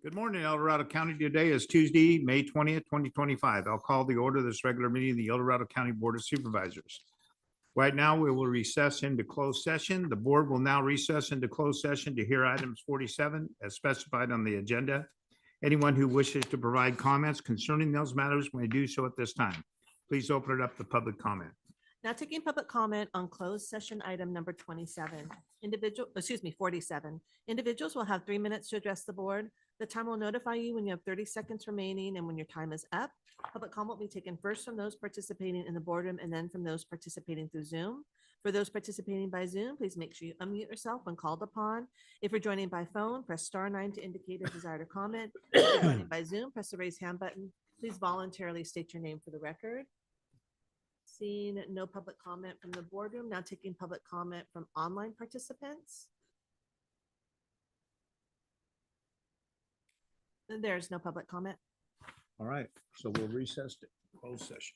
Good morning, El Dorado County. Today is Tuesday, May 20th, 2025. I'll call the order of this regular meeting of the El Dorado County Board of Supervisors. Right now, we will recess into closed session. The board will now recess into closed session to hear items 47 as specified on the agenda. Anyone who wishes to provide comments concerning those matters may do so at this time. Please open it up to public comment. Now taking public comment on closed session item number 47. 47. Individuals will have 3 minutes to address the board. The time will notify you when you have 30 seconds remaining and when your time is up. Public comment will be taken first from those participating in the boardroom and then from those participating through Zoom. For those participating by Zoom, please make sure you unmute yourself when called upon. If you're joining by phone, press *9 to indicate a desire to comment. If you're joining by Zoom, press the raise hand button. Please voluntarily state your name for the record. Seeing no public comment from the boardroom, now taking public comment from online participants. There's no public comment. All right, so we'll recess to closed session.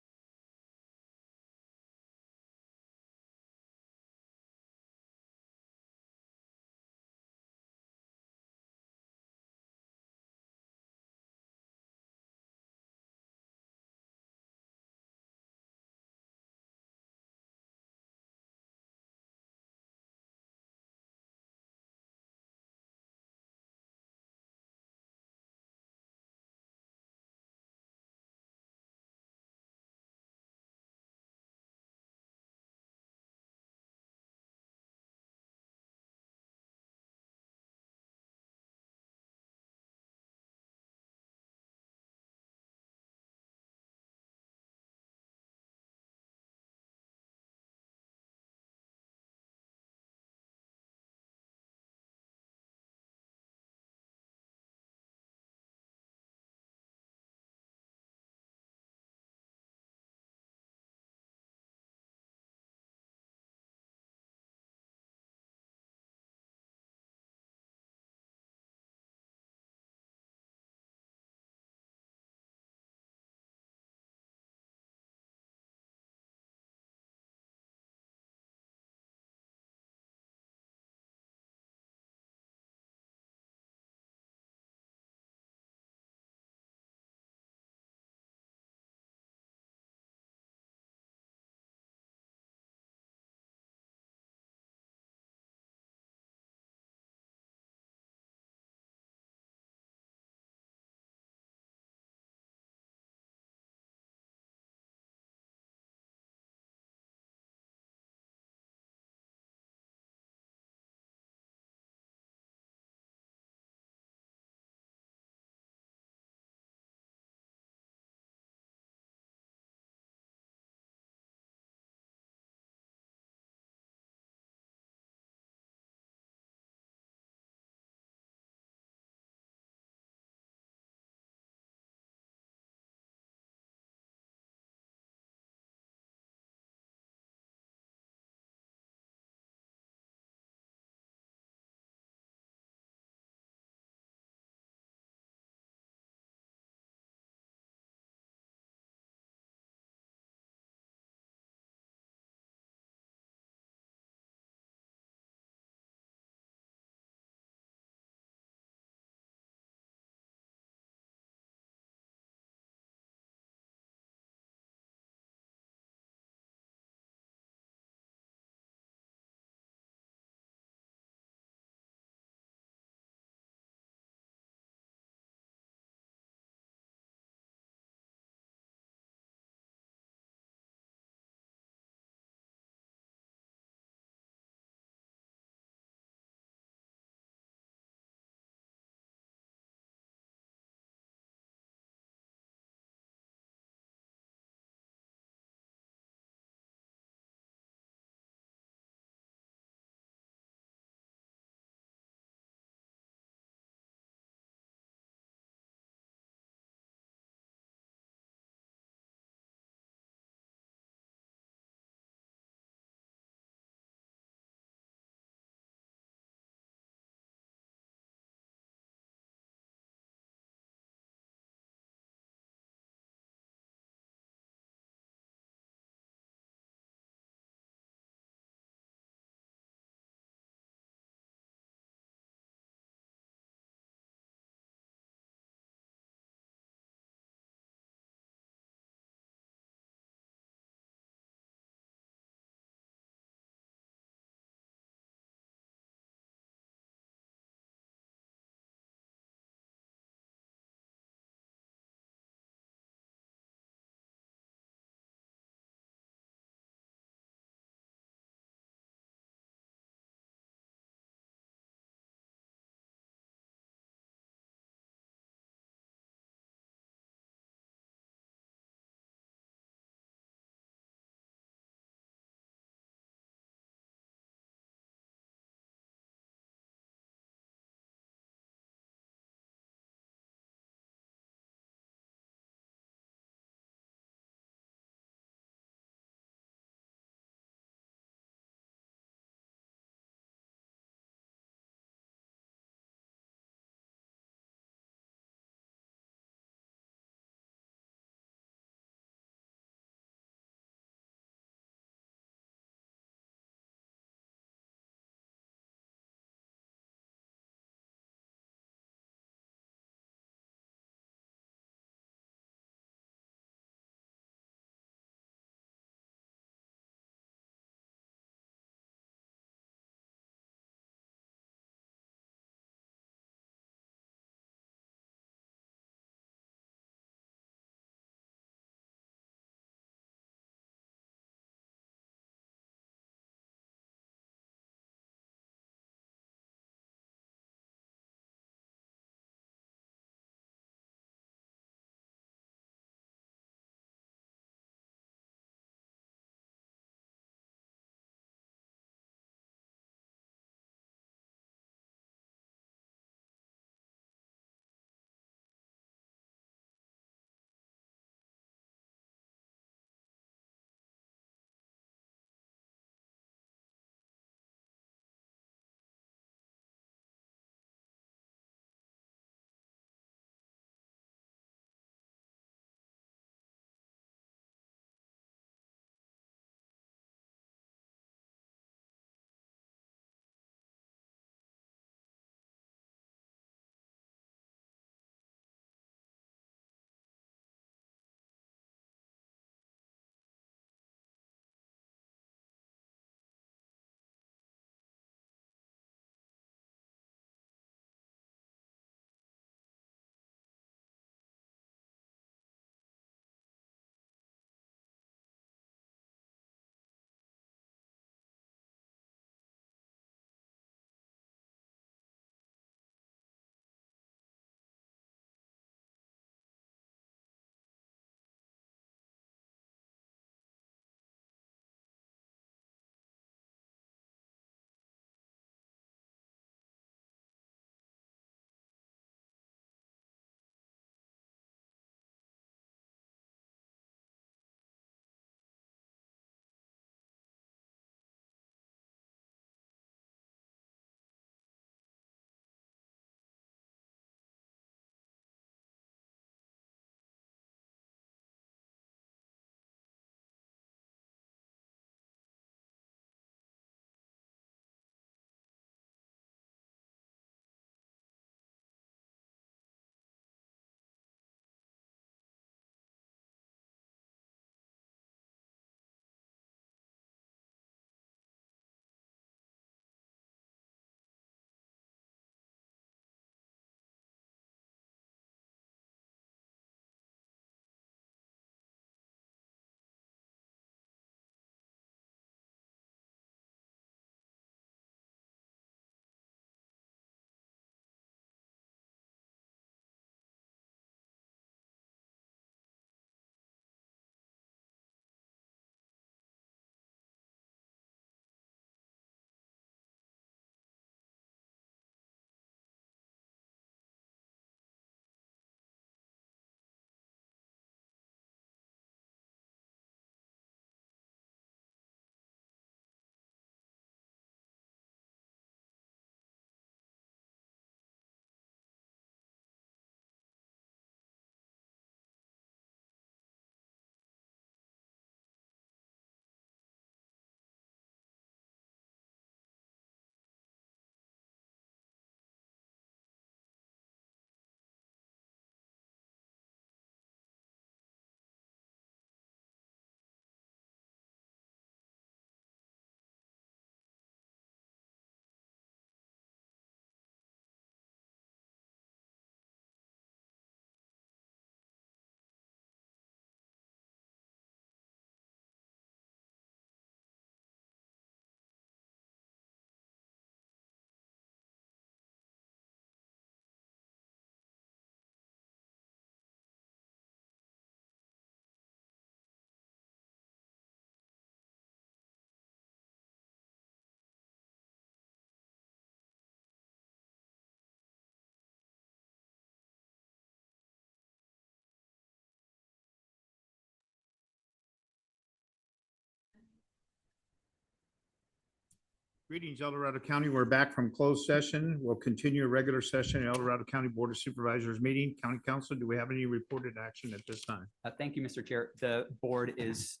Greetings, El Dorado County. We're back from closed session. We'll continue a regular session in El Dorado County Board of Supervisors meeting. County Council, do we have any reported action at this time? Thank you, Mr. Chair. The board has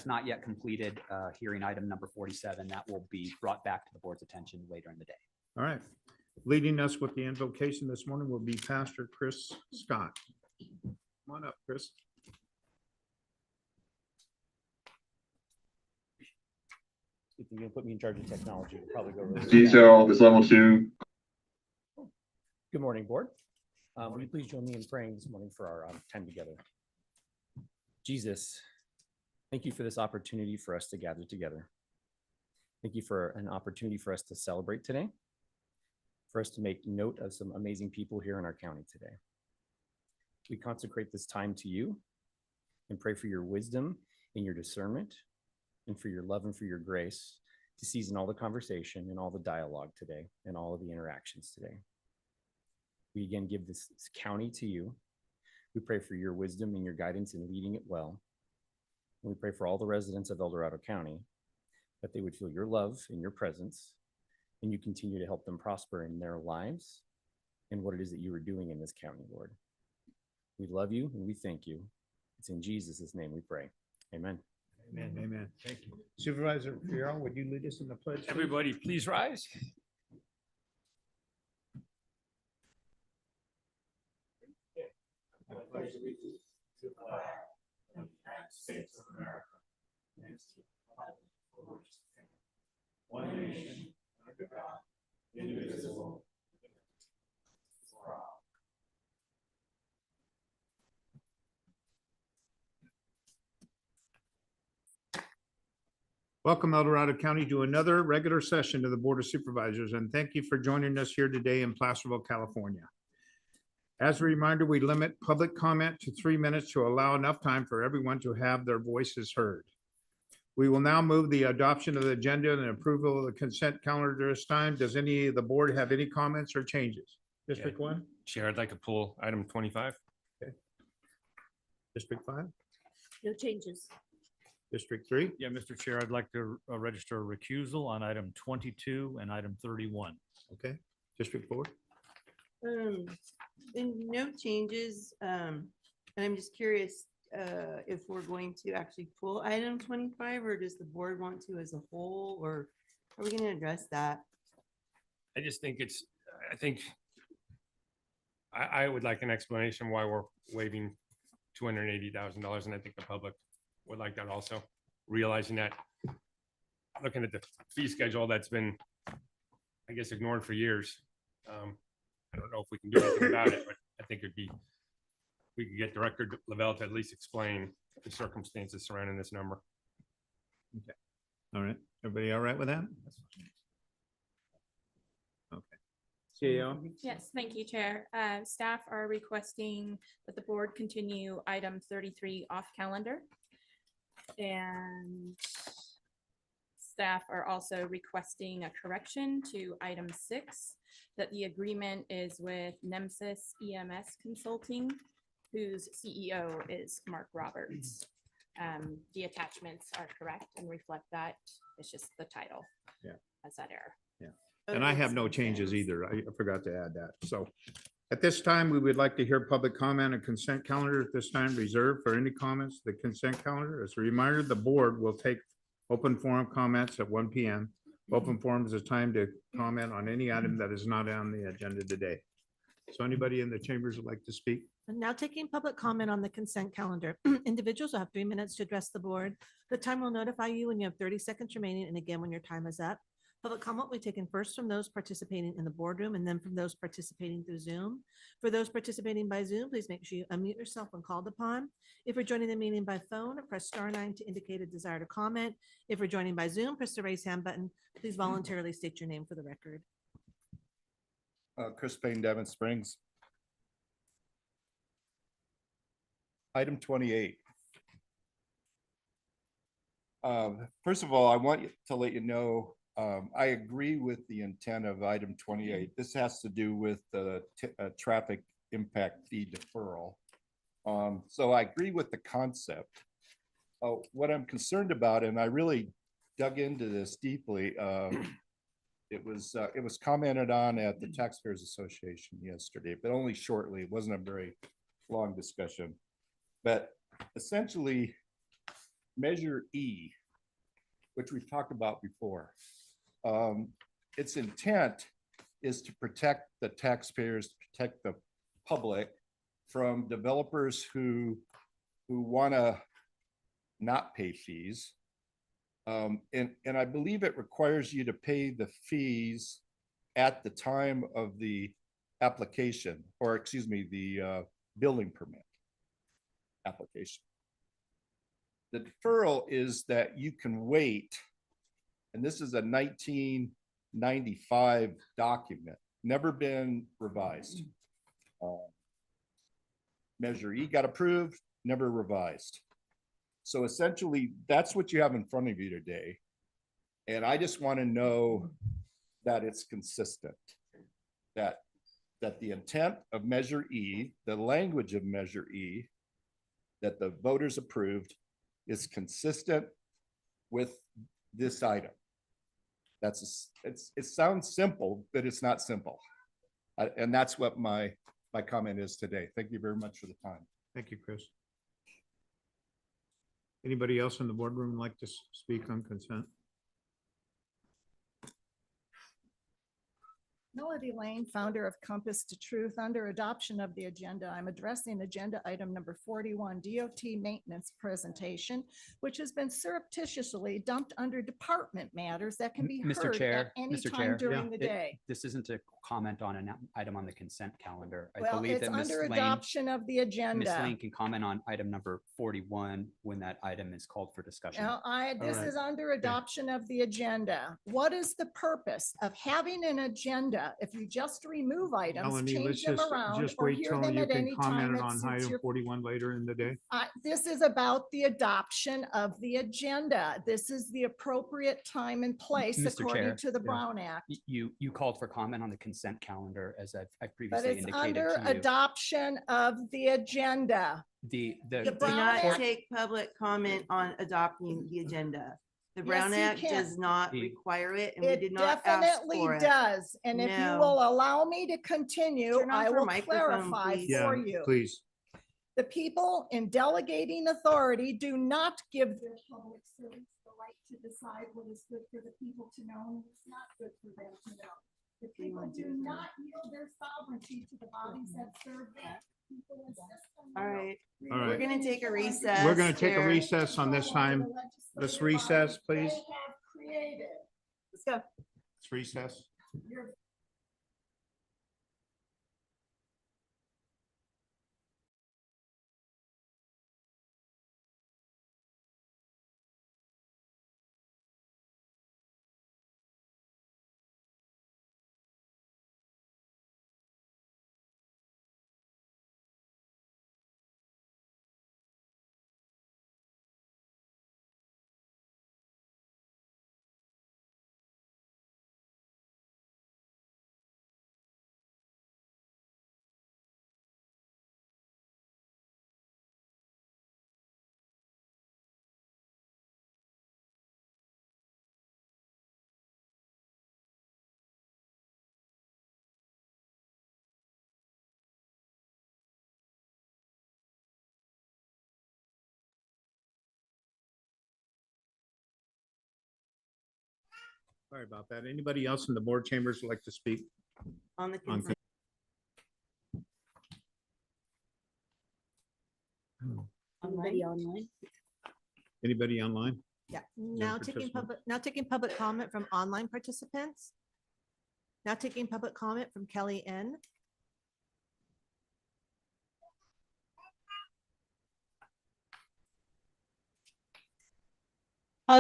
not yet completed hearing item number 47. That will be brought back to the board's attention later in the day. All right. Leading us with the invocation this morning will be Pastor Chris Scott. Come on up, Chris. If you're gonna put me in charge of technology, it'll probably go really well. Detail is level 2. Good morning, board. Will you please join me in praying this morning for our time together? Jesus, thank you for this opportunity for us to gather together. Thank you for an opportunity for us to celebrate today, for us to make note of some amazing people here in our county today. We consecrate this time to you and pray for your wisdom and your discernment, and for your love and for your grace to season all the conversation and all the dialogue today and all of the interactions today. We again give this county to you. We pray for your wisdom and your guidance in leading it well. And we pray for all the residents of El Dorado County, that they would feel your love and your presence, and you continue to help them prosper in their lives and what it is that you are doing in this county, Lord. We love you and we thank you. It's in Jesus' name we pray. Amen. Amen. Amen. Thank you. Supervisor Fierro, would you lead us in the pledge? Please? Everybody, please rise. One nation, under God, indivisible. Welcome, El Dorado County, to another regular session of the Board of Supervisors, and thank you for joining us here today in Placerville, California. As a reminder, we limit public comment to 3 minutes to allow enough time for everyone to have their voices heard. We will now move the adoption of the agenda and approval of the consent calendar this time. Does any of the board have any comments or changes? District 1? Chair, I'd like to pull item 25. District 5? No changes. District 3? Yeah, Mr. Chair, I'd like to register a recusal on item 22 and item 31. Okay. District 4? And no changes, and I'm just curious if we're going to actually pull item 25, or does the board want to as a whole, or are we going to address that? I just think I would like an explanation why we're waiving $280,000, and I think the public would like that also, realizing that looking at the fee schedule that's been, I guess, ignored for years. I don't know if we can do anything about it, but I think we could get Director Lavelle to at least explain the circumstances surrounding this number. Okay. All right. Everybody all right with that? Okay. CEO? Yes, thank you, Chair. Staff are requesting that the board continue item 33 off calendar. And staff are also requesting a correction to item 6, that the agreement is with Nemesis EMS Consulting, whose CEO is Mark Roberts. The attachments are correct and reflect that. It's just the title. Yeah. Has that error. Yeah. And I have no changes either. I forgot to add that. So at this time, we would like to hear public comment and consent calendar at this time reserved for any comments. The consent calendar, as a reminder, the board will take open forum comments at 1 p.m. Open forum is a time to comment on any item that is not on the agenda today. So anybody in the chambers would like to speak? And now taking public comment on the consent calendar. Individuals will have 3 minutes to address the board. The time will notify you when you have 30 seconds remaining, and again, when your time is up. Public comment will be taken first from those participating in the boardroom and then from those participating through Zoom. For those participating by Zoom, please make sure you unmute yourself when called upon. If you're joining the meeting by phone, press *9 to indicate a desire to comment. If you're joining by Zoom, press the raise hand button. Please voluntarily state your name for the record. Chris Payne, Devon Springs. Item 28. First of all, I want to let you know, I agree with the intent of item 28. This has to do with the traffic impact fee deferral. So I agree with the concept. What I'm concerned about, and I really dug into this deeply, It was commented on at the Taxpayers Association yesterday, but only shortly. It wasn't a very long discussion. But essentially, Measure E, which we've talked about before, its intent is to protect the taxpayers, to protect the public from developers who want to not pay fees. And I believe it requires you to pay the fees at the time of the application, or excuse me, the building permit application. The deferral is that you can wait, and this is a 1995 document, never been revised. Measure E got approved, never revised. So essentially, that's what you have in front of you today. And I just want to know that it's consistent, that the intent of Measure E, the language of Measure E, that the voters approved is consistent with this item. It sounds simple, but it's not simple. And that's what my comment is today. Thank you very much for the time. Thank you, Chris. Anybody else in the boardroom like to speak on consent? Melody Lane, founder of Compass to Truth. Under adoption of the agenda, I'm addressing agenda item number 41, DOT maintenance presentation, which has been surreptitiously dumped under department matters that can be Mr. heard Chair, at any Mr. time Chair, during the day. This isn't a comment on an item on the consent calendar. I Well, believe it's that Ms. under Lane, adoption of the Ms. agenda. Lane can comment on item number 41 when that item is called for discussion. Now, this right. is under adoption of the agenda. What is the purpose of having an agenda if you just remove items, Melanie, let's change them around, just or wait hear till them you at can any time comment that on suits item your 41 later in the day. This is about the adoption of the agenda. This is the appropriate time and place Mr. according Chair, to the yeah. Brown Act. You called for comment on the consent calendar, as I've But previously it's indicated under to you. adoption of the agenda. The the Do Brown not Act- take public comment on adopting the agenda. The Yes, Brown you Act can. does not The- require it, and we It did not ask definitely for it. does. And if you No. will allow me to continue, Turn off I her will microphone, clarify please. Yeah, for you. please. The people in delegating authority do not give their public servants the right to decide what is good for the people to know and what's not good for them to know. The people do not yield their sovereignty to the bodies that serve them. People insist on All right, All right. we're gonna take a recess. We're going to take a Chair. recess on this time. Let's recess, please. Let's go. Let's recess. Sorry about that. Anybody else in the board chambers would like to speak? On the On consent. Anybody online? Yeah, now taking public comment from online participants. Now taking public comment from Kelly N.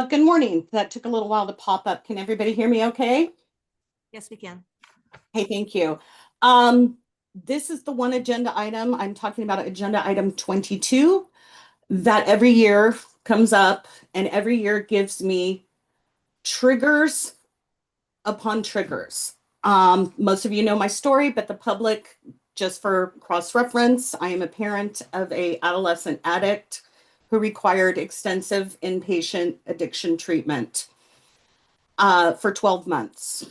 Good morning. That took a little while to pop up. Can everybody hear me okay? Yes, we can. Hey, thank you. This is the one agenda item. I'm talking about agenda item 22 that every year comes up and every year gives me triggers upon triggers. Most of you know my story, but the public, just for cross-reference, I am a parent of an adolescent addict who required extensive inpatient addiction treatment for 12 months.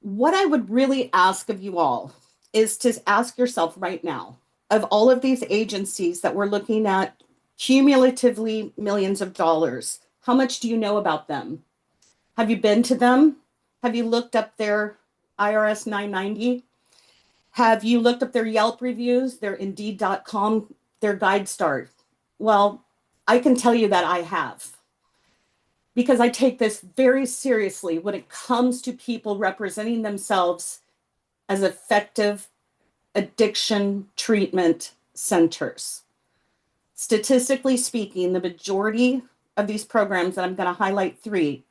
What I would really ask of you all is to ask yourself right now, of all of these agencies that we're looking at cumulatively millions of dollars, how much do you know about them? Have you been to them? Have you looked up their IRS 990? Have you looked up their Yelp reviews, their Indeed.com, their GuideStar? Well, I can tell you that I have, because I take this very seriously when it comes to people representing themselves as effective addiction treatment centers. Statistically speaking, the majority of these programs, and I'm going to highlight 3,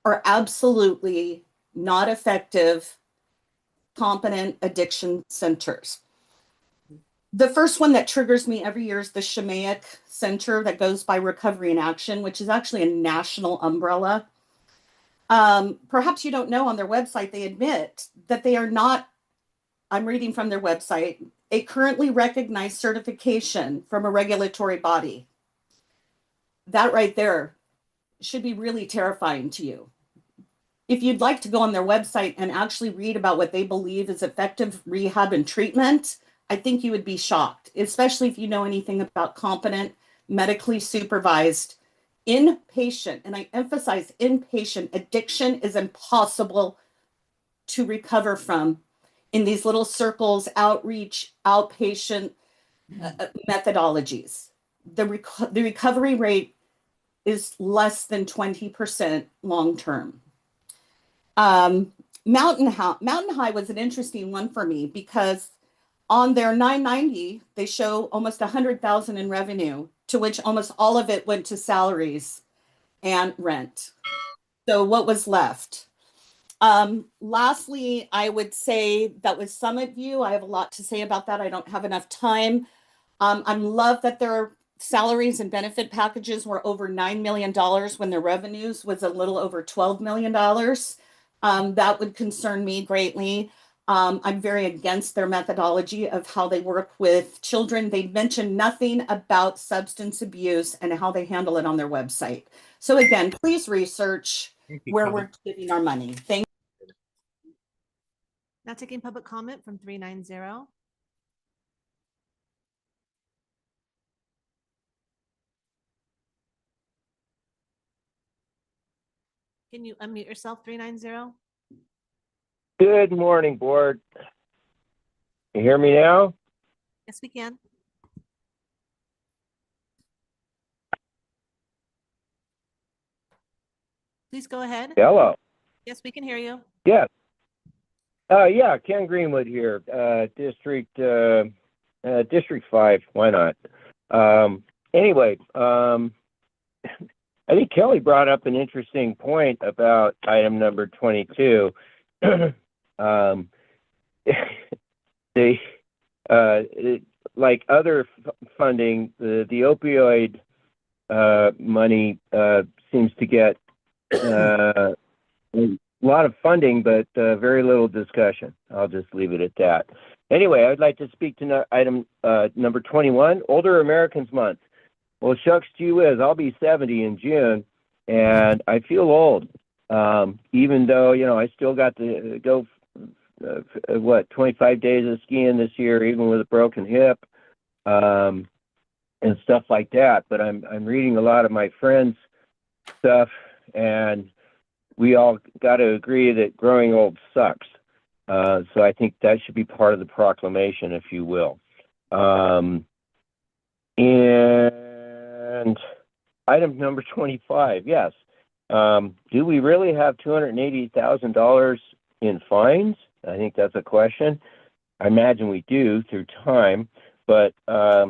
are absolutely not effective, competent addiction centers. The first one that triggers me every year is the Shamaic Center that goes by Recovery in Action, which is actually a national umbrella. Perhaps you don't know, on their website, they admit that they are not, I'm reading from their website, a currently recognized certification from a regulatory body. That right there should be really terrifying to you. If you'd like to go on their website and actually read about what they believe is effective rehab and treatment, I think you would be shocked, especially if you know anything about competent, medically supervised, inpatient, and I emphasize inpatient. Addiction is impossible to recover from in these little circles, outreach, outpatient methodologies. The recovery rate is less than 20% long-term. Mountain High was an interesting one for me, because on their 990, they show almost 100,000 in revenue, to which almost all of it went to salaries and rent. So what was left? Lastly, I would say that with Summit View, I have a lot to say about that. I don't have enough time. I love that their salaries and benefit packages were over $9 million when their revenues was a little over $12 million. That would concern me greatly. I'm very against their methodology of how they work with children. They mention nothing about substance abuse and how they handle it on their website. So again, please research where we're giving our money. Thank you. Now taking public comment from 390. Can you unmute yourself, 390? Good morning, board. You hear me now? Yes, we can. Please go ahead. Hello. Yes, we can hear you. Yes. Yeah, Ken Greenwood here, District 5. Why not? Anyway, I think Kelly brought up an interesting point about item number 22. Like other funding, the opioid money seems to get a lot of funding, but very little discussion. I'll just leave it at that. Anyway, I'd like to speak to item number 21, Older Americans Month. Well, shucks to you is, I'll be 70 in June, and I feel old. Even though, I still got to go, 25 days of skiing this year, even with a broken hip, and stuff like that. But I'm reading a lot of my friends' stuff, and we all got to agree that growing old sucks. So I think that should be part of the proclamation, if you will. And item number 25, yes. Do we really have $280,000 in fines? I think that's a question. I imagine we do through time, but are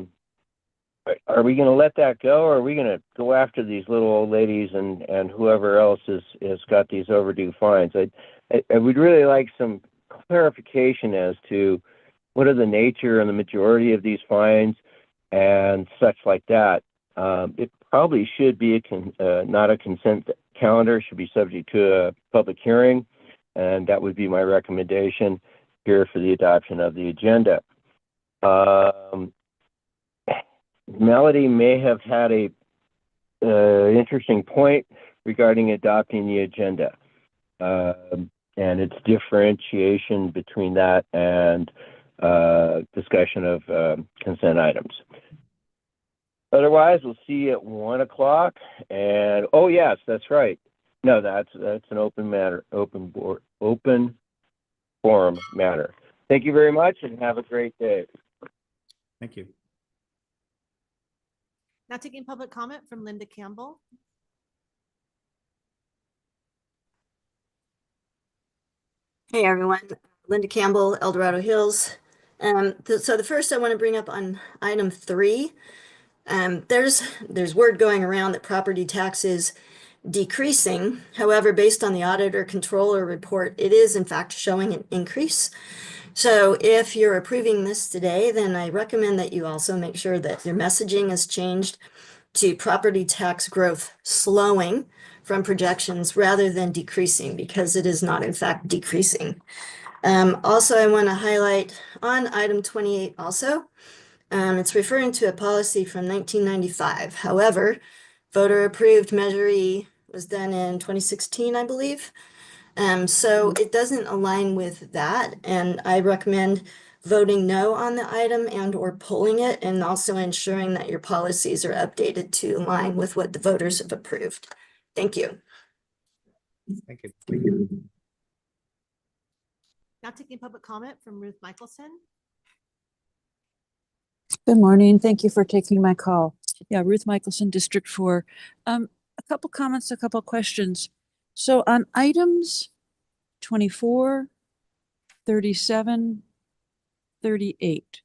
we going to let that go, or are we going to go after these little old ladies and whoever else has got these overdue fines? I would really like some clarification as to what are the nature and the majority of these fines and such like that. It probably should be not a consent calendar, should be subject to a public hearing, and that would be my recommendation here for the adoption of the agenda. Melody may have had a interesting point regarding adopting the agenda. and its differentiation between that and discussion of consent items. Otherwise, we'll see you at 1 o'clock. And oh yes, that's right. No, that's an open matter, open forum matter. Thank you very much, and have a great day. Thank you. Now taking public comment from Linda Campbell. Hey everyone, Linda Campbell, El Dorado Hills. So the first I want to bring up on item 3, there's word going around that property taxes decreasing. However, based on the auditor controller report, it is in fact showing an increase. So if you're approving this today, then I recommend that you also make sure that your messaging is changed to property tax growth slowing from projections rather than decreasing, because it is not in fact decreasing. Also, I want to highlight on item 28 also, it's referring to a policy from 1995. However, voter approved Measure E was done in 2016, I believe. So it doesn't align with that, and I recommend voting no on the item and or pulling it, and also ensuring that your policies are updated to align with what the voters have approved. Thank you. Thank you. Now taking public comment from Ruth Michelson. Good morning. Thank you for taking my call. Yeah, Ruth Michelson, District 4. A couple comments, a couple questions. So on items 24, 37, 38,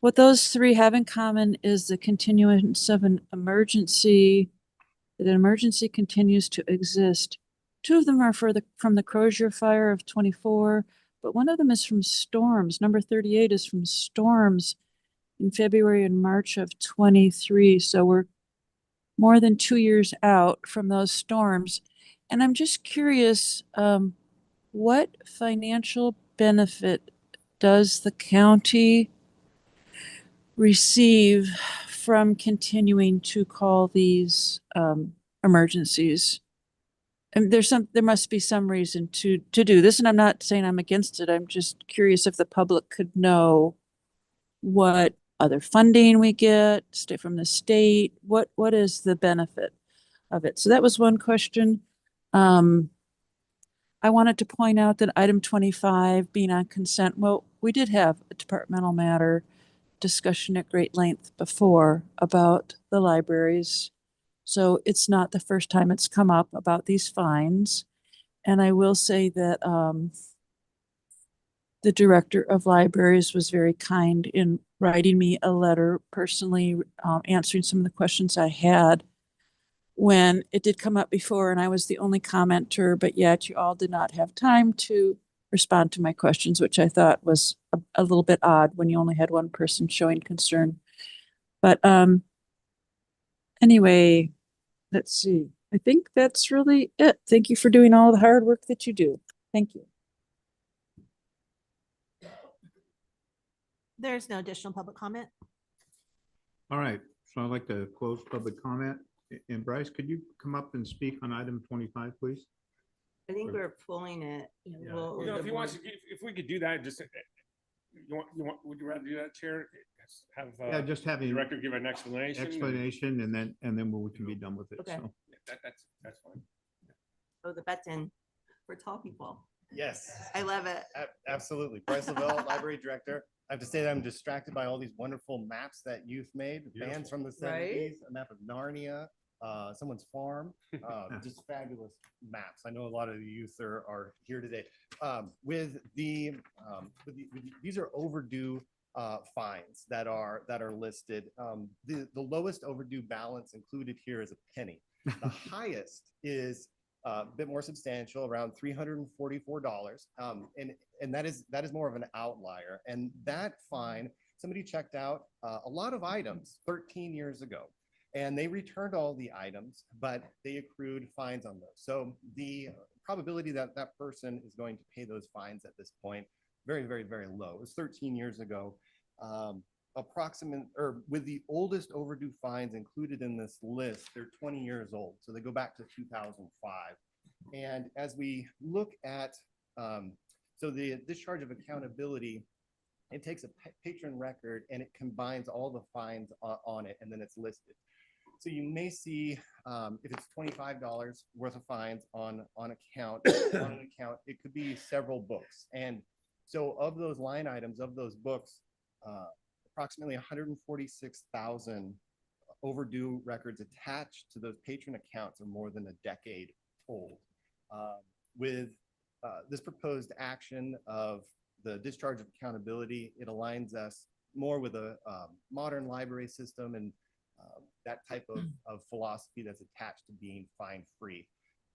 what those three have in common is the continuance of an emergency, that an emergency continues to exist. 2 of them are from the Crozier Fire of 24, but one of them is from storms. Number 38 is from storms in February and March of 23. So we're more than 2 years out from those storms. And I'm just curious, what financial benefit does the county receive from continuing to call these emergencies? And there must be some reason to do this, and I'm not saying I'm against it. I'm just curious if the public could know what other funding we get from the state. What is the benefit of it? So that was one question. I wanted to point out that item 25 being on consent, well, we did have a departmental matter discussion at great length before about the libraries. So it's not the first time it's come up about these fines. And I will say that the director of libraries was very kind in writing me a letter personally, answering some of the questions I had when it did come up before, and I was the only commenter, but yet you all did not have time to respond to my questions, which I thought was a little bit odd when you only had one person showing concern. But anyway, let's see. I think that's really it. Thank you for doing all the hard work that you do. Thank you. There's no additional public comment. All right, so I'd like to close public comment. And Bryce, could you come up and speak on item 25, please? I think we're pulling it. We'll- You know, if the he wants, board- if we could do that, just, would you rather do that, Chair? Have, Yeah, just the having director give an explanation? explanation, and then we can be done with it. Okay. So That's fine. Oh, the button for tall people. Yes. I love it. Absolutely. Bryce Lavelle, Library Director. I have to say that I'm distracted by all these wonderful maps that youth made, bands from the Right? 70s, a map of Narnia, someone's farm, just fabulous maps. I know a lot of the youth are here today. These are overdue fines that are listed. The lowest overdue balance included here is a penny. The highest is a bit more substantial, around $344. And that is more of an outlier. And that fine, somebody checked out a lot of items 13 years ago, and they returned all the items, but they accrued fines on those. So the probability that that person is going to pay those fines at this point, very, very, very low. It was 13 years ago. With the oldest overdue fines included in this list, they're 20 years old. So they go back to 2005. And as we look at, so the discharge of accountability, it takes a patron record and it combines all the fines on it, and then it's listed. So you may see if it's $25 worth of fines on account, on an account, it could be several books. And so of those line items, of those books, approximately 146,000 overdue records attached to those patron accounts are more than a decade old. With this proposed action of the discharge of accountability, it aligns us more with a modern library system and that type of philosophy that's attached to being fine-free.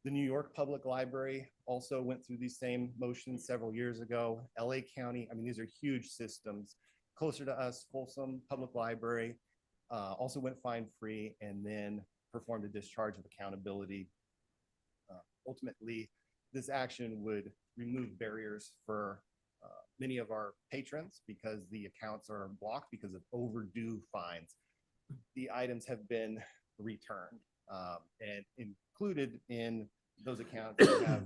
The New York Public Library also went through these same motions several years ago. LA County, I mean, these are huge systems. Closer to us, Folsom Public Library also went fine-free and then performed a discharge of accountability. Ultimately, this action would remove barriers for many of our patrons because the accounts are blocked because of overdue fines. The items have been returned and included in those accounts we have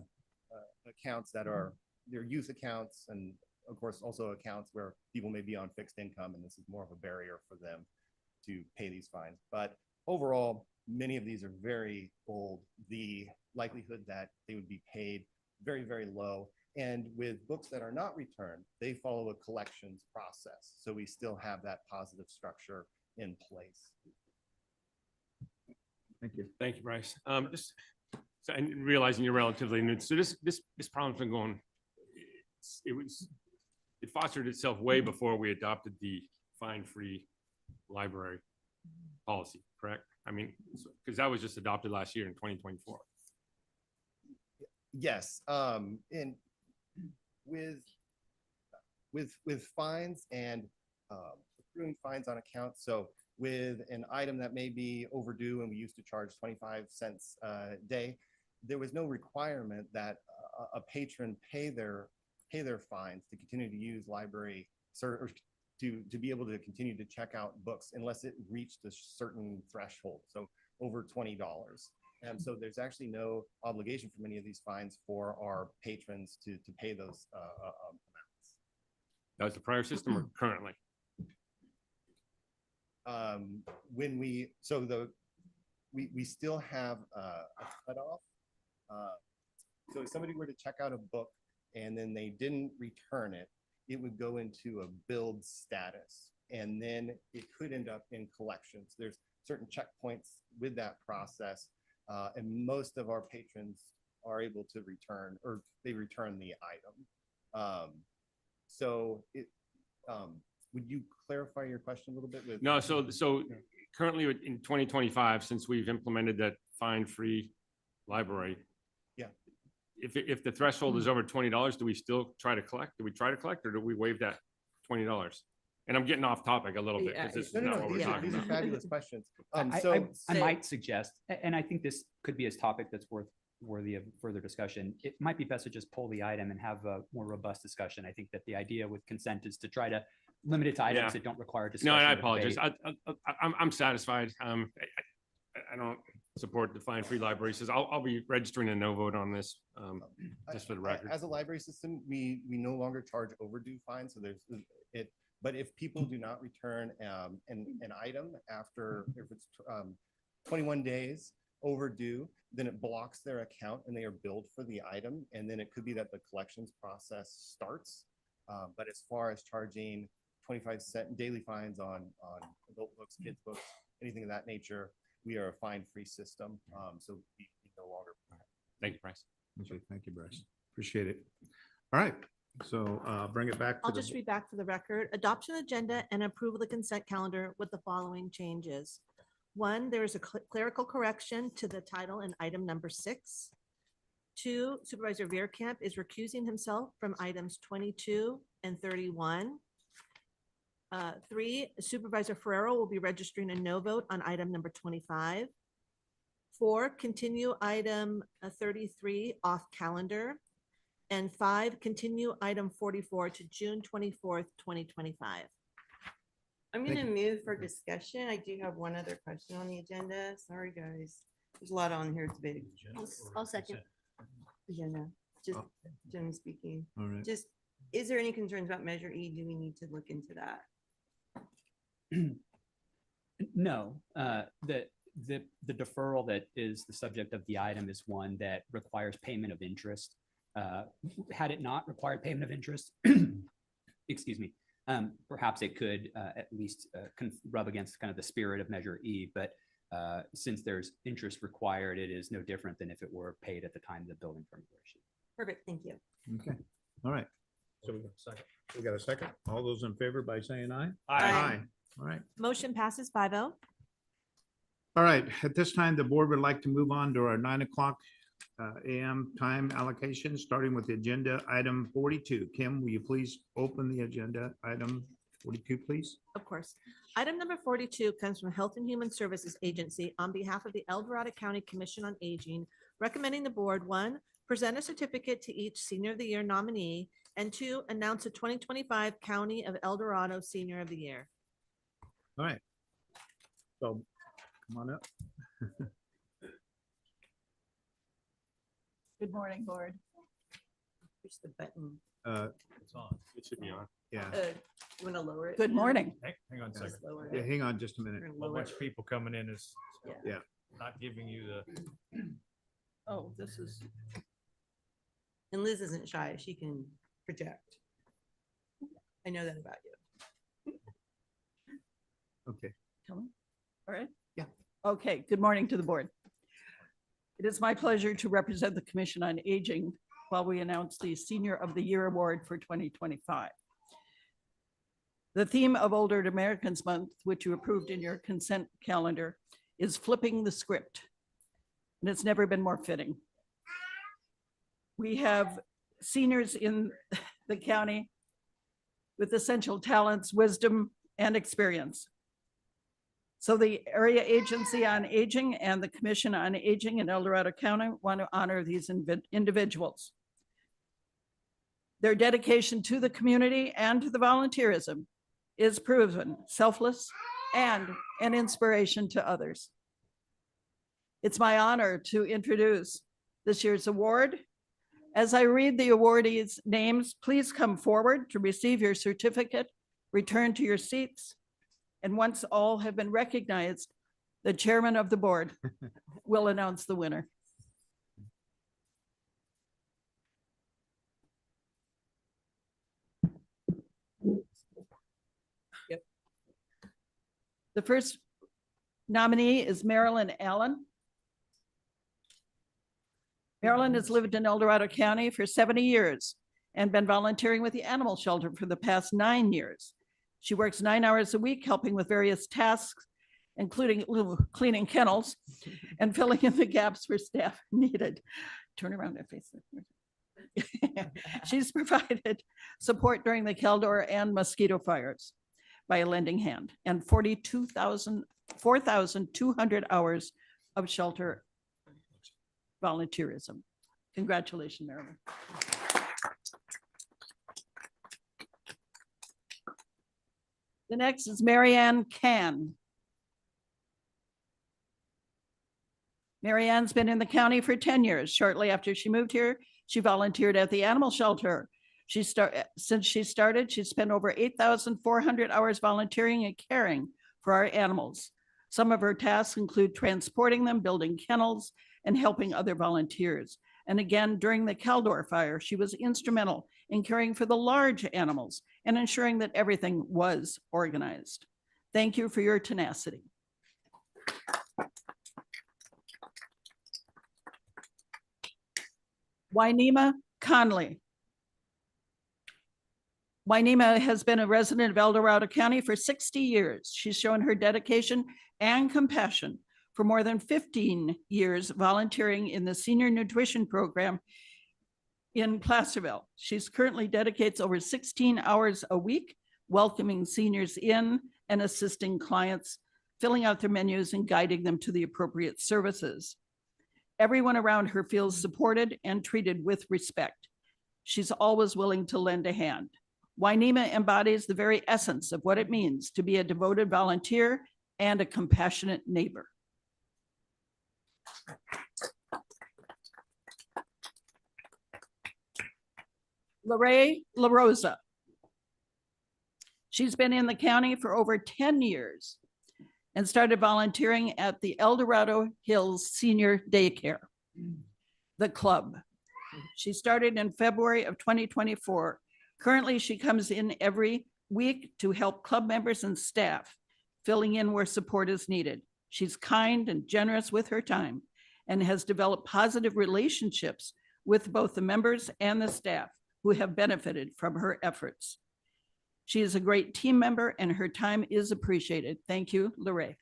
accounts that are their youth accounts, and of course also accounts where people may be on fixed income, and this is more of a barrier for them to pay these fines. But overall, many of these are very old. The likelihood that they would be paid very, very low. And with books that are not returned, they follow a collections process. So we still have that positive structure in place. Thank you. Thank you, Bryce. Just so, and realizing you're relatively new, so this problem's been going. It fostered itself way before we adopted the fine-free library policy, correct? I mean, because that was just adopted last year in 2024. Yes, and with fines and accruing fines on accounts. So with an item that may be overdue and we used to charge 25 cents a day, there was no requirement that a patron pay their fines to continue to use library or to be able to continue to check out books unless it reached a certain threshold, so over $20. And so there's actually no obligation for many of these fines for our patrons to pay those amounts. That was the prior system or currently? When we still have a cutoff. So if somebody were to check out a book and then they didn't return it, it would go into a billed status, and then it could end up in collections. There's certain checkpoints with that process, and most of our patrons are able to return, or they return the item. So would you clarify your question a little bit? No, so currently in 2025, since we've implemented that fine-free library, yeah. If the threshold is over $20, do we still try to collect? Do we try to collect, or do we waive that $20? And I'm getting off topic a little bit because this is not what we're talking these are about. fabulous questions. I might suggest, and I think this could be a topic that's worthy of further discussion. It might be best to just pull the item and have a more robust discussion. I think that the idea with consent is to try to limit it to items that don't require discussion. No, and I or apologize. debate. I'm satisfied. I don't support the fine-free library. Says I'll be registering a no vote on this, just for the record. As a library system, we no longer charge overdue fines. So there's it. But if people do not return an item after, if it's 21 days overdue, then it blocks their account and they are billed for the item. And then it could be that the collections process starts. But as far as charging 25-cent daily fines on adult books, kids books, anything of that nature, we are a fine-free system. So we no longer. Thank you, Bryce. Okay, thank you, Bryce. Appreciate it. All right, so bring it back to I'll just read back for the record. Adoption agenda and approval of the consent calendar with the following changes. 1, there is a clerical correction to the title in item number 6. 2, Supervisor Veerkamp is recusing himself from items 22 and 31. 3, Supervisor Ferrero will be registering a no vote on item number 25. 4, continue item 33 off calendar. And 5, continue item 44 to June 24th, 2025. I'm going to move for discussion. I do have one other question on the agenda. Sorry, guys. There's a lot on here. It's big. I'll second. agenda, just Oh. generally speaking. All right. Just, is there any concerns about Measure E? Do we need to look into that? No, the deferral that is the subject of the item is one that requires payment of interest. Had it not required payment of interest, excuse me, perhaps it could at least rub against kind of the spirit of Measure E, but since there's interest required, it is no different than if it were paid at the time of the building permit issue. Perfect, thank you. Okay, all right. So we got a second. We got a second? All those in favor by saying aye? Aye. All right. Motion passes 5-0. All right, at this time, the board would like to move on to our 9 o'clock AM time allocation, starting with the agenda item 42. Kim, will you please open the agenda item 42, please? Of course. Item number 42 comes from Health and Human Services Agency on behalf of the El Dorado County Commission on Aging, recommending the board, 1, present a certificate to each Senior of the Year nominee, and 2, announce a 2025 County of El Dorado Senior of the Year. All right. So come on up. Good morning, board. Push the button. It's on. It should be on. Yeah, You want to lower it? Good morning. Hang on a second. Just lower yeah, it. hang on just a minute. We're gonna A whole lower bunch it. of people coming in is Yeah. not giving you the, Oh, this is, And Liz isn't shy, she can project. I know that about you. Okay. all right? Yeah. Okay, good morning to the board. It is my pleasure to represent the Commission on Aging while we announce the Senior of the Year Award for 2025. The theme of Older Americans Month, which you approved in your consent calendar, is flipping the script. And it's never been more fitting. We have seniors in the county with essential talents, wisdom, and experience. So the Area Agency on Aging and the Commission on Aging in El Dorado County want to honor these individuals. Their dedication to the community and to the volunteerism is proven selfless and an inspiration to others. It's my honor to introduce this year's award. As I read the awardees' names, please come forward to receive your certificate, return to your seats, and once all have been recognized, the chairman of the board will announce the winner. Yep. The first nominee is Marilyn Allen. Marilyn has lived in El Dorado County for 70 years and been volunteering with the animal shelter for the past 9 years. She works 9 hours a week, helping with various tasks, including cleaning kennels and filling in the gaps where staff needed. Turn around and face it. She's provided support during the Caldor and mosquito fires by a lending hand and 4,200 hours of shelter volunteerism. Congratulations, Marilyn. The next is Marianne Can. Marianne's been in the county for 10 years. Shortly after she moved here, she volunteered at the animal shelter. Since she started, she's spent over 8,400 hours volunteering and caring for our animals. Some of her tasks include transporting them, building kennels, and helping other volunteers. And again, during the Caldor fire, she was instrumental in caring for the large animals and ensuring that everything was organized. Thank you for your tenacity. Wynema Conley. Wynema has been a resident of El Dorado County for 60 years. She's shown her dedication and compassion for more than 15 years volunteering in the senior nutrition program in Placerville. She's currently dedicates over 16 hours a week, welcoming seniors in and assisting clients, filling out their menus and guiding them to the appropriate services. Everyone around her feels supported and treated with respect. She's always willing to lend a hand. Wynema embodies the very essence of what it means to be a devoted volunteer and a compassionate neighbor. Lorraine LaRosa. She's been in the county for over 10 years and started volunteering at the El Dorado Hills Senior Daycare, the club. She started in February of 2024. Currently, she comes in every week to help club members and staff, filling in where support is needed. She's kind and generous with her time and has developed positive relationships with both the members and the staff who have benefited from her efforts. She is a great team member and her time is appreciated. Thank you, Lorraine.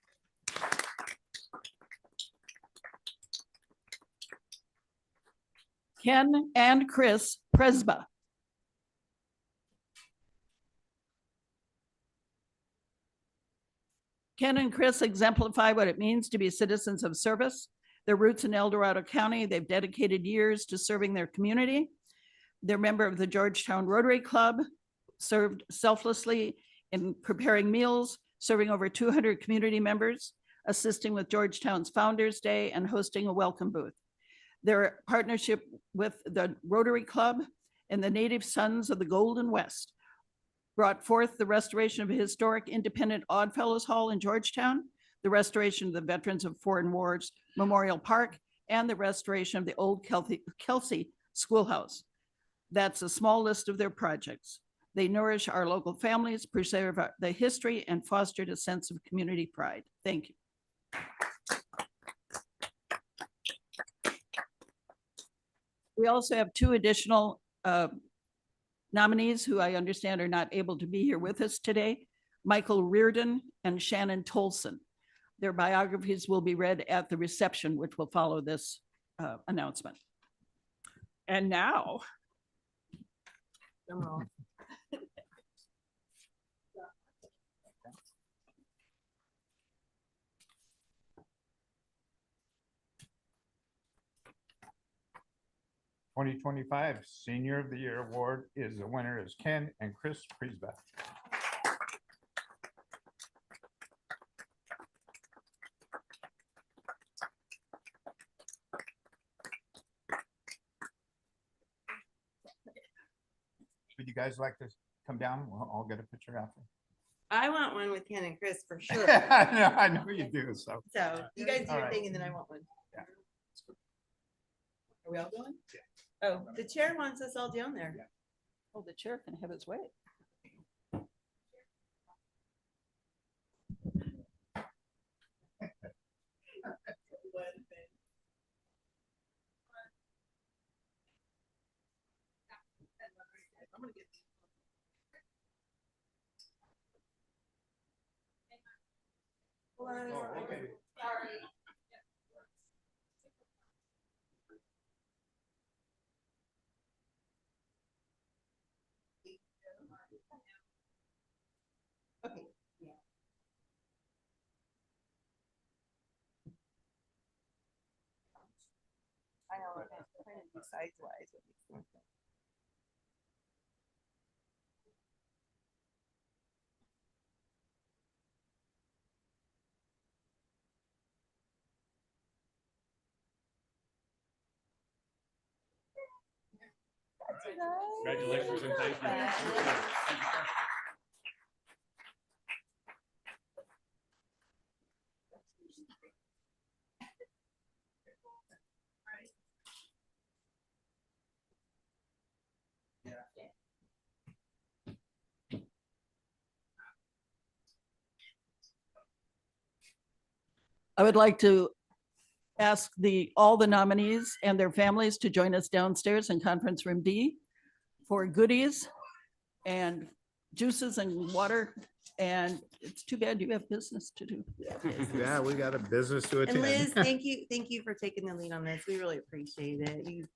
Ken and Chris Presba. Ken and Chris exemplify what it means to be citizens of service. Their roots in El Dorado County, they've dedicated years to serving their community. They're a member of the Georgetown Rotary Club, served selflessly in preparing meals, serving over 200 community members, assisting with Georgetown's Founders Day, and hosting a welcome booth. Their partnership with the Rotary Club and the Native Sons of the Golden West brought forth the restoration of a historic independent Oddfellows Hall in Georgetown, the restoration of the Veterans of Foreign Wars Memorial Park, and the restoration of the old Kelsey Schoolhouse. That's a small list of their projects. They nourish our local families, preserve the history, and fostered a sense of community pride. Thank you. We also have two additional nominees who I understand are not able to be here with us today, Michael Reardon and Shannon Tolson. Their biographies will be read at the reception, which will follow this announcement. And now, 2025 Senior of the Year Award is the winner is Ken and Chris Presba. Would you guys like to come down? I'll get a picture after. I want one with Ken and Chris for sure. I know you do. So You guys do All your right. thing and then I want one. Yeah. Are we all going? Oh, the chair wants us all down there. Oh, the chair can have his way. Okay. Yeah. I know, I'm trying to do size-wise. what makes more sense. Congratulations and thank you. I would like to ask all the nominees and their families to join us downstairs in Conference Room D for goodies and juices and water. And it's too bad you have business to do. yeah, we got a business to And attend. Liz, thank you for taking the lead on this. We really appreciate it. You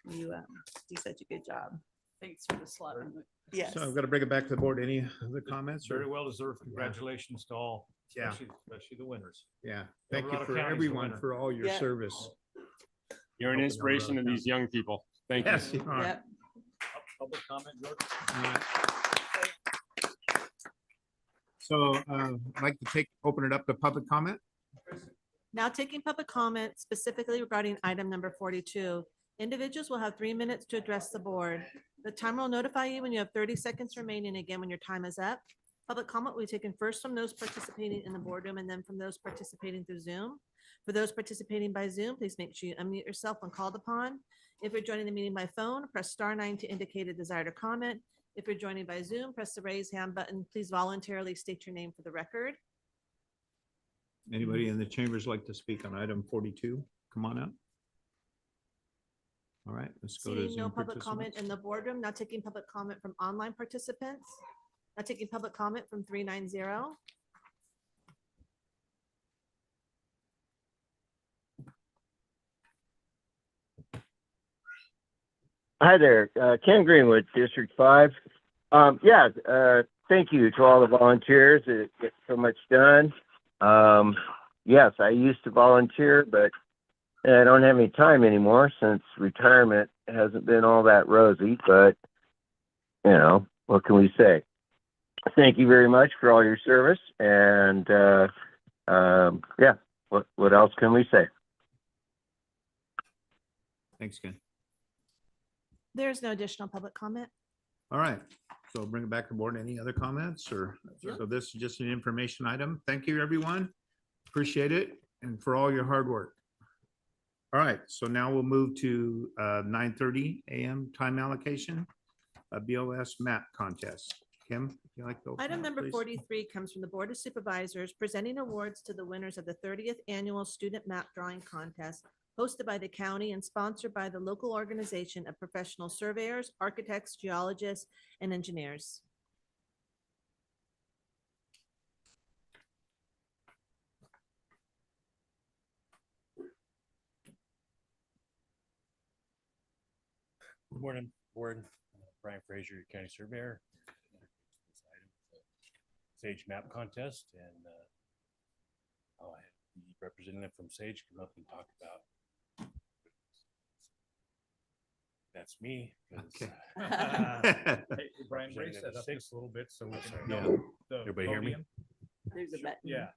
do such a good job. Thanks for the slot. Yes. So I'm going to bring it back to the board. Any other comments? or- Very well deserved. Congratulations to all, Yeah. especially the winners. Yeah. Thank you Colorado for County's the everyone winner. for all your Yeah. service. You're an inspiration to these young people. Thank you. Yes, you are. Yep. Public comment, George? All right. So I'd like to open it up to public comment. Now taking public comment specifically regarding item number 42. Individuals will have 3 minutes to address the board. The timer will notify you when you have 30 seconds remaining, again, when your time is up. Public comment will be taken first from those participating in the boardroom and then from those participating through Zoom. For those participating by Zoom, please make sure you unmute yourself when called upon. If you're joining the meeting by phone, press *9 to indicate a desire to comment. If you're joining by Zoom, press the raise hand button. Please voluntarily state your name for the record. Anybody in the chambers like to speak on item 42? Come on up. All right, let's go to Seeing no Zoom public comment participants. in the boardroom, now taking public comment from online participants. Now taking public comment from 390. Hi there, Ken Greenwood, District 5. Thank you to all the volunteers that get so much done. Yes, I used to volunteer, but I don't have any time anymore since retirement hasn't been all that rosy, but you know, what can we say? Thank you very much for all your service, and what else can we say? Thanks, Ken. There's no additional public comment. All right, so bring it back to board. Any other comments or, so this is just an information item. Thank you, everyone. Appreciate it and for all your hard work. All right, so now we'll move to 9:30 a.m. time allocation, a BOS map contest. Kim, if you like to open Item that, number please. 43 comes from the Board of Supervisors, presenting awards to the winners of the 30th Annual Student Map Drawing Contest, hosted by the county and sponsored by the local organization of professional surveyors, architects, geologists, and engineers. Good morning, board. Brian Fraser, your county surveyor. Sage map contest, and I'll have the representative from Sage come up and talk about. That's me. 'Cause, Okay. Hey, Brian, raise that up just a little bit so we can. Yeah. know the Everybody hear me? podium. There's a button. Yeah.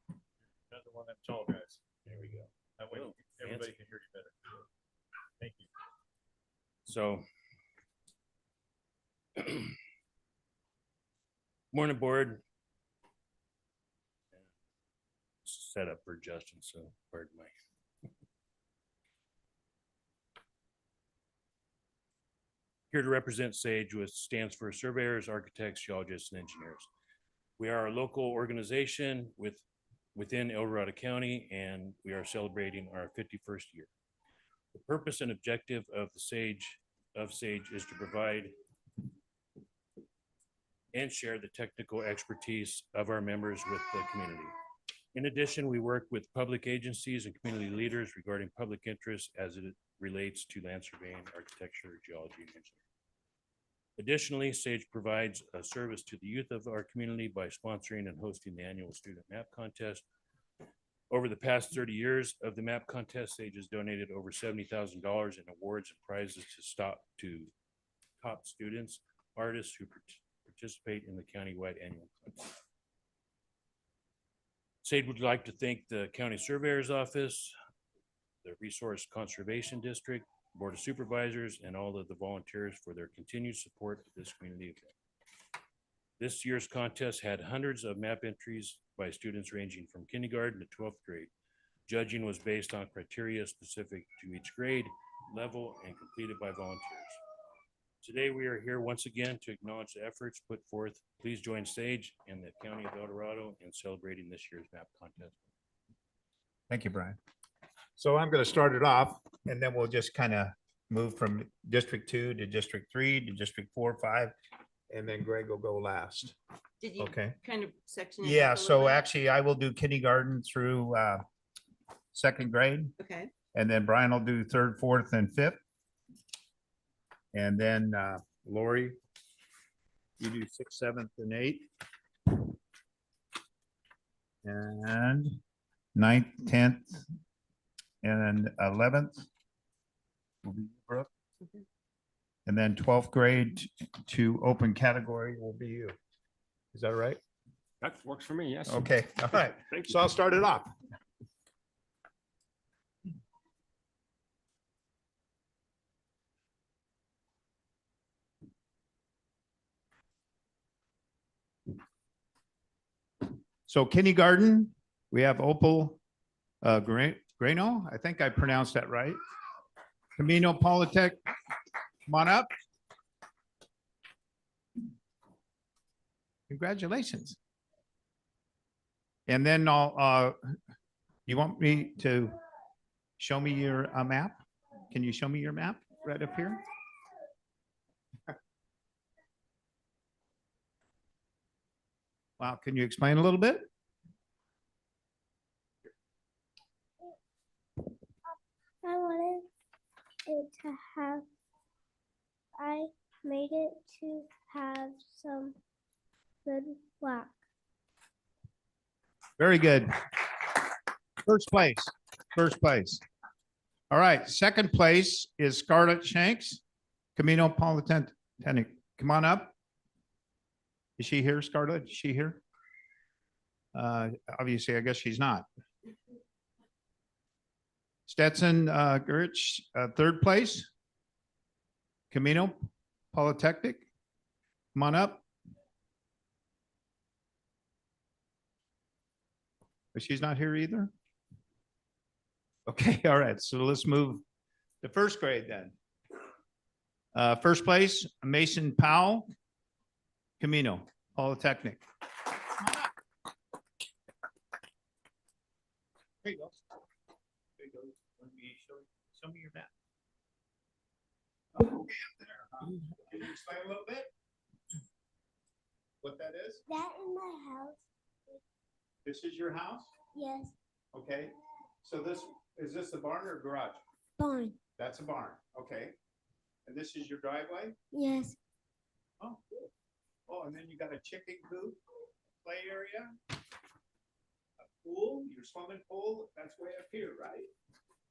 Another one of them tall guys. There we go. That way Oh, everybody fancy. can hear you better. Thank you. So. Morning, board. Set up for Justin, so pardon my. Here to represent Sage, which stands for Surveyors, Architects, Geologists, and Engineers. We are a local organization within El Dorado County, and we are celebrating our 51st year. The purpose and objective of the Sage is to provide and share the technical expertise of our members with the community. In addition, we work with public agencies and community leaders regarding public interest as it relates to land surveying, architecture, geology, and engineering. Additionally, Sage provides a service to the youth of our community by sponsoring and hosting the annual student map contest. Over the past 30 years of the map contest, Sage has donated over $70,000 in awards and prizes to top students, artists who participate in the countywide annual contest. Sage would like to thank the County Surveyor's Office, the Resource Conservation District, Board of Supervisors, and all of the volunteers for their continued support of this community event. This year's contest had hundreds of map entries by students ranging from kindergarten to 12th grade. Judging was based on criteria specific to each grade, level, and completed by volunteers. Today, we are here once again to acknowledge the efforts put forth. Please join Sage and the County of El Dorado in celebrating this year's map contest. Thank you, Brian. So I'm going to start it off and then we'll just kind of move from District 2 to District 3 to District 4, 5, and then Greg will go last. Did you Okay. kind of section it? Yeah, up a little so bit? actually I will do kindergarten through 2nd grade. Okay. And then Brian will do 3rd, 4th, and 5th. And then Lori, you do 6th, 7th, and 8th. And 9th, 10th, and 11th. will be Brooke. And then 12th grade to open category will be you. Is that right? That works for me, yes. Okay, all right. Thank you. So I'll start it off. So kindergarten, we have Opal Grano. I think I pronounced that right. Camino Polytech, come on up. Congratulations. And then you want me to show me your map? Can you show me your map right up here? Wow, can you explain a little bit? I wanted it to have, I made it to have some good luck. Very good. First place, first place. All right, second place is Scarlett Shanks, Camino Polytechnic. Come on up. Is she here, Scarlett? Is she here? Obviously, I guess she's not. Stetson Gerich, third place. Camino Polytechnic. Come on up. But she's not here either. Okay, all right. So let's move to first grade then. First place, Mason Powell, Camino Polytechnic. There you go. There you go. Let me show me your map. Okay, up there. Can you explain a little bit what that is? That in my house. This is your house? Yes. Okay. So is this a barn or a garage? Barn. That's a barn. Okay. And this is your driveway? Yes. Oh, good. Oh, and then you got a chicken coop, play area, a pool, your swimming pool, that's way up here, right?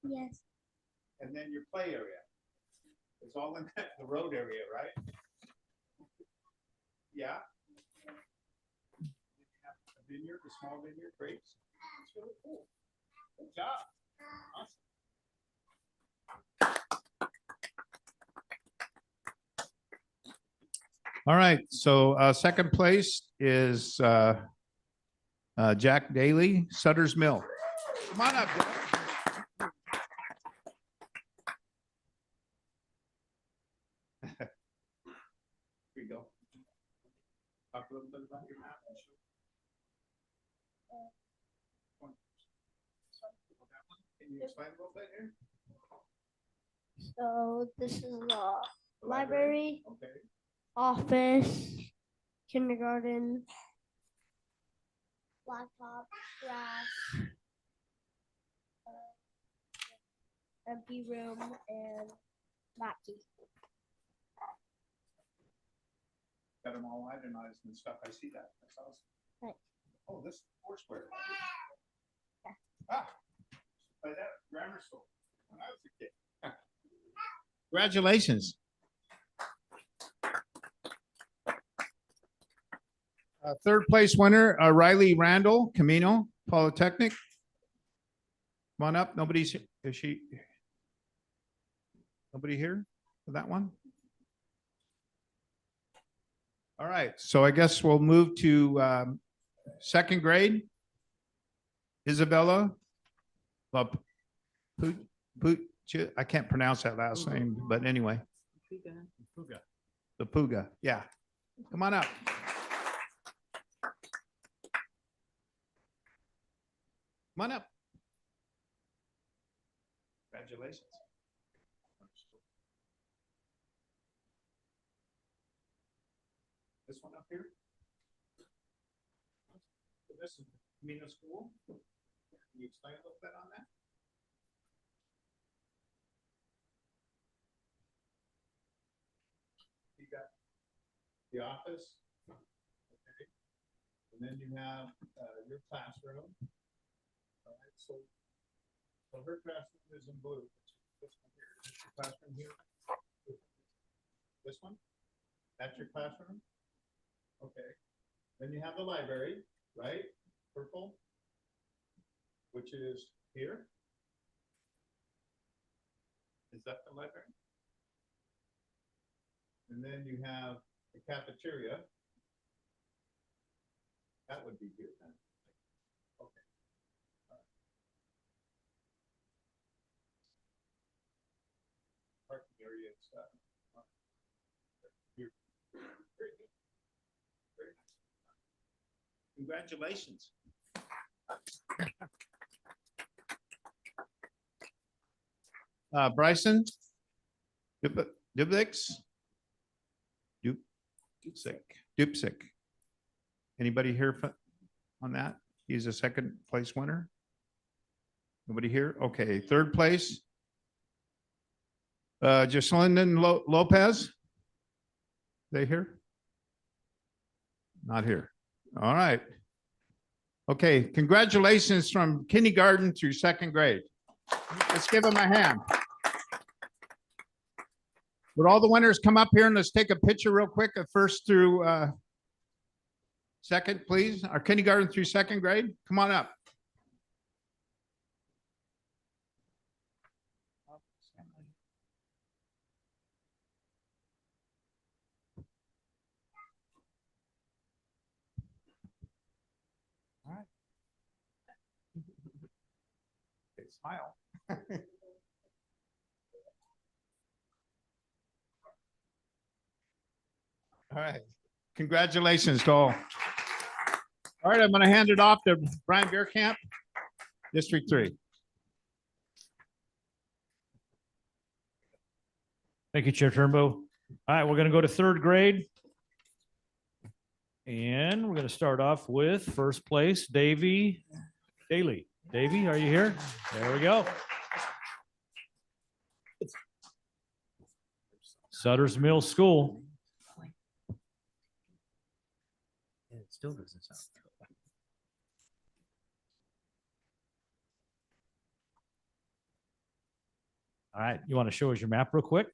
Yes. And then your play area. It's all in the road area, right? Yeah. A vineyard, a small vineyard, grapes. It's really cool. Good job. Awesome. All right, so second place is Jack Daly, Sutter's Mill. Come on up, Jack. Here you go. Talk a little bit about your map. Can you explain a little bit here? So this is the library, Okay. office, kindergarten, laptop, grass, empty room, and Mackie. Got them all itemized and stuff. I see that. That's awesome. Right. Oh, this is Foursquare. Yeah. Ah, play that at grammar school when I was a kid. Congratulations. Third place winner, Riley Randall, Camino Polytechnic. Come on up. Nobody here for that one? All right, so I guess we'll move to second grade. Isabella, I can't pronounce that last name, but anyway. The Puga, yeah. Come on up. Come on up. Congratulations. This one up here. So this is Camino School. Can you explain a little bit on that? You got the office. Okay. And then you have your classroom. All right, so her classroom is in blue. This one here. Is your classroom here? This one? That's your classroom? Okay. Then you have the library, right? Purple, which is here. Is that the library? And then you have the cafeteria. That would be here then. Congratulations. Bryson? Dubix? Dupsick. Anybody here on that? He's a second place winner? Nobody here? Okay, third place? Jocelyn Lopez? They here? Not here. All right. Okay, congratulations from kindergarten through second grade. Let's give them a hand. Would all the winners come up here and let's take a picture real quick of first through second, please? Our kindergarten through second grade, come on up. All right. Okay, smile. All right. Congratulations to all. All right, I'm going to hand it off to Brian Beerkamp, District 3. Thank you, Chair Turnbow. All right, we're going to go to third grade. And we're going to start off with first place, Davy Daly. Davy, are you here? There we go. Sutter's Mill School. It still doesn't sound. All right, you want to show us your map real quick?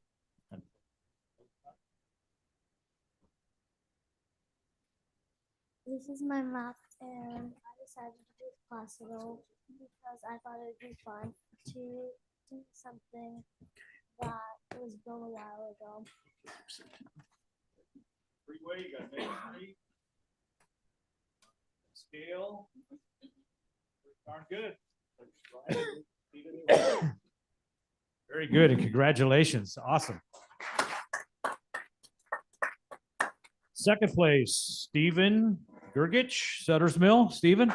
This is my map, and I decided to do Placido because I thought it'd be fun to do something that was built a while ago. Freeway, you got Main Street. Scale. Darn good. Very good, and congratulations. Awesome. Second place, Stephen Gergich, Sutter's Mill. Stephen.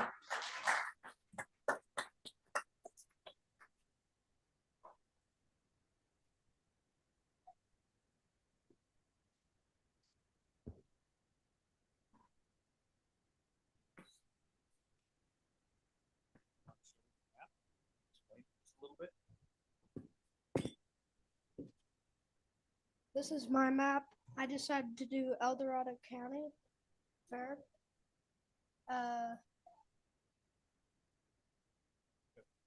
This is my map. I decided to do El Dorado County Fair.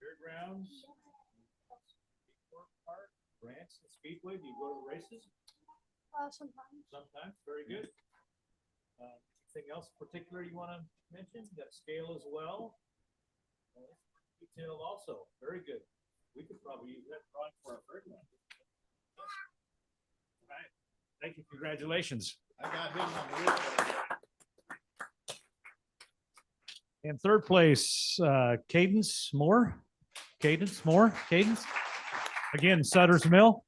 Fairgrounds. Park, Branch, Speedway. Do you go to the races? Sometimes. Sometimes. Very good. Anything else particular you want to mention? You got scale as well. Detail also. Very good. We could probably use that drawing for our fairground. All right. Thank you. Congratulations. I got him on the And third place, Cadence Moore. Cadence. Again, Sutter's Mill.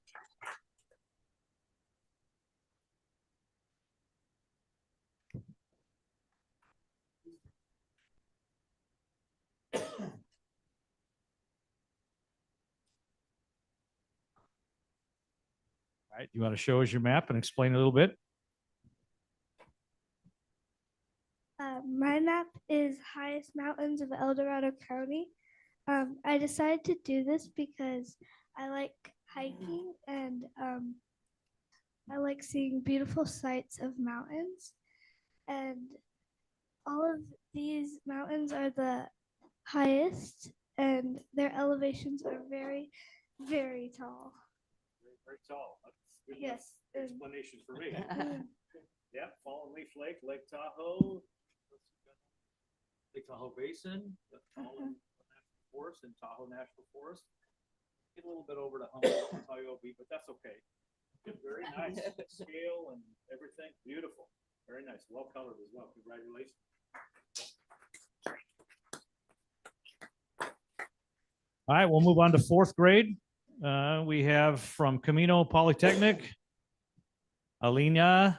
All right, you want to show us your map and explain a little bit? My map is highest mountains of El Dorado County. I decided to do this because I like hiking and I like seeing beautiful sights of mountains. And all of these mountains are the highest and their elevations are very, very tall. Very tall. That's good Yes. explanation for me. Yeah, Fallen Leaf Lake, Lake Tahoe. Lake Tahoe Basin, the National Forest and Tahoe National Forest. Get a little bit over to Humboldt and Tioga, but that's okay. Very nice scale and everything. Beautiful. Very nice. Well colored as well. Congratulations. All right, we'll move on to fourth grade. We have from Camino Polytechnic, Alina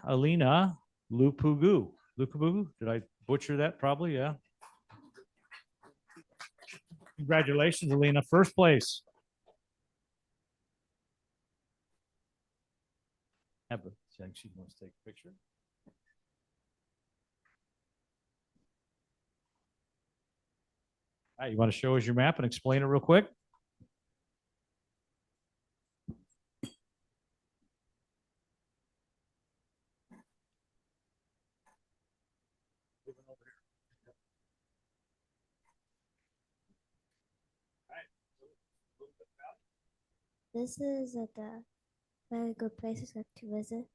Lupugu. Lupugu, did I butcher that? Probably, yeah. Congratulations, Alina, first place. Have a, she wants to take a picture. All right, you want to show us your map and explain it real quick? This is the very good places like to visit.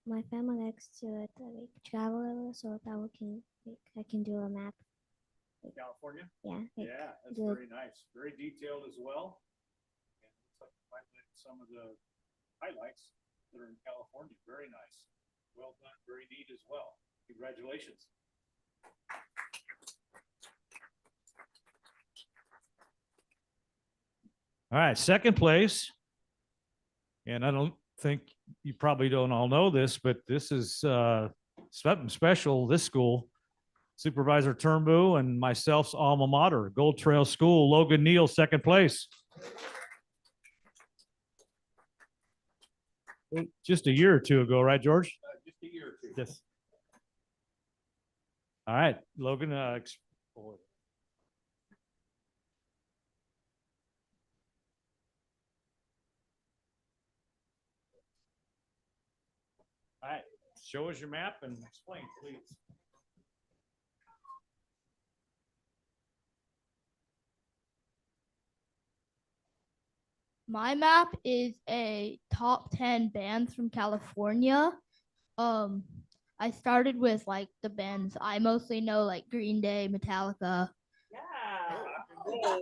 My family likes to like travel a little, so that I can do a map. California? Yeah. Yeah, that's good. very nice. Very detailed as well. And it looks like you highlighted some of the highlights that are in California. Very nice. Well done. Very neat as well. Congratulations. All right, second place. And I don't think you probably don't all know this, but this is something special. This school, Supervisor Turnbull and myself's alma mater, Gold Trail School, Logan Neal, second place. Just a year or two ago, right, George? Just a year or two. Yes. All right, Logan. All right, show us your map and explain, please. My map is a top 10 bands from California. I started with like the bands I mostly know, like Green Day, Metallica,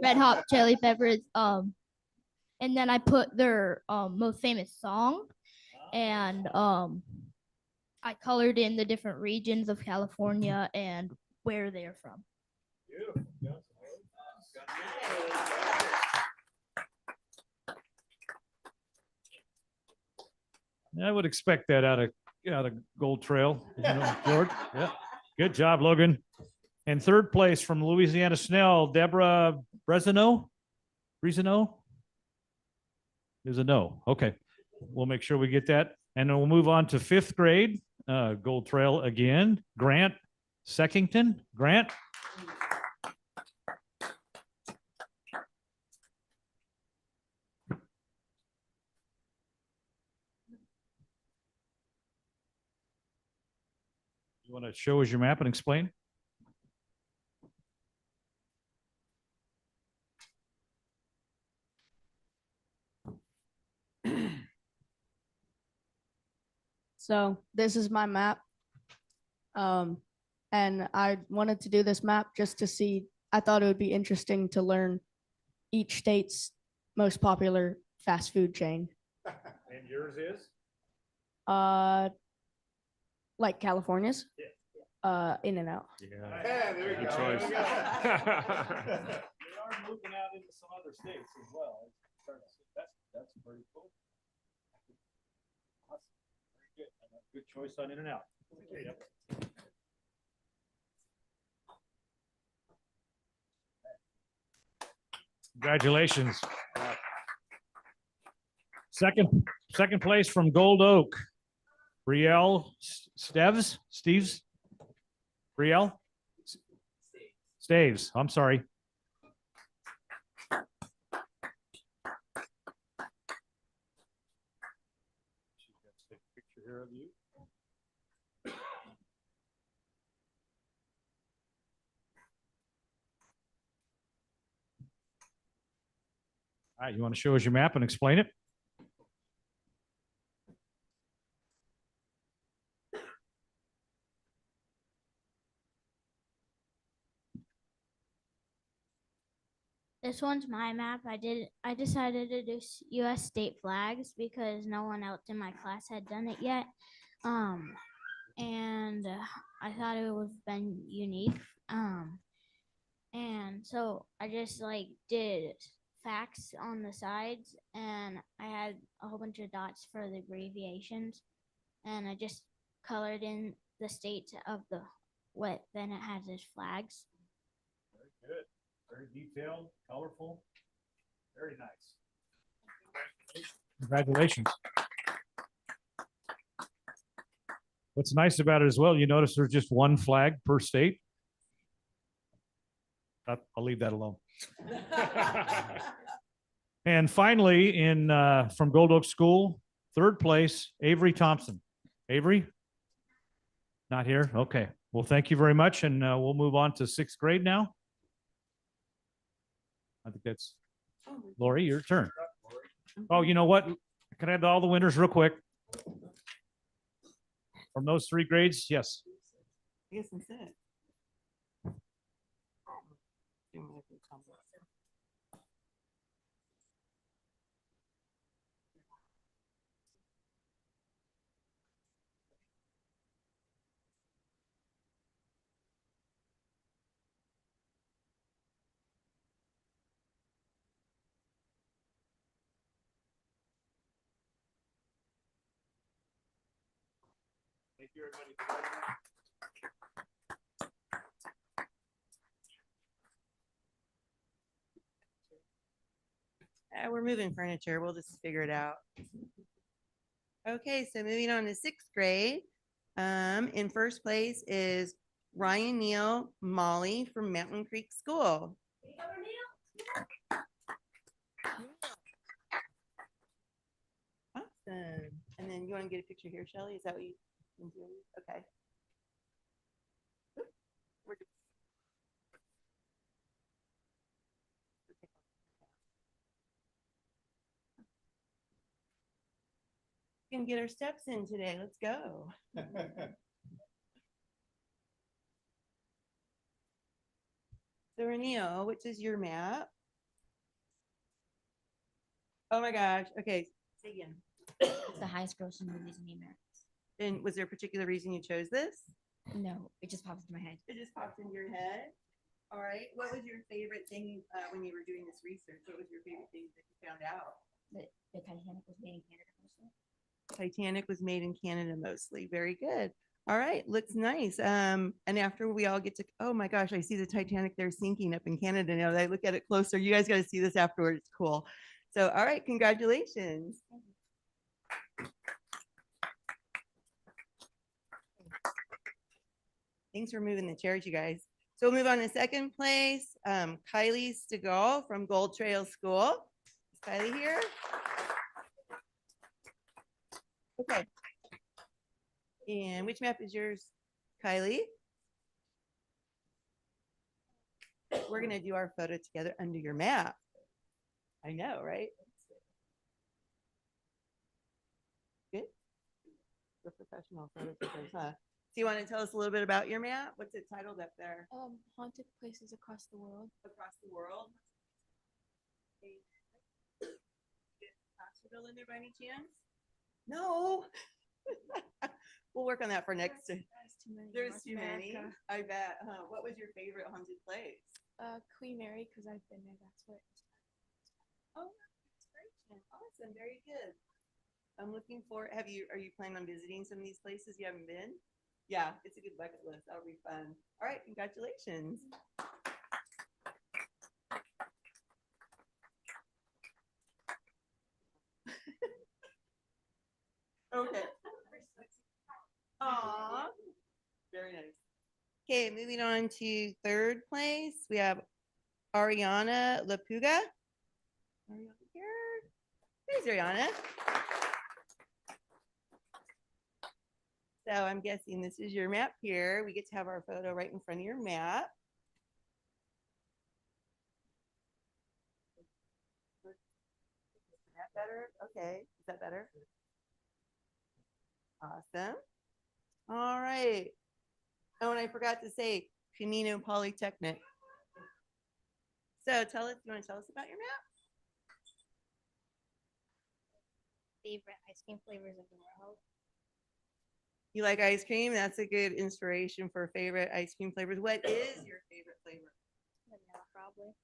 Red Hot Chili Peppers. And then I put their most famous song, and I colored in the different regions of California and where they're from. I would expect that out of Gold Trail, you know, George. Yeah, good job, Logan. And third place from Louisiana Snell, Deborah Brezineau. Brezineau is a no. Okay, we'll make sure we get that, and then we'll move on to fifth grade, Gold Trail again. Grant Seckington. Grant. You want to show us your map and explain? So this is my map. And I wanted to do this map just to see, I thought it would be interesting to learn each state's most popular fast food chain. And yours is? Like California's? Yeah. In-N-Out. Yeah, there you Good go. choice. There you go. They are moving out into some other states as well. That's pretty cool. Awesome. Very good. Good choice on In-N-Out. Yep. Congratulations. Second place from Gold Oak, Brielle Steves. Brielle Staves. I'm sorry. Picture here of you. All right, you want to show us your map and explain it? This one's my map. I decided to do US state flags because no one else in my class had done it yet. And I thought it would have been unique. And so I just like did facts on the sides, and I had a whole bunch of dots for the abbreviations, and I just colored in the states of the what then it has as flags. Very good. Very detailed, colorful. Very nice. Congratulations. What's nice about it as well, you notice there's just one flag per state. I'll leave that alone. And finally, from Gold Oak School, third place, Avery Thompson. Avery? Not here? Okay. Well, thank you very much. And we'll move on to sixth grade now. I think that's Lori, your turn. Oh, you know what? Can I have all the winners real quick? From those three grades? Yes. I guess that's it. Thank you, everybody, for writing that. We're moving furniture. We'll just figure it out. Okay, so moving on to sixth grade. In first place is Ryan Neal Molly from Mountain Creek School. Awesome. And then you want to get a picture here, Shelley? Is that what you can do? Okay. We're just- We can get our steps in today. Let's go. So Reneo, which is your map? Oh my gosh. Okay. Say again. It's the highest grossing movies in the Americas. And was there a particular reason you chose this? No, it just pops into my head. It just popped into your head. All right. What was your favorite thing when you were doing this research? What was your favorite thing that you found out? The Titanic was made in Canada mostly. Titanic was made in Canada mostly. Very good. All right. Looks nice. And after we all get to, oh my gosh, I see the Titanic there sinking up in Canada now that I look at it closer. You guys got to see this afterwards. It's cool. So, all right. Congratulations. Thanks for moving the chairs, you guys. So we'll move on to second place. Kylie Stegall from Gold Trail School. Is Kylie here? Okay. And which map is yours, Kylie? We're going to do our photo together under your map. I know, right? Good. We're professional photo takers, huh? So you want to tell us a little bit about your map? What's it titled up there? Haunted places across the world. Across the world. Hospital in there by any chance? No. We'll work on that for next. There's too many. I bet. What was your favorite haunted place? Queen Mary, because I've been there. That's what. Oh, that's great. Awesome. Very good. I'm looking for. Are you planning on visiting some of these places you haven't been? Yeah, it's a good bucket list. That'll be fun. All right, congratulations. Okay. Aw, very nice. Okay, moving on to third place, we have Ariana Lapuga. Ariana here. There's Ariana. So I'm guessing this is your map here. We get to have our photo right in front of your map. Is that better? Okay, is that better? Awesome. All right. Oh, and I forgot to say Camino Polytechnic. So you want to tell us about your map? Favorite ice cream flavors of the world. You like ice cream? That's a good inspiration for favorite ice cream flavors. What is your favorite flavor? Vanilla, probably.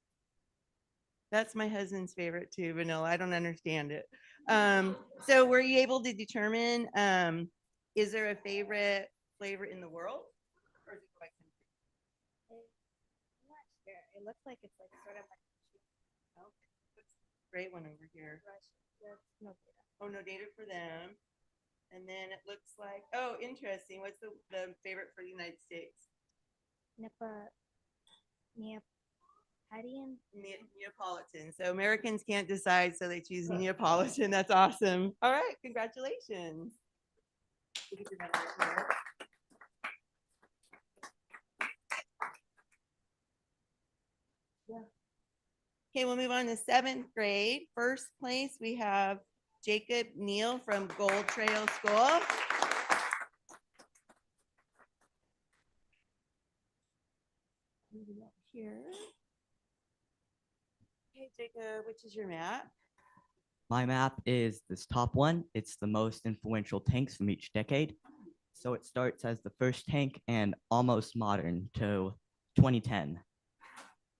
That's my husband's favorite too, vanilla. I don't understand it. So were you able to determine, is there a favorite flavor in the world? Or is it by country? I'm not sure. It looks like it's like sort of like Great one over here. no Oh, no data for them. And then it looks like, oh, interesting. What's the favorite for the United States? Neapolitan. So Americans can't decide, so they choose Neapolitan. That's awesome. All right, congratulations. Okay, we'll move on to 7th grade. First place, we have Jacob Neal from Gold Trail School. Moving up here. Okay, Jacob, which is your map? My map is this top one. It's the most influential tanks from each decade. So it starts as the first tank and almost modern to 2010.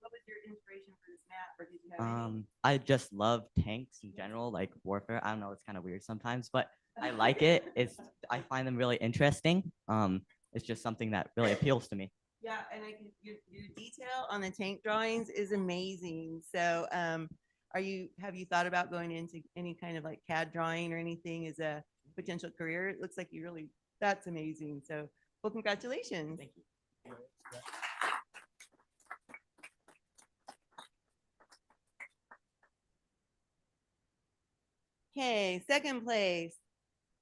What was your inspiration for this map, or did you have any? I just love tanks in general, like warfare. I don't know, it's kind of weird sometimes, but I like it. I find them really interesting. It's just something that really appeals to me. Yeah, and your detail on the tank drawings is amazing. So, have you thought about going into any kind of like CAD drawing or anything as a potential career? It looks like that's amazing. So, well, congratulations. Thank you. Okay, 2nd place,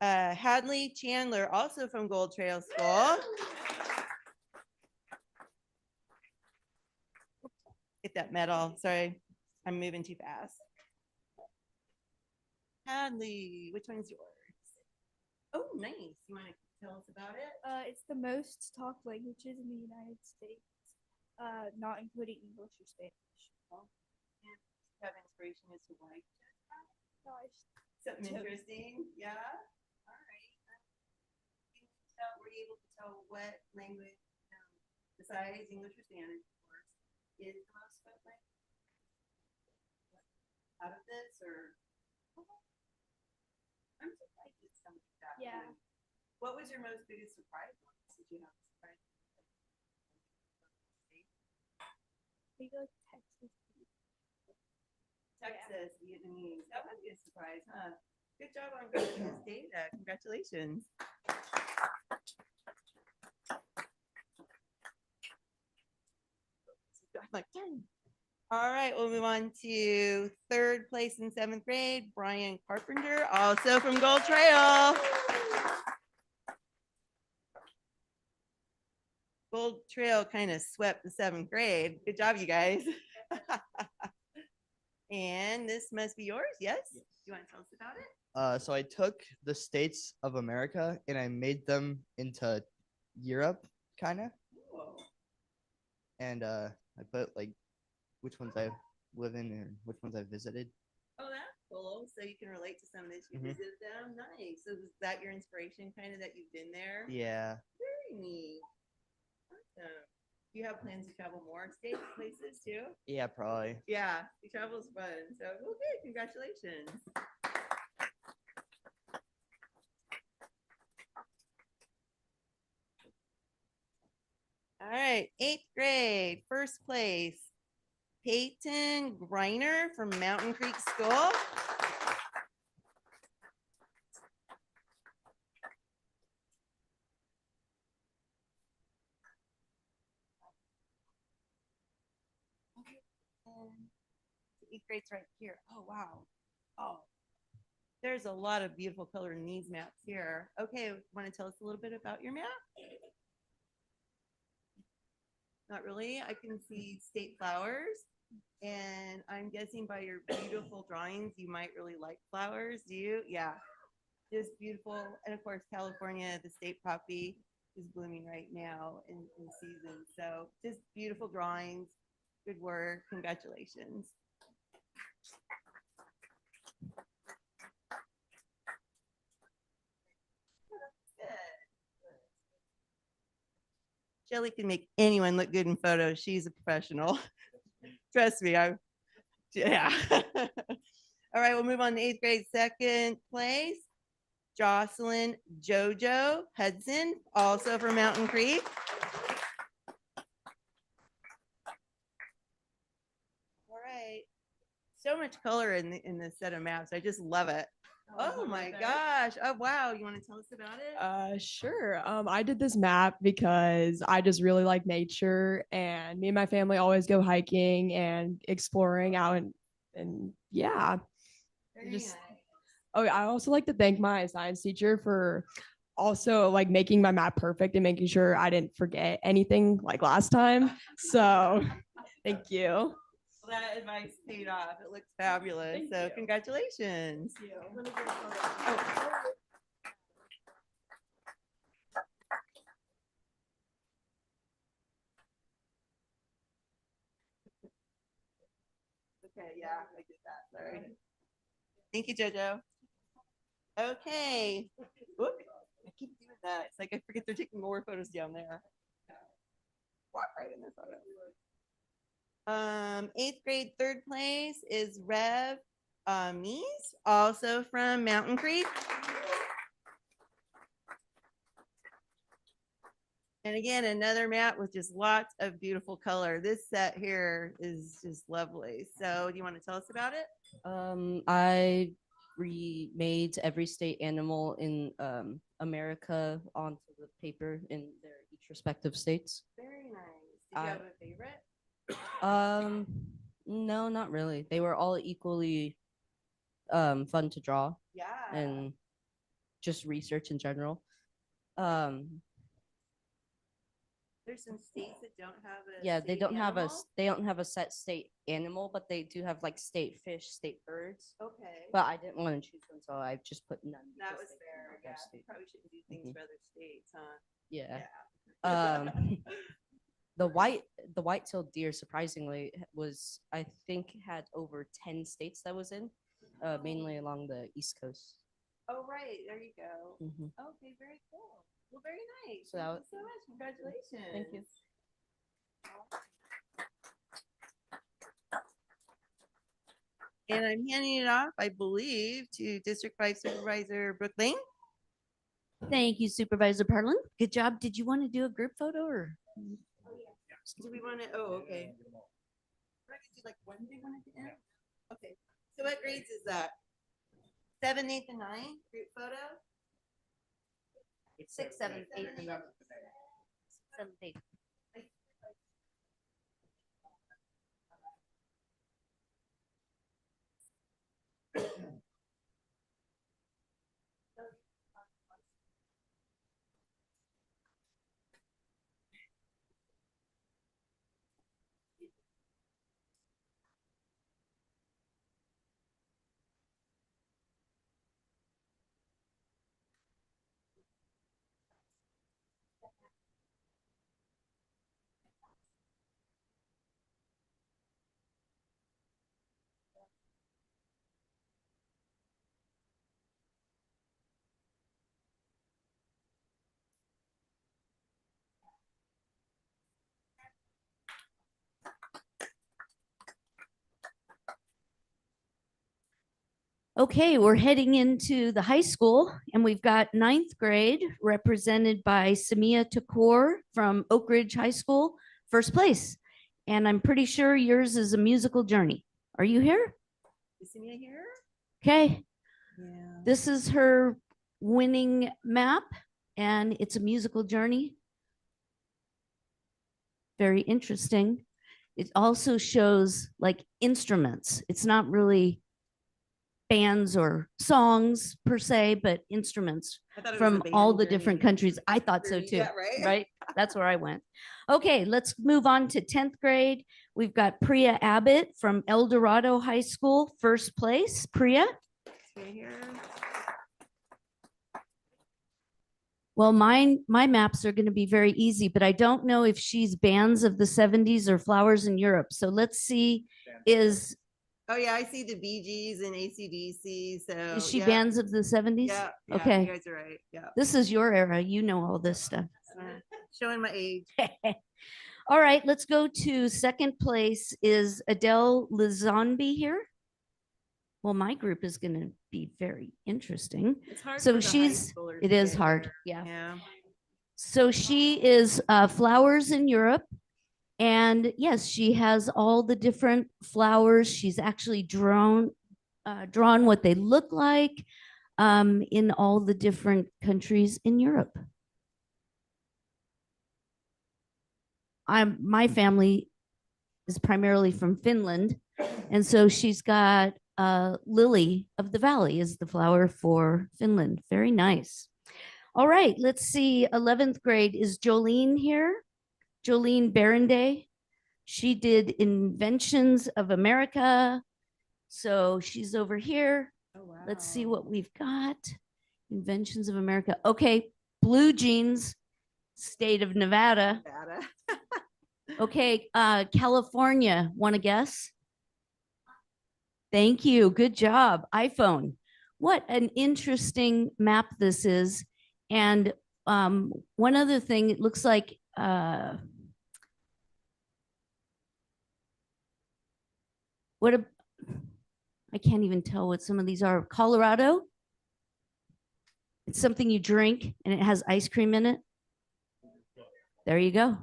Hadley Chandler, also from Gold Trail School. Get that medal. Sorry, I'm moving too fast. Hadley, which one's yours? Oh, nice. You want to tell us about it? It's the most talked languages in the United States, not including English or Spanish. And have inspiration as to why? Gosh. Something interesting, yeah. All right. Were you able to tell what language, besides English or Spanish, of course, is the most spoken language? Out of this, or? I'm surprised it's something like that. Yeah. What was your most biggest surprise? Did you have a surprise? Maybe like Texas. Texas, Vietnamese. That would be a surprise, huh? Good job on getting this data. Congratulations. Like 10. All right, we'll move on to 3rd place in 7th grade, Brian Carpenter, also from Gold Trail. Gold Trail kind of swept the 7th grade. Good job, you guys. And this must be yours, yes? Do you want to tell us about it? So I took the states of America and I made them into Europe, kind of. And I put like which ones I live in and which ones I visited. Oh, that's cool. So you can relate to some of this. You visited them. Nice. So is that your inspiration, kind of, that you've been there? Yeah. Very neat. Awesome. You have plans to travel more states, places too? Yeah, probably. Yeah, the travel's fun. So, okay, congratulations. All right, 8th grade, first place, Peyton Greiner from Mountain Creek School. Eighth grade's right here. Oh, wow. Oh, there's a lot of beautiful color in these maps here. Okay, want to tell us a little bit about your map? Not really. I can see state flowers, and I'm guessing by your beautiful drawings, you might really like flowers. Do you? Yeah, just beautiful. And of course, California, the state poppy is blooming right now in season. So just beautiful drawings. Good work. Congratulations. Shelly can make anyone look good in photos. She's a professional. Trust me. Yeah. All right, we'll move on to eighth grade second place. Jocelyn Jojo Hudson, also from Mountain Creek. All right. So much color in this set of maps. I just love it. Oh my gosh. Oh wow. You want to tell us about it? Sure. I did this map because I just really like nature, and me and my family always go hiking and exploring out, and yeah. Very Just nice. oh, I also like to thank my science teacher for also like making my map perfect and making sure I didn't forget anything like last time. So thank you. Well, that advice paid off. It looks fabulous. So congratulations. Okay, yeah, I did that. Sorry. Thank you, JoJo. Okay. Whoop, I keep doing that. It's like I forget they're taking more photos down there. Walk right in this photo. Eighth grade third place is Rev Mies, also from Mountain Creek. And again, another map with just lots of beautiful color. This set here is just lovely. So do you want to tell us about it? I remade every state animal in America onto the paper in their each respective states. Very nice. Did you have a favorite? No, not really. They were all equally fun to draw. Yeah. And just research in general. There's some states that don't have a Yeah, they state don't have animal. they don't have a set state animal, but they do have like state fish, state birds. Okay. But I didn't want to choose one, so I just put none. That because was they fair. don't Yeah. have state. Probably shouldn't do things for other states, huh? Yeah. Yeah. The white-tailed deer surprisingly was, I think, had over 10 states that was in, mainly along the East Coast. Oh, right. There you go. Mhm. Okay, very cool. Well, very nice. So Thank that you so much. Congratulations. Thank you. And I'm handing it off, I believe, to District 5 Supervisor Brooke Lane. Thank you, Supervisor Parlin. Good job. Did you want to do a group photo or? Do we want to? Oh, okay. We're gonna do like one big one at the end. Okay. So what grades is that? 7, 8, and 9 group photo. 6, 7, 8, and 9. 7, 8. Okay, we're heading into the high school, and we've got ninth grade represented by Samia Takor from Oak Ridge High School, first place. And I'm pretty sure yours is a musical journey. Are you here? Is Samia here? Okay. Yeah. This is her winning map, and it's a musical journey. Very interesting. It also shows like instruments. It's not really bands or songs per se, but instruments I thought it was from a all band the journey. different countries. I thought so too. Yeah, right? Right? That's where I went. Okay, let's move on to 10th grade. We've got Priya Abbott from El Dorado High School, first place. Priya? Right here. Well, my maps are going to be very easy, but I don't know if she's bands of the 70s or flowers in Europe. So let's see, Oh yeah, I see the Bee Gees and AC/DC. So is she yeah. bands of the 70s? Yeah, yeah, Okay. you guys are right. Yeah. This is your era. You know all this stuff. Showing my age. All right, let's go to second place. Is Adele Lizonbi here? Well, my group is going to be very interesting. It's hard for So the high she's, schoolers it to is get hard. here. Yeah. Yeah. So she is Flowers in Europe. And yes, she has all the different flowers. She's actually drawn what they look like in all the different countries in Europe. My family is primarily from Finland. And so she's got lily of the valley is the flower for Finland. Very nice. All right, let's see. 11th grade, is Jolene here? Jolene Baranday. She did Inventions of America. So she's over here. Oh, wow. Let's see what we've got. Inventions of America. Okay, Blue Jeans, state of Nevada. Nevada. Okay, California, want to guess? Thank you, good job, iPhone. What an interesting map this is. And one other thing, it looks like I can't even tell what some of these are. Colorado. It's something you drink and it has ice cream in it. There you go.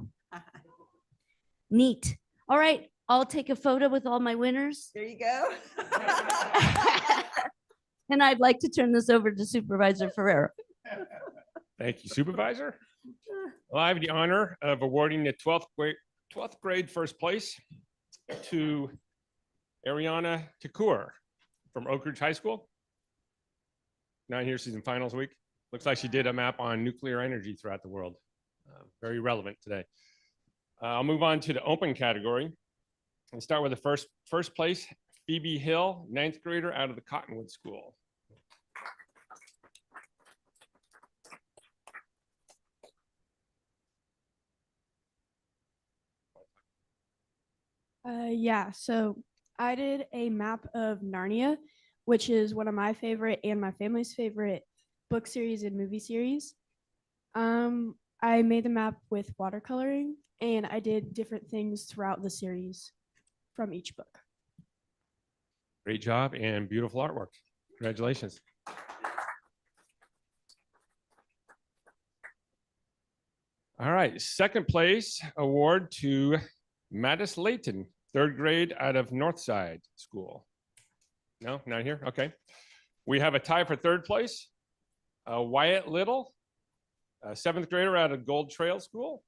Neat. All right, I'll take a photo with all my winners. There you go. And I'd like to turn this over to Supervisor Ferrero. Thank you, Supervisor. Well, I have the honor of awarding the 12th grade first place to Ariana Takur from Oak Ridge High School. Not here, she's in finals week. Looks like she did a map on nuclear energy throughout the world. Very relevant today. I'll move on to the open category and start with the first place, Phoebe Hill, 9th grader out of the Cottonwood School. Yeah, so I did a map of Narnia, which is one of my favorite and my family's favorite book series and movie series. I made the map with watercoloring and I did different things throughout the series from each book. Great job and beautiful artwork. Congratulations. All right, second place award to Mattis Layton, 3rd grade out of Northside School. No, not here. Okay. We have a tie for 3rd place. Wyatt Little, 7th grader out of Gold Trail School.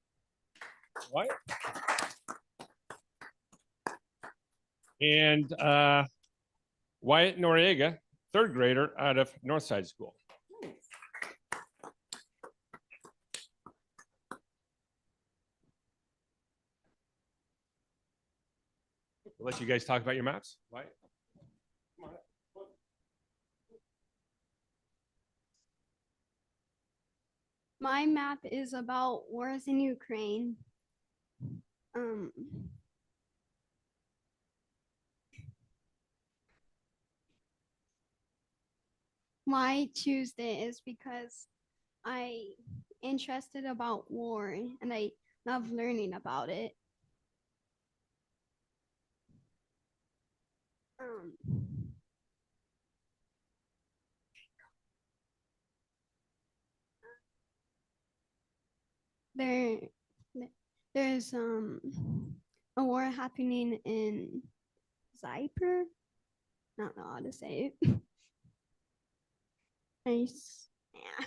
Wyatt. And Wyatt Noriega, 3rd grader out of Northside School. I'll let you guys talk about your maps. Wyatt. Come on up. My map is about wars in Ukraine. Why Tuesday is because I interested about war and I love learning about it. There's a war happening in Zyper. I don't know how to say it. Nice. Yeah.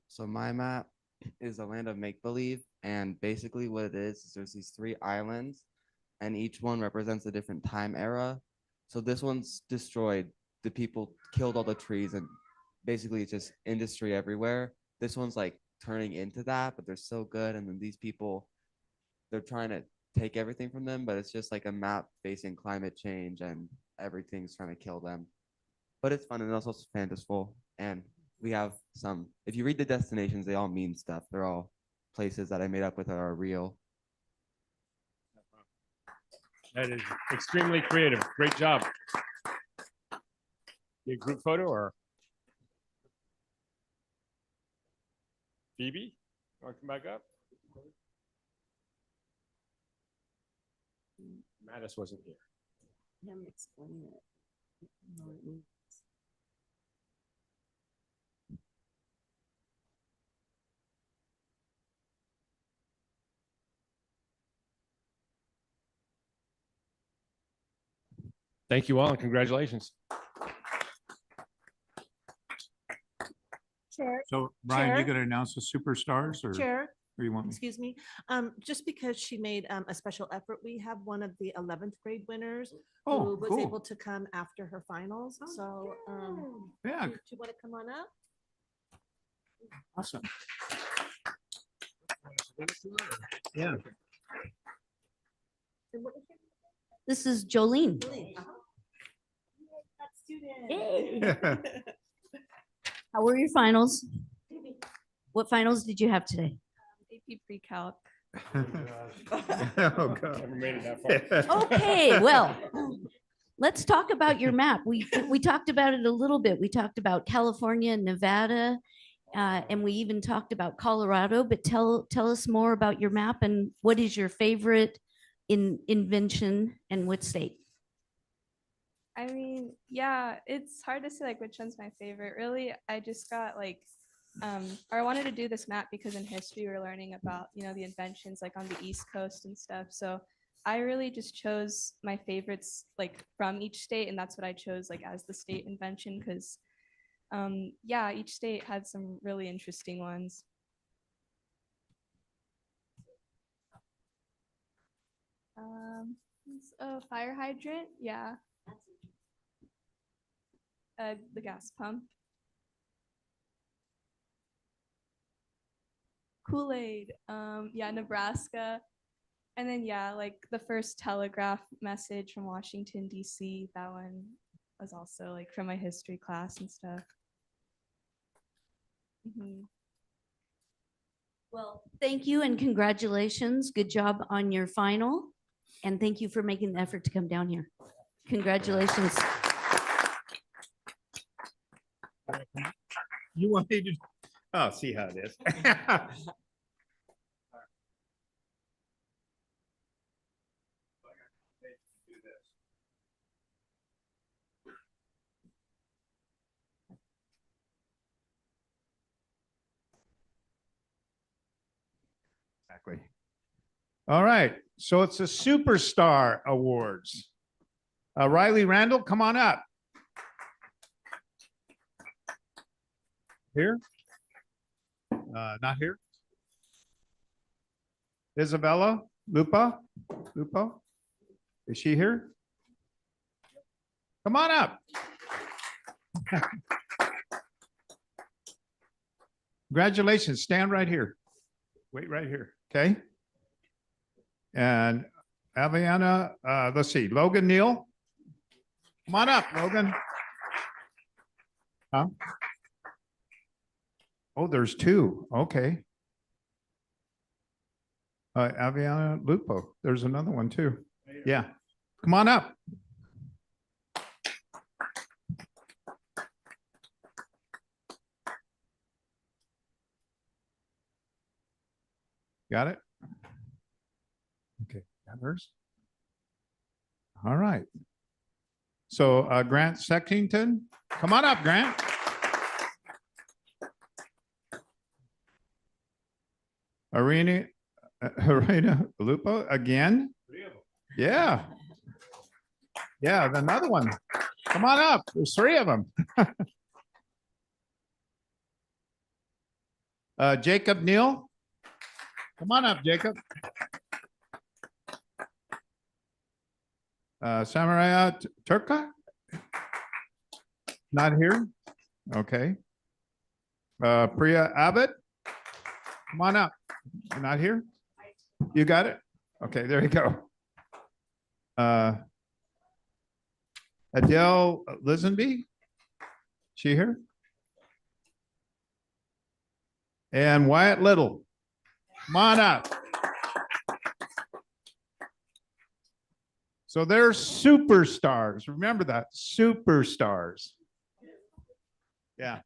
So my map is a land of make-believe, and basically what it is there's these 3 islands, and each one represents a different time era. So this one's destroyed. The people killed all the trees, and basically it's just industry everywhere. This one's like turning into that, but they're so good. And then these people, they're trying to take everything from them, but it's just like a map facing climate change and everything's trying to kill them. But it's fun and it's also fantastical. And we have some, if you read the destinations, they all mean stuff. They're all places that I made up with that are real. That is extremely creative. Great job. Your group photo or Phoebe? Want to come back up? Mattis wasn't here. I'm explaining it. What it means. Thank you all and congratulations. Chair. So Brian, you Chair? gonna announce the superstars or? Chair, Or you want me? excuse me, just because she made a special effort, we have one of the 11th grade winners Oh, who was cool. able to come after her finals. So, Yeah. do you want to come on up? Awesome. Yeah. And what was your- This is Jolene. How were your finals? What finals did you have today? AP pre-calc. Oh, God. Never made it that far. Okay, well, let's talk about your map. We talked about it a little bit. We talked about California and Nevada, and we even talked about Colorado, but tell us more about your map and what is your favorite invention and what state? I mean, yeah, it's hard to say like which one's my favorite. Really, I just got like, or I wanted to do this map because in history we're learning about, you know, the inventions like on the East Coast and stuff. So I really just chose my favorites like from each state, and that's what I chose like as the state invention because, yeah, each state had some really interesting ones. It's a fire hydrant, yeah. The gas pump. Kool-Aid, yeah, Nebraska. And then, yeah, like the first telegraph message from Washington, D.C., that one was also like from my history class and stuff. Mhm. Well, thank you and congratulations. Good job on your final. And thank you for making the effort to come down here. Congratulations. You want me to? Oh, see how it is. Exactly. All right, so it's the Superstar Awards. Riley Randall, come on up. Here? Not here? Isabella Lupo? Is she here? Come on up. Congratulations, stand right here. Wait right here, okay? And Aviana, let's see, Logan Neal. Come on up, Logan. Huh? Oh, there's two, okay. Aviana Lupo, there's another one too. Yeah, come on up. Got it? Okay, got hers? All right. So Grant Sexington, come on up, Grant. Arena Lupo again? Yeah. Yeah, another one. Come on up. There's three of them. Jacob Neal. Come on up, Jacob. Samurai Turka? Not here? Okay. Priya Abbott? Come on up. You're not here? You got it? Okay, there you go. Adele Lisenby, she here? And Wyatt Little, come on up. So they're superstars. Remember that, superstars. Yeah.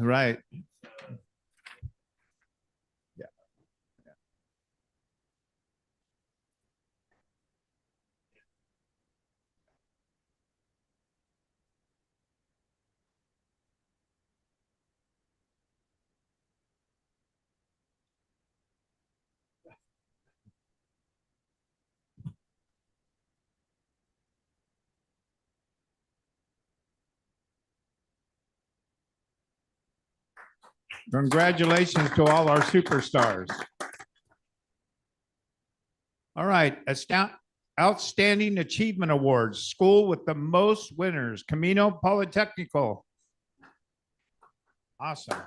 Right. Yeah. Congratulations to all our superstars. All right, Outstanding Achievement Awards, school with the most winners, Camino Polytechnical. Awesome.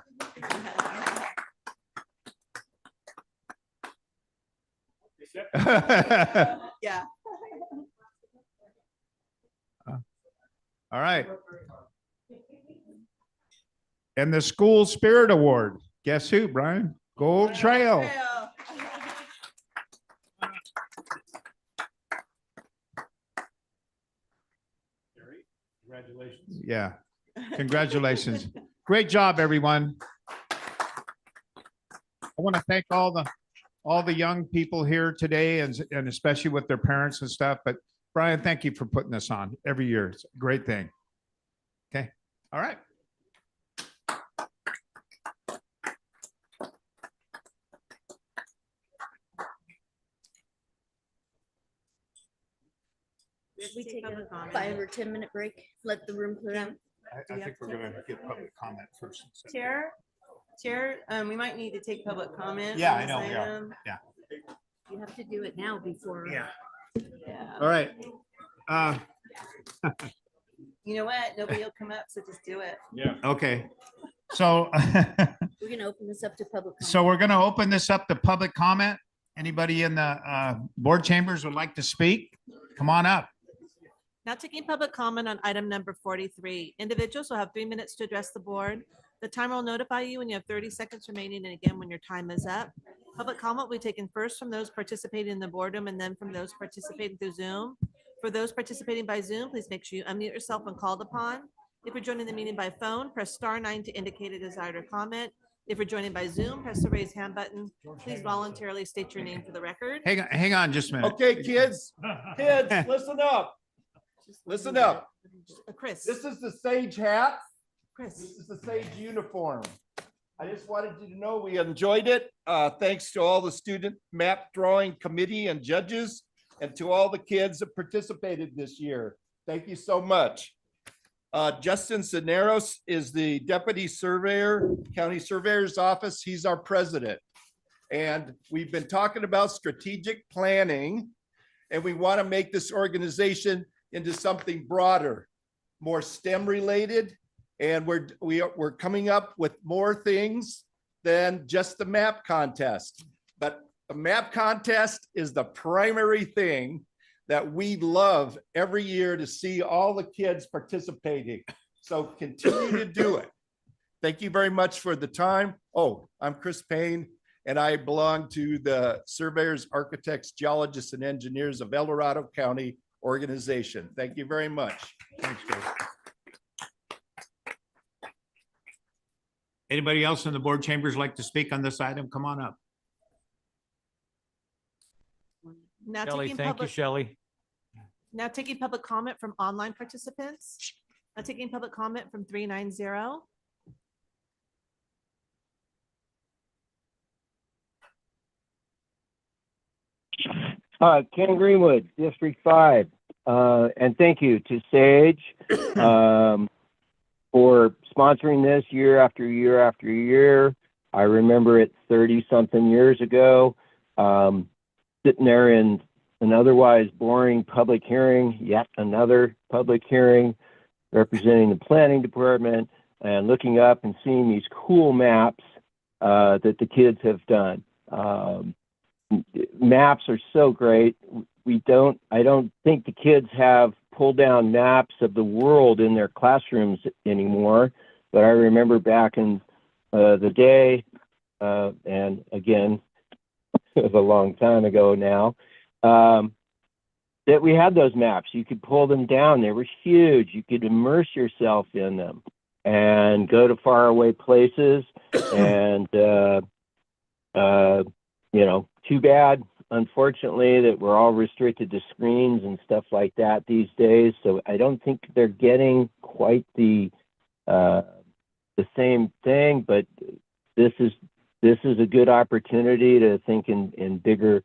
Yeah. All right. And the School Spirit Award, guess who, Brian? Gold Trail. Congratulations. Yeah, congratulations. Great job, everyone. I want to thank all the young people here today and especially with their parents and stuff. But Brian, thank you for putting this on every year. It's a great thing. Okay. All right. We take a 5 or 10 minute break, let the room clear out. I think we're going to get public comment first. Chair, we might need to take public comment. Yeah, on I this know we are. item. Yeah. You have to do it now before. Yeah. Yeah. All right. You know what? Nobody will come up, so just do it. Yeah. Okay. So, We're gonna open this up to public. so we're going to open this up to public comment. Anybody in the board chambers would like to speak? Come on up. Now taking public comment on item number 43. Individuals will have 3 minutes to address the board. The timer will notify you when you have 30 seconds remaining and again when your time is up. Public comment will be taken first from those participating in the boardroom and then from those participating through Zoom. For those participating by Zoom, please make sure you unmute yourself when called upon. If you're joining the meeting by phone, press *9 to indicate a desire to comment. If you're joining by Zoom, press the raise hand button. Please voluntarily state your name for the record. Hang on just a minute. Okay, kids, listen up. Listen up. Chris. This is the Sage hat. Chris. This is the Sage uniform. I just wanted you to know we enjoyed it. Thanks to all the student map drawing committee and judges and to all the kids that participated this year. Thank you so much. Justin Cisneros is the deputy surveyor, county surveyor's office. He's our president. And we've been talking about strategic planning, and we want to make this organization into something broader, more STEM related. And we're coming up with more things than just the map contest. But the map contest is the primary thing that we love every year to see all the kids participating. So continue to do it. Thank you very much for the time. Oh, I'm Chris Payne, and I belong to the Surveyors, Architects, Geologists, and Engineers of El Dorado County organization. Thank you very much. Thanks, Chris. Anybody else in the board chambers like to speak on this item? Come on up. Now Shelley, taking thank you, public- Shelley. Now taking public comment from online participants. Now taking public comment from 390. Ken Greenwood, District 5. And thank you to Sage for sponsoring this year after year after year. I remember it 30-something years ago, sitting there in an otherwise boring public hearing, yet another public hearing, representing the planning department and looking up and seeing these cool maps that the kids have done. Maps are so great. I don't think the kids have pull down maps of the world in their classrooms anymore, but I remember back in the day, and again, it was a long time ago now, that we had those maps. You could pull them down. They were huge. You could immerse yourself in them and go to faraway places. And, too bad, unfortunately, that we're all restricted to screens and stuff like that these days. So I don't think they're getting quite the same thing, but this is a good opportunity to think in bigger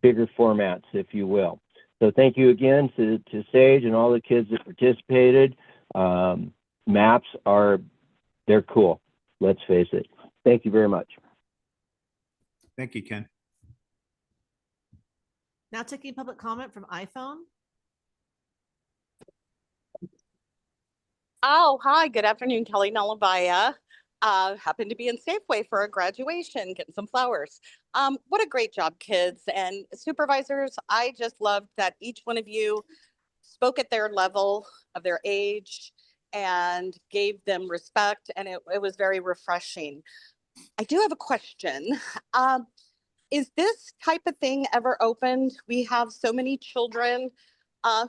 formats, if you will. So thank you again to Sage and all the kids that participated. Maps they're cool. Let's face it. Thank you very much. Thank you, Ken. Now taking public comment from iPhone. Oh, hi, good afternoon, Kelly Nalabaya. Happened to be in Safeway for a graduation, getting some flowers. What a great job, kids and supervisors. I just loved that each one of you spoke at their level of their age and gave them respect, and it was very refreshing. I do have a question. Is this type of thing ever opened? We have so many children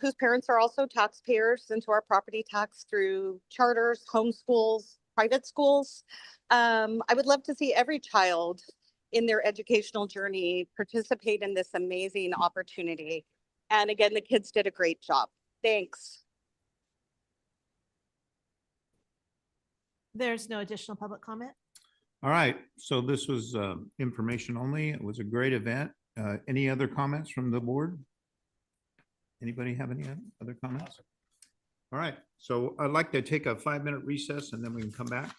whose parents are also taxpayers into our property tax through charters, homeschools, private schools. I would love to see every child in their educational journey participate in this amazing opportunity. And again, the kids did a great job. Thanks. There's no additional public comment. All right, so this was information only. It was a great event. Any other comments from the board? Anybody have any other comments? All right, so I'd like to take a 5-minute recess and then we can come back.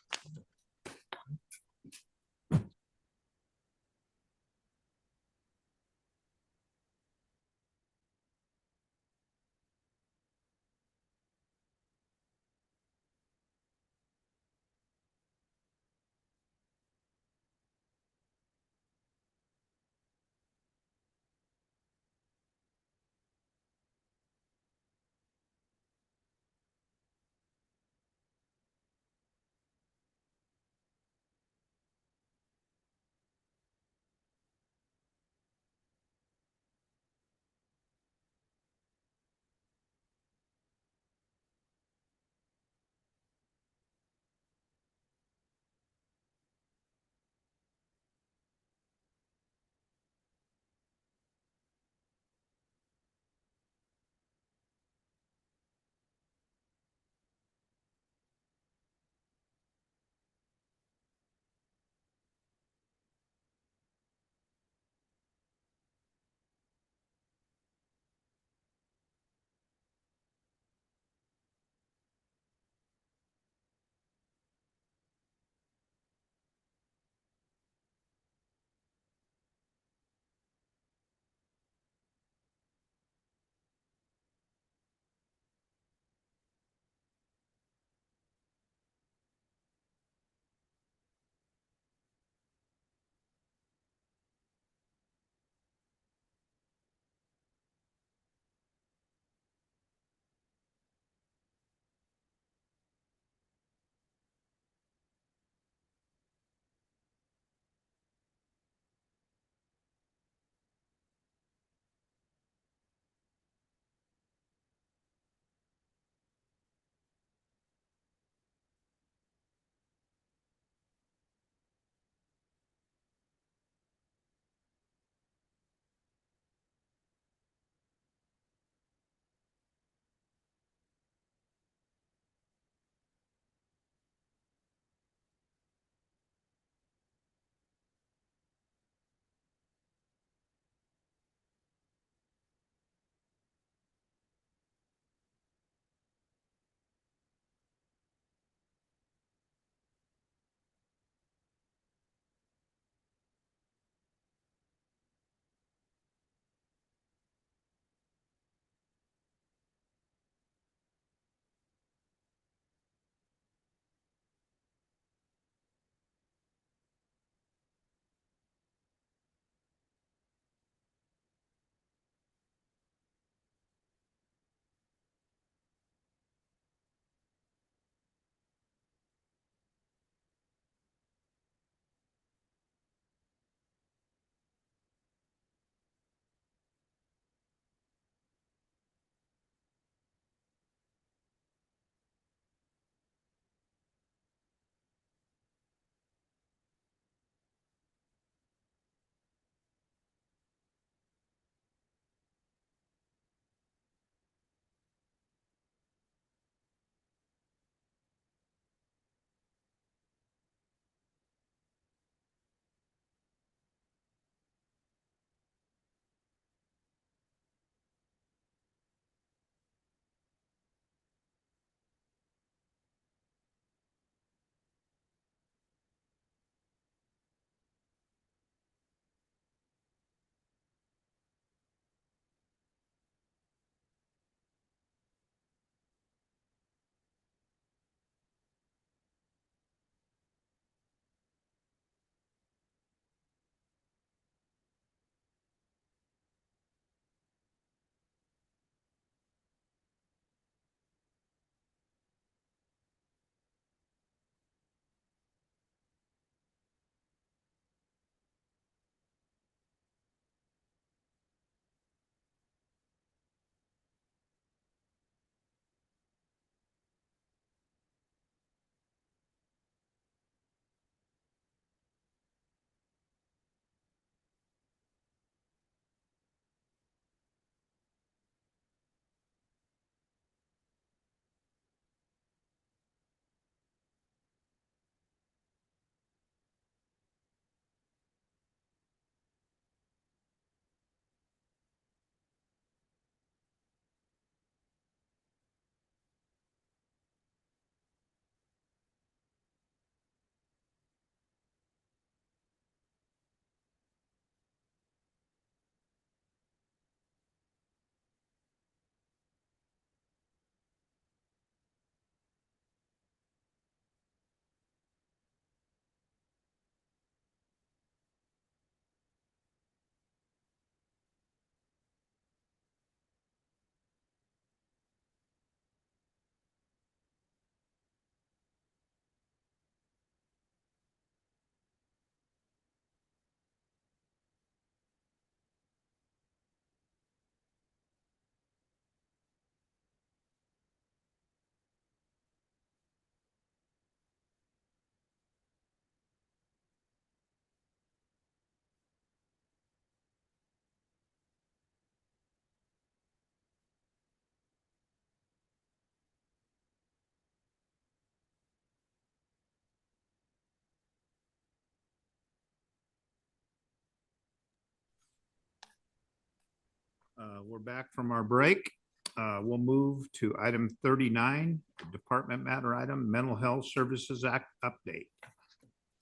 We're back from our break. We'll move to item 39, department matter item, Mental Health Services Act update.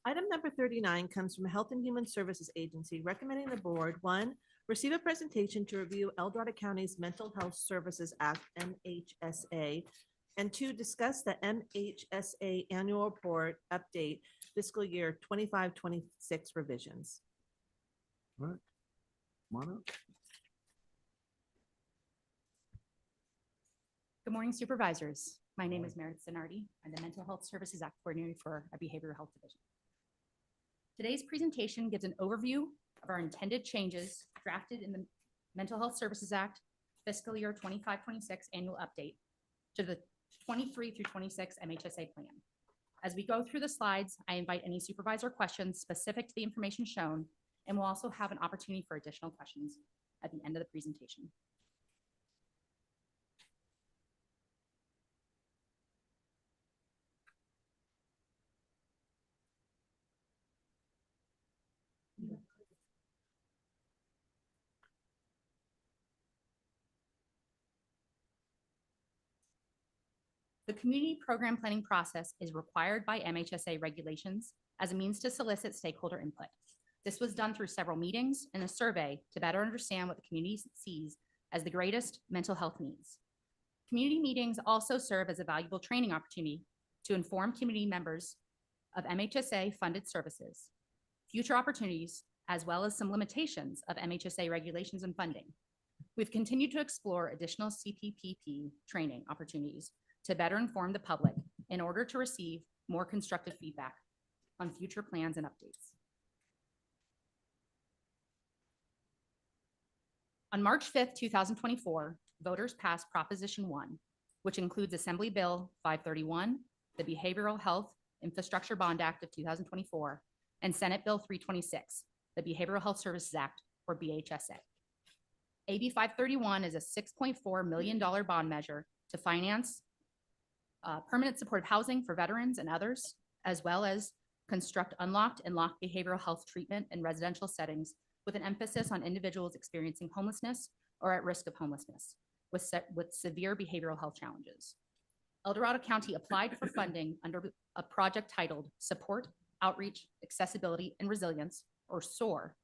Item number 39 comes from Health and Human Services Agency recommending the board, one, receive a presentation to review El Dorado County's Mental Health Services Act, MHSA, and two, discuss the MHSA annual report update fiscal year 25-26 revisions. All right. Come on up. Good morning, supervisors. My name is Meredith Zanardi. I'm the Mental Health Services Act Coordinator for our Behavioral Health Division. Today's presentation gives an overview of our intended changes drafted in the Mental Health Services Act fiscal year 25-26 annual update to the 23 through 26 MHSA plan. As we go through the slides, I invite any supervisor questions specific to the information shown, and we'll also have an opportunity for additional questions at the end of the presentation. The community program planning process is required by MHSA regulations as a means to solicit stakeholder input. This was done through several meetings and a survey to better understand what the community sees as the greatest mental health needs. Community meetings also serve as a valuable training opportunity to inform community members of MHSA funded services, future opportunities, as well as some limitations of MHSA regulations and funding. We've continued to explore additional CPPP training opportunities to better inform the public in order to receive more constructive feedback on future plans and updates. On March 5th, 2024, voters passed Proposition 1, which includes Assembly Bill 531, the Behavioral Health Infrastructure Bond Act of 2024, and Senate Bill 326, the Behavioral Health Services Act, or BHSA. AB 531 is a $6.4 million bond measure to finance permanent supportive housing for veterans and others, as well as construct unlocked and locked behavioral health treatment in residential settings with an emphasis on individuals experiencing homelessness or at risk of homelessness with severe behavioral health challenges. El Dorado County applied for funding under a project titled Support, Outreach, Accessibility, and Resilience, or SOAR.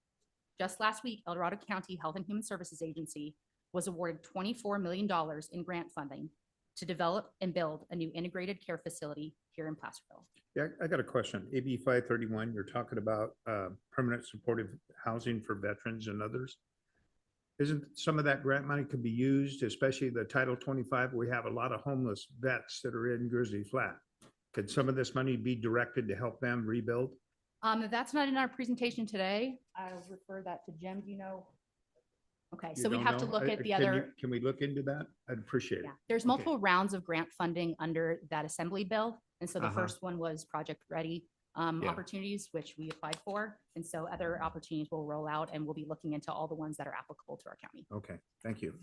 Just last week, El Dorado County Health and Human Services Agency was awarded $24 million in grant funding to develop and build a new integrated care facility here in Placerville. Yeah, I got a question. AB 531, you're talking about permanent supportive housing for veterans and others. Isn't some of that grant money could be used, especially the Title 25? We have a lot of homeless vets that are in Grizzly Flat. Could some of this money be directed to help them rebuild? That's not in our presentation today. I'll refer that to Jim. Do you know? Okay, You so we don't have to know? look at the Can other. you- Can we look into that? I'd appreciate it. Yeah, there's Okay. multiple rounds of grant funding under that assembly bill. And so the Uh-huh. first one was Project Ready Yeah. opportunities, which we applied for. And so other opportunities will roll out and we'll be looking into all the ones that are applicable to our county. Okay, thank you.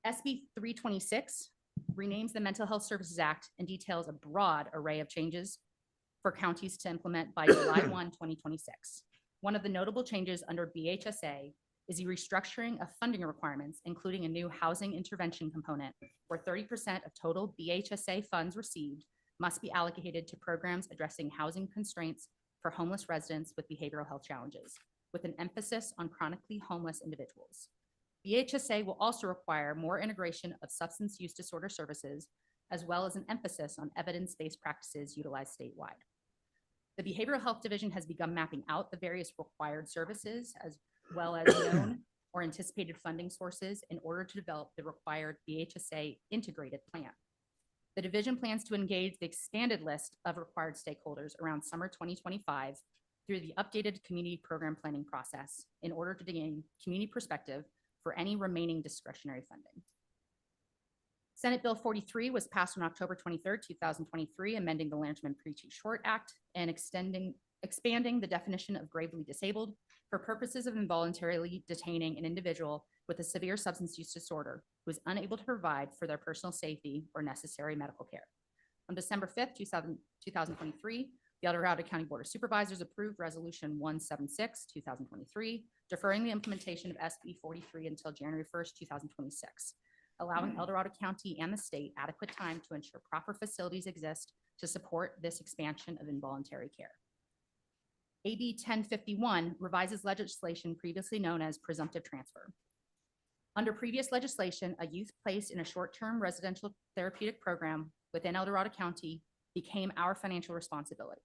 SB 326 renames the Mental Health Services Act and details a broad array of changes for counties to implement by July 1, 2026. One of the notable changes under BHSA is the restructuring of funding requirements, including a new housing intervention component where 30% of total BHSA funds received must be allocated to programs addressing housing constraints for homeless residents with behavioral health challenges, with an emphasis on chronically homeless individuals. BHSA will also require more integration of substance use disorder services, as well as an emphasis on evidence-based practices utilized statewide. The Behavioral Health Division has begun mapping out the various required services as well as known or anticipated funding sources in order to develop the required BHSA integrated plan. The division plans to engage the expanded list of required stakeholders around summer 2025 through the updated community program planning process in order to gain community perspective for any remaining discretionary funding. Senate Bill 43 was passed on October 23rd, 2023, amending the Lanterman Preachy Short Act and expanding the definition of gravely disabled for purposes of involuntarily detaining an individual with a severe substance use disorder who is unable to provide for their personal safety or necessary medical care. On December 5th, 2023, The El Dorado County Board of Supervisors approved Resolution 176, 2023, deferring the implementation of SB 43 until January 1st, 2026, allowing El Dorado County and the state adequate time to ensure proper facilities exist to support this expansion of involuntary care. AB 1051 revises legislation previously known as presumptive transfer. Under previous legislation, a youth placed in a short-term residential therapeutic program within El Dorado County became our financial responsibility.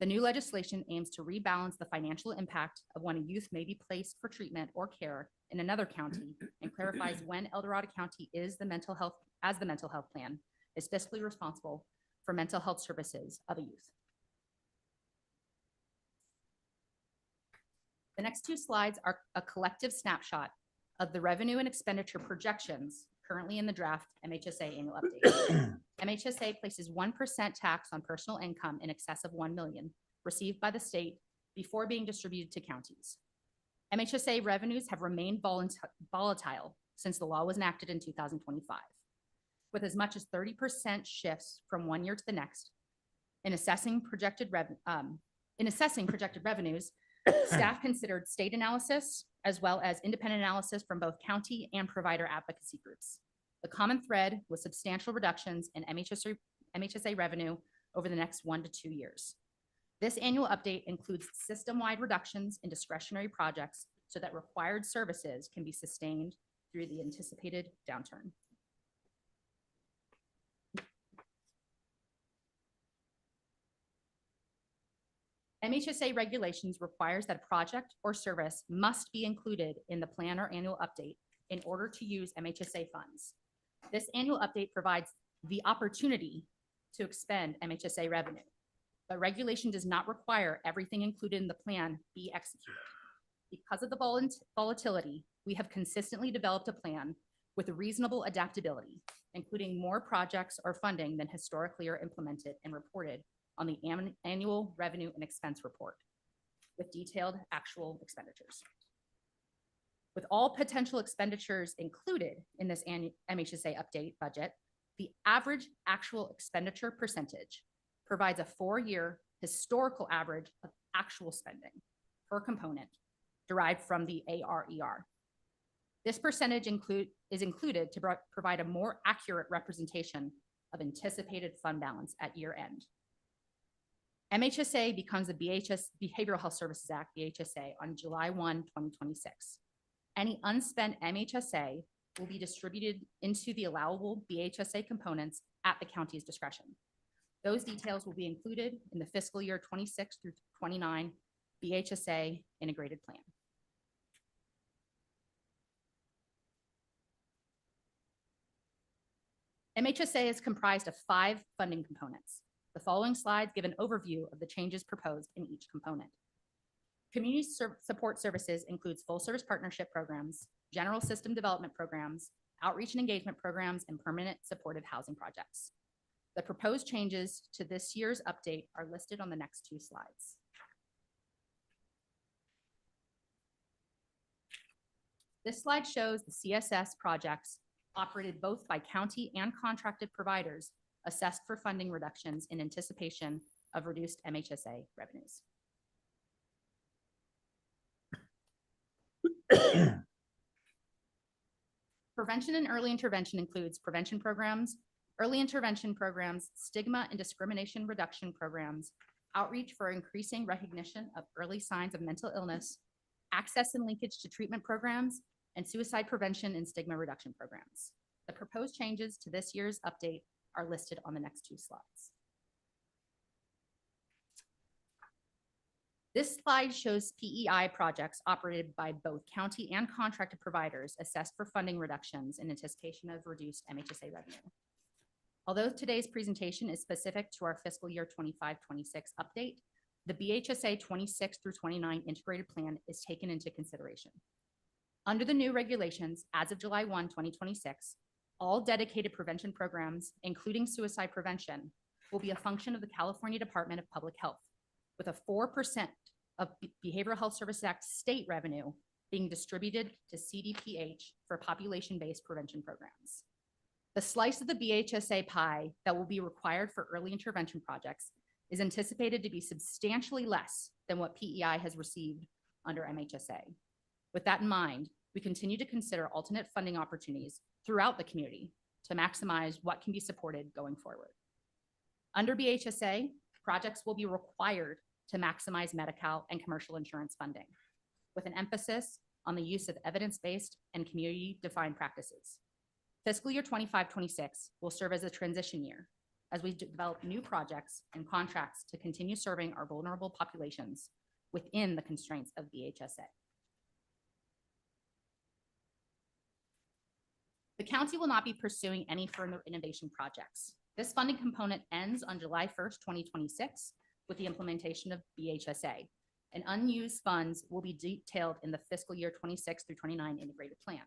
The new legislation aims to rebalance the financial impact of when a youth may be placed for treatment or care in another county and clarifies when El Dorado County is the mental health plan is fiscally responsible for mental health services of a youth. The next two slides are a collective snapshot of the revenue and expenditure projections currently in the draft MHSA annual update. MHSA places 1% tax on personal income in excess of $1 million received by the state before being distributed to counties. MHSA revenues have remained volatile since the law was enacted in 2025, with as much as 30% shifts from one year to the next. In assessing projected revenues, staff considered state analysis as well as independent analysis from both county and provider advocacy groups. The common thread was substantial reductions in MHSA revenue over the next 1 to 2 years. This annual update includes system-wide reductions in discretionary projects so that required services can be sustained through the anticipated downturn. MHSA regulations requires that a project or service must be included in the plan or annual update in order to use MHSA funds. This annual update provides the opportunity to expend MHSA revenue, but regulation does not require everything included in the plan be executed. Because of the volatility, we have consistently developed a plan with reasonable adaptability, including more projects or funding than historically are implemented and reported on the annual revenue and expense report with detailed actual expenditures. With all potential expenditures included in this MHSA update budget, the average actual expenditure percentage provides a 4-year historical average of actual spending per component derived from the ARER. This percentage is included to provide a more accurate representation of anticipated fund balance at year end. MHSA becomes the Behavioral Health Services Act, BHSA, on July 1, 2026. Any unspent MHSA will be distributed into the allowable BHSA components at the county's discretion. Those details will be included in the fiscal year 26 through 29 BHSA integrated plan. MHSA is comprised of 5 funding components. The following slides give an overview of the changes proposed in each component. Community support services includes full service partnership programs, general system development programs, outreach and engagement programs, and permanent supportive housing projects. The proposed changes to this year's update are listed on the next 2 slides. This slide shows the CSS projects operated both by county and contracted providers assessed for funding reductions in anticipation of reduced MHSA revenues. Prevention and early intervention includes prevention programs, early intervention programs, stigma and discrimination reduction programs, outreach for increasing recognition of early signs of mental illness, access and linkage to treatment programs, and suicide prevention and stigma reduction programs. The proposed changes to this year's update are listed on the next 2 slides. This slide shows PEI projects operated by both county and contracted providers assessed for funding reductions in anticipation of reduced MHSA revenue. Although today's presentation is specific to our fiscal year 25-26 update, the BHSA 26 through 29 integrated plan is taken into consideration. Under the new regulations, as of July 1, 2026, all dedicated prevention programs, including suicide prevention, will be a function of the California Department of Public Health, with a 4% of Behavioral Health Services Act state revenue being distributed to CDPH for population-based prevention programs. The slice of the BHSA pie that will be required for early intervention projects is anticipated to be substantially less than what PEI has received under MHSA. With that in mind, we continue to consider alternate funding opportunities throughout the community to maximize what can be supported going forward. Under BHSA, projects will be required to maximize Medi-Cal and commercial insurance funding, with an emphasis on the use of evidence-based and community-defined practices. Fiscal year 25-26 will serve as a transition year as we develop new projects and contracts to continue serving our vulnerable populations within the constraints of BHSA. The county will not be pursuing any further innovation projects. This funding component ends on July 1st, 2026 with the implementation of BHSA, and unused funds will be detailed in the fiscal year 26 through 29 integrated plan.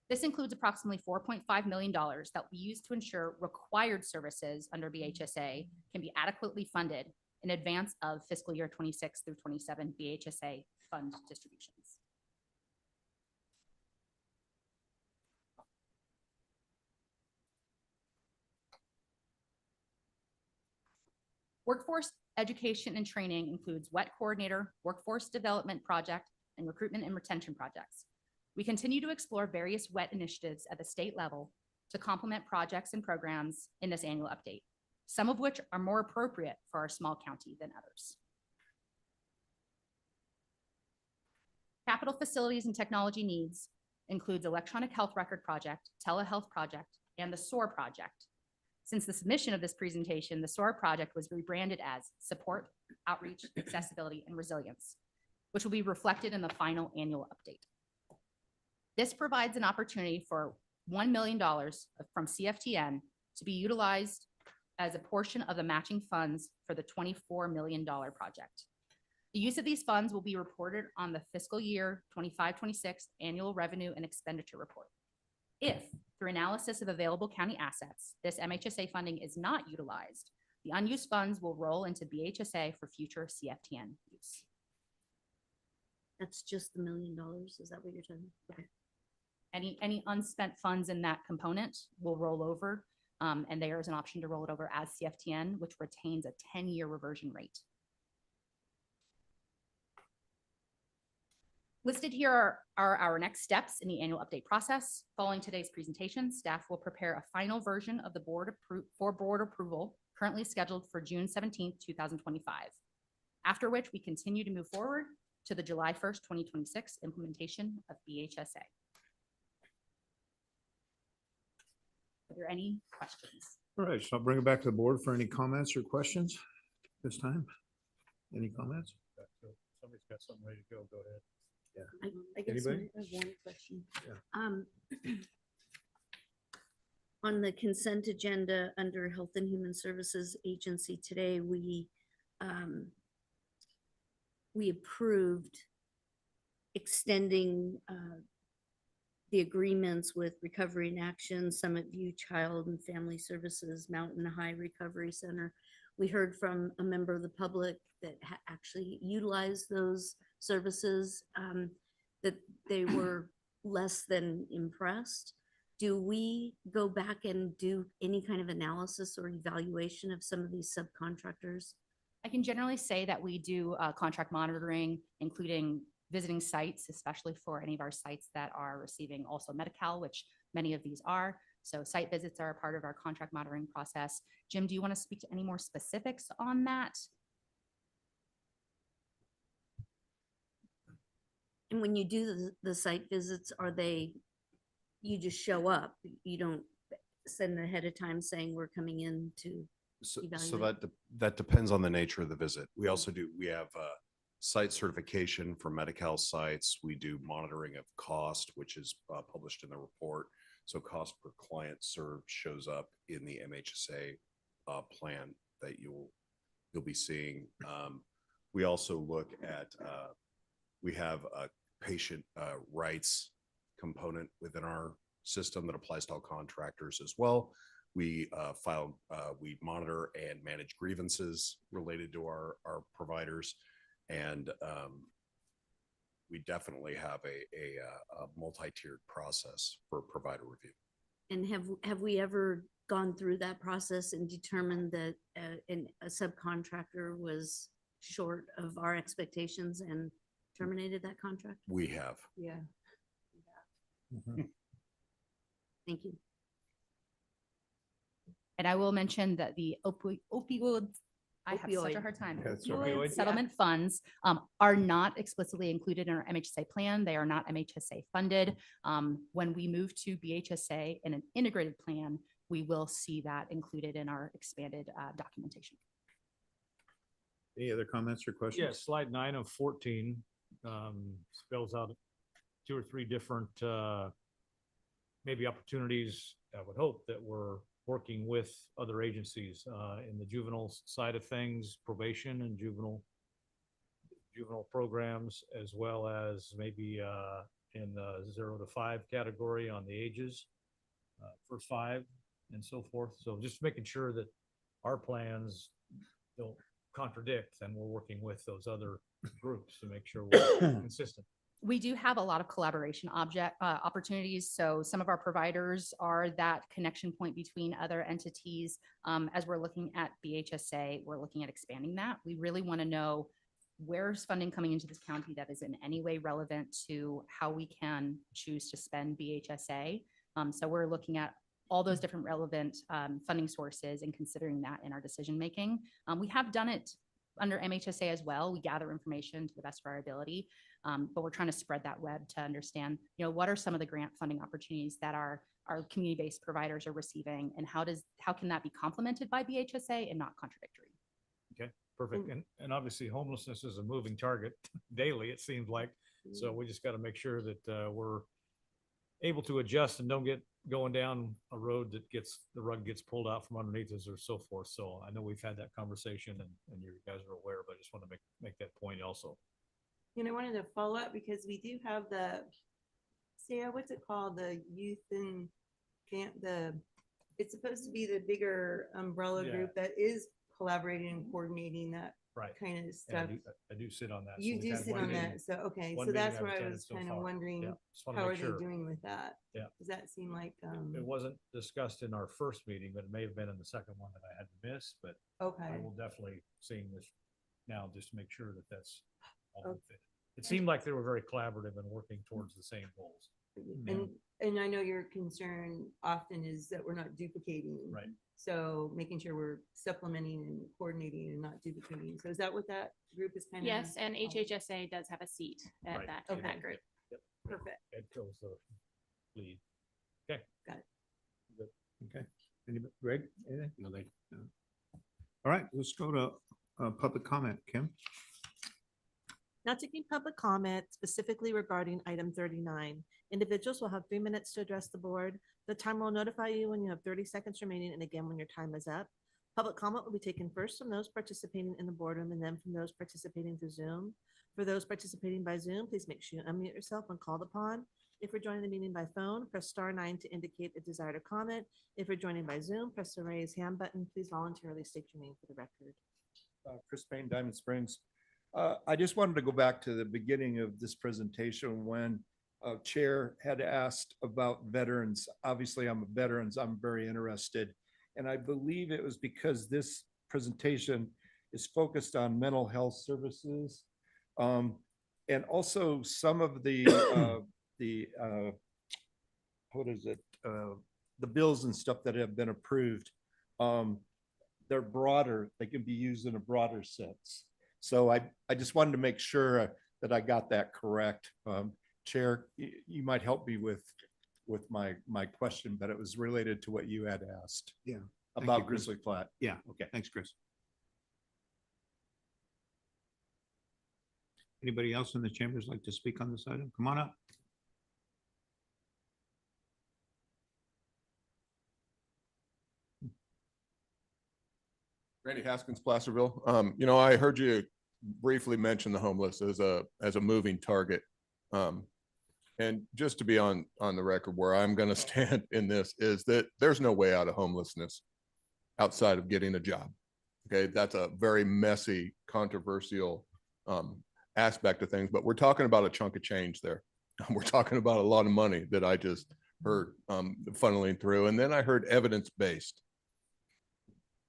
This includes approximately $4.5 million that will be used to ensure required services under BHSA can be adequately funded in advance of fiscal year 26 through 27 BHSA fund distributions. Workforce education and training includes WET coordinator, workforce development project, and recruitment and retention projects. We continue to explore various WET initiatives at the state level to complement projects and programs in this annual update, some of which are more appropriate for our small county than others. Capital facilities and technology needs includes electronic health record project, telehealth project, and the SOAR project. Since the submission of this presentation, the SOAR project was rebranded as Support, Outreach, Accessibility, and Resilience, which will be reflected in the final annual update. This provides an opportunity for $1 million from CFTN to be utilized as a portion of the matching funds for the $24 million project. The use of these funds will be reported on the fiscal year 25-26 annual revenue and expenditure report. If, through analysis of available county assets, this MHSA funding is not utilized, the unused funds will roll into BHSA for future CFTN use. That's just the $1 million. Is that what you're saying? Okay. Any unspent funds in that component will roll over, and there is an option to roll it over as CFTN, which retains a 10-year reversion rate. Listed here are our next steps in the annual update process. Following today's presentation, staff will prepare a final version of the board approval, currently scheduled for June 17th, 2025, after which we continue to move forward to the July 1st, 2026 implementation of BHSA. Are there any questions? All right, so I'll bring it back to the board for any comments or questions this time. Any comments? Somebody's got something ready to go. Go ahead. Yeah. I guess Anybody? I have one question. Yeah. On the consent agenda under Health and Human Services Agency today, we approved extending the agreements with Recovery in Action, Summit View Child and Family Services, Mountain High Recovery Center. We heard from a member of the public that actually utilized those services, that they were less than impressed. Do we go back and do any kind of analysis or evaluation of some of these subcontractors? I can generally say that we do contract monitoring, including visiting sites, especially for any of our sites that are receiving also Medi-Cal, which many of these are. So site visits are a part of our contract monitoring process. Jim, do you want to speak to any more specifics on that? And when you do the site visits, you just show up? You don't send ahead of time saying we're coming in to So evaluate? that depends on the nature of the visit. We have site certification for Medi-Cal sites. We do monitoring of cost, which is published in the report. So cost per client served shows up in the MHSA plan that you'll be seeing. We also look at, we have a patient rights component within our system that applies to all contractors as well. We we monitor and manage grievances related to our providers, and we definitely have a multi-tiered process for provider review. And have we ever gone through that process and determined that a subcontractor was short of our expectations and terminated that contract? We have. Yeah. Thank you. And I will mention that the opioids, I have such a Opioid. hard time. That's Opioid right. settlement funds are not explicitly included in our MHSA plan. They are not MHSA funded. When we move to BHSA in an integrated plan, we will see that included in our expanded documentation. Any other comments or questions? Yeah, slide 9 of 14 spells out 2 or 3 different maybe opportunities. I would hope that we're working with other agencies in the juvenile side of things, probation and juvenile programs, as well as maybe in the 0 to 5 category on the ages for 5 and so forth. So just making sure that our plans don't contradict, and we're working with those other groups to make sure we're consistent. We do have a lot of collaboration opportunities. So some of our providers are that connection point between other entities. As we're looking at BHSA, we're looking at expanding that. We really want to know where's funding coming into this county that is in any way relevant to how we can choose to spend BHSA. So we're looking at all those different relevant funding sources and considering that in our decision making. We have done it under MHSA as well. We gather information to the best of our ability, but we're trying to spread that web to understand, what are some of the grant funding opportunities that our community-based providers are receiving, and how can that be complemented by BHSA and not contradictory? Okay, perfect. And obviously homelessness is a moving target daily, it seems like. So we just got to make sure that we're able to adjust and don't get going down a road that the rug gets pulled out from underneath us or so forth. So I know we've had that conversation and you guys are aware, but I just want to make that point also. And I wanted to follow up because we do have Sarah, what's it called? The youth and it's supposed to be the bigger umbrella group that is collaborating and coordinating that kind of And stuff. I do sit on that. So You we've do had sit one on meeting- that. So, okay. one So meeting that's I've where I attended was so kind of far. wondering, Yeah, just wanna how make are sure. they doing with that? Yeah. Does that seem like, It wasn't discussed in our first meeting, but it may have been in the second one that I had to miss, but I okay. will definitely seeing this now just to make sure that that's all Okay. fit. It seemed like they were very collaborative and working towards the same goals. And I know your concern often is that we're not duplicating. Right. So making sure we're supplementing and coordinating and not duplicating. So is that what that group is kind of? Yes, and HHSA does have a seat at Right. that, Okay. in that group. Yep. Perfect. Ed fills the lead. Okay. Got it. Good. Okay. Anybody, Greg, anything? No, they. All right, let's go to public comment. Kim? Now taking public comment specifically regarding item 39. Individuals will have 3 minutes to address the board. The timer will notify you when you have 30 seconds remaining, and again when your time is up. Public comment will be taken first from those participating in the boardroom and then from those participating through Zoom. For those participating by Zoom, please make sure you unmute yourself when called upon. If you're joining the meeting by phone, press *9 to indicate a desire to comment. If you're joining by Zoom, press the raise hand button. Please voluntarily state your name for the record. Chris Payne, Diamond Springs. I just wanted to go back to the beginning of this presentation when Chair had asked about veterans. Obviously, I'm a veterans. I'm very interested. And I believe it was because this presentation is focused on mental health services. And also some of the what is it? The bills and stuff that have been approved. They're broader. They can be used in a broader sense. So I just wanted to make sure that I got that correct. Chair, you might help me with my question, but it was related to what you had asked. Yeah. About Grizzly Flat. Yeah. Okay. Thanks, Chris. Anybody else in the chambers like to speak on this item? Come on up. Randy Haskins, Placerville. I heard you briefly mention the homeless as a moving target. And just to be on the record, where I'm going to stand in this is that there's no way out of homelessness outside of getting a job. Okay, that's a very messy, controversial aspect of things, but we're talking about a chunk of change there. We're talking about a lot of money that I just heard funneling through. And then I heard evidence-based.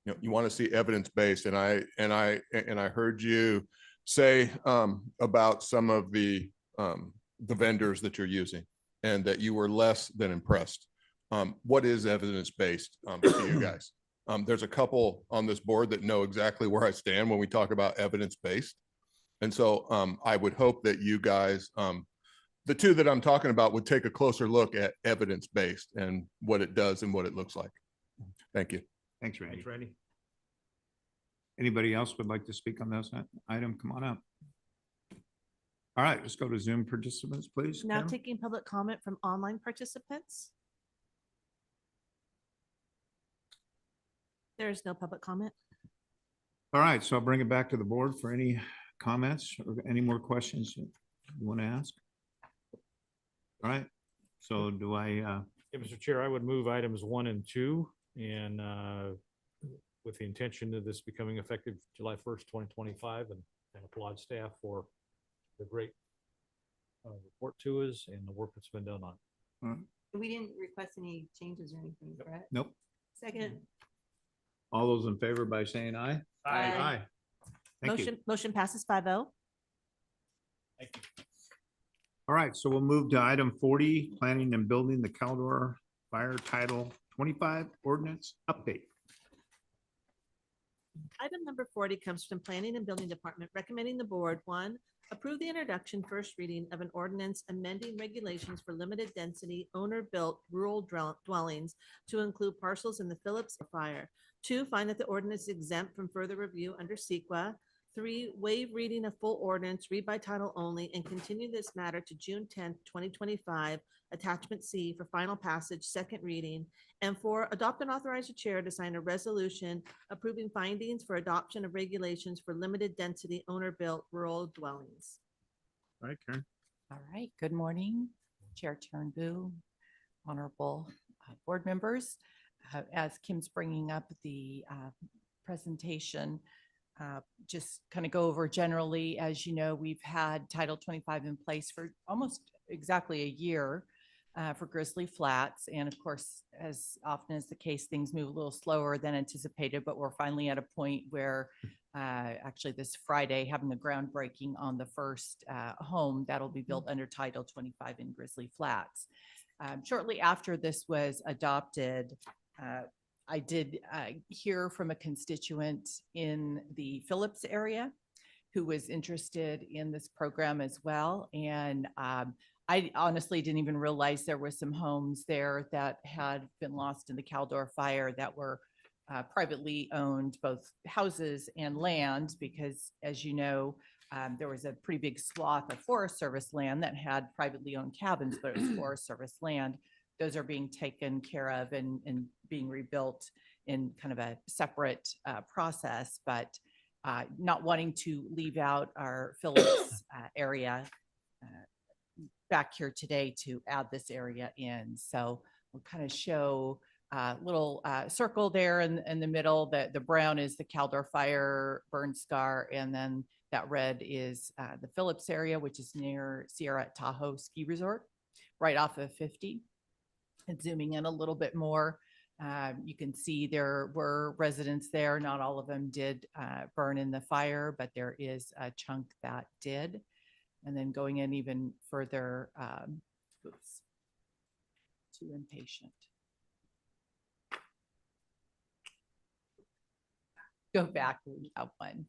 You know, you want to see evidence-based, and I heard you say about some of the vendors that you're using and that you were less than impressed. What is evidence-based to you guys? There's a couple on this board that know exactly where I stand when we talk about evidence-based. And so I would hope that you guys, the two that I'm talking about, would take a closer look at evidence-based and what it does and what it looks like. Thank you. Thanks, Randy. Thanks, Randy. Anybody else would like to speak on this item? Come on up. All right, let's go to Zoom participants, please. Now Kim? taking public comment from online participants. There is no public comment. All right, so I'll bring it back to the board for any comments or any more questions you want to ask. All right, so do I, Yeah, Mr. Chair, I would move items 1 and 2 and with the intention of this becoming effective July 1st, 2025, and applaud staff for the great report to us and the work that's been done on it. We didn't request any changes or anything, correct? Nope. Second. All those in favor by saying aye? Aye. Thank you. Motion passes 5-0. All right, so we'll move to item 40, planning and building the Caldor Fire Title 25 ordinance update. Item number 40 comes from Planning and Building Department recommending the board, 1, approve the introduction first reading of an ordinance amending regulations for limited density owner-built rural dwellings to include parcels in the Phillips Fire. 2, find that the ordinance is exempt from further review under SEQA. 3, waive reading of full ordinance, read by title only, and continue this matter to June 10th, 2025, attachment C for final passage, second reading. And 4, adopt and authorize the chair to sign a resolution approving findings for adoption of regulations for limited density owner-built rural dwellings. All right, Karen. All right, good morning, Chair Turnbull, honorable board members. As Kim's bringing up the presentation, just kind of go over generally, as you know, we've had Title 25 in place for almost exactly a year for Grizzly Flats. And of course, as often is the case, things move a little slower than anticipated, but we're finally at a point where actually this Friday, having the groundbreaking on the first home that'll be built under Title 25 in Grizzly Flats. Shortly after this was adopted, I did hear from a constituent in the Phillips area who was interested in this program as well. And I honestly didn't even realize there were some homes there that had been lost in the Caldor fire that were privately owned, both houses and land, because as you know, there was a pretty big swath of Forest Service land that had privately owned cabins, but it was Forest Service land. Those are being taken care of and being rebuilt in kind of a separate process, but not wanting to leave out our Phillips area back here today to add this area in. So we'll kind of show a little circle there in the middle. The brown is the Caldor fire burn scar, and then that red is the Phillips area, which is near Sierra Tahoe Ski Resort, right off of 50. And zooming in a little bit more, you can see there were residents there. Not all of them did burn in the fire, but there is a chunk that did. And then going in even further, oops, too impatient. Go back, we have one.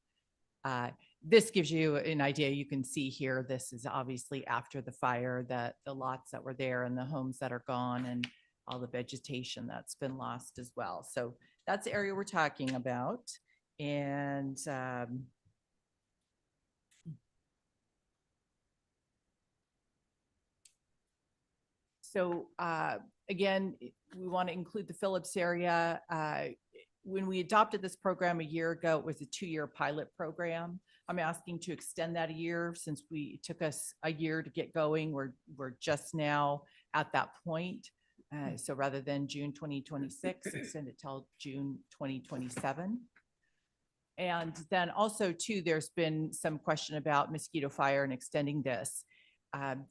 This gives you an idea. You can see here, this is obviously after the fire, the lots that were there and the homes that are gone and all the vegetation that's been lost as well. So that's the area we're talking about. And so again, we want to include the Phillips area. When we adopted this program a year ago, it was a 2-year pilot program. I'm asking to extend that a year since it took us a year to get going. We're just now at that point. So rather than June 2026, extend it till June 2027. And then also too, there's been some question about mosquito fire and extending this.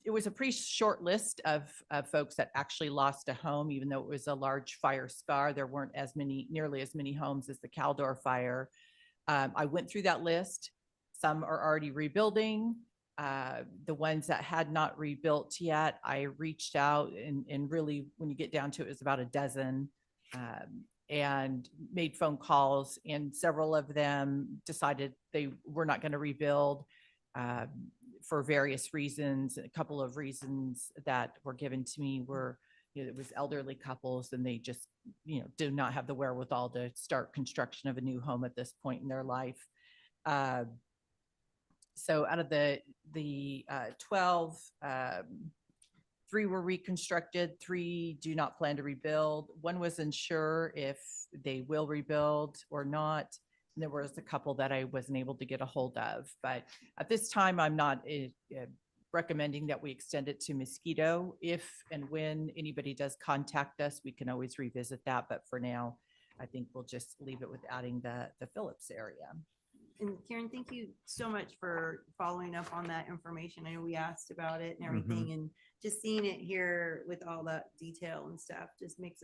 It was a pretty short list of folks that actually lost a home, even though it was a large fire scar. There weren't nearly as many homes as the Caldor fire. I went through that list. Some are already rebuilding. The ones that had not rebuilt yet, I reached out and really, when you get down to it, it was about a dozen, and made phone calls, and several of them decided they were not going to rebuild for various reasons. A couple of reasons that were given to me were, it was elderly couples and they just, do not have the wherewithal to start construction of a new home at this point in their life. So out of the 12, 3 were reconstructed, 3 do not plan to rebuild. 1 was unsure if they will rebuild or not. And there was a couple that I wasn't able to get a hold of. But at this time, I'm not recommending that we extend it to Mosquito. If and when anybody does contact us, we can always revisit that. But for now, I think we'll just leave it with adding the Phillips area. And Karen, thank you so much for following up on that information. I know we asked about it and everything, and just seeing it here with all that detail and stuff just makes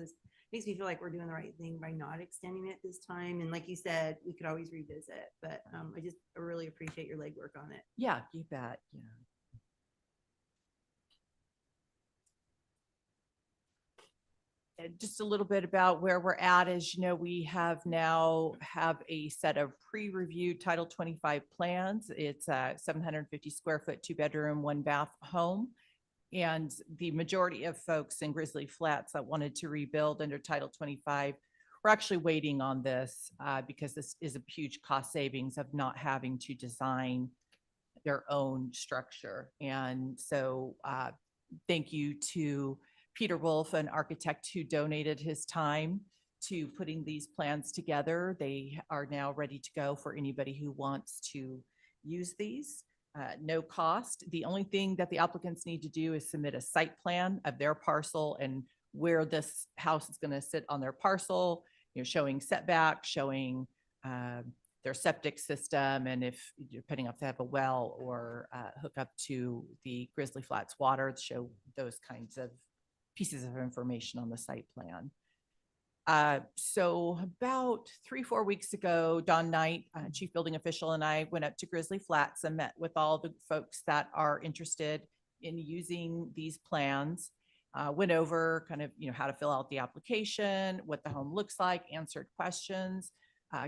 me feel like we're doing the right thing by not extending it this time. And like you said, we could always revisit, but I really appreciate your legwork on it. Yeah, you bet. Yeah. Just a little bit about where we're at. As you know, we now have a set of pre-reviewed Title 25 plans. It's a 750 square foot, 2-bedroom, 1-bath home. And the majority of folks in Grizzly Flats that wanted to rebuild under Title 25, we're actually waiting on this because this is a huge cost savings of not having to design their own structure. And so thank you to Peter Wolf, an architect who donated his time to putting these plans together. They are now ready to go for anybody who wants to use these. No cost. The only thing that the applicants need to do is submit a site plan of their parcel and where this house is going to sit on their parcel, showing setback, showing their septic system, and if depending if they have a well or hook up to the Grizzly Flats water, to show those kinds of pieces of information on the site plan. So about 3-4 weeks ago, Don Knight, chief building official, and I went up to Grizzly Flats and met with all the folks that are interested in using these plans. Went over kind of, how to fill out the application, what the home looks like, answered questions.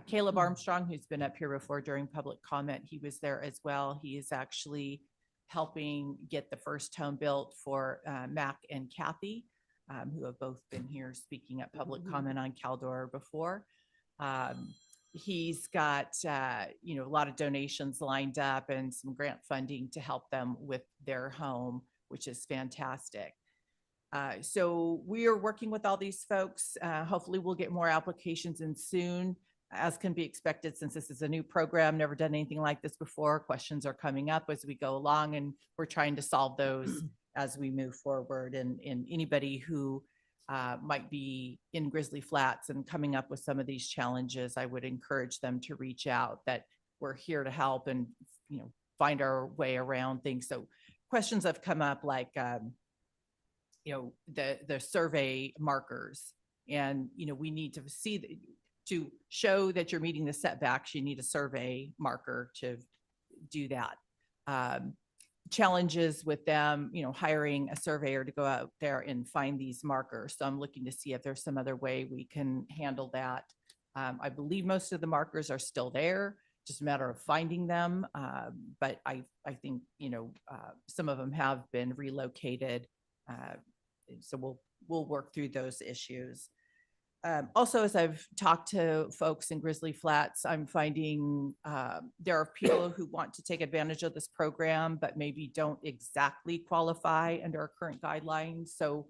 Caleb Armstrong, who's been up here before during public comment, he was there as well. He is actually helping get the first home built for Mac and Kathy, who have both been here speaking at public comment on Caldor before. He's got, a lot of donations lined up and some grant funding to help them with their home, which is fantastic. So we are working with all these folks. Hopefully we'll get more applications in soon, as can be expected, since this is a new program, never done anything like this before. Questions are coming up as we go along, and we're trying to solve those as we move forward. And anybody who might be in Grizzly Flats and coming up with some of these challenges, I would encourage them to reach out, that we're here to help and, find our way around things. So questions have come up like, the survey markers, and, we need to see to show that you're meeting the setbacks, you need a survey marker to do that. Challenges with them, hiring a surveyor to go out there and find these markers. So I'm looking to see if there's some other way we can handle that. I believe most of the markers are still there, just a matter of finding them. But I think, some of them have been relocated. So we'll work through those issues. Also, as I've talked to folks in Grizzly Flats, I'm finding there are people who want to take advantage of this program, but maybe don't exactly qualify under our current guidelines. So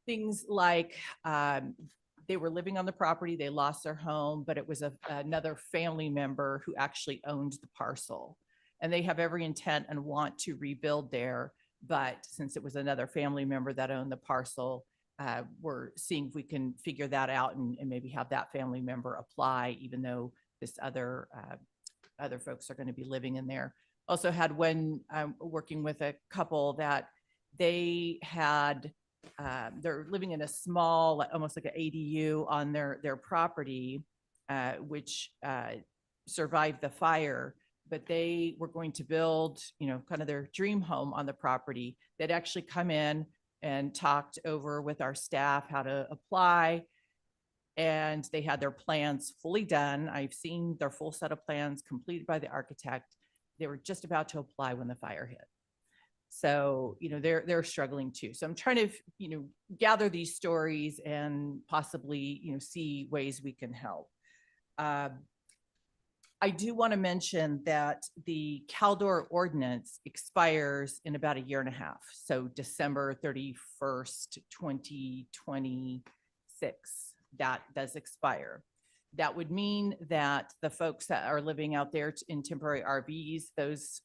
things like they were living on the property, they lost their home, but it was another family member who actually owned the parcel. And they have every intent and want to rebuild there. But since it was another family member that owned the parcel, we're seeing if we can figure that out and maybe have that family member apply, even though this other folks are going to be living in there. also had one, working with a couple that they had, they're living in a small, almost like an ADU on their property, which survived the fire, but they were going to build, kind of their dream home on the property. They'd actually come in and talked over with our staff how to apply. And they had their plans fully done. I've seen their full set of plans completed by the architect. They were just about to apply when the fire hit. So, they're struggling too. So I'm trying to, gather these stories and possibly, see ways we can help. I do want to mention that the Caldor ordinance expires in about 1.5 years. So December 31st, 2026, that does expire. That would mean that the folks that are living out there in temporary RVs, those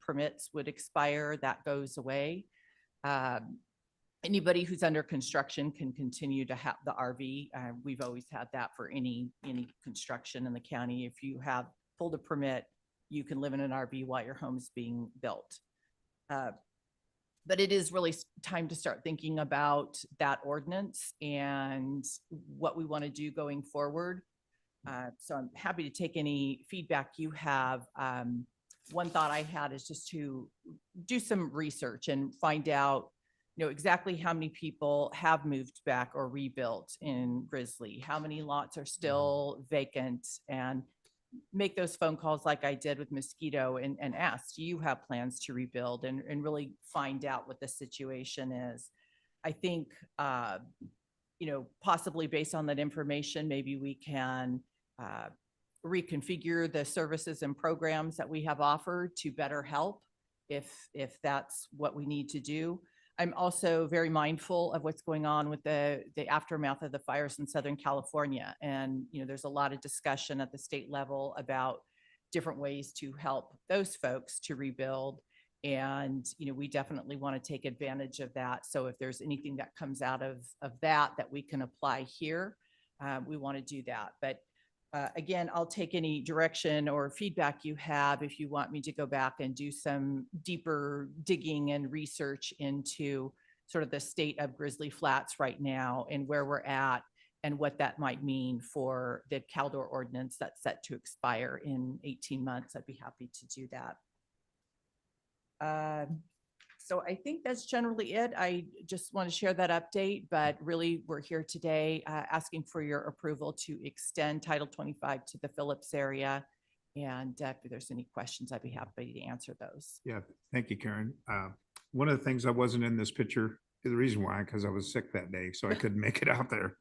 permits would expire. That goes away. Anybody who's under construction can continue to have the RV. We've always had that for any construction in the county. If you have pulled a permit, you can live in an RV while your home's being built. But it is really time to start thinking about that ordinance and what we want to do going forward. So I'm happy to take any feedback you have. One thought I had is just to do some research and find out exactly how many people have moved back or rebuilt in Grizzly, how many lots are still vacant, and make those phone calls like I did with Mosquito and ask, do you have plans to rebuild, and really find out what the situation is. I think, possibly based on that information, maybe we can reconfigure the services and programs that we have offered to better help if that's what we need to do. I'm also very mindful of what's going on with the aftermath of the fires in Southern California. And, there's a lot of discussion at the state level about different ways to help those folks to rebuild. And, we definitely want to take advantage of that. So if there's anything that comes out of that we can apply here, we want to do that. But again, I'll take any direction or feedback you have if you want me to go back and do some deeper digging and research into sort of the state of Grizzly Flats right now and where we're at and what that might mean for the Caldor ordinance that's set to expire in 18 months. I'd be happy to do that. So I think that's generally it. I just want to share that update, but really we're here today asking for your approval to extend Title 25 to the Phillips area. And if there's any questions, I'd be happy to answer those. Yeah, thank you, Karen. One of the things I wasn't in this picture, the reason why, because I was sick that day, so I couldn't make it out there.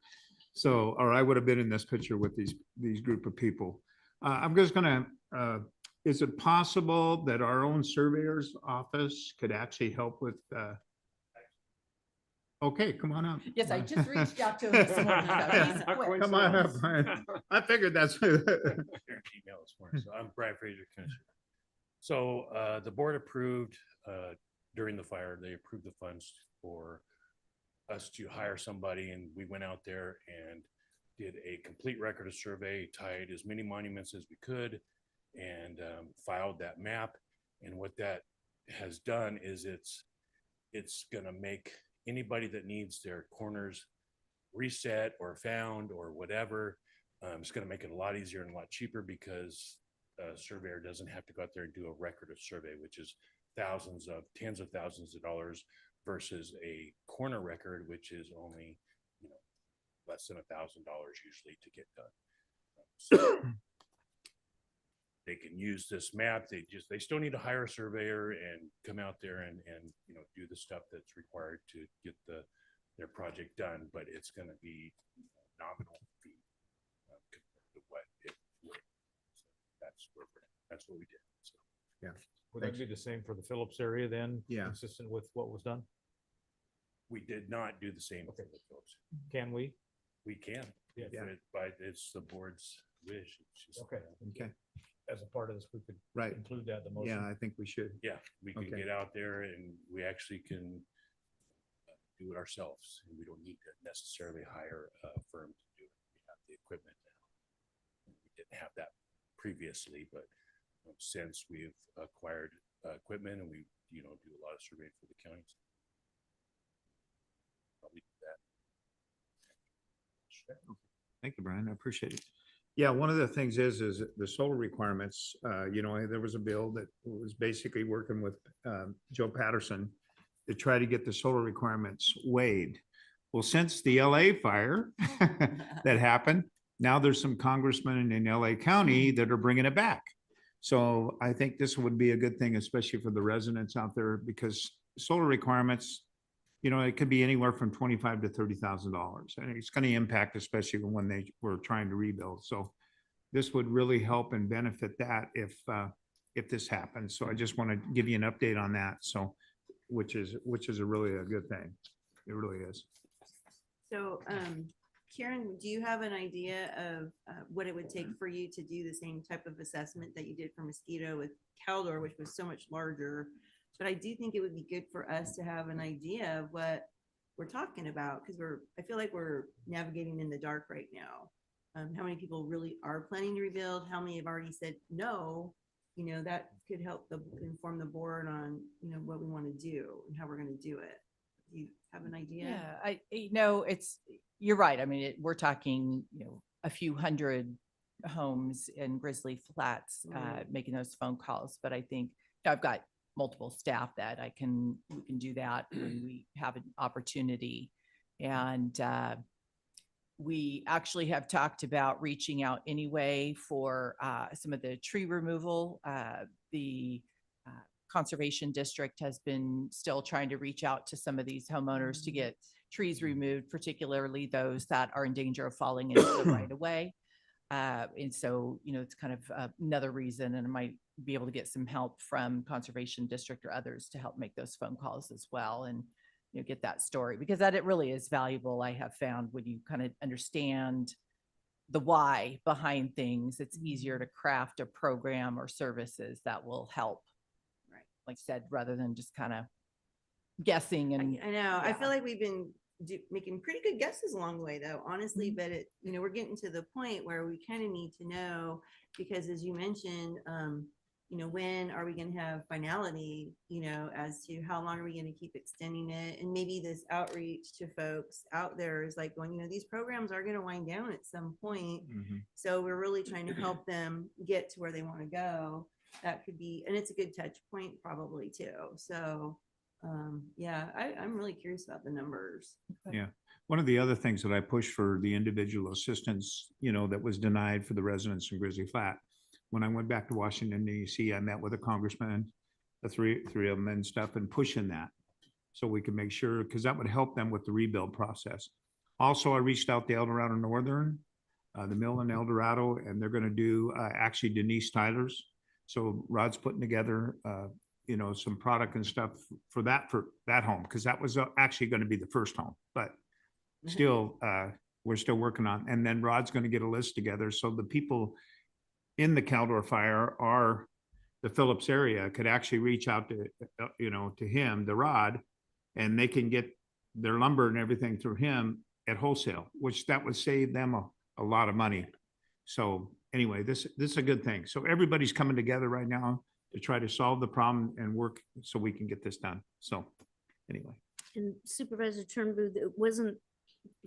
So, or I would have been in this picture with these group of people. I'm just gonna, is it possible that our own surveyor's office could actually help with, okay, come on up. Yes, I just reached out to him this morning. So he's quick. Come on up, Brian. I figured that's. Email this morning. So I'm Brad Fraser, Commissioner. So the board approved during the fire, they approved the funds for us to hire somebody, and we went out there and did a complete record of survey, tied as many monuments as we could, and filed that map. And what that has done is it's gonna make anybody that needs their corners reset or found or whatever, it's gonna make it a lot easier and a lot cheaper, because a surveyor doesn't have to go out there and do a record of survey, which is tens of thousands of dollars, versus a corner record, which is only less than $1,000 usually to get done. So they can use this map. They still need to hire a surveyor and come out there and do the stuff that's required to get their project done, but it's going to be nominal fee compared to what it would. So that's what we did. So yeah. Would that be the same for the Phillips area then? Yeah. Consistent with what was done? We did not do the same thing with Phillips. Can we? We can. Yeah. But it's the board's wish. It's just, Okay. Okay. As a part of this, we could include that in the motion. Yeah, I think we should. Yeah, we can get out there and we actually can do it ourselves. And we don't need to necessarily hire a firm to do it. We have the equipment now. We didn't have that previously, but since we've acquired equipment and we, do a lot of surveying for the counties. Probably do that. Thank you, Brian. I appreciate it. Yeah, one of the things is the solar requirements, there was a bill that was basically working with Joe Patterson to try to get the solar requirements waived. Well, since the LA fire that happened, now there's some congressmen in LA County that are bringing it back. So I think this would be a good thing, especially for the residents out there, because solar requirements, it could be anywhere from $25,000 to $30,000. And it's going to impact, especially when they were trying to rebuild. So this would really help and benefit that if this happens. So I just want to give you an update on that. So, which is really a good thing. It really is. So, Karen, do you have an idea of what it would take for you to do the same type of assessment that you did for mosquito with Caldor, which was so much larger? But I do think it would be good for us to have an idea of what we're talking about, because I feel like we're navigating in the dark right now. How many people really are planning to rebuild? How many have already said no? That could help inform the board on, what we want to do and how we're going to do it. Do you have an idea? Yeah, you're right. I mean, we're talking, a few hundred homes in Grizzly Flats, making those phone calls. But I think I've got multiple staff that we can do that when we have an opportunity. And we actually have talked about reaching out anyway for some of the tree removal. The Conservation District has been still trying to reach out to some of these homeowners to get trees removed, particularly those that are in danger of falling into the right of way. And so, it's kind of another reason, and I might be able to get some help from Conservation District or others to help make those phone calls as well, and get that story, because that it really is valuable. I have found when you kind of understand the why behind things, it's easier to craft a program or services that will help. Right. Like I said, rather than just kind of guessing. And I know. I feel like we've been making pretty good guesses along the way, though, honestly. But we're getting to the point where we kind of need to know, because as you mentioned, when are we going to have finality, as to how long are we going to keep extending it? And maybe this outreach to folks out there is like going, these programs are going to wind down at some point. So we're really trying to help them get to where they want to go. That could be, and it's a good touch point probably too. So I'm really curious about the numbers. Yeah. One of the other things that I pushed for the individual assistance, that was denied for the residents in Grizzly Flat. When I went back to Washington, DC, I met with a congressman, the three of them and stuff, and pushing that so we can make sure, because that would help them with the rebuild process. Also, I reached out to El Dorado Northern, the mill in El Dorado, and they're going to do actually Denise Tyler's. So Rod's putting together, some product and stuff for that home, because that was actually going to be the first home, but still, we're still working on. And then Rod's going to get a list together so the people in the Caldor fire or the Phillips area could actually reach out to, to him, the Rod, and they can get their lumber and everything through him at wholesale, which that would save them a lot of money. So anyway, this is a good thing. So everybody's coming together right now to try to solve the problem and work so we can get this done. So anyway. And Supervisor Turnbull, it wasn't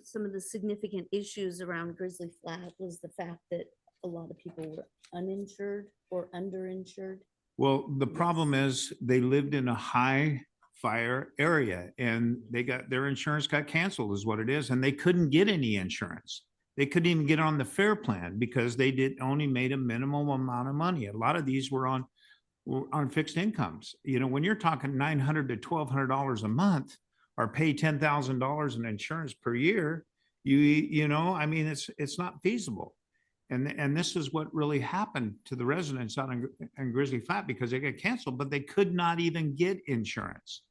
some of the significant issues around Grizzly Flat was the fact that a lot of people were uninsured or underinsured. Well, the problem is they lived in a high fire area and their insurance got canceled is what it is. And they couldn't get any insurance. They couldn't even get on the FAIR plan because they only made a minimum amount of money. A lot of these were on fixed incomes. When you're talking $900 to $1,200 a month or pay $10,000 in insurance per year, it's not feasible. And this is what really happened to the residents out in Grizzly Flat, because they got canceled, but they could not even get insurance.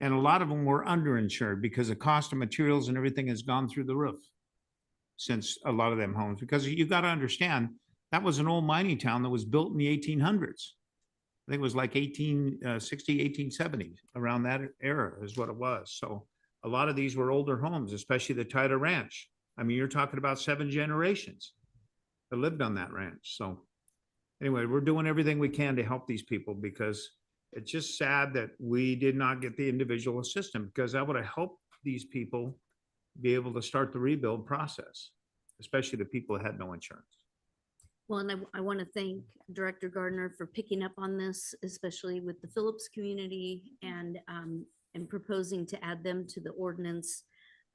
And a lot of them were underinsured because the cost of materials and everything has gone through the roof since a lot of them homes, because you got to understand that was an old mining town that was built in the 1800s. I think it was like 1860, 1870, around that era is what it was. So a lot of these were older homes, especially the Tyler Ranch. I mean, you're talking about 7 generations that lived on that ranch. So anyway, we're doing everything we can to help these people because it's just sad that we did not get the individual assistance because that would have helped these people be able to start the rebuild process, especially the people that had no insurance. Well, and I want to thank Director Gardner for picking up on this, especially with the Phillips community and proposing to add them to the ordinance.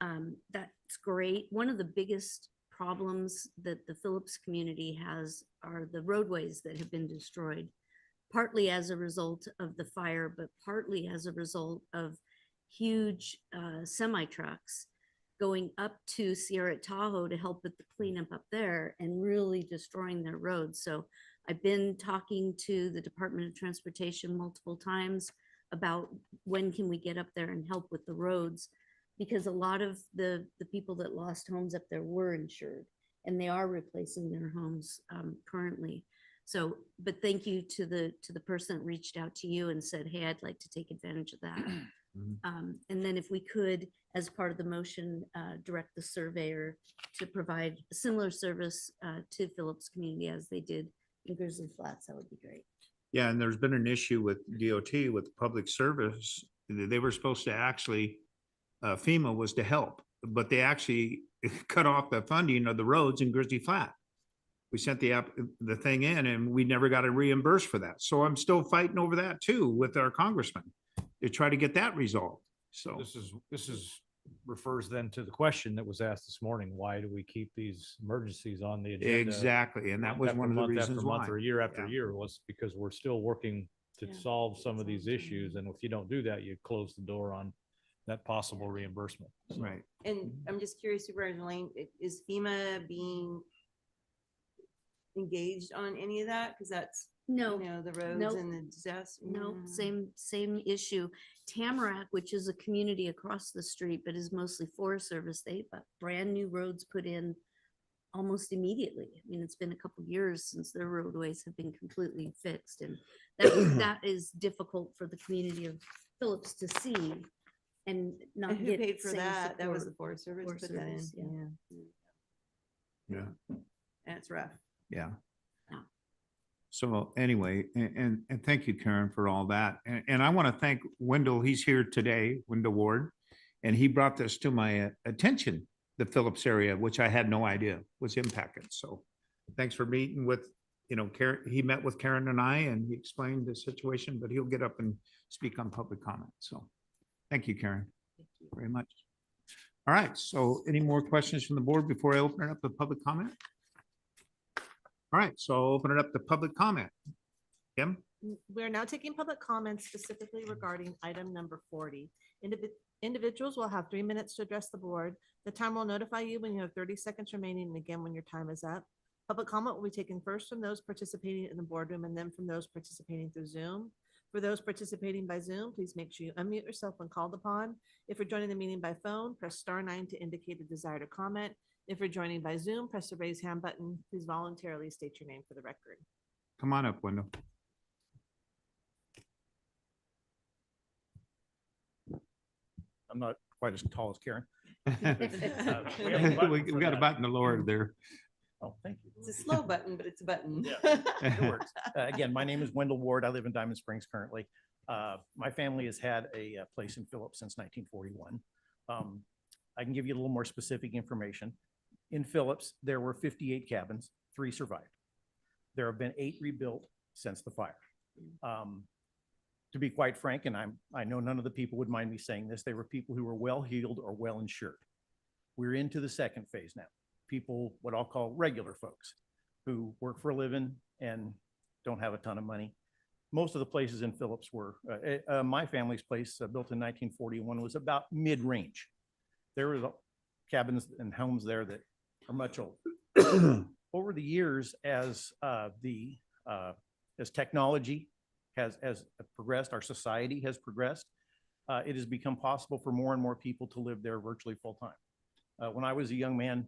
That's great. One of the biggest problems that the Phillips community has are the roadways that have been destroyed, partly as a result of the fire, but partly as a result of huge semi trucks going up to Sierra Tahoe to help with the cleanup up there and really destroying their roads. So I've been talking to the Department of Transportation multiple times about when can we get up there and help with the roads, because a lot of the people that lost homes up there were insured and they are replacing their homes currently. So, but thank you to the person that reached out to you and said, hey, I'd like to take advantage of that. And then if we could, as part of the motion, direct the surveyor to provide a similar service to Phillips community as they did in Grizzly Flats, that would be great. Yeah, and there's been an issue with DOT with public service. They were supposed to actually, FEMA was to help, but they actually cut off the funding of the roads in Grizzly Flat. We sent the thing in and we never got a reimburse for that. So I'm still fighting over that too with our congressman to try to get that resolved. So This is refers then to the question that was asked this morning. Why do we keep these emergencies on the agenda? exactly, and that month was after one of the month after reasons month why. Or year after Yeah. year, was because we're still working to Yeah. solve some of these issues. And if you don't do that, you close the door on that possible reimbursement. So- Right. And I'm just curious, Supervisor Lane, is FEMA being engaged on any of that? Because that's, No. you know, the roads Nope. and the disaster. No, Mm. same issue. Tamarack, which is a community across the street, but is mostly Forest Service, they got brand new roads put in almost immediately. I mean, it's been a couple of years since their roadways have been completely fixed, and that is difficult for the community of Phillips to see and not And who get paid for same that? That was the support. Forest Service Forest put that in. Service, yeah. Yeah. Yeah. That's rough. Yeah. Yeah. So anyway, and thank you, Karen, for all that. And I want to thank Wendell. He's here today, Wendell Ward. And he brought this to my attention, the Phillips area, which I had no idea was impacted. So thanks for meeting with, Karen. He met with Karen and I, and he explained the situation, but he'll get up and speak on public comment. So thank you, Karen, very much. All right. So any more questions from the board before I open it up to public comment? All right, so I'll open it up to public comment. Kim? We're now taking public comments specifically regarding item number 40. Individuals will have 3 minutes to address the board. The time will notify you when you have 30 seconds remaining, and again when your time is up. Public comment will be taken first from those participating in the boardroom and then from those participating through Zoom. For those participating by Zoom, please make sure you unmute yourself when called upon. If you're joining the meeting by phone, press *9 to indicate a desire to comment. If you're joining by Zoom, press the raise hand button. Please voluntarily state your name for the record. Come on up, Wendell. I'm not quite as tall as Karen. We got a button to lower there. Oh, thank you. It's a slow button, but it's a button. Yeah, it works. Again, my name is Wendell Ward. I live in Diamond Springs currently. My family has had a place in Phillips since 1941. I can give you a little more specific information. In Phillips, there were 58 cabins, 3 survived. There have been 8 rebuilt since the fire. To be quite frank, and I know none of the people would mind me saying this, they were people who were well-heeled or well-insured. We're into the second phase now. People, what I'll call regular folks, who work for a living and don't have a ton of money. Most of the places in Phillips were, my family's place, built in 1941, was about mid-range. There were cabins and homes there that are much older. Over the years, as technology has progressed, our society has progressed, it has become possible for more and more people to live there virtually full-time. When I was a young man,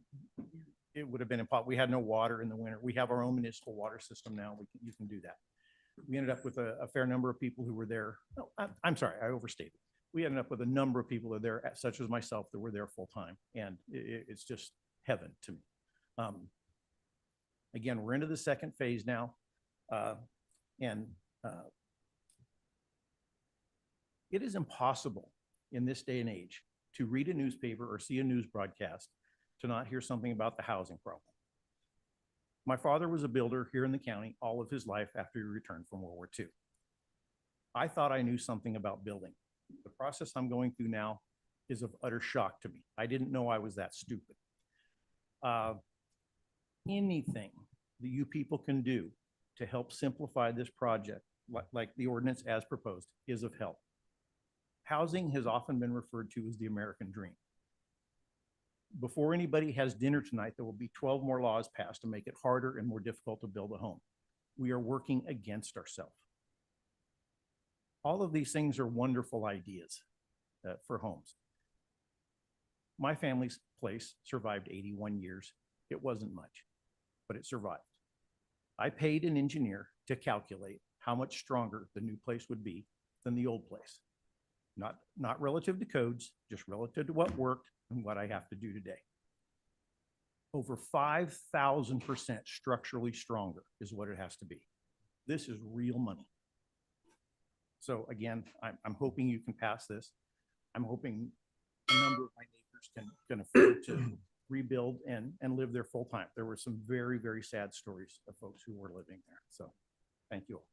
it would have been impossible. We had no water in the winter. We have our own municipal water system now. You can do that. We ended up with a fair number of people who were there. No, I'm sorry, I overstated. We ended up with a number of people that are there, such as myself, that were there full-time. And it's just heaven to me. Again, we're into the second phase now. And it is impossible in this day and age to read a newspaper or see a news broadcast to not hear something about the housing problem. My father was a builder here in the county all of his life after he returned from World War II. I thought I knew something about building. The process I'm going through now is of utter shock to me. I didn't know I was that stupid. Anything that you people can do to help simplify this project, like the ordinance as proposed, is of help. Housing has often been referred to as the American dream. Before anybody has dinner tonight, there will be 12 more laws passed to make it harder and more difficult to build a home. We are working against ourselves. All of these things are wonderful ideas for homes. My family's place survived 81 years. It wasn't much, but it survived. I paid an engineer to calculate how much stronger the new place would be than the old place. Not relative to codes, just relative to what worked and what I have to do today. Over 5,000% structurally stronger is what it has to be. This is real money. So again, I'm hoping you can pass this. I'm hoping a number of my neighbors can afford to rebuild and live there full time. There were some very, very sad stories of folks who were living there. So thank you all.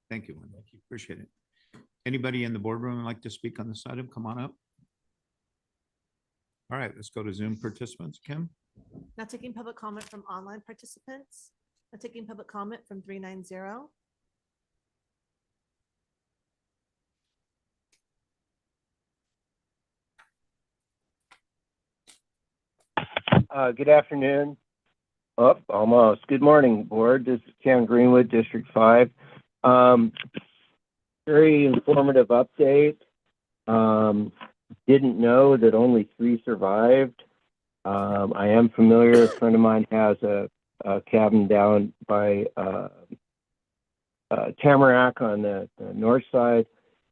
Thank you. Thank you. Appreciate it. Anybody in the boardroom would like to speak on this item? Come on up. All right, let's go to Zoom participants. Kim? Now taking public comment from online participants. Now taking public comment from 390. Good afternoon. Oh, almost. Good morning, board. This is Ken Greenwood, District 5. Very informative update. Didn't know that only 3 survived. I am familiar, a friend of mine has a cabin down by Tamarack on the north side,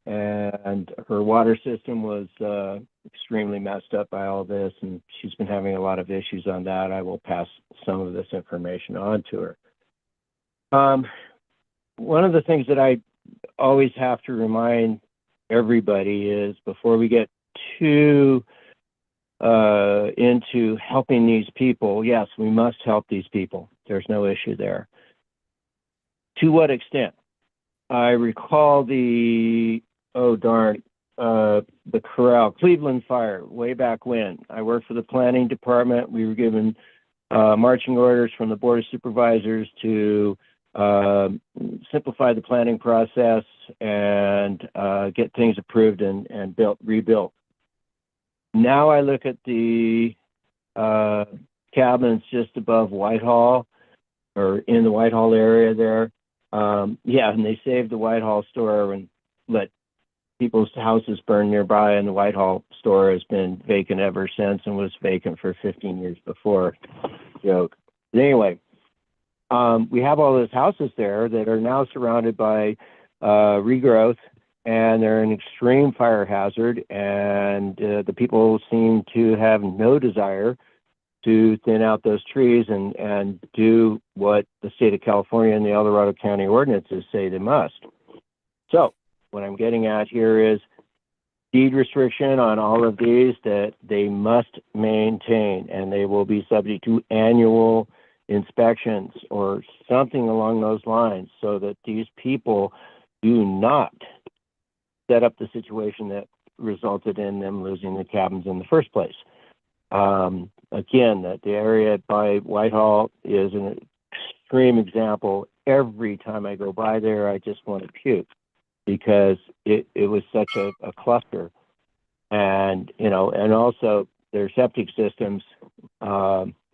and her water system was extremely messed up by all this, and she's been having a lot of issues on that. I will pass some of this information on to her. One of the things that I always have to remind everybody is before we get too into helping these people, yes, we must help these people. There's no issue there. To what extent? I recall the Corral, Cleveland fire way back when. I worked for the planning department. We were given marching orders from the Board of Supervisors to simplify the planning process and get things approved and rebuilt. Now I look at the cabins just above Whitehall or in the Whitehall area there. Yeah, and they saved the Whitehall store and let people's houses burn nearby, and the Whitehall store has been vacant ever since and was vacant for 15 years before. Joke. But anyway, we have all those houses there that are now surrounded by regrowth, and they're an extreme fire hazard, and the people seem to have no desire to thin out those trees and do what the state of California and the El Dorado County ordinances say they must. So what I'm getting at here is deed restriction on all of these that they must maintain, and they will be subject to annual inspections or something along those lines so that these people do not set up the situation that resulted in them losing the cabins in the first place. Again, the area by Whitehall is an extreme example. Every time I go by there, I just want to puke because it was such a cluster. And, and also their septic systems,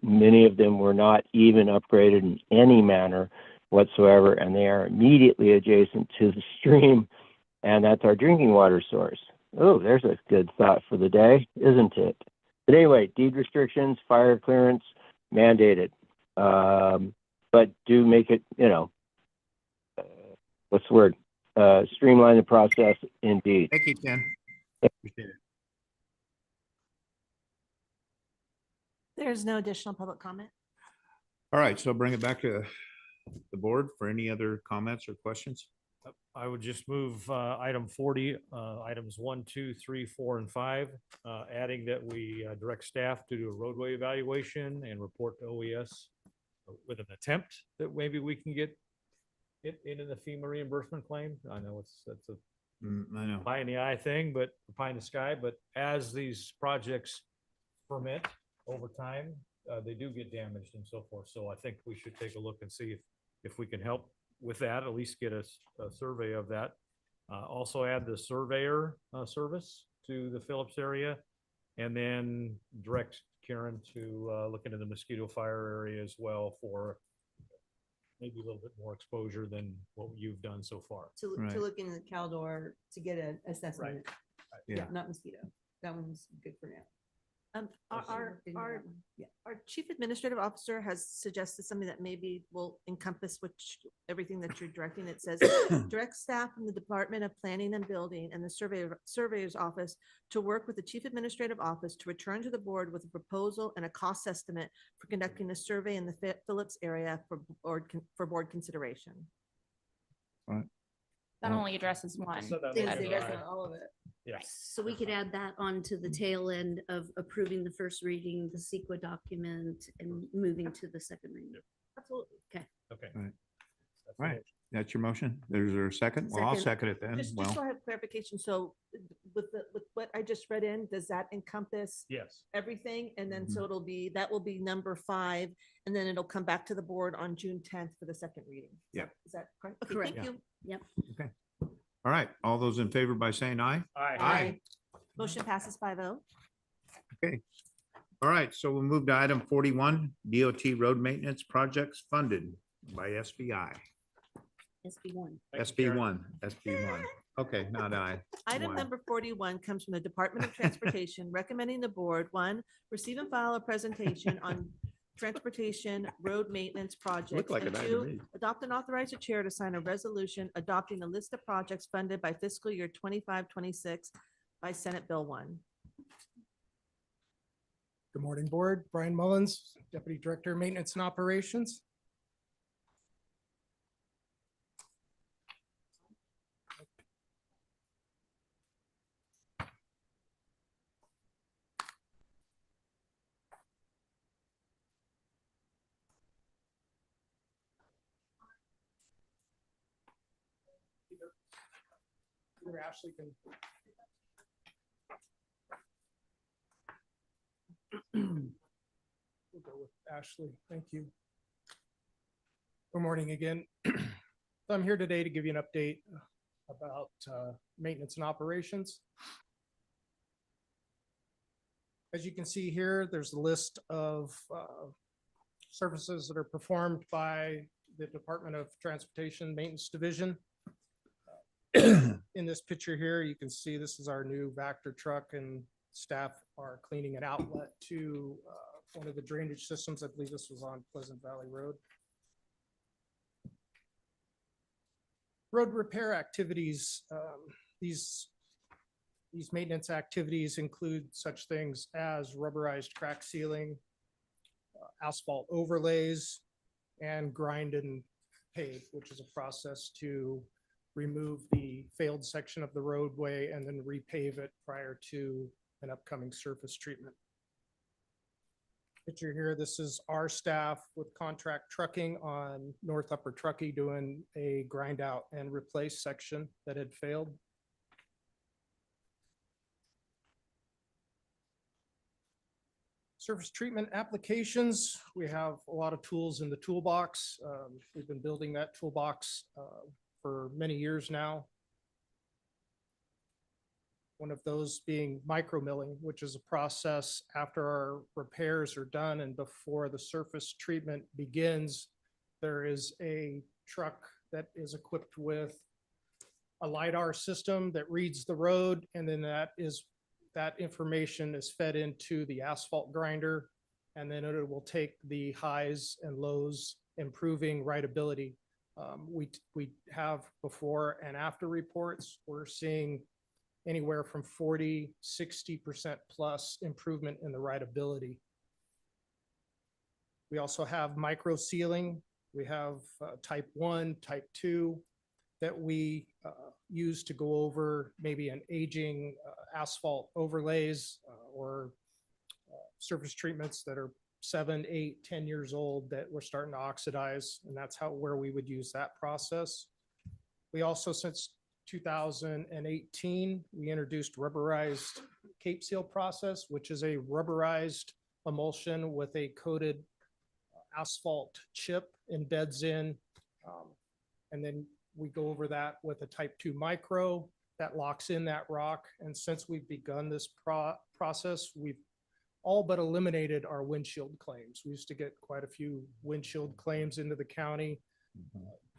many of them were not even upgraded in any manner whatsoever, and they are immediately adjacent to the stream, and that's our drinking water source. Oh, there's a good thought for the day, isn't it? But anyway, deed restrictions, fire clearance, mandated. But do make it, what's the word? Streamline the process indeed. Thank you, Ken. Appreciate it. There's no additional public comment. All right, so bring it back to the board for any other comments or questions. I would just move item 40, items 1, 2, 3, 4, and 5, adding that we direct staff to do a roadway evaluation and report to OES with an attempt that maybe we can get it into the FEMA reimbursement claim. I know that's a I know. pie in the eye thing, but pie in the sky. But as these projects permit over time, they do get damaged and so forth. So I think we should take a look and see if we can help with that, at least get a survey of that. Also add the surveyor service to the Phillips area, and then direct Karen to look into the mosquito fire area as well for maybe a little bit more exposure than what you've done so far. To look into the Caldor to get an assessment. Yeah. Not mosquito. That one's good for now. Our Yeah. chief administrative officer has suggested something that maybe will encompass everything that you're directing. It says direct staff from the Department of Planning and Building and the surveyor's office to work with the chief administrative office to return to the board with a proposal and a cost estimate for conducting a survey in the Phillips area for board consideration. Right. That only addresses one. So that Yes, might it be doesn't right. All of it. Yeah. So we could add that on to the tail end of approving the first reading, the CEQA document, and moving to the second reading. Absolutely. Okay. Okay. All right, that's your motion. There's a second? Well, I'll second it then. Just so Well, I have clarification, so with what I just read in, does that encompass Yes. everything? And then so that will be number 5, and then it'll come back to the board on June 10th for the second reading. Yeah. Is that correct? Okay, Correct. Thank you. Yep. okay. All right, all those in favor by saying aye? Aye. Motion passes 5-0. Okay. All right, so we'll move to item 41, DOT road maintenance projects funded by SBI. SB1. SB1. Okay, not I. Item One. number 41 comes from the Department of Transportation, recommending the board, 1, receive and file a presentation on transportation road maintenance projects. like And an item 2, to me. adopt and authorize the chair to sign a resolution adopting a list of projects funded by fiscal year 25-26 by Senate Bill 1. Good morning, Board. Brian Mullins, Deputy Director of Maintenance and Operations. Either Ashley can. We'll go with Ashley. Thank you. Good morning again. So I'm here today to give you an update about maintenance and operations. As you can see here, there's a list of services that are performed by the Department of Transportation Maintenance Division. In this picture here, you can see this is our new Vector truck, and staff are cleaning an outlet to one of the drainage systems. I believe this was on Pleasant Valley Road. Road repair activities. These maintenance activities include such things as rubberized crack sealing, asphalt overlays, and grind and pave, which is a process to remove the failed section of the roadway and then repave it prior to an upcoming surface treatment. Picture here, this is our staff with contract trucking on North Upper Truckee doing a grind out and replace section that had failed. Surface treatment applications, we have a lot of tools in the toolbox. We've been building that toolbox for many years now. One of those being micromilling, which is a process after our repairs are done and before the surface treatment begins. There is a truck that is equipped with a LiDAR system that reads the road, and then that information is fed into the asphalt grinder, and then it will take the highs and lows, improving rideability. We have before and after reports. We're seeing anywhere from 40-60% plus improvement in the rideability. We also have micro sealing, We have type 1, type 2 that we use to go over maybe an aging asphalt overlays or surface treatments that are 7, 8, 10 years old that we're starting to oxidize, and that's where we would use that process. We also, since 2018, we introduced rubberized Cape Seal process, which is a rubberized emulsion with a coated asphalt chip embeds in. And then we go over that with a type 2 micro that locks in that rock. And since we've begun this process, we've all but eliminated our windshield claims. We used to get quite a few windshield claims into the county.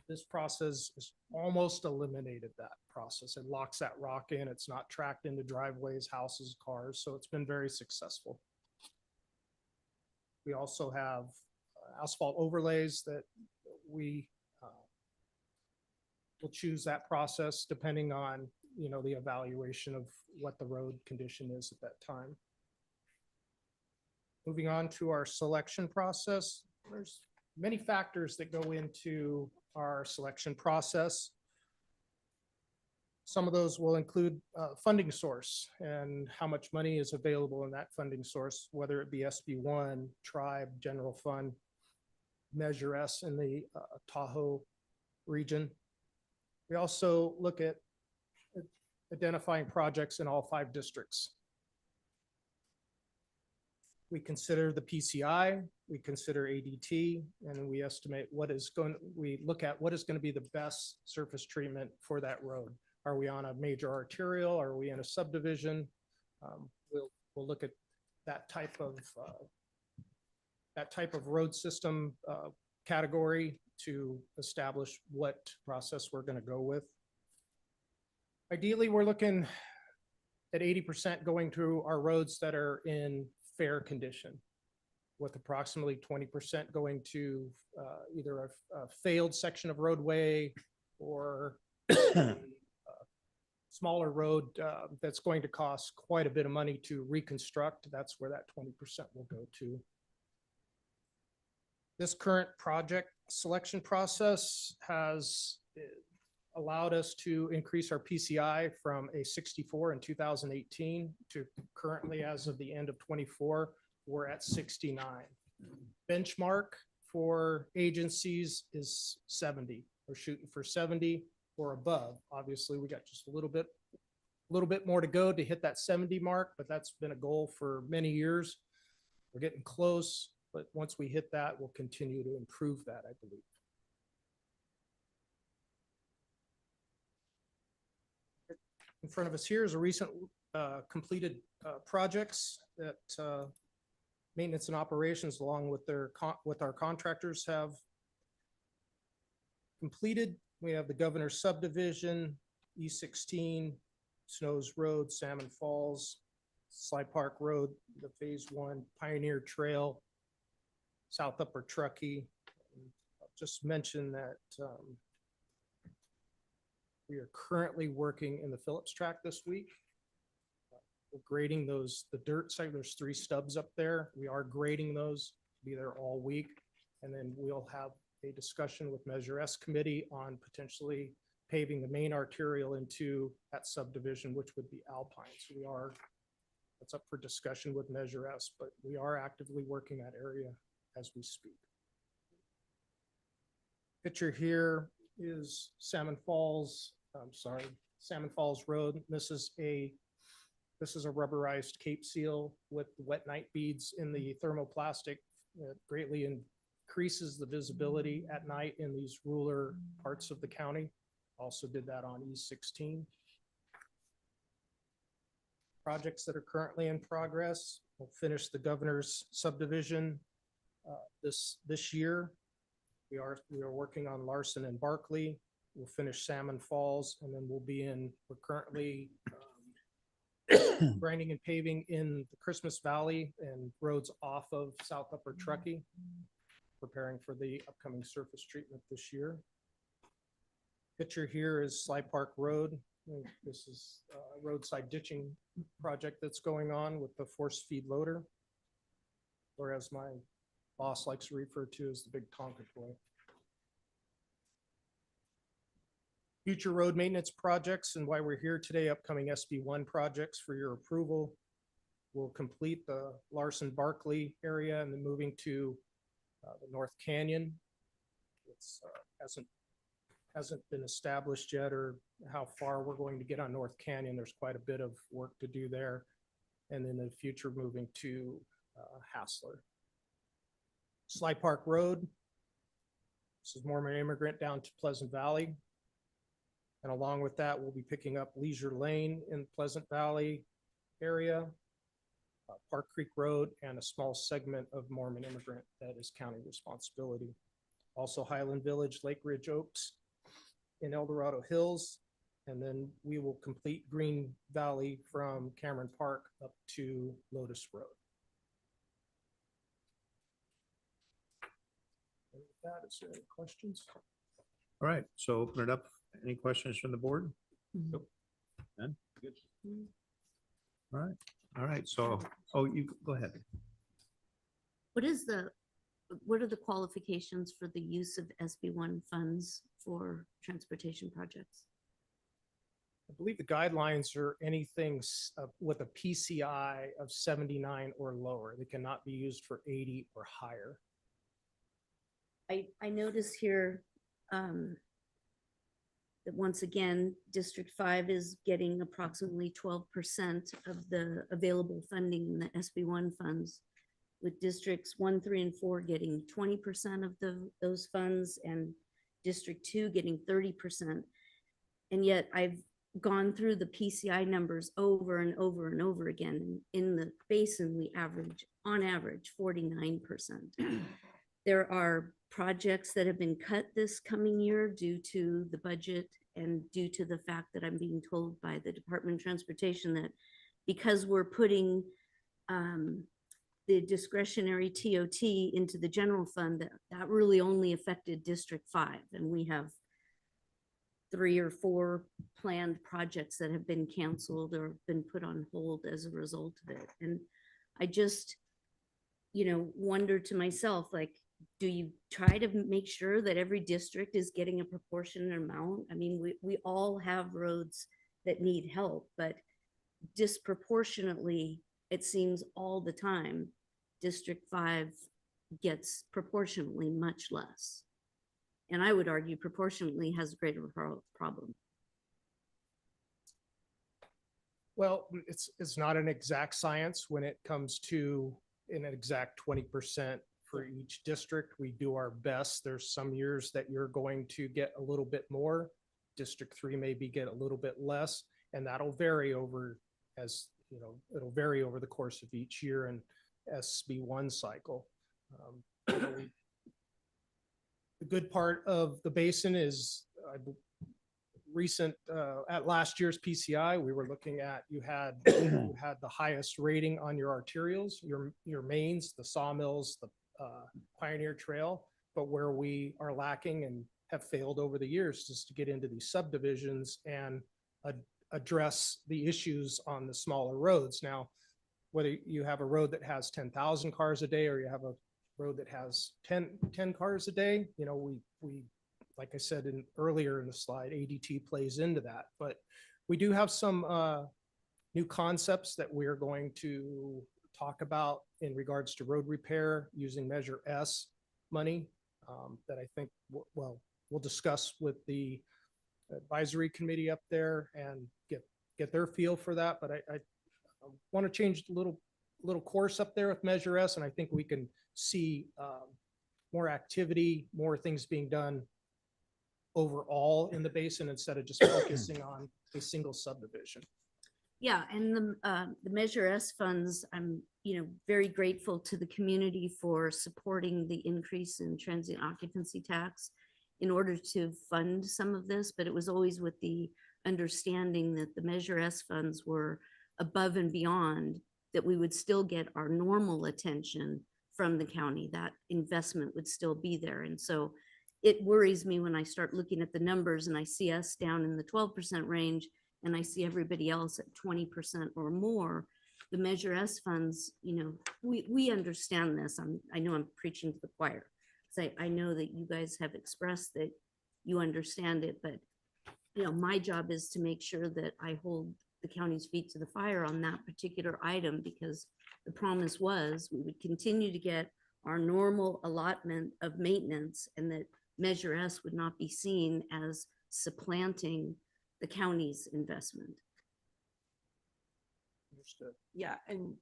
This process has almost eliminated that process. It locks that rock in. It's not tracked into driveways, houses, cars. So it's been very successful. We also have asphalt overlays that we will choose that process depending on, the evaluation of what the road condition is at that time. Moving on to our selection process, there's many factors that go into our selection process. Some of those will include funding source and how much money is available in that funding source, whether it be SB1, Tribe, General Fund, Measure S in the Tahoe region. We also look at identifying projects in all 5 districts. We consider the PCI, we consider ADT, and we estimate we look at what is going to be the best surface treatment for that road. Are we on a major arterial? Are we in a subdivision? We'll look at that type of road system category to establish what process we're going to go with. Ideally, we're looking at 80% going to our roads that are in fair condition, with approximately 20% going to either a failed section of roadway or a smaller road that's going to cost quite a bit of money to reconstruct. That's where that 20% will go to. This current project selection process has allowed us to increase our PCI from a 64 in 2018 to currently, as of the end of 24, we're at 69. Benchmark for agencies is 70. We're shooting for 70 or above. Obviously, we got just a little bit more to go to hit that 70 mark, but that's been a goal for many years. We're getting close, but once we hit that, we'll continue to improve that, I believe. In front of us here is a recent completed projects that maintenance and operations, along with our contractors, have completed. We have the Governor's Subdivision, E16, Snows Road, Salmon Falls, Sly Park Road, the Phase 1, Pioneer Trail, South Upper Truckee. I'll just mention that we are currently working in the Phillips tract this week. We're grading the dirt site. There's 3 stubs up there. We are grading those, be there all week. And then we'll have a discussion with Measure S committee on potentially paving the main arterial into that subdivision, which would be Alpine. So that's up for discussion with Measure S, but we are actively working that area as we speak. Picture here is Salmon Falls Road. This is a rubberized Cape Seal with wet night beads in the thermoplastic that greatly increases the visibility at night in these rural parts of the county. Also did that on E16. Projects that are currently in progress. We'll finish the Governor's Subdivision this year. We are working on Larson and Barkley. We'll finish Salmon Falls, and then we're currently grinding and paving in the Christmas Valley and roads off of South Upper Truckee, preparing for the upcoming surface treatment this year. Picture here is Sly Park Road. This is a roadside ditching project that's going on with the force feed loader, or as my boss likes to refer to as the big Tonka toy. Future road maintenance projects and why we're here today, upcoming SB1 projects for your approval. We'll complete the Larson Barkley area and then moving to the North Canyon. It's hasn't been established yet or how far we're going to get on North Canyon. There's quite a bit of work to do there. And then in the future, moving to Hassler. Sly Park Road. This is Mormon Immigrant down to Pleasant Valley. And along with that, we'll be picking up Leisure Lane in Pleasant Valley area, Park Creek Road, and a small segment of Mormon Immigrant that is county responsibility. Also Highland Village, Lake Ridge Oaks in El Dorado Hills. And then we will complete Green Valley from Cameron Park up to Lotus Road. And with that, is there any questions? All right, so open it up. Any questions from the board? Nope. None? Good. All right, so, oh, you go ahead. What are the qualifications for the use of SB1 funds for transportation projects? I believe the guidelines are anything with a PCI of 79 or lower. They cannot be used for 80 or higher. I notice here that once again, District 5 is getting approximately 12% of the available funding in the SB1 funds, with districts 1, 3, and 4 getting 20% of those funds and District 2 getting 30%. And yet I've gone through the PCI numbers over and over and over again. In the basin, we average, on average, 49%. There are projects that have been cut this coming year due to the budget and due to the fact that I'm being told by the Department of Transportation that because we're putting the discretionary TOT into the general fund, that really only affected District 5. And we have 3 or 4 planned projects that have been canceled or been put on hold as a result of it. And I just, wonder to myself, like, do you try to make sure that every district is getting a proportionate amount? I mean, we all have roads that need help, but disproportionately, it seems all the time, District 5 gets proportionately much less. And I would argue proportionately has a greater problem. Well, it's not an exact science when it comes to an exact 20% for each district. We do our best. There's some years that you're going to get a little bit more. District 3 maybe get a little bit less, and that'll vary over it'll vary over the course of each year and SB1 cycle. The good part of the basin is at last year's PCI, we were looking at, you had the highest rating on your arterials, your mains, the sawmills, the Pioneer Trail, but where we are lacking and have failed over the years is to get into these subdivisions and address the issues on the smaller roads. Now, whether you have a road that has 10,000 cars a day or you have a road that has 10 cars a day, we like I said earlier in the slide, ADT plays into that. But we do have some new concepts that we're going to talk about in regards to road repair using Measure S money that I think we'll discuss with the advisory committee up there and get their feel for that. But I want to change the little course up there with Measure S, and I think we can see more activity, more things being done overall in the basin instead of just focusing on a single subdivision. Yeah, and the Measure S funds, I'm very grateful to the community for supporting the increase in transient occupancy tax in order to fund some of this, but it was always with the understanding that the Measure S funds were above and beyond, that we would still get our normal attention from the county, that investment would still be there. And so it worries me when I start looking at the numbers and I see us down in the 12% range and I see everybody else at 20% or more. The Measure S funds, we understand this. I know I'm preaching to the choir. I know that you guys have expressed that you understand it, but my job is to make sure that I hold the county's feet to the fire on that particular item, because the promise was we would continue to get our normal allotment of maintenance, and that Measure S would not be seen as supplanting the county's investment. Understood. Yeah, and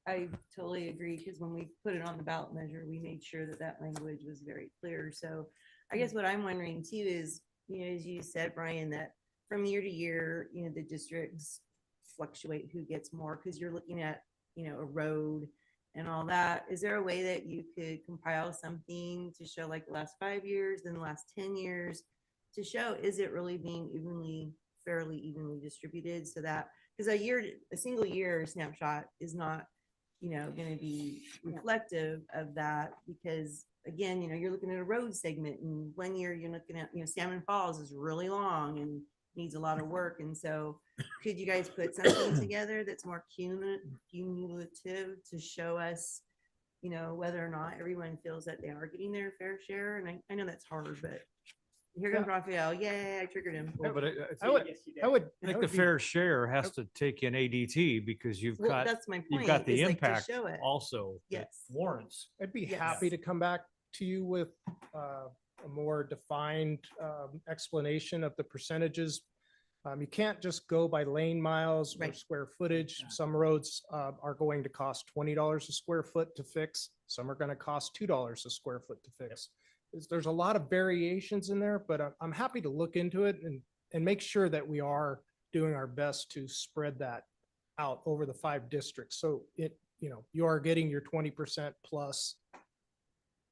I totally agree, because when we put it on the ballot measure, we made sure that that language was very clear. So I guess what I'm wondering too is, as you said, Brian, that from year to year, the districts fluctuate who gets more, because you're looking at, a road and all that. Is there a way that you could compile something to show like the last 5 years, then the last 10 years, to show, is it really being fairly evenly distributed, so that, because a single year snapshot is not, going to be reflective of that, because again, you're looking at a road segment, and one year you're looking at, Salmon Falls is really long and needs a lot of work. And so could you guys put something together that's more cumulative to show us, whether or not everyone feels that they are getting their fair share? And I know that's hard, but here comes Raphael. Yay, I triggered him. Well, but I would I think the fair share has to take in ADT, because you've Well, got, that's my you've point, got the is, like, to impact show it. also. that Yes. Warrants. I'd be Yes. happy to come back to you with a more defined explanation of the percentages. You can't just go by lane miles or Right. square footage. Some roads are going to cost $20 a square foot to fix. Some are going to cost $2 a square foot to fix. There's a lot of variations in there, but I'm happy to look into it and make sure that we are doing our best to spread that out over the 5 districts. So you are getting your 20% plus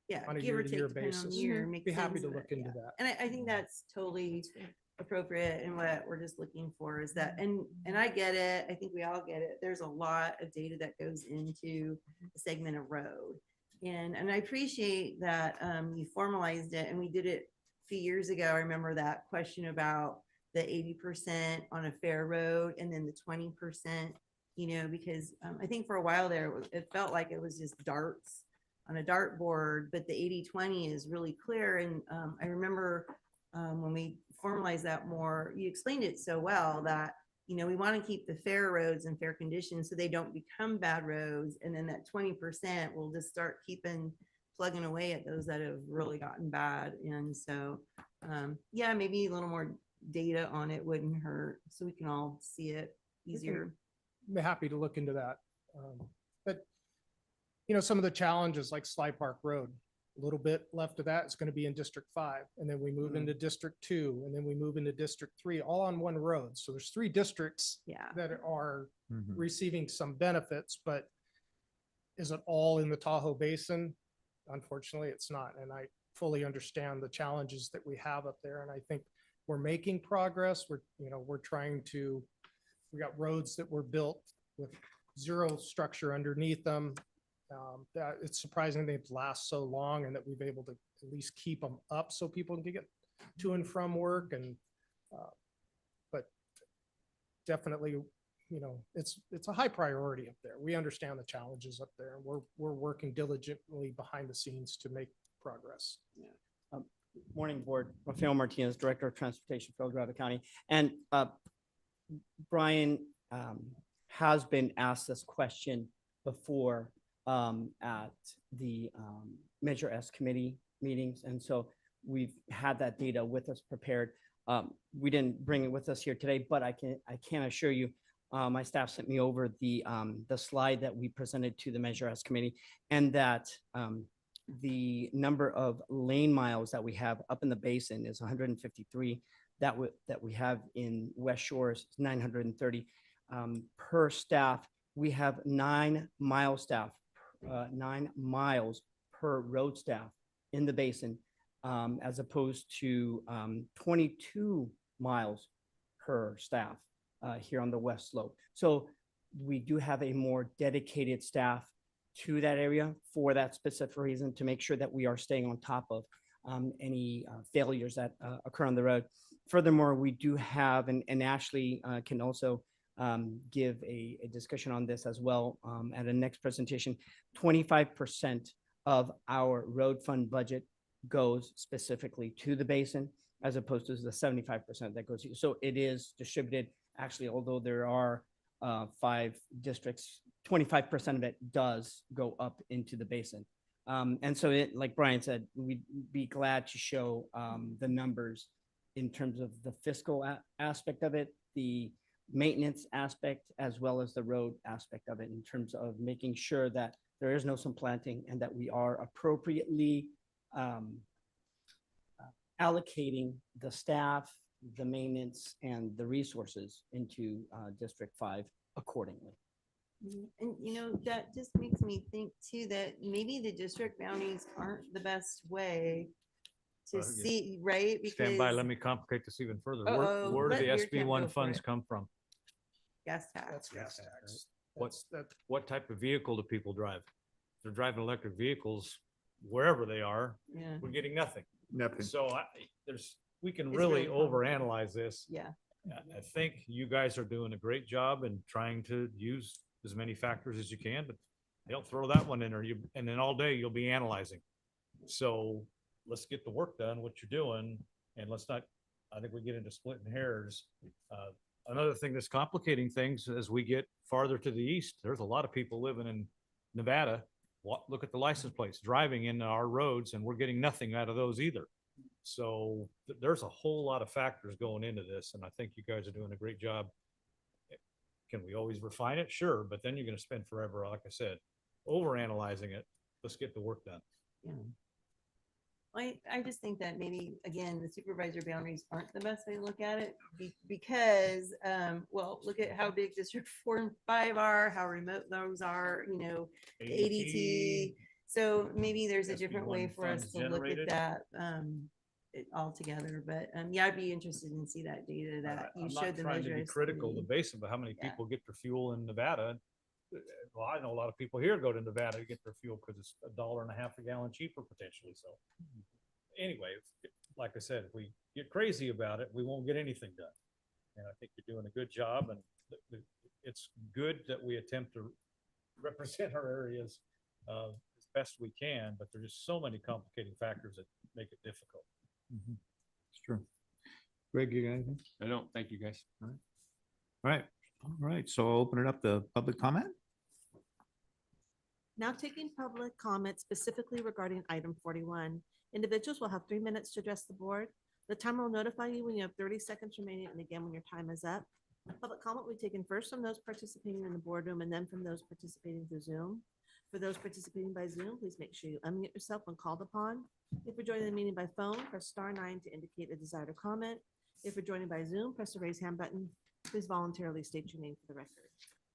Yeah, on a give or take, year-to-year depending on the basis. year, makes Be happy sense, to but look into yeah. that. And I think that's totally appropriate, and what we're just looking for is that, and I get it, I think we all get it, there's a lot of data that goes into a segment of road. And I appreciate that you formalized it, and we did it a few years ago. I remember that question about the 80% on a fair road, and then the 20%, because I think for a while there, it felt like it was just darts on a dartboard, but the 80-20 is really clear. And I remember when we formalized that more, you explained it so well that, we want to keep the fair roads in fair condition so they don't become bad roads. And then that 20% will just start plugging away at those that have really gotten bad. And so, yeah, maybe a little more data on it wouldn't hurt, so we can all see it easier. Be happy to look into that. But some of the challenges like Sly Park Road, a little bit left of that is going to be in District 5, and then we move into District 2, and then we move into District 3, all on one road. So there's 3 districts that are receiving some benefits, but is it all in the Tahoe Basin? Unfortunately, it's not. And I fully understand the challenges that we have up there. And I think we're making progress. We're trying to, we got roads that were built with zero structure underneath them. That it's surprising they've last so long, and that we've able to at least keep them up so people can get to and from work. And but definitely, it's a high priority up there. We understand the challenges up there, and we're working diligently behind the scenes to make progress. Morning, Board. Rafael Martinez, Director of Transportation for El Dorado County. And Brian has been asked this question before at the Measure S committee meetings. And so we've had that data with us prepared. We didn't bring it with us here today, but I can assure you, my staff sent me over the slide that we presented to the Measure S committee, and that the number of lane miles that we have up in the basin is 153. That we have in West Shore is 930. Per staff, we have 9 mile staff, 9 miles per road staff in the basin, as opposed to 22 miles per staff here on the west slope. So we do have a more dedicated staff to that area for that specific reason, to make sure that we are staying on top of any failures that occur on the road. Furthermore, we do have, and Ashley can also give a discussion on this as well at a next presentation. 25% of our road fund budget goes specifically to the basin, as opposed to the 75% that goes. So it is distributed. Actually, although there are 5 districts, 25% of it does go up into the basin. And so it, like Brian said, we'd be glad to show the numbers in terms of the fiscal aspect of it, the maintenance aspect, as well as the road aspect of it, in terms of making sure that there is no supplanting and that we are appropriately allocating the staff, the maintenance, and the resources into District 5 accordingly. And you know, that just makes me think too, that maybe the district bounties aren't the best way to Well, yeah. see, right? Stand by, Because let me complicate this even further. Uh-oh, Where do let the your SB temp one go for funds it. come from? gas tax. That's gas tax. What type of vehicle do people drive? If they're driving electric vehicles, wherever they are, Yeah. we're getting nothing. Nothing. So we can It's really really complicated. overanalyze this. Yeah. I think you guys are doing a great job in trying to use as many factors as you can, but they'll throw that one in, and then all day you'll be analyzing. So let's get the work done, what you're doing, and let's not, I think we get into splitting hairs. Another thing that's complicating things as we get farther to the east, there's a lot of people living in Nevada. Look at the license plates, driving in our roads, and we're getting nothing out of those either. So there's a whole lot of factors going into this, and I think you guys are doing a great job. Can we always refine it? Sure, but then you're going to spend forever, like I said, overanalyzing it. Let's get the work done. Yeah. I just think that maybe, again, the supervisor boundaries aren't the best way to look at it because, well, look at how big District 4 and 5 are, how remote those are, you know, the ADT. So maybe there's a different way SB1 for us funds to look at generated. that it all together. But yeah, I'd be interested in see that data that you I'm showed not the trying to be measures. critical of the basin, but how many Yeah. people get their fuel in Nevada? Well, I know a lot of people here go to Nevada to get their fuel because it's $1.50 a gallon cheaper potentially. So anyway, like I said, if we get crazy about it, we won't get anything done. And I think you're doing a good job, and it's good that we attempt to represent our areas as best we can, but there's just so many complicating factors that make it difficult. It's true. Greg, you got anything? I don't, thank you guys. All right. So I'll open it up to public comment. Now taking public comment specifically regarding item 41. Individuals will have 3 minutes to address the board. The timer will notify you when you have 30 seconds remaining, and again, when your time is up. Public comment will be taken first from those participating in the boardroom and then from those participating through Zoom. For those participating by Zoom, please make sure you unmute yourself when called upon. If you're joining the meeting by phone, press *9 to indicate a desire to comment. If you're joining by Zoom, press the raise hand button. Please voluntarily state your name for the record.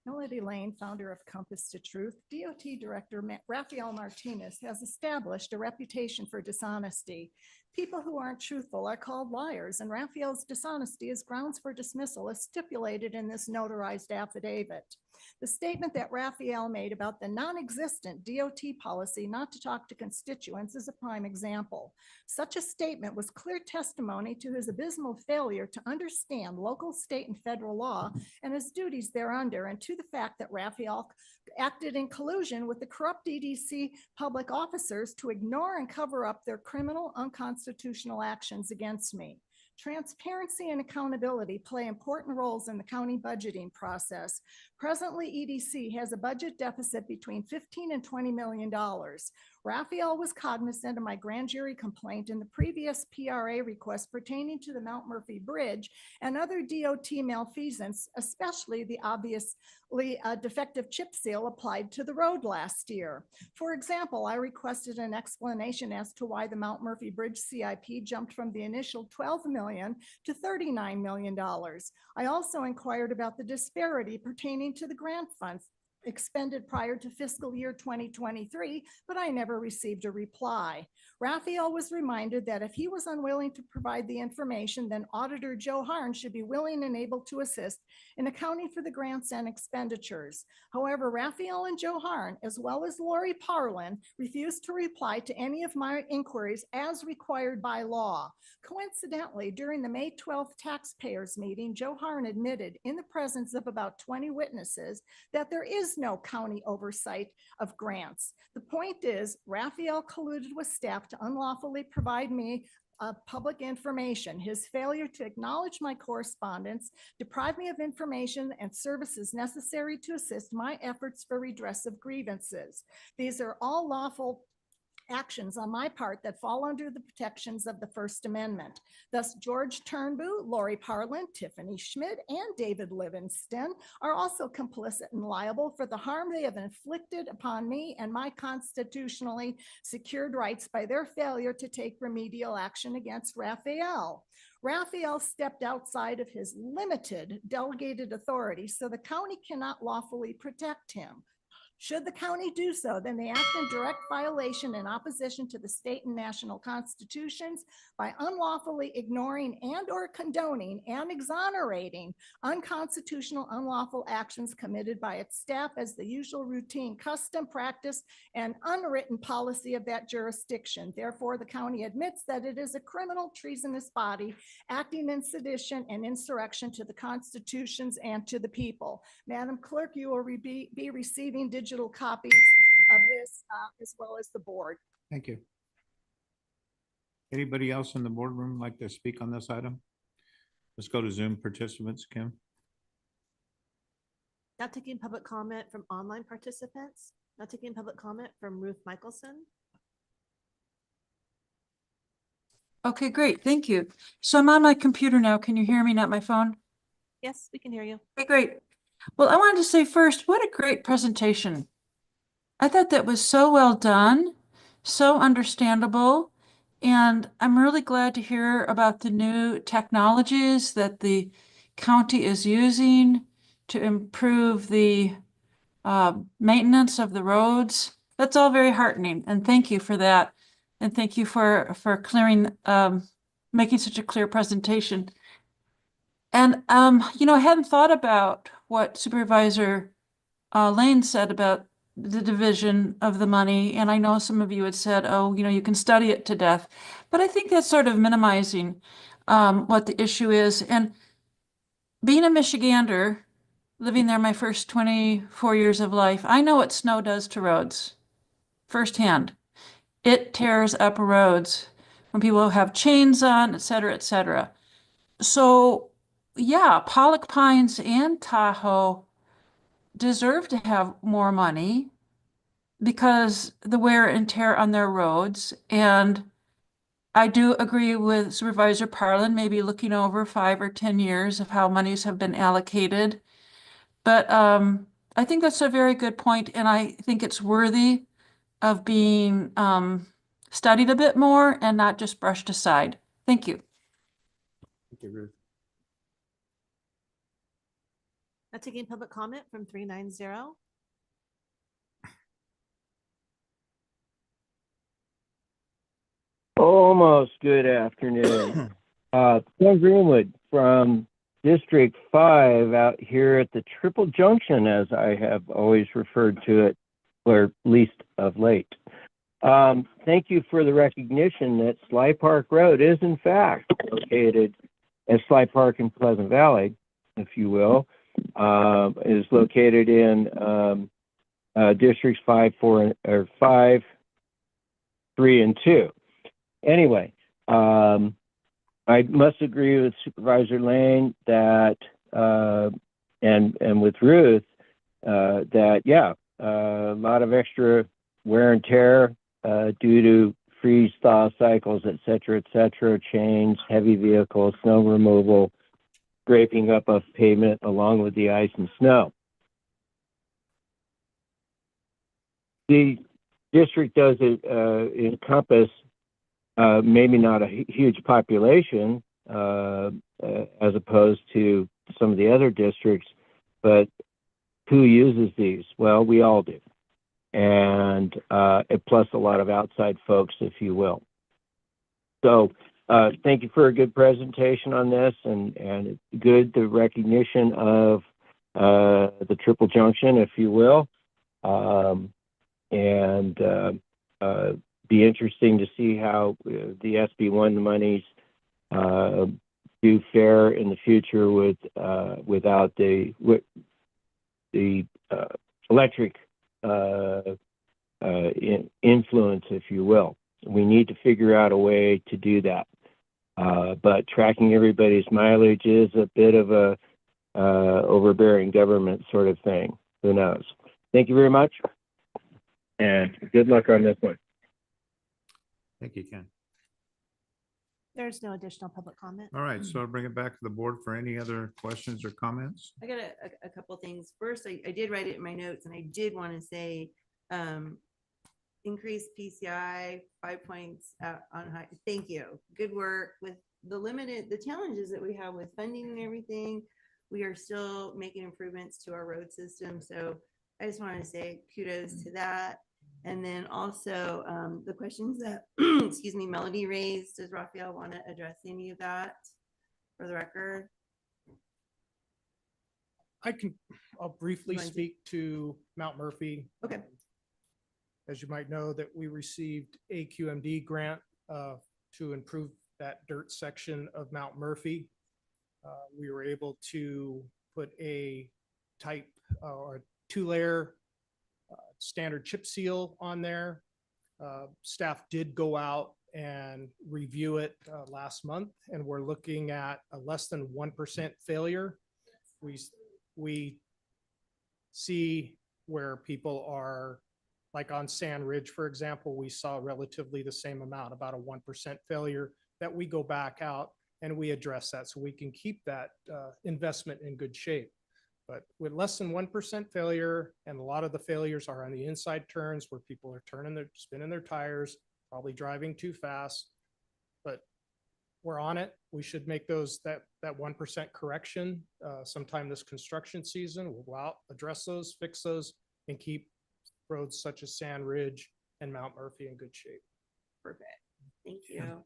Melody Lane, founder of Compass to Truth, DOT Director Rafael Martinez has established a reputation for dishonesty. People who aren't truthful are called liars, and Rafael's dishonesty is grounds for dismissal as stipulated in this notarized affidavit. The statement that Rafael made about the non-existent DOT policy not to talk to constituents is a prime example. Such a statement was clear testimony to his abysmal failure to understand local, state, and federal law and his duties thereunder, and to the fact that Rafael acted in collusion with the corrupt EDC public officers to ignore and cover up their criminal, unconstitutional actions against me. Transparency and accountability play important roles in the county budgeting process. Presently, EDC has a budget deficit between $15 and $20 million. Rafael was cognizant of my grand jury complaint in the previous PRA request pertaining to the Mount Murphy Bridge and other DOT malfeasance, especially the obviously defective chip seal applied to the road last year. For example, I requested an explanation as to why the Mount Murphy Bridge CIP jumped from the initial $12 million to $39 million. I also inquired about the disparity pertaining to the grant funds expended prior to fiscal year 2023, but I never received a reply. Rafael was reminded that if he was unwilling to provide the information, then Auditor Joe Harn should be willing and able to assist in accounting for the grants and expenditures. However, Rafael and Joe Harn, as well as Lori Parlin, refused to reply to any of my inquiries as required by law. Coincidentally, during the May 12th taxpayers meeting, Joe Harn admitted in the presence of about 20 witnesses that there is no county oversight of grants. The point is, Rafael colluded with staff to unlawfully provide me of public information. His failure to acknowledge my correspondence deprived me of information and services necessary to assist my efforts for redress of grievances. These are all lawful actions on my part that fall under the protections of the First Amendment. Thus, George Turnbull, Lori Parlin, Tiffany Schmidt, and David Livingston are also complicit and liable for the harm they have inflicted upon me and my constitutionally secured rights by their failure to take remedial action against Raphael. Raphael stepped outside of his limited delegated authority, so the county cannot lawfully protect him. Should the county do so, then they act in direct violation and opposition to the state and national constitutions by unlawfully ignoring and or condoning and exonerating unconstitutional, unlawful actions committed by its staff as the usual routine custom, practice, and unwritten policy of that jurisdiction. Therefore, the county admits that it is a criminal, treasonous body acting in sedition and insurrection to the constitutions and to the people. Madam Clerk, you will be receiving digital copies of this as well as the board. Thank you. Anybody else in the boardroom like to speak on this item? Let's go to Zoom participants, Kim. Not taking public comment from online participants. Not taking public comment from Ruth Michelson. Okay, great. Thank you. So I'm on my computer now. Can you hear me, not my phone? Yes, we can hear you. Okay, great. Well, I wanted to say first, what a great presentation. I thought that was so well done, so understandable, and I'm really glad to hear about the new technologies that the county is using to improve the maintenance of the roads. That's all very heartening, and thank you for that. And thank you for clearing, making such a clear presentation. And, you know, I hadn't thought about what Supervisor Lane said about the division of the money. And I know some of you had said, oh, you know, you can study it to death. But I think that's sort of minimizing what the issue is. And being a Michigander, living there my first 24 years of life, I know what snow does to roads firsthand. It tears up roads when people have chains on, et cetera, et cetera. So yeah, Pollock Pines and Tahoe deserve to have more money because the wear and tear on their roads. And I do agree with Supervisor Parlin, maybe looking over 5 or 10 years of how monies have been allocated. But I think that's a very good point, and I think it's worthy of being studied a bit more and not just brushed aside. Thank you. Thank you, Ruth. Not taking public comment from 390. Almost good afternoon. Ken Greenwood from District 5 out here at the Triple Junction, as I have always referred to it, or at least of late. Thank you for the recognition that Sly Park Road is in fact located at Sly Park in Pleasant Valley, if you will. Is located in districts 5, 3, and 2. Anyway, I must agree with Supervisor Lane that and with Ruth that yeah, a lot of extra wear and tear due to freeze thaw cycles, et cetera, chains, heavy vehicles, snow removal, scraping up of pavement along with the ice and snow. The district does encompass maybe not a huge population as opposed to some of the other districts, but who uses these? Well, we all do. And plus a lot of outside folks, if you will. So thank you for a good presentation on this, and good the recognition of the Triple Junction, if you will. Be interesting to see how the SB1 monies do fare in the future with without the electric influence, if you will. We need to figure out a way to do that. But tracking everybody's mileage is a bit of a overbearing government sort of thing. Who knows? Thank you very much. And good luck on this one. Thank you, Ken. There's no additional public comment. All right, so I'll bring it back to the board for any other questions or comments. I got a couple things. First, I did write it in my notes and I did want to say, increased PCI 5 points on high. Thank you. Good work with the challenges that we have with funding and everything. We are still making improvements to our road system. So I just wanted to say kudos to that. And then also the questions that, excuse me, Melody raised. Does Raphael want to address any of that for the record? I'll briefly You want to- speak to Mount Murphy. Okay. As you might know, that we received a QMD grant to improve that dirt section of Mount Murphy. We were able to put a type or 2-layer standard chip seal on there. Staff did go out and review it last month, and we're looking at a less than 1% failure. We see where people are, like on Sand Ridge, for example, we saw relatively the same amount, about a 1% failure, that we go back out and we address that so we can keep that investment in good shape. But with less than 1% failure, and a lot of the failures are on the inside turns where people are spinning their tires, probably driving too fast. But we're on it. We should make that 1% correction sometime this construction season. We'll go out, address those, fix those, and keep roads such as Sand Ridge and Mount Murphy in good shape. Perfect. Thank you.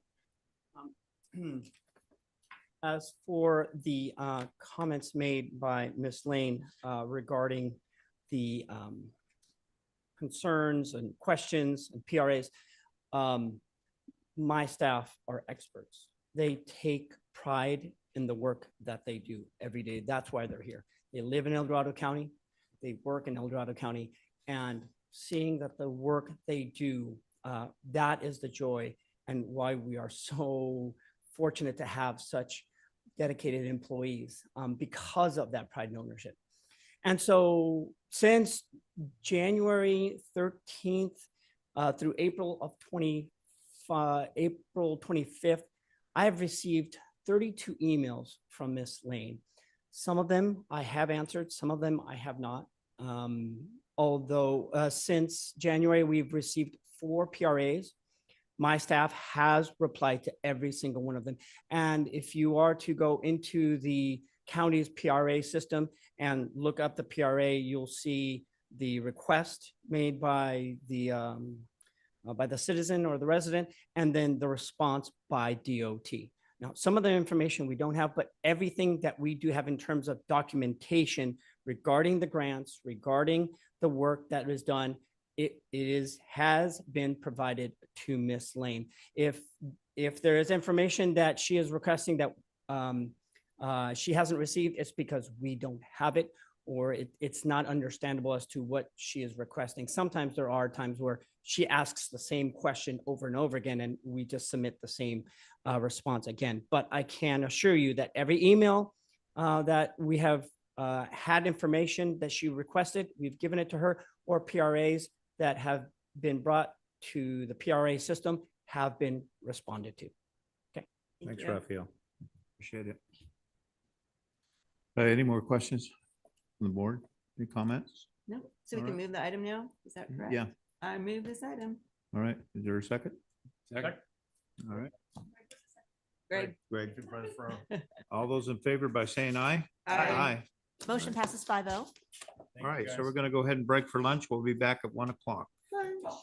As for the comments made by Ms. Lane regarding the concerns and questions and PRAs, my staff are experts. They take pride in the work that they do every day. That's why they're here. They live in El Dorado County. They work in El Dorado County, and seeing that the work they do, that is the joy and why we are so fortunate to have such dedicated employees because of that pride and ownership. And so since January 13th through April 25th, I have received 32 emails from Ms. Lane. Some of them I have answered, some of them I have not. Although since January, we've received 4 PRAs. My staff has replied to every single one of them. And if you are to go into the county's PRA system and look up the PRA, you'll see the request made by the citizen or the resident, and then the response by DOT. Now, some of the information we don't have, but everything that we do have in terms of documentation regarding the grants, regarding the work that is done, has been provided to Ms. Lane. If there is information that she is requesting that she hasn't received, it's because we don't have it, or it's not understandable as to what she is requesting. Sometimes there are times where she asks the same question over and over again, and we just submit the same response again. But I can assure you that every email that we have had information that she requested, we've given it to her, or PRAs that have been brought to the PRA system have been responded to. Okay. Thanks, Raphael. Appreciate it. Any more questions from the board? Any comments? No, so we All can right. move the item now? Is that correct? Yeah. I move this item. All right. Is there a second? Second. All right. Greg. Greg. All those in favor by saying aye? Aye. Motion passes 5-0. All right, so we're going to go ahead and break for lunch. We'll be back at 1 o'clock. Lunch.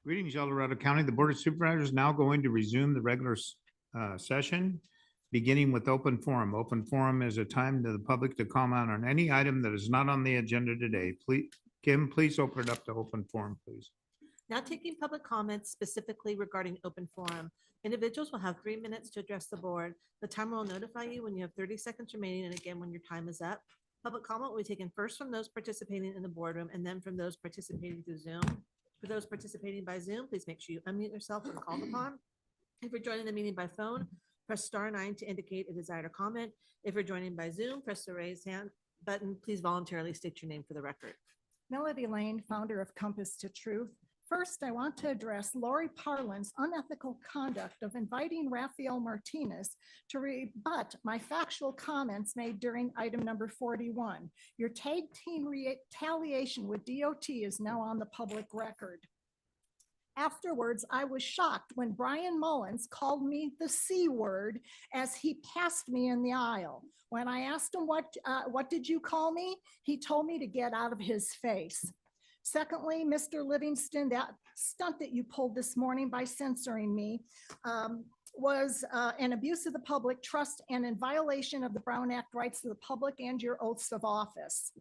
Greetings, El Dorado County. The Board of Supervisors is now going to resume the regular session, beginning with open forum. Open forum is a time to the public to comment on any item that is not on the agenda today. Please, Kim, please open it up to open forum, please. Now taking public comments specifically regarding open forum. Individuals will have 3 minutes to address the board. The timer will notify you when you have 30 seconds remaining and again when your time is up. Public comment will be taken first from those participating in the boardroom and then from those participating through Zoom. For those participating by Zoom, please make sure you unmute yourself when called upon. If you're joining the meeting by phone, press *9 to indicate a desire to comment. If you're joining by Zoom, press the raise hand button. Please voluntarily state your name for the record. Melody Lane, founder of Compass to Truth. First, I want to address Lori Parlin's unethical conduct of inviting Rafael Martinez to rebut my factual comments made during item number 41. Your tag team retaliation with DOT is now on the public record. Afterwards, I was shocked when Brian Mullins called me the C word as he passed me in the aisle. When I asked him, what did you call me? He told me to get out of his face. Secondly, Mr. Livingston, that stunt that you pulled this morning by censoring me was an abuse of the public trust and in violation of the Brown Act rights of the public and your oaths of office.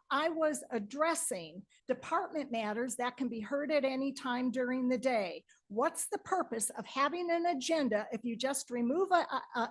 I was addressing department matters that can be heard at any time during the day. What's the purpose of having an agenda if you just remove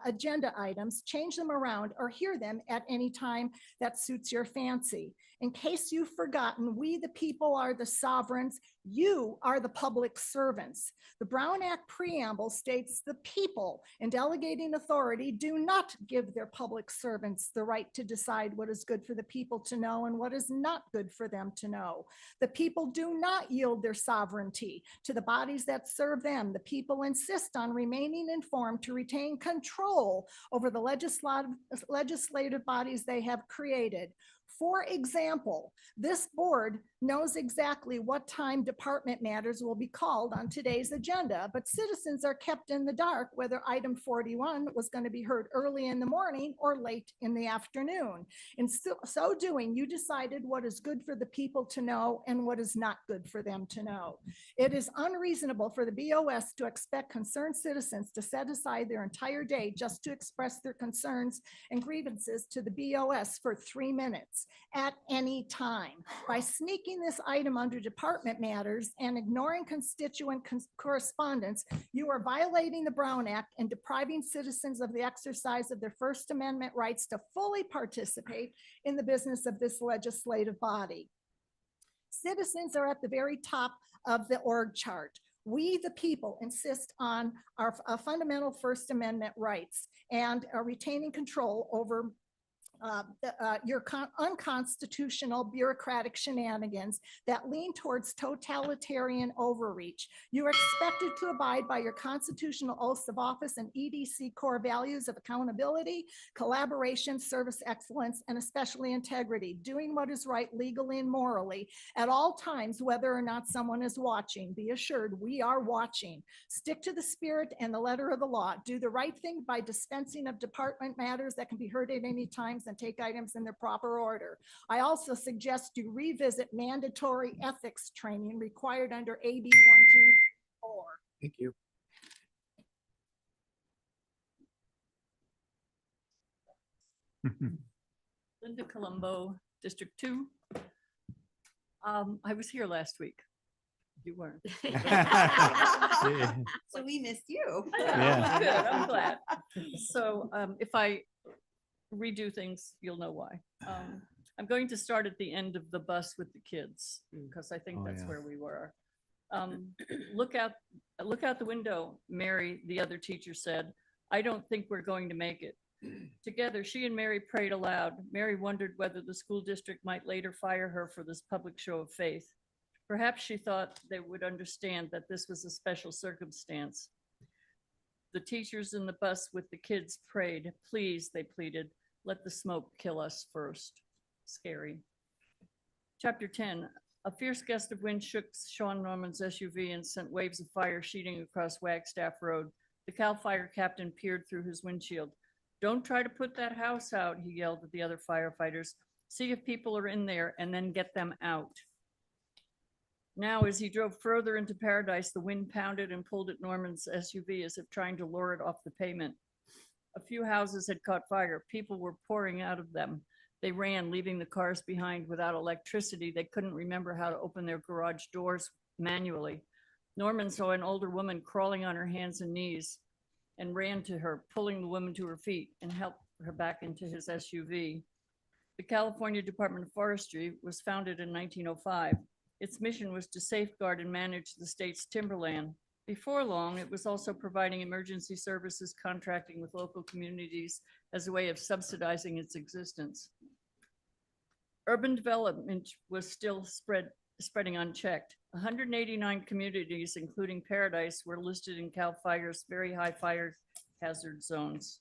agenda items, change them around, or hear them at any time that suits your fancy? In case you've forgotten, we the people are the sovereigns. You are the public servants. The Brown Act preamble states the people in delegating authority do not give their public servants the right to decide what is good for the people to know and what is not good for them to know. The people do not yield their sovereignty to the bodies that serve them. The people insist on remaining informed to retain control over the legislative bodies they have created. For example, this board knows exactly what time department matters will be called on today's agenda, but citizens are kept in the dark whether item 41 was going to be heard early in the morning or late in the afternoon. In so doing, you decided what is good for the people to know and what is not good for them to know. It is unreasonable for the BOS to expect concerned citizens to set aside their entire day just to express their concerns and grievances to the BOS for 3 minutes at any time. By sneaking this item under department matters and ignoring constituent correspondence, you are violating the Brown Act and depriving citizens of the exercise of their First Amendment rights to fully participate in the business of this legislative body. Citizens are at the very top of the org chart. We, the people, insist on our fundamental First Amendment rights and are retaining control over your unconstitutional bureaucratic shenanigans that lean towards totalitarian overreach. You are expected to abide by your constitutional oaths of office and EDC core values of accountability, collaboration, service excellence, and especially integrity, doing what is right legally and morally at all times, whether or not someone is watching. Be assured we are watching. Stick to the spirit and the letter of the law. Do the right thing by dispensing of department matters that can be heard at any time and take items in their proper order. I also suggest you revisit mandatory ethics training required under AB 124. Thank you. Linda Colombo, District 2. I was here last week. You weren't. So we missed you. Yeah. Good, I'm glad. So if I redo things, you'll know why. I'm going to start at the end of the bus with the kids because I think that's where we were. Look out the window, Mary, the other teacher said. I don't think we're going to make it. Together, she and Mary prayed aloud. Mary wondered whether the school district might later fire her for this public show of faith. Perhaps she thought they would understand that this was a special circumstance. The teachers in the bus with the kids prayed. Please, they pleaded, let the smoke kill us first. Scary. Chapter 10. A fierce gust of wind shook Sean Norman's SUV and sent waves of fire sheeting across Wagstaff Road. The CAL FIRE captain peered through his windshield. Don't try to put that house out, he yelled at the other firefighters. See if people are in there and then get them out. Now, as he drove further into Paradise, the wind pounded and pulled at Norman's SUV as if trying to lure it off the pavement. A few houses had caught fire. People were pouring out of them. They ran, leaving the cars behind without electricity. They couldn't remember how to open their garage doors manually. Norman saw an older woman crawling on her hands and knees and ran to her, pulling the woman to her feet and helped her back into his SUV. The California Department of Forestry was founded in 1905. Its mission was to safeguard and manage the state's timberland. Before long, it was also providing emergency services, contracting with local communities as a way of subsidizing its existence. Urban development was still spreading unchecked. 189 communities, including Paradise, were listed in CAL FIRE's very high fire hazard zones.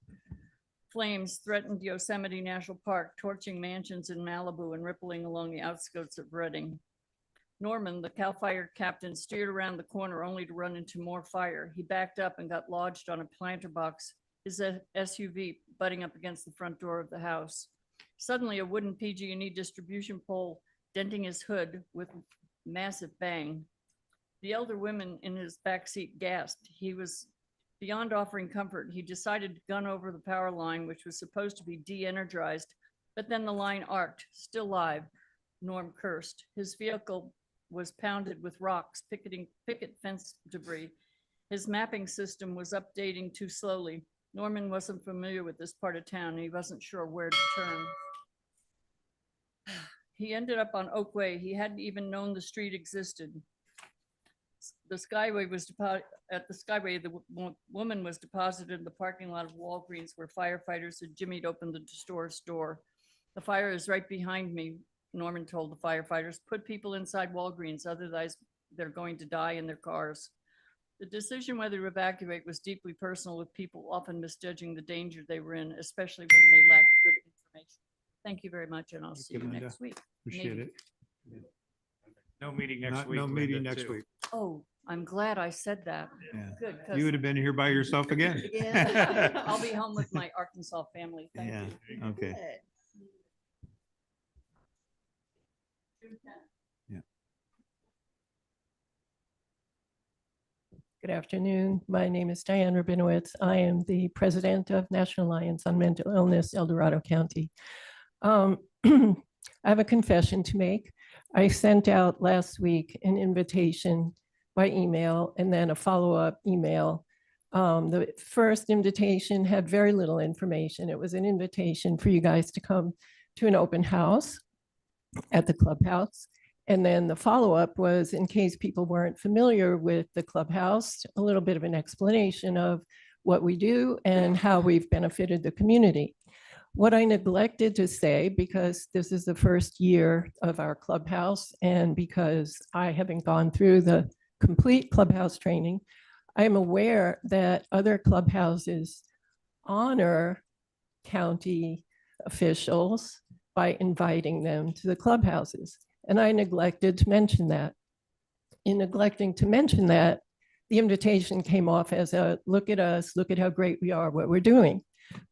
Flames threatened Yosemite National Park, torching mansions in Malibu and rippling along the outskirts of Redding. Norman, the CAL FIRE captain, steered around the corner only to run into more fire. He backed up and got lodged on a planter box, his SUV butting up against the front door of the house. Suddenly, a wooden PG&E distribution pole denting his hood with massive bang. The elder woman in his backseat gasped. He was beyond offering comfort. He decided to gun over the power line, which was supposed to be de-energized, but then the line arced. Still live, Norm cursed. His vehicle was pounded with rocks, picket fence debris. His mapping system was updating too slowly. Norman wasn't familiar with this part of town, and he wasn't sure where to turn. He ended up on Oak Way. He hadn't even known the street existed. The Skyway was at the Skyway, the woman was deposited in the parking lot of Walgreens where firefighters had jimmied open the store's door. The fire is right behind me, Norman told the firefighters. Put people inside Walgreens, otherwise they're going to die in their cars. The decision whether to evacuate was deeply personal, with people often misjudging the danger they were in, especially when they lacked good information. Thank you very much, and I'll see you next week. Appreciate Maybe. it. No meeting next Not- week. No meeting Linda, next too. week. Oh, I'm glad I said that. Yeah. Good. 'cause You would have been here by yourself again. Yeah. I'll be home with my Arkansas family. Thank Yeah, you. okay. Good afternoon. My name is Diane Rabinowitz. I am the president of National Alliance on Mental Illness, El Dorado County. I have a confession to make. I sent out last week an invitation by email and then a follow-up email. The first invitation had very little information. It was an invitation for you guys to come to an open house at the clubhouse. And then the follow-up was, in case people weren't familiar with the clubhouse, a little bit of an explanation of what we do and how we've benefited the community. What I neglected to say, because this is the first year of our clubhouse and because I haven't gone through the complete clubhouse training, I'm aware that other clubhouses honor county officials by inviting them to the clubhouses. And I neglected to mention that. In neglecting to mention that, the invitation came off as a, look at us, look at how great we are, what we're doing.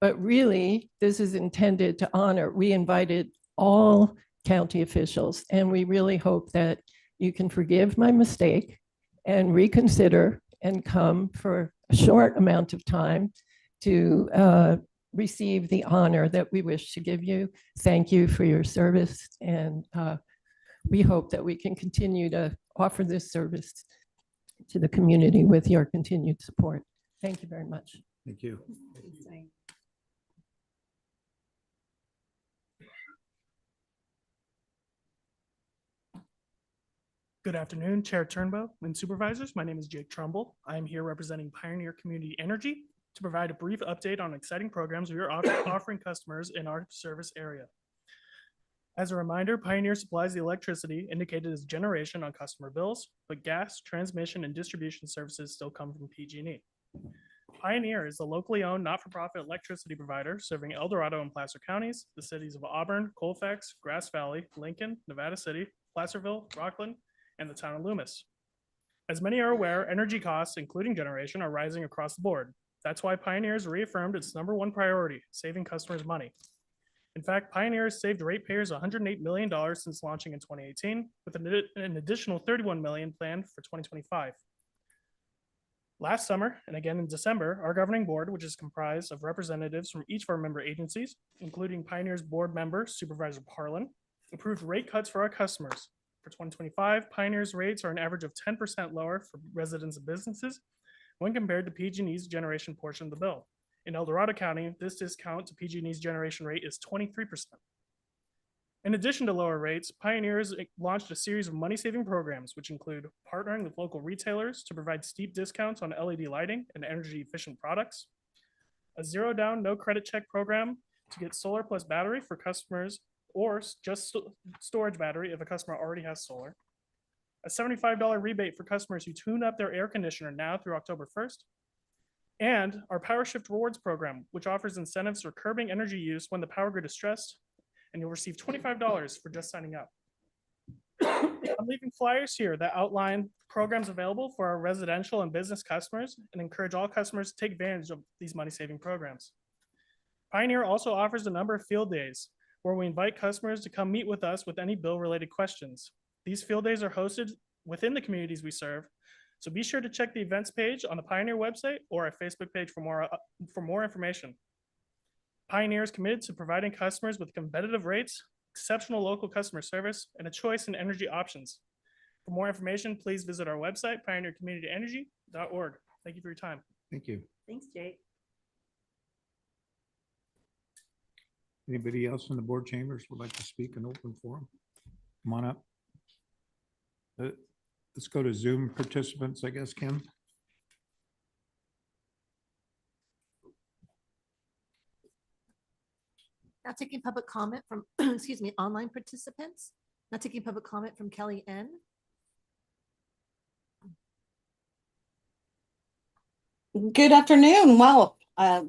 But really, this is intended to honor. We invited all county officials, and we really hope that you can forgive my mistake and reconsider and come for a short amount of time to receive the honor that we wish to give you. Thank you for your service, and we hope that we can continue to offer this service to the community with your continued support. Thank you very much. Thank you. Good afternoon, Chair Turnbow and supervisors. My name is Jake Trumbull. I am here representing Pioneer Community Energy to provide a brief update on exciting programs we are offering customers in our service area. As a reminder, Pioneer supplies the electricity indicated as generation on customer bills, but gas, transmission, and distribution services still come from PG&E. Pioneer is a locally owned, not-for-profit electricity provider serving El Dorado and Placer counties, the cities of Auburn, Colfax, Grass Valley, Lincoln, Nevada City, Placerville, Rockland, and the town of Loomis. As many are aware, energy costs, including generation, are rising across the board. That's why Pioneer has reaffirmed its #1 priority, saving customers money. In fact, Pioneer has saved ratepayers $108 million since launching in 2018, with an additional $31 million planned for 2025. Last summer, and again in December, our governing board, which is comprised of representatives from each of our member agencies, including Pioneer's board member, Supervisor Parlin, approved rate cuts for our customers. For 2025, Pioneer's rates are an average of 10% lower for residents and businesses when compared to PG&E's generation portion of the bill. In El Dorado County, this discount to PG&E's generation rate is 23%. In addition to lower rates, Pioneer has launched a series of money-saving programs, which include partnering with local retailers to provide steep discounts on LED lighting and energy-efficient products, a zero-down, no-credit check program to get solar plus battery for customers, or just storage battery if a customer already has solar, a $75 rebate for customers who tune up their air conditioner now through October 1st, and our Power Shift Rewards program, which offers incentives for curbing energy use when the power grid is stressed, and you'll receive $25 for just signing up. I'm leaving flyers here that outline programs available for our residential and business customers and encourage all customers to take advantage of these money-saving programs. Pioneer also offers a number of field days where we invite customers to come meet with us with any bill-related questions. These field days are hosted within the communities we serve, so be sure to check the events page on the Pioneer website or our Facebook page for more information. Pioneer is committed to providing customers with competitive rates, exceptional local customer service, and a choice in energy options. For more information, please visit our website, pioneercommunityenergy.org. Thank you for your time. Thank you. Thanks, Jake. Anybody else in the board chambers would like to speak in open forum? Come on up. Let's go to Zoom participants, I guess, Kim. Not taking public comment from, excuse me, online participants. Not taking public comment from Kelly N. Good afternoon. Wow,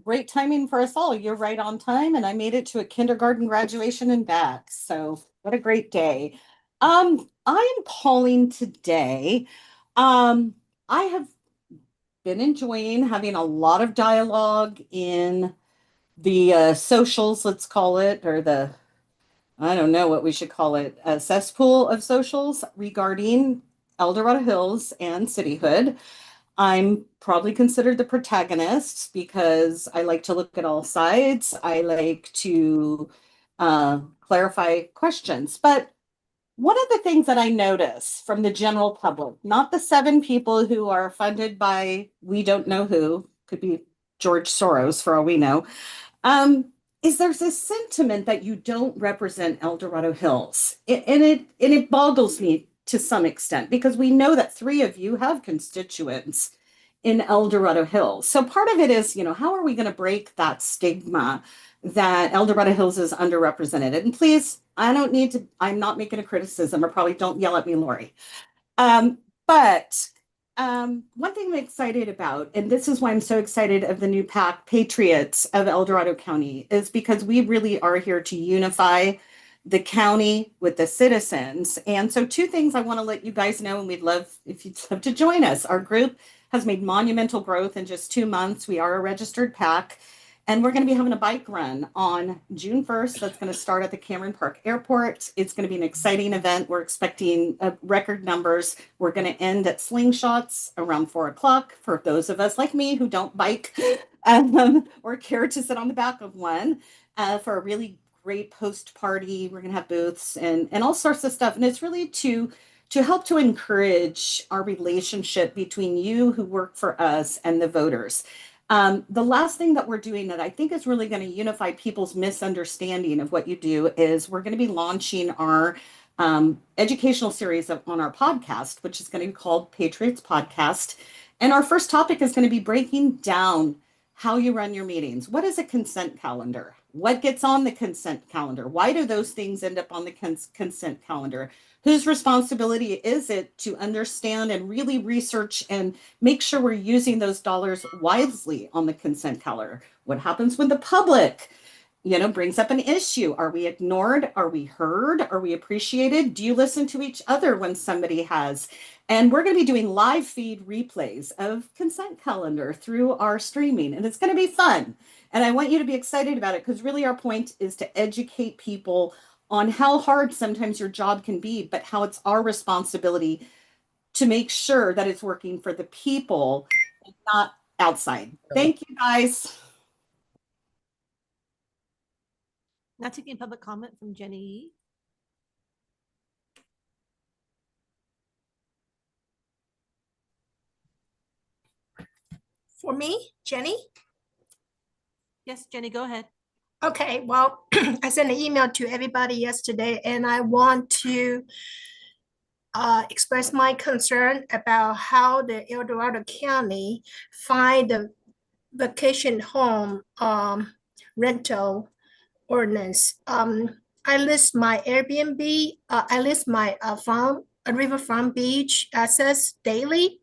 great timing for us all. You're right on time, and I made it to a kindergarten graduation and back. So what a great day. I am calling today. I have been enjoying having a lot of dialogue in the socials, let's call it, or the, I don't know what we should call it, a cesspool of socials regarding El Dorado Hills and cityhood. I'm probably considered the protagonist because I like to look at all sides. I like to clarify questions. But one of the things that I notice from the general public, not the 7 people who are funded by we don't know who, could be George Soros for all we know, is there's this sentiment that you don't represent El Dorado Hills. And it boggles me to some extent because we know that 3 of you have constituents in El Dorado Hills. So part of it is, how are we going to break that stigma that El Dorado Hills is underrepresented? And please, I'm not making a criticism, or probably don't yell at me, Lori. But one thing I'm excited about, and this is why I'm so excited of the new PAC, Patriots of El Dorado County, is because we really are here to unify the county with the citizens. And so 2 things I want to let you guys know, and we'd love if you'd love to join us. Our group has made monumental growth in just 2 months. We are a registered PAC, and we're going to be having a bike run on June 1st. That's going to start at the Cameron Park Airport. It's going to be an exciting event. We're expecting record numbers. We're going to end at Slingshots around 4 o'clock for those of us like me who don't bike or care to sit on the back of one for a really great post party. We're going to have booths and all sorts of stuff. And it's really to help to encourage our relationship between you who work for us and the voters. The last thing that we're doing that I think is really going to unify people's misunderstanding of what you do is we're going to be launching our educational series on our podcast, which is going to be called Patriots Podcast. And our first topic is going to be breaking down how you run your meetings. What is a consent calendar? What gets on the consent calendar? Why do those things end up on the consent calendar? Whose responsibility is it to understand and really research and make sure we're using those dollars wisely on the consent calendar? What happens when the public, brings up an issue? Are we ignored? Are we heard? Are we appreciated? Do you listen to each other when somebody has And we're going to be doing live feed replays of consent calendar through our streaming, and it's going to be fun. And I want you to be excited about it because really our point is to educate people on how hard sometimes your job can be, but how it's our responsibility to make sure that it's working for the people and not outside. Thank you, guys. Now taking public comment from Jenny Yee. For me, Jenny? Yes, Jenny, go ahead. Okay, well, I sent an email to everybody yesterday and I want to express my concern about how the El Dorado County find the vacation home rental ordinance. I list my Airbnb, I list my riverfront beach access daily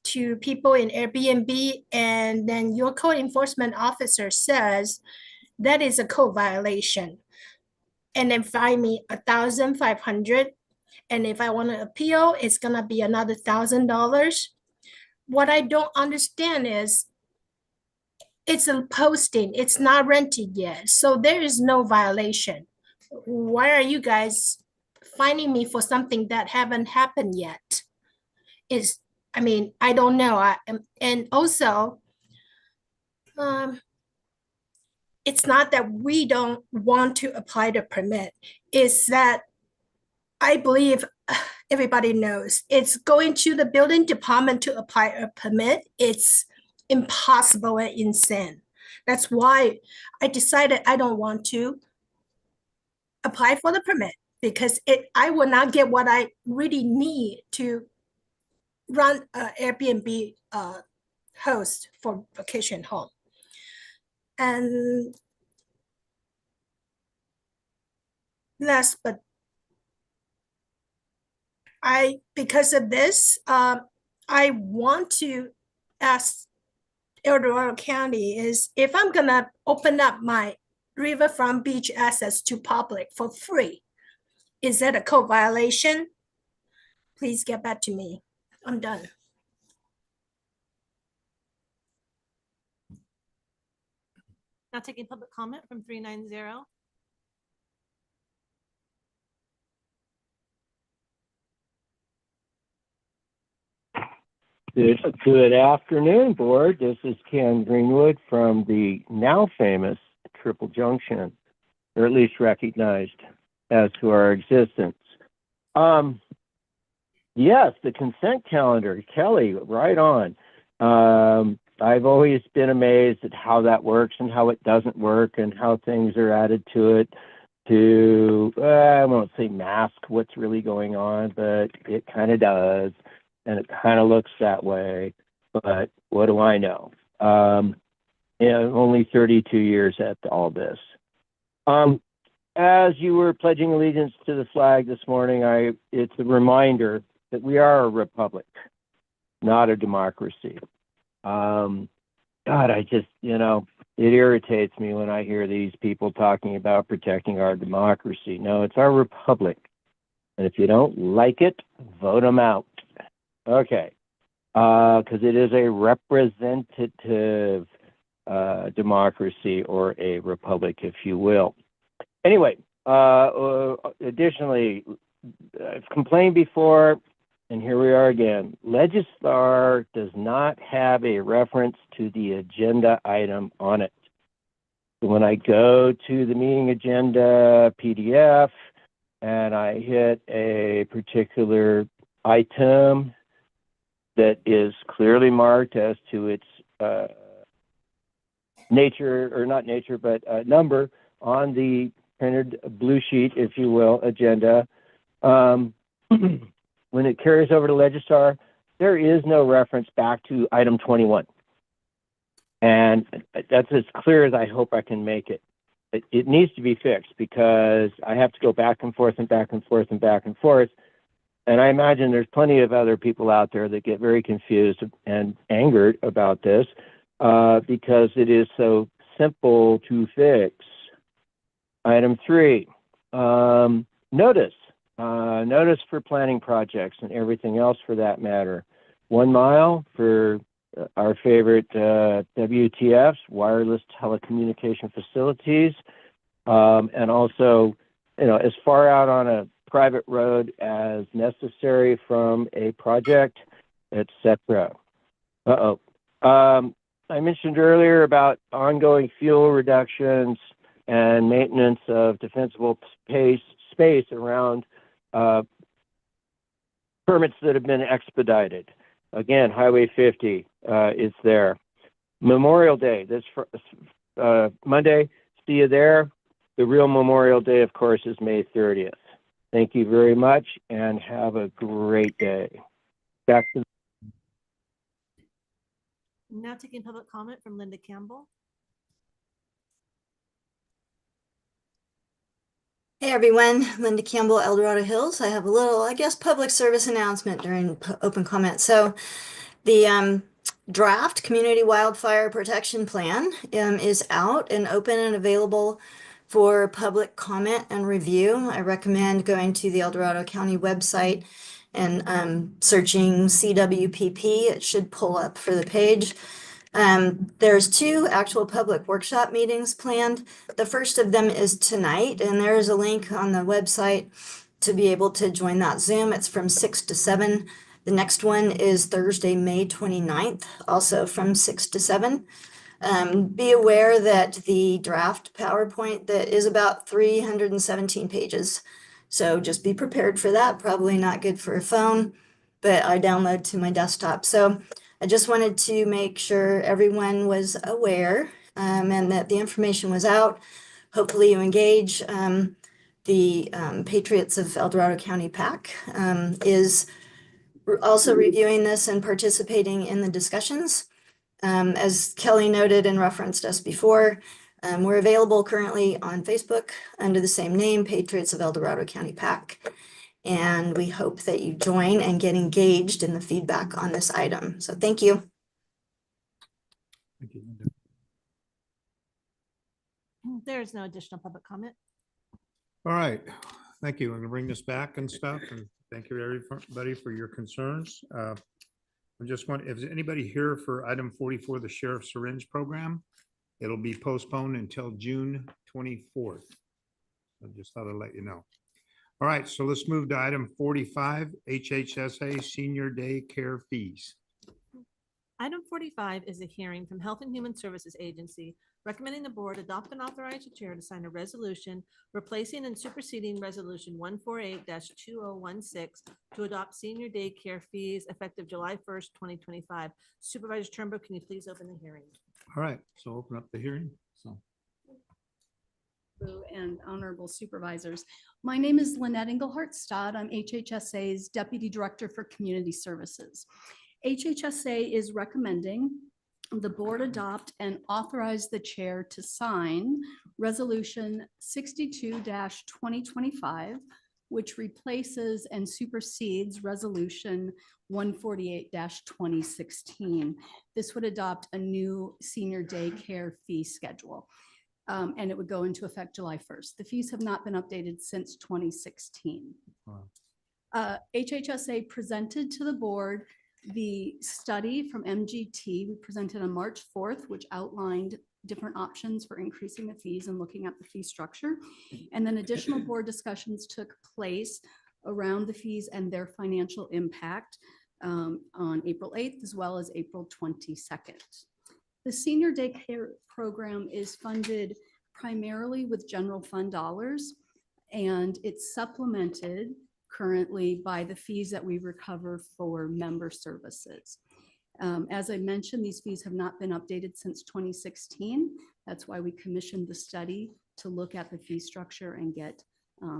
to people in Airbnb, and then your code enforcement officer says that is a code violation, and then fine me $1,500. And if I want to appeal, it's gonna be another $1,000. What I don't understand is it's a posting, it's not rented yet, so there is no violation. Why are you guys fining me for something that haven't happened yet? I mean, I don't know. And also, it's not that we don't want to apply the permit. It's that I believe everybody knows it's going to the building department to apply a permit. It's impossible and insane. That's why I decided I don't want to apply for the permit because I will not get what I really need to run an Airbnb host for vacation home. And last, but because of this, I want to ask El Dorado County is if I'm gonna open up my riverfront beach access to public for free, is that a code violation? Please get back to me. I'm done. Now taking public comment from 390. Good afternoon, board. This is Ken Greenwood from the now famous Triple Junction, or at least recognized as to our existence. Yes, the consent calendar, Kelly, right on. I've always been amazed at how that works and how it doesn't work and how things are added to it to, I won't say mask what's really going on, but it kind of does. And it kind of looks that way, but what do I know? Only 32 years at all this. As you were pledging allegiance to the flag this morning, it's a reminder that we are a republic, not a democracy. God, I just, it irritates me when I hear these people talking about protecting our democracy. No, it's our republic. And if you don't like it, vote them out. Okay, because it is a representative democracy or a republic, if you will. Anyway, additionally, I've complained before, and here we are again. Legislar does not have a reference to the agenda item on it. So when I go to the meeting agenda PDF and I hit a particular item that is clearly marked as to its nature, or not nature, but number on the printed blue sheet, if you will, agenda. When it carries over to Legistar, there is no reference back to item 21. And that's as clear as I hope I can make it. It needs to be fixed because I have to go back and forth and back and forth and back and forth. And I imagine there's plenty of other people out there that get very confused and angered about this because it is so simple to fix. Item 3, notice notice for planning projects and everything else for that matter. 1 mile for our favorite WTFs, wireless telecommunication facilities, and also, as far out on a private road as necessary from a project, etc. I mentioned earlier about ongoing fuel reductions and maintenance of defensible space around permits that have been expedited. Again, Highway 50 is there. Memorial Day, this Monday, see you there. The real Memorial Day, of course, is May 30th. Thank you very much and have a great day. Back to Now taking public comment from Linda Campbell. Hey everyone, Linda Campbell, El Dorado Hills. I have a little, I guess, public service announcement during open comment. So the draft Community Wildfire Protection Plan is out and open and available for public comment and review. I recommend going to the El Dorado County website and searching CWPP. It should pull up for the page. There's 2 actual public workshop meetings planned. The first of them is tonight, and there is a link on the website to be able to join that Zoom. It's from 6 to 7. The next one is Thursday, May 29th, also from 6 to 7. Be aware that the draft PowerPoint that is about 317 pages. So just be prepared for that. Probably not good for a phone, but I download to my desktop. So I just wanted to make sure everyone was aware and that the information was out. Hopefully you engage. The Patriots of El Dorado County PAC is also reviewing this and participating in the discussions. As Kelly noted and referenced us before, we're available currently on Facebook under the same name, Patriots of El Dorado County PAC. And we hope that you join and get engaged in the feedback on this item. So thank you. Thank you, Linda. There is no additional public comment. All right, thank you. I'm gonna bring this back and stuff, and thank you everybody for your concerns. I just want, if there's anybody here for item 44, the sheriff's syringe program, it'll be postponed until June 24th. I just thought I'd let you know. All right, so let's move to item 45, HHSA senior day care fees. Item 45 is a hearing from Health and Human Services Agency recommending the board adopt and authorize the chair to sign a resolution replacing and superseding resolution 148-2016 to adopt senior day care fees effective July 1st, 2025. Supervisor Turnbull, can you please open the hearing? All right, so open up the hearing. So. And honorable supervisors. My name is Lynette Engelhardt Stodd. I'm HHSA's Deputy Director for Community Services. HHSA is recommending the board adopt and authorize the chair to sign Resolution 62-2025, which replaces and supersedes Resolution 148-2016. This would adopt a new senior day care fee schedule. And it would go into effect July 1st. The fees have not been updated since 2016. Wow. HHSA presented to the board the study from MGT we presented on March 4th, which outlined different options for increasing the fees and looking at the fee structure. And then additional board discussions took place around the fees and their financial impact on April 8th, as well as April 22nd. The senior day care program is funded primarily with general fund dollars, and it's supplemented currently by the fees that we recover for member services. As I mentioned, these fees have not been updated since 2016. That's why we commissioned the study to look at the fee structure and get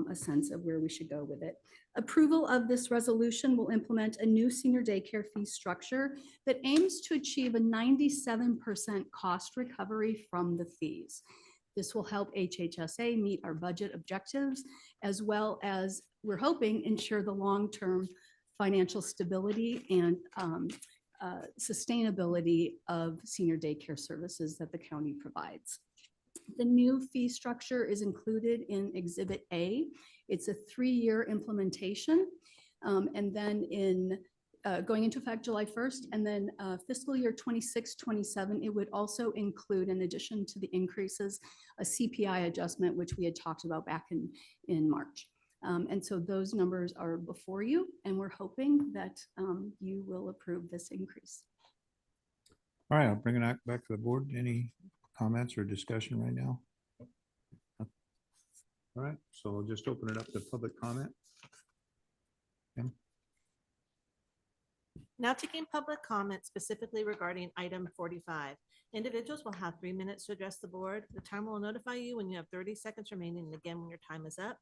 a sense of where we should go with it. Approval of this resolution will implement a new senior daycare fee structure that aims to achieve a 97% cost recovery from the fees. This will help HHSA meet our budget objectives, as well as, we're hoping, ensure the long-term financial stability and sustainability of senior daycare services that the county provides. The new fee structure is included in Exhibit A. It's a 3-year implementation. And then going into effect July 1st, and then fiscal year 26-27, it would also include, in addition to the increases, a CPI adjustment, which we had talked about back in March. And so those numbers are before you, and we're hoping that you will approve this increase. All right, I'll bring it back to the board. Any comments or discussion right now? All right, so we'll just open it up to public comment. Okay. Now taking public comment specifically regarding item 45. Individuals will have 3 minutes to address the board. The timer will notify you when you have 30 seconds remaining, and again when your time is up.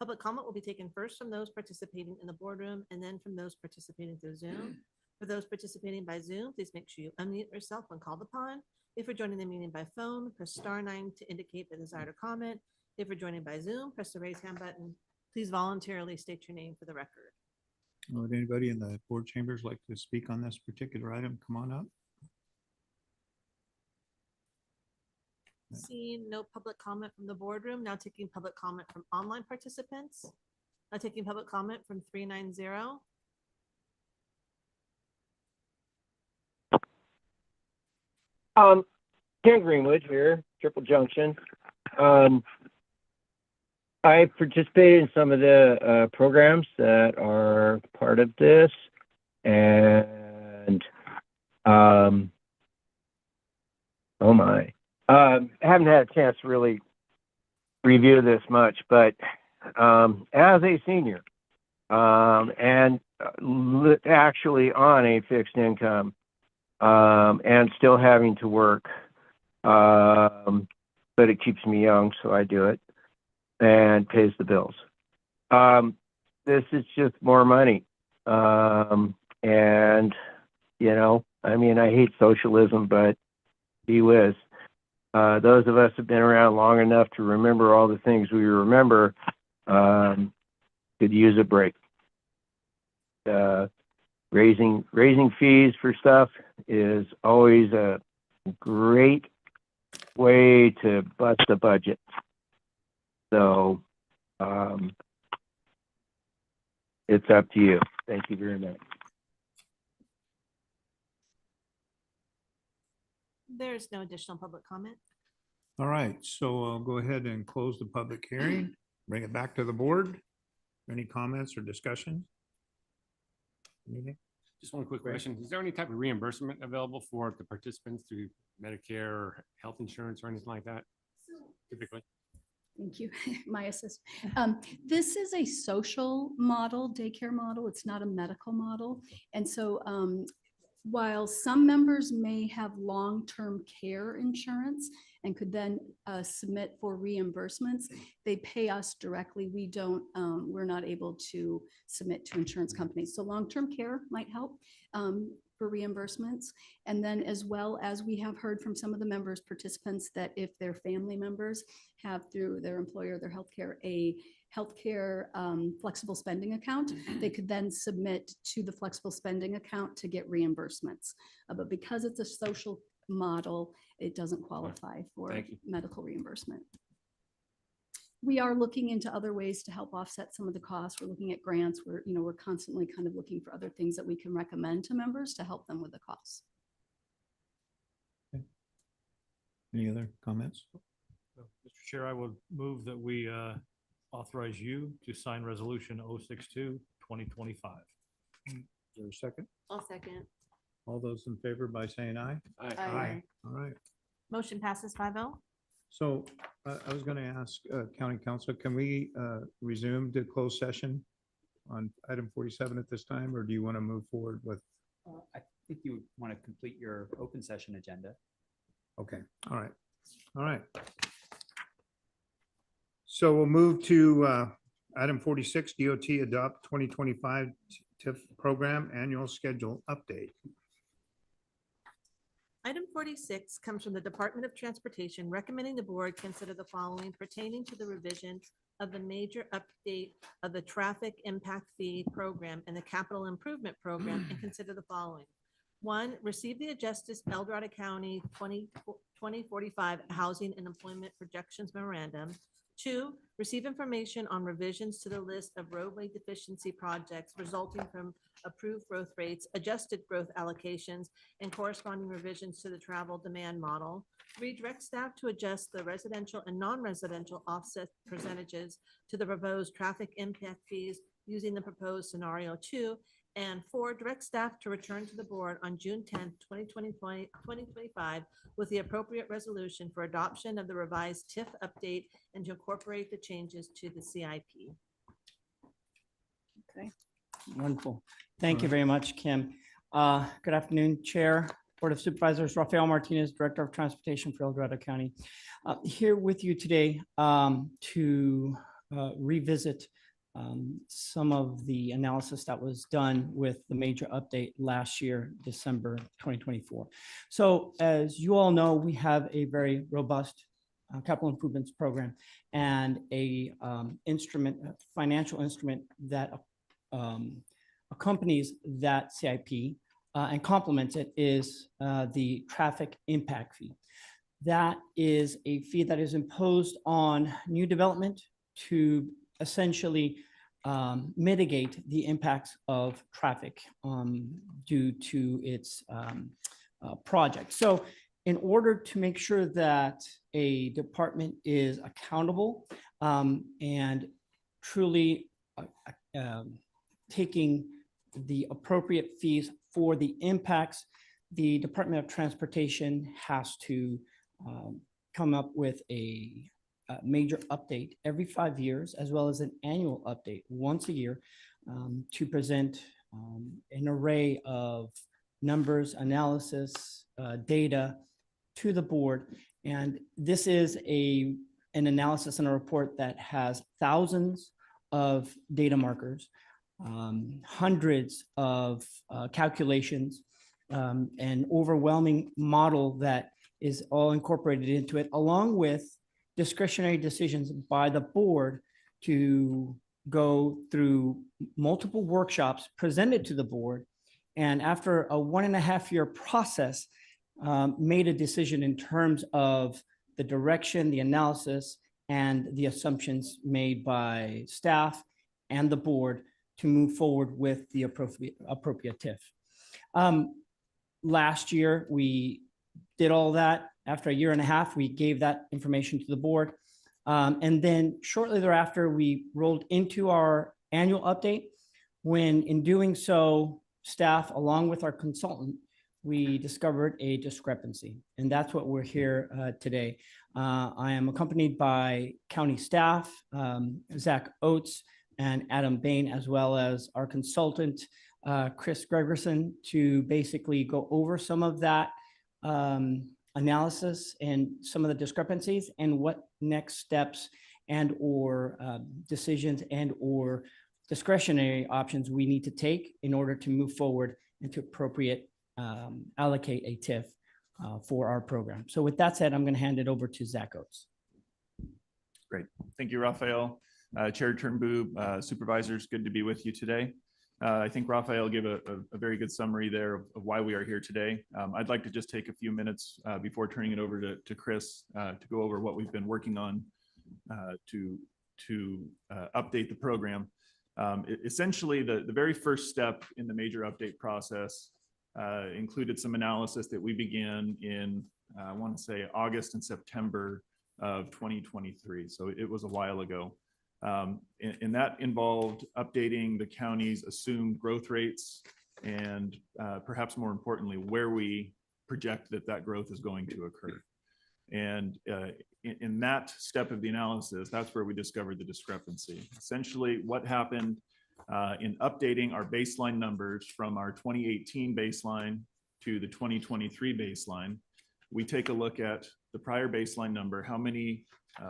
Public comment will be taken first from those participating in the boardroom and then from those participating through Zoom. For those participating by Zoom, please make sure you unmute yourself when called upon. If you're joining the meeting by phone, press *9 to indicate the desire to comment. If you're joining by Zoom, press the raise hand button. Please voluntarily state your name for the record. Would anybody in the board chambers like to speak on this particular item? Come on up. Seeing no public comment from the boardroom, now taking public comment from online participants. Now taking public comment from 390. Ken Greenwood here, Triple Junction. I participated in some of the programs that are part of this, and oh my, I haven't had a chance to really review this much, but as a senior and actually on a fixed income and still having to work, but it keeps me young, so I do it and pays the bills. This is just more money. And, you know, I mean, I hate socialism, but gee whiz. Those of us have been around long enough to remember all the things we remember could use a break. Raising fees for stuff is always a great way to bust a budget. So it's up to you. Thank you very much. There's no additional public comment. All right, so I'll go ahead and close the public hearing, bring it back to the board. Any comments or discussion? Anything? Just one quick question. Is there any type of reimbursement available for the participants through Medicare or health insurance or anything like that typically? Thank you, my assistant. This is a social model, daycare model. It's not a medical model. And so while some members may have long-term care insurance and could then submit for reimbursements, they pay us directly. We don't, we're not able to submit to insurance companies. So long-term care might help for reimbursements. And then as well as we have heard from some of the members, participants, that if their family members have through their employer, their healthcare, a healthcare flexible spending account, they could then submit to the flexible spending account to get reimbursements. But because it's a social model, it doesn't qualify for medical reimbursement. We are looking into other ways to help offset some of the costs. We're looking at grants. We're constantly kind of looking for other things that we can recommend to members to help them with the costs. Okay. Any other comments? Mr. Chair, I would move that we authorize you to sign resolution 062-2025. Is there a second? I'll second. All those in favor by saying aye? Aye. All right. Motion passes 5-0. So I was going to ask County Council, can we resume the closed session on item 47 at this time, or do you want to move forward with? I think you would want to complete your open session agenda. Okay. All right. All right. So we'll move to item 46, DOT adopt 2025 TIF program annual schedule update. Item 46 comes from the Department of Transportation recommending the board consider the following pertaining to the revision of the major update of the traffic impact fee program and the capital improvement program, and consider the following. One, receive the Justice El Dorado County 2045 Housing and Employment Projections Memorandum. Two, receive information on revisions to the list of roadway deficiency projects resulting from approved growth rates, adjusted growth allocations, and corresponding revisions to the travel demand model. Three, direct staff to adjust the residential and non-residential offset percentages to the proposed traffic impact fees using the proposed scenario 2. And 4, direct staff to return to the board on June 10th, 2025 with the appropriate resolution for adoption of the revised TIF update and to incorporate the changes to the CIP. Okay. Wonderful. Thank you very much, Kim. Good afternoon, Chair, Board of Supervisors, Rafael Martinez, Director of Transportation for El Dorado County. Here with you today to revisit some of the analysis that was done with the major update last year, December 2024. So as you all know, we have a very robust capital improvements program and a financial instrument that accompanies that CIP and complements it is the traffic impact fee. That is a fee that is imposed on new development to essentially mitigate the impacts of traffic due to its project. So in order to make sure that a department is accountable and truly taking the appropriate fees for the impacts, the Department of Transportation has to come up with a major update every 5 years, as well as an annual update once a year to present an array of numbers, analysis, data to the board. And this is an analysis and a report that has thousands of data markers, hundreds of calculations, an overwhelming model that is all incorporated into it, along with discretionary decisions by the board to go through multiple workshops presented to the board. And after a 1.5-year process, made a decision in terms of the direction, the analysis, and the assumptions made by staff and the board to move forward with the appropriate TIF. Last year, we did all that. After a 1.5 years, we gave that information to the board. And then shortly thereafter, we rolled into our annual update, when in doing so, staff, along with our consultant, we discovered a discrepancy. And that's what we're here today. I am accompanied by county staff, Zach Oates and Adam Bain, as well as our consultant, Chris Gregerson, to basically go over some of that analysis and some of the discrepancies and what next steps and or decisions and or discretionary options we need to take in order to move forward and to allocate a TIF for our program. So with that said, I'm going to hand it over to Zach Oates. Great. Thank you, Rafael. Chair Turnbull, supervisors, good to be with you today. I think Rafael gave a very good summary there of why we are here today. I'd like to just take a few minutes before turning it over to Chris to go over what we've been working on to update the program. Essentially, the very first step in the major update process included some analysis that we began in, I want to say, August and September of 2023. So it was a while ago. And that involved updating the county's assumed growth rates and perhaps more importantly, where we project that growth is going to occur. And in that step of the analysis, that's where we discovered the discrepancy. Essentially, what happened in updating our baseline numbers from our 2018 baseline to the 2023 baseline, we take a look at the prior baseline number, how many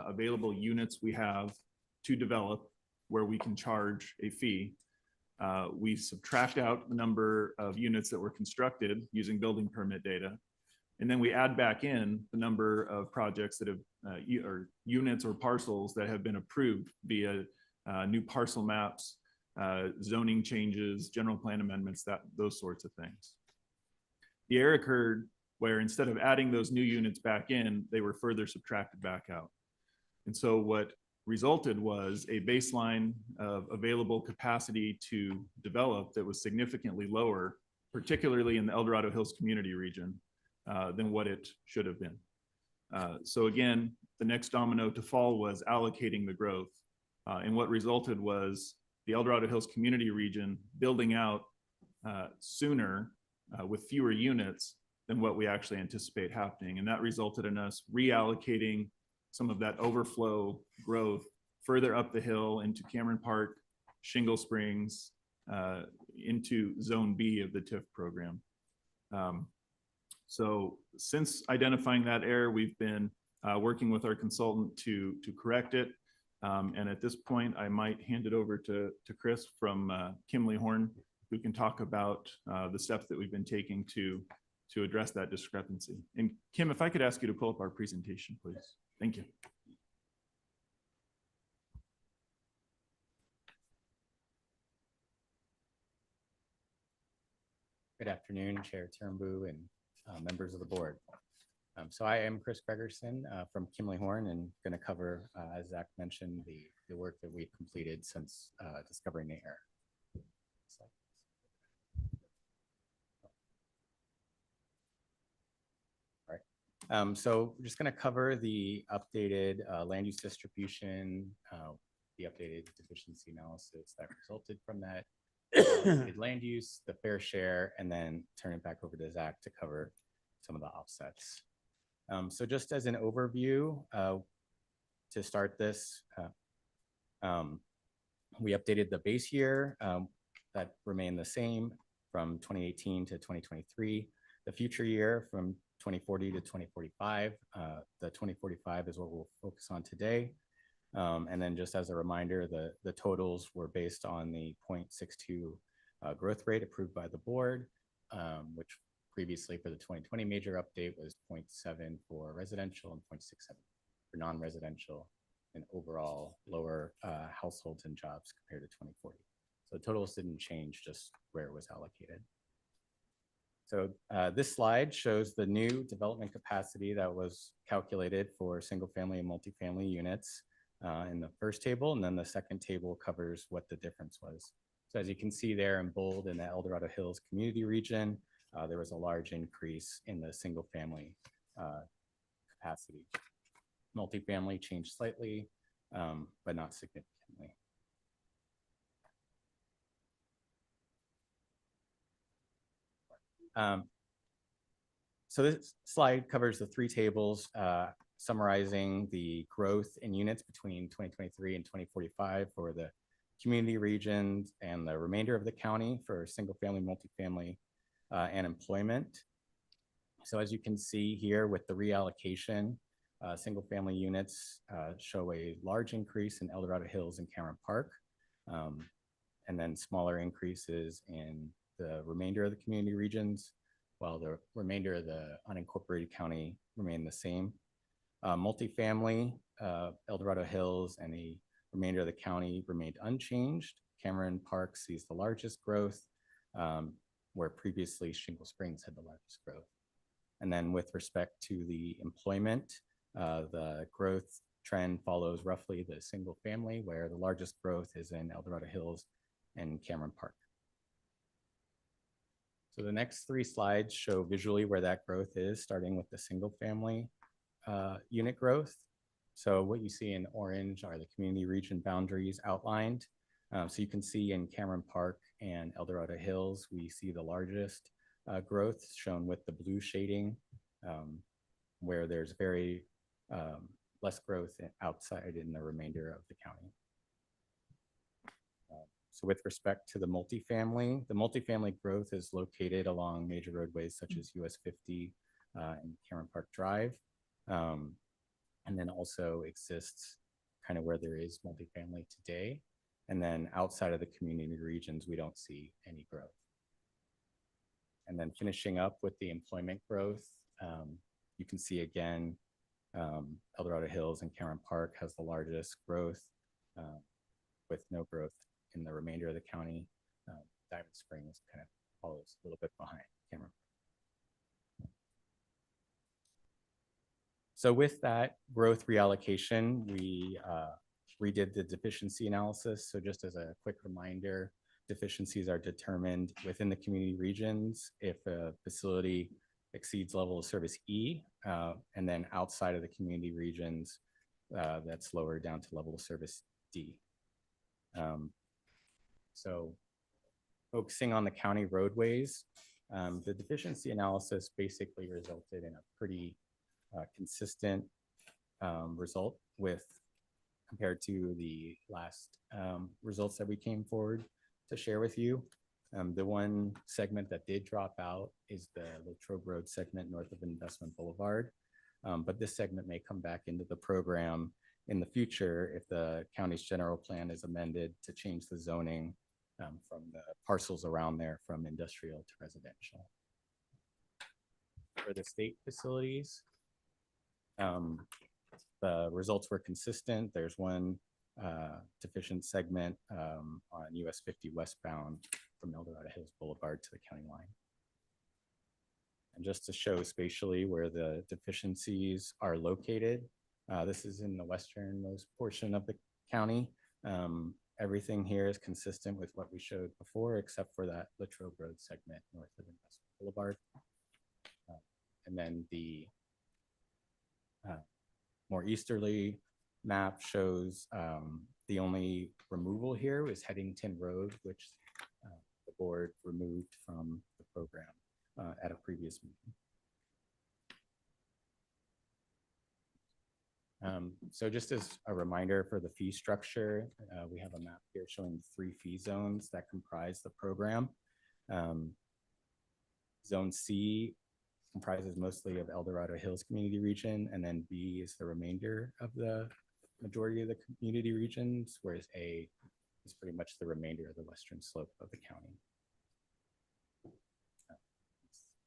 available units we have to develop where we can charge a fee. We subtract out the number of units that were constructed using building permit data. And then we add back in the number of projects that have, or units or parcels that have been approved via new parcel maps, zoning changes, general plan amendments, those sorts of things. the error occurred where instead of adding those new units back in, they were further subtracted back out. And so what resulted was a baseline of available capacity to develop that was significantly lower, particularly in the El Dorado Hills community region, than what it should have been. So again, the next domino to fall was allocating the growth. And what resulted was the El Dorado Hills community region building out sooner with fewer units than what we actually anticipate happening. And that resulted in us reallocating some of that overflow growth further up the hill into Cameron Park, Shingle Springs, into Zone B of the TIF program. So since identifying that error, we've been working with our consultant to correct it. And at this point, I might hand it over to Chris from Kimley Horn, who can talk about the steps that we've been taking to address that discrepancy. And Kim, if I could ask you to pull up our presentation, please. Thank you. Good afternoon, Chair Turnbull and members of the board. So I am Chris Gregerson from Kimley Horn and going to cover, as Zach mentioned, the work that we've completed since discovering the error. All right. So we're just going to cover the updated land use distribution, the updated deficiency analysis that resulted from that, land use, the fair share, and then turn it back over to Zach to cover some of the offsets. So just as an overview, to start this, we updated the base year that remained the same from 2018 to 2023. The future year from 2040 to 2045. The 2045 is what we'll focus on today. And then just as a reminder, the totals were based on the 0.62 growth rate approved by the board, which previously for the 2020 major update was 0.7 for residential and 0.67 for non-residential, and overall lower households and jobs compared to 2040. So the totals didn't change, just where it was allocated. So this slide shows the new development capacity that was calculated for single family and multifamily units in the first table, and then the second table covers what the difference was. So as you can see there in bold in the El Dorado Hills community region, there was a large increase in the single family capacity. Multifamily changed slightly, but not significantly. So this slide covers the three tables summarizing the growth in units between 2023 and 2045 for the community regions and the remainder of the county for single family, multifamily, and employment. So as you can see here with the reallocation, single family units show a large increase in El Dorado Hills and Cameron Park, and then smaller increases in the remainder of the community regions, while the remainder of the unincorporated county remained the same. Multifamily, El Dorado Hills and the remainder of the county remained unchanged. Cameron Park sees the largest growth, where previously Shingle Springs had the largest growth. And then with respect to the employment, the growth trend follows roughly the single family, where the largest growth is in El Dorado Hills and Cameron Park. So the next three slides show visually where that growth is, starting with the single family unit growth. So what you see in orange are the community region boundaries outlined. So you can see in Cameron Park and El Dorado Hills, we see the largest growth shown with the blue shading, where there's very less growth outside in the remainder of the county. So with respect to the multifamily growth is located along major roadways such as US 50 and Cameron Park Drive. And then also exists kind of where there is multifamily today. And then outside of the community regions, we don't see any growth. And then finishing up with the employment growth, you can see again, El Dorado Hills and Cameron Park has the largest growth with no growth in the remainder of the county. Diamond Springs kind of follows a little bit behind Cameron. So with that growth reallocation, we redid the deficiency analysis. So just as a quick reminder, deficiencies are determined within the community regions if a facility exceeds level of service E, and then outside of the community regions, that's lowered down to level of service D. So focusing on the county roadways, the deficiency analysis basically resulted in a pretty consistent result with compared to the last results that we came forward to share with you. The one segment that did drop out is the Latrobe Road segment north of Investment Boulevard. But this segment may come back into the program in the future if the county's general plan is amended to change the zoning from the parcels around there from industrial to residential. For the state facilities, the results were consistent. There's one deficient segment on US 50 westbound from El Dorado Hills Boulevard to the county line. And just to show spatially where the deficiencies are located, this is in the westernmost portion of the county. Everything here is consistent with what we showed before, except for that Latrobe Road segment north of Investment Boulevard. And then the more easterly map shows the only removal here was Headington Road, which the board removed from the program at a previous meeting. So just as a reminder for the fee structure, we have a map here showing 3 fee zones that comprise the program. Zone C comprises mostly of El Dorado Hills community region, and then B is the remainder of the majority of the community regions, whereas A is pretty much the remainder of the western slope of the county.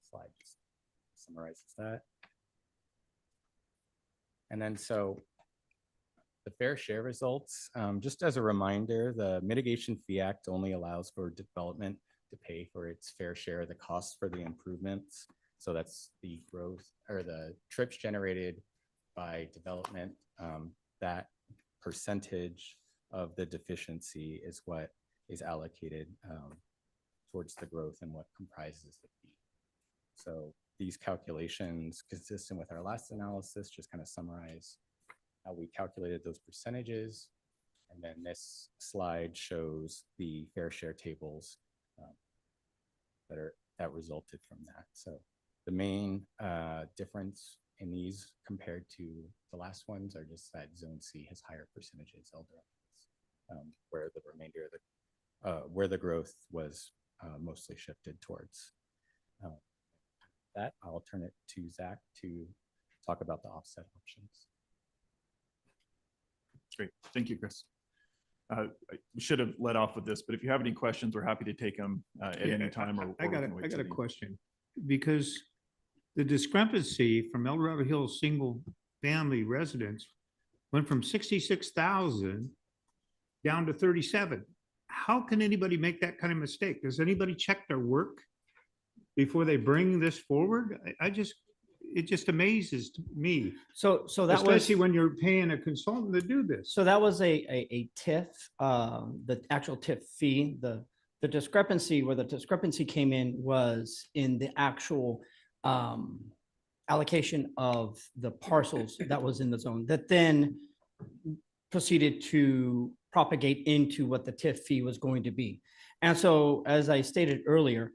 Slide just summarizes that. And then so the fair share results, just as a reminder, the Mitigation Fee Act only allows for development to pay for its fair share of the costs for the improvements. So that's the growth or the trips generated by development. That percentage of the deficiency is what is allocated towards the growth and what comprises the fee. So these calculations, consistent with our last analysis, just kind of summarize how we calculated those percentages. And then this slide shows the fair share tables that resulted from that. So the main difference in these compared to the last ones are just that Zone C has higher percentages, where the remainder of the where the growth was mostly shifted towards. That I'll turn it to Zach to talk about the offset options. Great, thank you, Chris. We should have led off with this, but if you have any questions, we're happy to take them at any time. I got a question, because the discrepancy from El Dorado Hills single family residents went from 66,000 down to 37. How can anybody make that kind of mistake? Does anybody check their work before they bring this forward? It just amazes me. So that especially was, when you're paying a consultant to do this. so that was a TIF, the actual TIF fee. The discrepancy, where the discrepancy came in was in the actual allocation of the parcels that was in the zone that then proceeded to propagate into what the TIF fee was going to be. And so, as I stated earlier,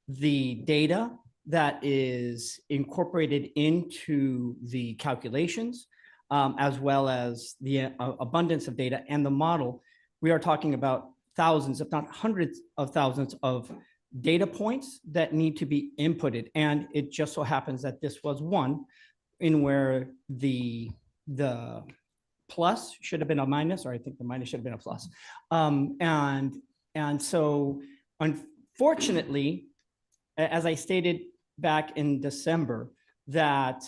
the data that is incorporated into the calculations, as well as the abundance of data and the model, we are talking about thousands, if not hundreds of thousands of data points that need to be inputted. And it just so happens that this was one in where the plus should have been a minus, or I think the minus should have been a plus. And so unfortunately, as I stated back in December, that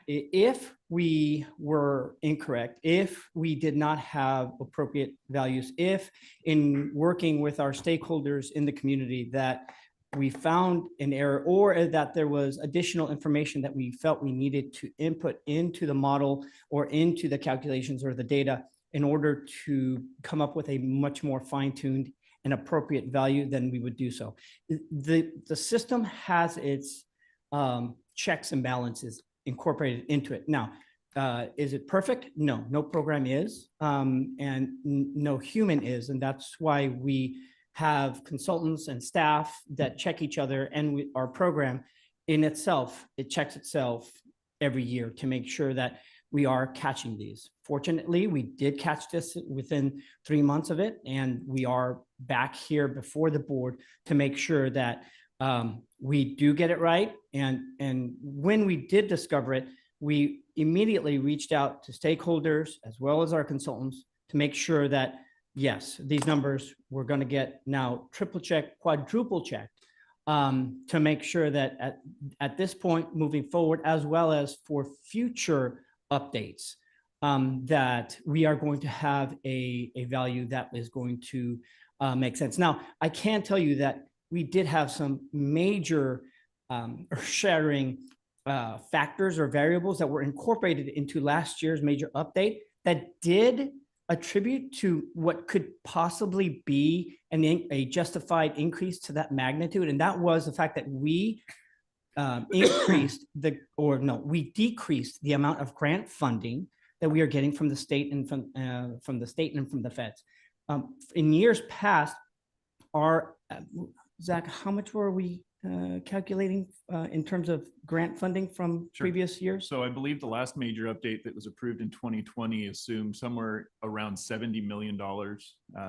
if we were incorrect, if we did not have appropriate values, if in working with our stakeholders in the community that we found an error or that there was additional information that we felt we needed to input into the model or into the calculations or the data in order to come up with a much more fine-tuned and appropriate value, then we would do so. The system has its checks and balances incorporated into it. Now, is it perfect? No, no program is, and no human is. And that's why we have consultants and staff that check each other, and our program in itself, it checks itself every year to make sure that we are catching these. Fortunately, we did catch this within 3 months of it, and we are back here before the board to make sure that we do get it right. And when we did discover it, we immediately reached out to stakeholders as well as our consultants to make sure that, yes, these numbers we're going to get now triple check, quadruple checked, to make sure that at this point moving forward, as well as for future updates, that we are going to have a value that is going to make sense. Now, I can tell you that we did have some major shattering factors or variables that were incorporated into last year's major update that did attribute to what could possibly be a justified increase to that magnitude. And that was the fact that we decreased the amount of grant funding that we are getting from the state and from the state and from the feds. In years past, Zach, how much were we calculating in terms of grant funding from previous years? So I believe the last major update that was approved in 2020 assumed somewhere around $70 million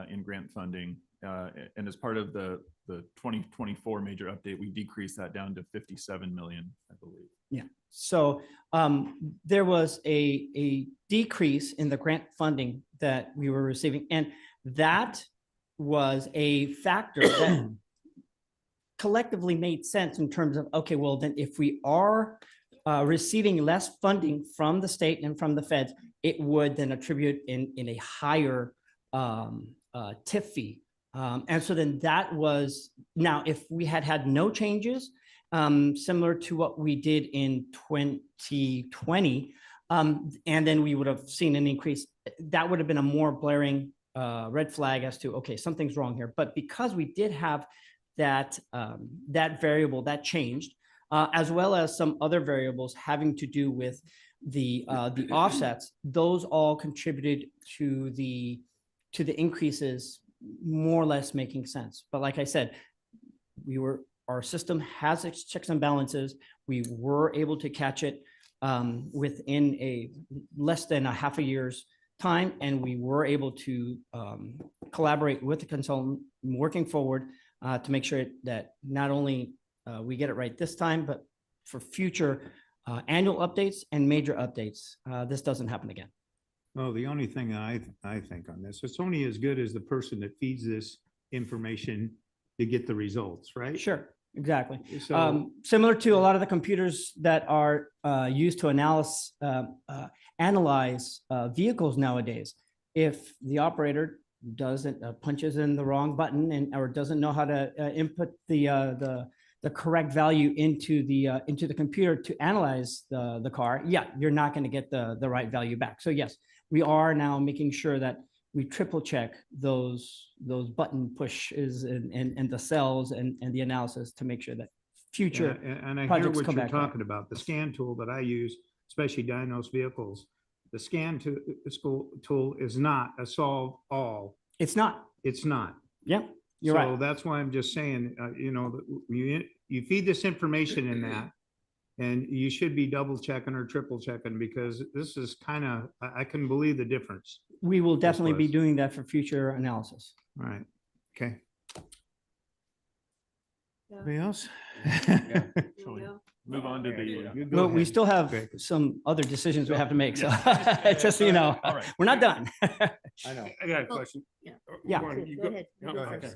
in grant funding. And as part of the 2024 major update, we decreased that down to 57 million, I believe. Yeah. So there was a decrease in the grant funding that we were receiving. And that was a factor that collectively made sense in terms of, okay, well, then if we are receiving less funding from the state and from the feds, it would then attribute in a higher TIF fee. And so then that was, now if we had no changes, similar to what we did in 2020, and then we would have seen an increase, that would have been a more blaring red flag as to, okay, something's wrong here. But because we did have that variable that changed, as well as some other variables having to do with the offsets, those all contributed to the increases more or less making sense. But like I said, our system has its checks and balances. We were able to catch it within a less than a half a year's time, and we were able to collaborate with the consultant working forward to make sure that not only we get it right this time, but for future annual updates and major updates, this doesn't happen again. Well, the only thing I think on this, it's only as good as the person that feeds this information to get the results, right? Sure, exactly. So, Similar to a lot of the computers that are used to analyze vehicles nowadays. If the operator doesn't punches in the wrong button or doesn't know how to input the correct value into the computer to analyze the car, yeah, you're not going to get the right value back. So yes, we are now making sure that we triple check those button pushes and the cells and the analysis to make sure that future and I hear projects what come you're back right. talking about. The scan tool that I use, especially diagnose vehicles, the scan tool is not a solve all. It's not. It's not. Yeah, you're so right. So that's why I'm just saying, you feed this information in that, and you should be double checking or triple checking, because this is kind of, I couldn't believe the difference. We will definitely be doing that for future analysis. All right. Okay. Anybody else? Move on to the. Well, we still have some other decisions we have to make. So just so you know, we're not done. I know. I got a question. Yeah. Go ahead. Go ahead. Okay.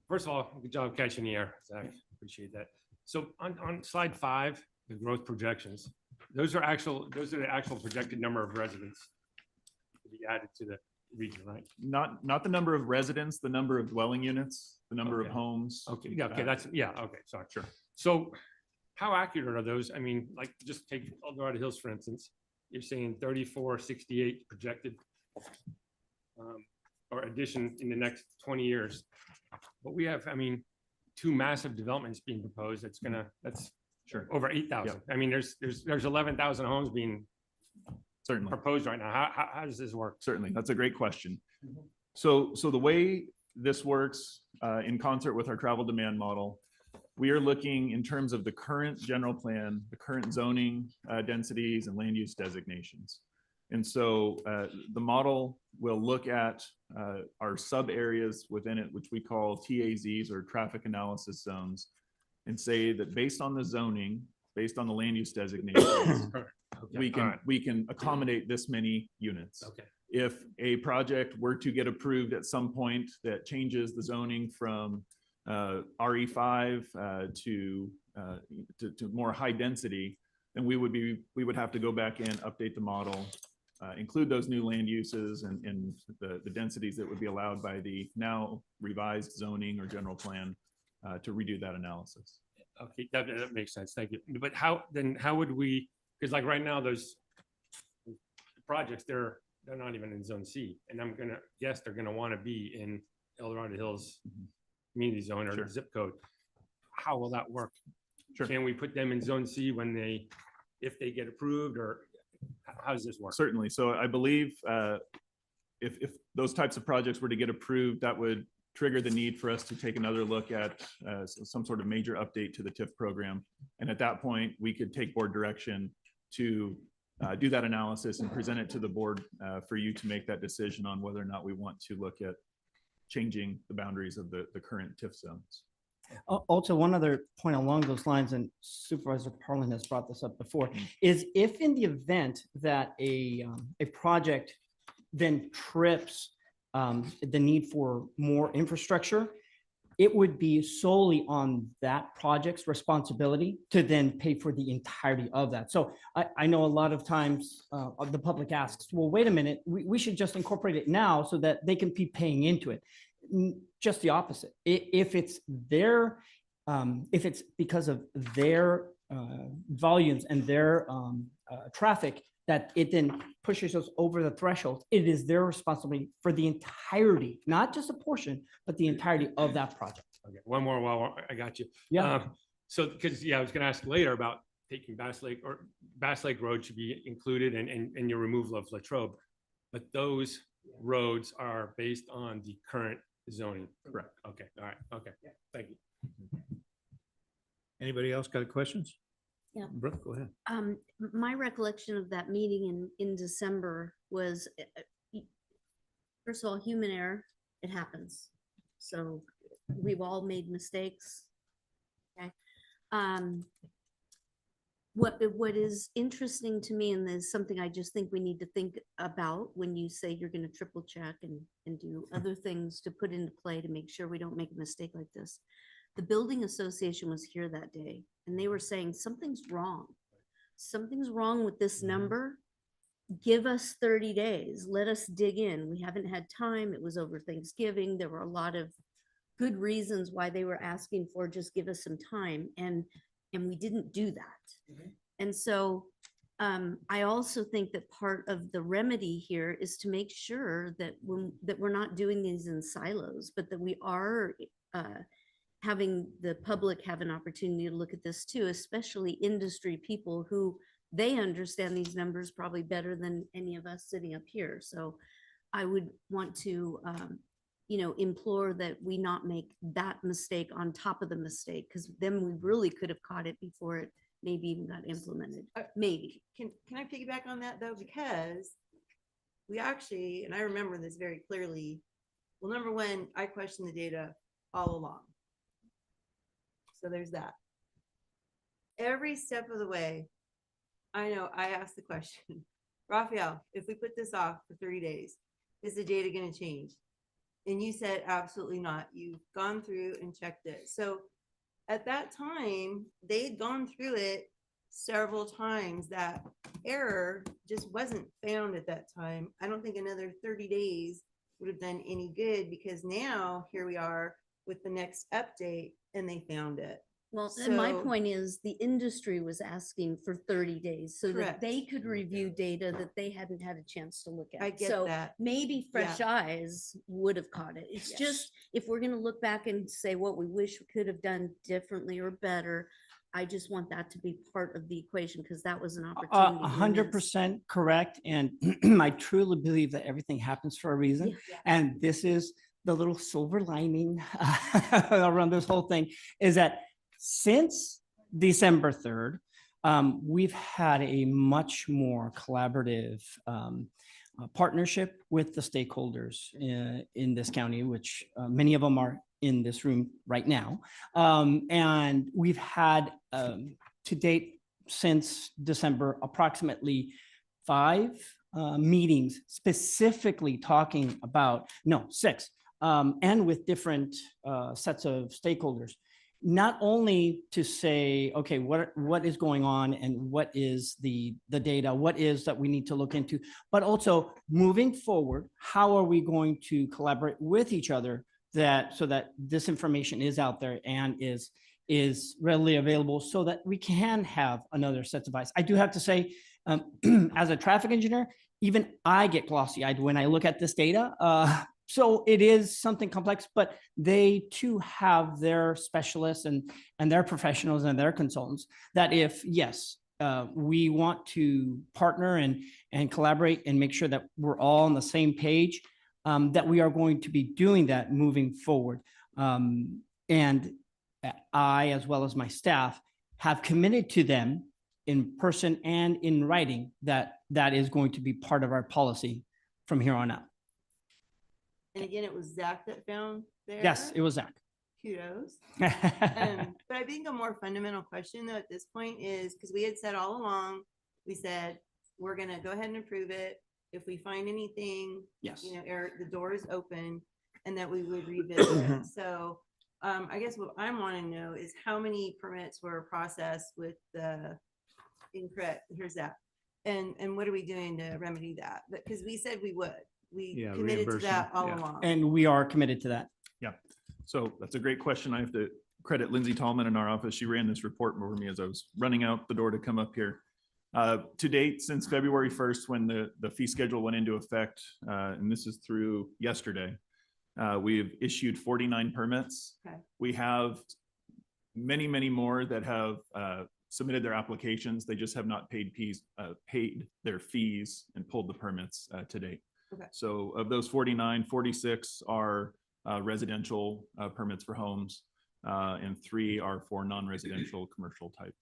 First of all, good job catching the air, Zach. Appreciate that. So on slide 5, the growth projections, those are the actual projected number of residents to be added to region, right? Not the number of residents, the number of dwelling units, the number of Okay. homes. Okay, yeah, okay, that's, yeah, okay, sorry. Sure. So how accurate are those? I mean, like, just take El Dorado Hills, for instance. You're saying 3468 projected or addition in the next 20 years. But we have, I mean, two massive developments being proposed. That's Sure. over 8,000. I mean, there's 11,000 homes being Certainly proposed right now. How does this work? Certainly. That's a great question. So the way this works in concert with our travel demand model, we are looking in terms of the current general plan, the current zoning densities and land use designations. And so the model will look at our sub areas within it, which we call TAZs or traffic analysis zones, and say that based on the zoning, based on the land use designations, Okay, we can accommodate this many units. Okay. If a project were to get approved at some point that changes the zoning from RE5 to more high density, then we would have to go back in, update the model, include those new land uses and the densities that would be allowed by the now revised zoning or general plan to redo that analysis. Okay, that makes sense. Thank you. But how would we, because like right now, those projects, they're not even in zone C. And I'm gonna guess they're gonna want to be in El Dorado Hills community zone or Sure. zip code. How will that work? Sure. Can we put them in zone C if they get approved, or how does this work? Certainly. So I believe if those types of projects were to get approved, that would trigger the need for us to take another look at some sort of major update to the TIF program. And at that point, we could take board direction to do that analysis and present it to the board for you to make that decision on whether or not we want to look at changing the boundaries of the current TIF zones. Also, one other point along those lines, and Supervisor Parlin has brought this up before, is if in the event that a project then trips the need for more infrastructure, it would be solely on that project's responsibility to then pay for the entirety of that. So I know a lot of times the public asks, well, wait a minute, we should just incorporate it now so that they can be paying into it. Just the opposite. If it's because of their volumes and their traffic that it then pushes us over the threshold, it is their responsibility for the entirety, not just a portion, but the entirety of that project. Okay, one more while I got you. Yeah. So, because, I was going to ask later about taking Bass Lake Road should be included and your removal of Latrobe. But those roads are based on the current zoning. Correct. Okay, all right, okay, thank you. Anybody else got questions? Yeah. Brooke, go ahead. My recollection of that meeting in December was, first of all, human error, it happens. So we've all made mistakes. Okay. What is interesting to me, and there's something I just think we need to think about when you say you're going to triple check and do other things to put into play to make sure we don't make a mistake like this. The building association was here that day and they were saying something's wrong. Something's wrong with this number. Give us 30 days. Let us dig in. We haven't had time. It was over Thanksgiving. There were a lot of good reasons why they were asking for just give us some time. And we didn't do that. And so I also think that part of the remedy here is to make sure that we're not doing these in silos, but that we are having the public have an opportunity to look at this too, especially industry people who they understand these numbers probably better than any of us sitting up here. So I would want to, implore that we not make that mistake on top of the mistake, because then we really could have caught it before it maybe even got implemented. Maybe. Can I piggyback on that though? Because we actually, and I remember this very clearly. Well, number one, I questioned the data all along. So there's that. Every step of the way, I know I asked the question, Raphael, if we put this off for 30 days, is the data going to change? And you said, absolutely not. You've gone through and checked it. So at that time, they'd gone through it several times that error just wasn't found at that time, I don't think another 30 days would have done any good, because now here we are with the next update and they found it. Well, and my So- point is the industry was asking for 30 days so that Correct. they could review data that they hadn't had a chance to look at. I get So that. maybe fresh Yeah. eyes would have caught it. It's Yes. just, if we're going to look back and say what we wish we could have done differently or better, I just want that to be part of the equation because that was an opportunity. we 100% correct. And I truly believe that everything happens for a reason. Yeah. And this is the little silver lining around this whole thing, is that since December 3rd, we've had a much more collaborative partnership with the stakeholders in this county, which many of them are in this room right now. And we've had to date since December, approximately 5 meetings specifically talking about, no, 6, and with different sets of stakeholders. Not only to say, okay, what is going on and what is the data, what is that we need to look into, but also moving forward, how are we going to collaborate with each other so that this information is out there and is readily available so that we can have another set of eyes. I do have to say, as a traffic engineer, even I get glossy-eyed when I look at this data. So it is something complex, but they too have their specialists and their professionals and their consultants that if, yes, we want to partner and collaborate and make sure that we're all on the same page, that we are going to be doing that moving forward. And I, as well as my staff, have committed to them in person and in writing that that is going to be part of our policy from here on out. And again, it was Zach that found there. Yes, it was Zach. Kudos. But I think a more fundamental question though at this point is, because we had said all along, we said, we're going to go ahead and approve it. If we find anything, yes, error, the door is open, and that we would revisit it. So I guess what I want to know is how many permits were processed with the incorrect, here's that. And what are we doing to remedy that? Because we said we would. We committed to that all along. And we are committed to that. Yeah. So that's a great question. I have to credit Lindsay Tallman in our office. She ran this report over me as I was running out the door to come up here. To date, since February 1st, when the fee schedule went into effect, and this is through yesterday, we've issued 49 permits. Okay. We have many, many more that have submitted their applications. They just have not paid their fees and pulled the permits to date. Okay. So of those 49, 46 are residential permits for homes, and 3 are for non-residential commercial type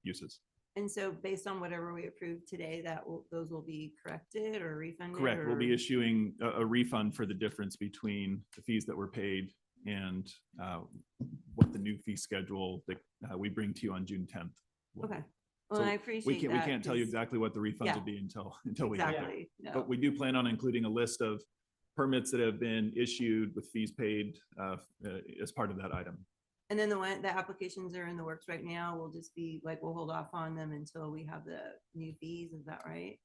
uses. And so based on whatever we approved today, those will be corrected or refunded? Correct. We'll or- be issuing a refund for the difference between the fees that were paid and what the new fee schedule that we bring to you on June 10th. will be. Okay. Well, So I appreciate we that. can't tell you 'cause- exactly what the refunds Yeah. will be until we get there. Exactly. No. But we do plan on including a list of permits that have been issued with fees paid as part of that item. And then the applications are in the works right now. We'll just be like, we'll hold off on them until we have the new fees. Is that right?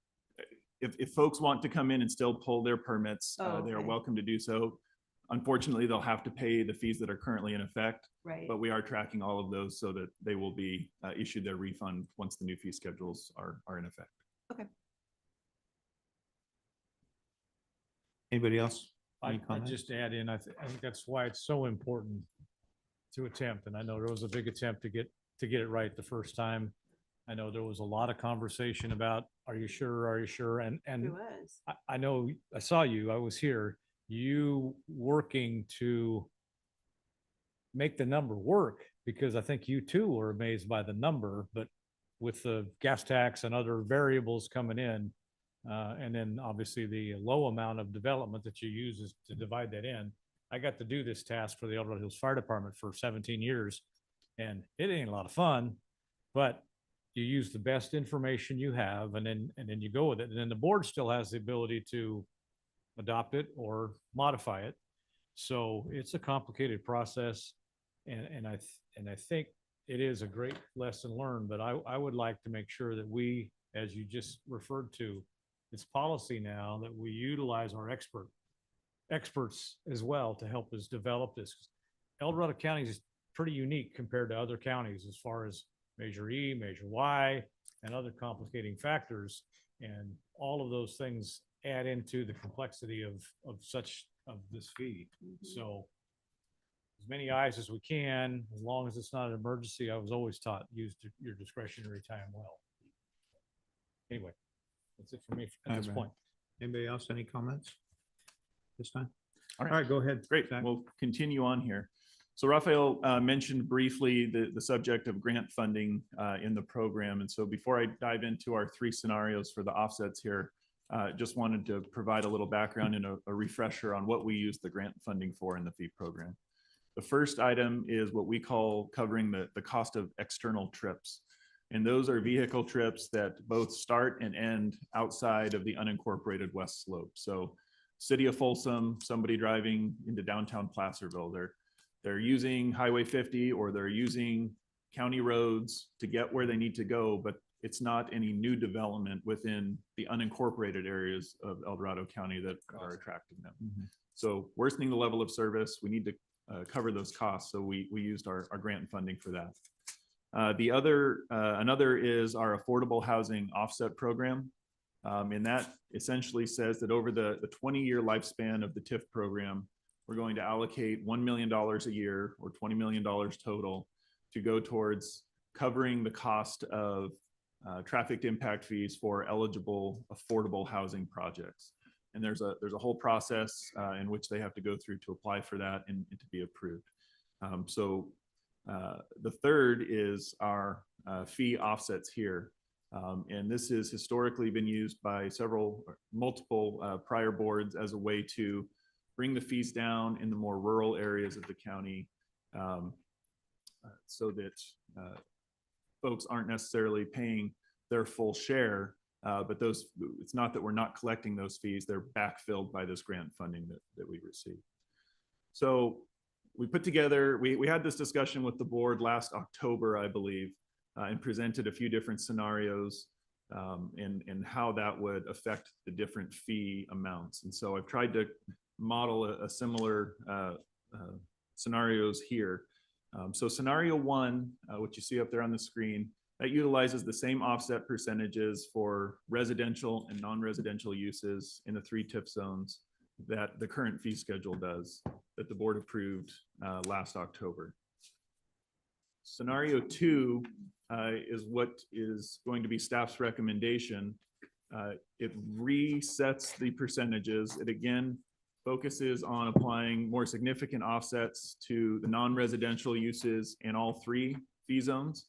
If folks want to come in and still pull their permits, Oh, they are okay. welcome to do so. Unfortunately, they'll have to pay the fees that are currently in effect. Right. But we are tracking all of those so that they will be issued their refund once the new fee schedules are in effect. Okay. Anybody else? Any I'd comments? just add in, I think that's why it's so important to attempt. And I know there was a big attempt to get it right the first time. I know there was a lot of conversation about, are you sure? Are you sure? And It was. I know I saw you, I was here, you working to make the number work, because I think you too were amazed by the number, but with the gas tax and other variables coming in, and then obviously the low amount of development that you use is to divide that in. I got to do this task for the El Dorado Hills Fire Department for 17 years, and it ain't a lot of fun, but you use the best information you have, and then you go with it. And then the board still has the ability to adopt it or modify it. So it's a complicated process. And I think it is a great lesson learned, but I would like to make sure that we as you just referred to, it's policy now that we utilize our experts as well to help us develop this. El Dorado County is pretty unique compared to other counties as far as Measure E, Measure Y, and other complicating factors. And all of those things add into the complexity of this fee. So as many eyes as we can, as long as it's not an emergency, I was always taught, use your discretionary time well. Anyway, that's it for me at this point. Anybody else, any comments this time? All All right, go ahead. Great. Zach. We'll continue on here. So Raphael mentioned briefly the subject of grant funding in the program. And so before I dive into our 3 scenarios for the offsets here, just wanted to provide a little background and a refresher on what we use the grant funding for in the fee program. The first item is what we call covering the cost of external trips. And those are vehicle trips that both start and end outside of the unincorporated West Slope. So City of Folsom, somebody driving into downtown Placerville, they're using Highway 50 or they're using county roads to get where they need to go, but it's not any new development within the unincorporated areas of El Dorado County that are attracting them. So worsening the level of service, we need to cover those costs. So we used our grant funding for that. Another is our affordable housing offset program. And that essentially says that over the 20-year lifespan of the TIF program, we're going to allocate $1 million a year or $20 million total to go towards covering the cost of traffic impact fees for eligible affordable housing projects. And there's a whole process in which they have to go through to apply for that and to be approved. The third is our fee offsets here. And this has historically been used by multiple prior boards as a way to bring the fees down in the more rural areas of the county so that folks aren't necessarily paying their full share, but it's not that we're not collecting those fees, they're backfilled by this grant funding that we receive. So we put together, we had this discussion with the board last October, I believe, and presented a few different scenarios and how that would affect the different fee amounts. And so I've tried to model a similar scenarios here. So scenario 1, which you see up there on the screen, that utilizes the same offset percentages for residential and non-residential uses in the 3 TIF zones that the current fee schedule does, that the board approved last October. Scenario 2 is what is going to be staff's recommendation. It resets the percentages. It again focuses on applying more significant offsets to the non-residential uses in all 3 fee zones,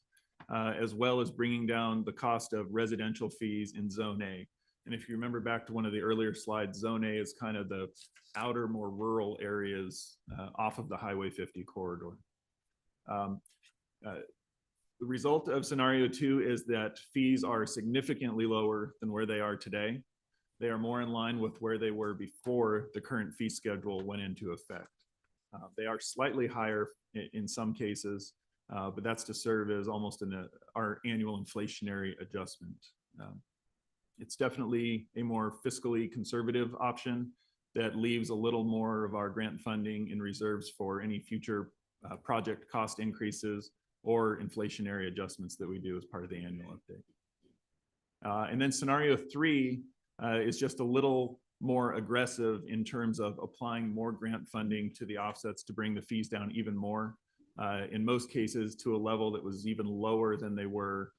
as well as bringing down the cost of residential fees in Zone A. And if you remember back to one of the earlier slides, Zone A is kind of the outer, more rural areas off of the Highway 50 corridor. The result of scenario 2 is that fees are significantly lower than where they are today. They are more in line with where they were before the current fee schedule went into effect. They are slightly higher in some cases, but that's to serve as almost our annual inflationary adjustment. It's definitely a more fiscally conservative option that leaves a little more of our grant funding in reserves for any future project cost increases or inflationary adjustments that we do as part of the annual update. And then scenario 3 is just a little more aggressive in terms of applying more grant funding to the offsets to bring the fees down even more, in most cases to a level that was even lower than they were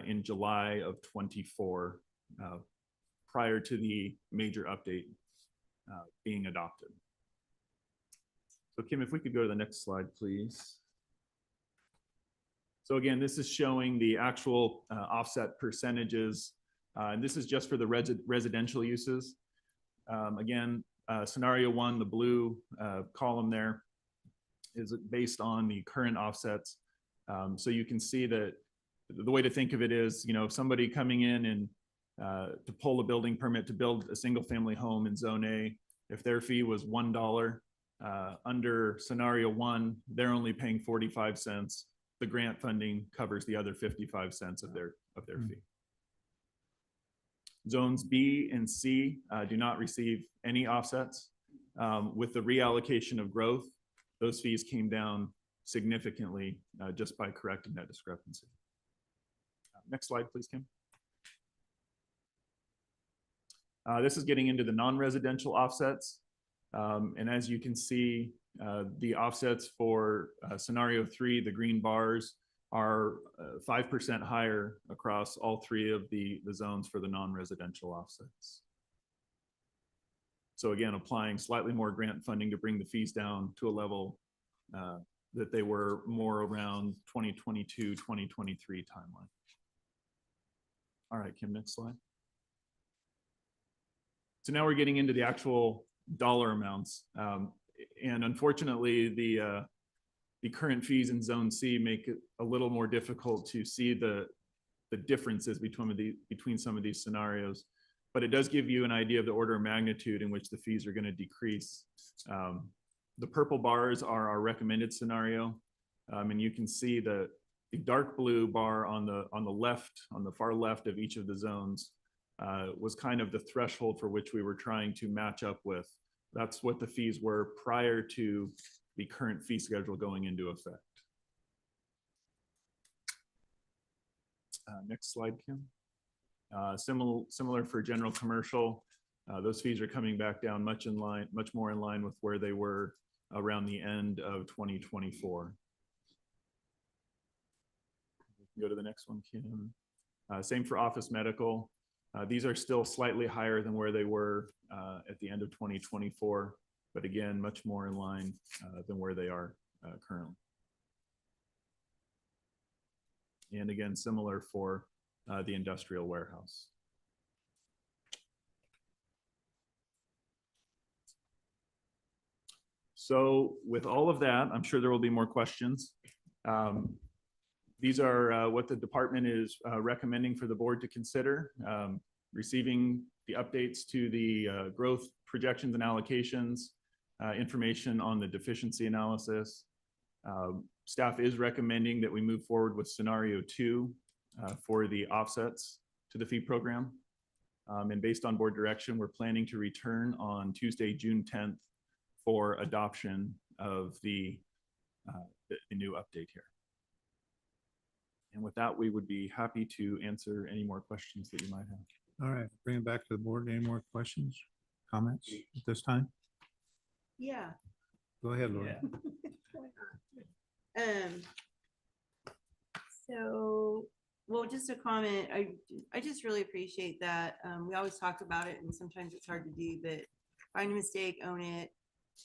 in July of 24, prior to the major update being adopted. So Kim, if we could go to the next slide, please. So again, this is showing the actual offset percentages. And this is just for the residential uses. Again, scenario 1, the blue column there, is based on the current offsets. So you can see that the way to think of it is, if somebody coming in and to pull a building permit to build a single family home in Zone A, if their fee was $1, under scenario 1, they're only paying 45 cents. The grant funding covers the other 55 cents of their fee. Zones B and C do not receive any offsets. With the reallocation of growth, those fees came down significantly just by correcting that discrepancy. Next slide, please, Kim. This is getting into the non-residential offsets. And as you can see, the offsets for scenario 3, the green bars, are 5% higher across all 3 of the zones for the non-residential offsets. So again, applying slightly more grant funding to bring the fees down to a level that they were more around 2022, 2023 timeline. All right, Kim, next slide. So now we're getting into the actual dollar amounts. And unfortunately, the current fees in Zone C make it a little more difficult to see the differences between some of these scenarios. But it does give you an idea of the order of magnitude in which the fees are going to decrease. The purple bars are our recommended scenario. And you can see the dark blue bar on the left, on the far left of each of the zones, was kind of the threshold for which we were trying to match up with. That's what the fees were prior to the current fee schedule going into effect. Next slide, Kim. Similar for general commercial. Those fees are coming back down much more in line with where they were around the end of 2024. Go to the next one, Kim. Same for office medical. These are still slightly higher than where they were at the end of 2024, but again, much more in line than where they are currently. And again, similar for the industrial warehouse. So with all of that, I'm sure there will be more questions. These are what the department is recommending for the board to consider. Receiving the updates to the growth projections and allocations, information on the deficiency analysis. Staff is recommending that we move forward with scenario 2 for the offsets to the fee program. And based on board direction, we're planning to return on Tuesday, June 10th for adoption of the new update here. And with that, we would be happy to answer any more questions that you might have. All right, bring it back to the board. Any more questions, comments at this time? Yeah. Go ahead, Laura. So, well, just a comment. I just really appreciate that. We always talk about it and sometimes it's hard to do, but find a mistake, own it,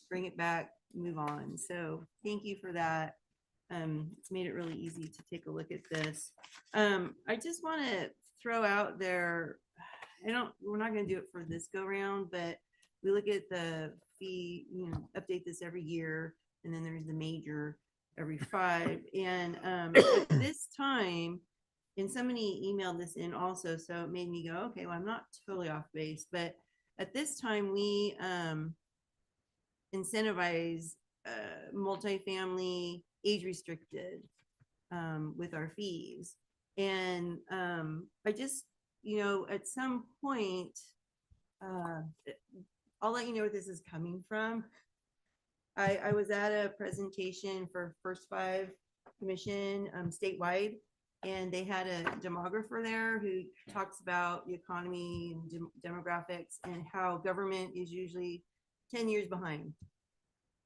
bring it back, move on. So thank you for that. It's made it really easy to take a look at this. I just want to throw out there, we're not going to do it for this go round, but we look at the fee, update this every year, and then there's the major every 5. And at this time, and somebody emailed this in also, so it made me go, okay, well, I'm not totally off base, but at this time we incentivize multifamily age restricted with our fees. And I just, at some point, I'll let you know where this is coming from. I was at a presentation for First 5 Commission statewide, and they had a demographer there who talks about the economy and demographics and how government is usually 10 years behind.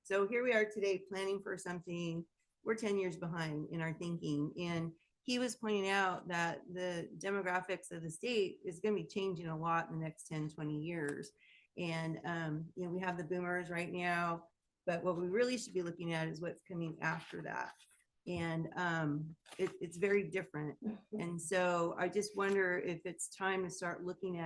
So here we are today planning for something. We're 10 years behind in our thinking. And he was pointing out that the demographics of the state is going to be changing a lot in the next 10, 20 years. And, we have the boomers right now, but what we really should be looking at is what's coming after that. And it's very different. And so I just wonder if it's time to start looking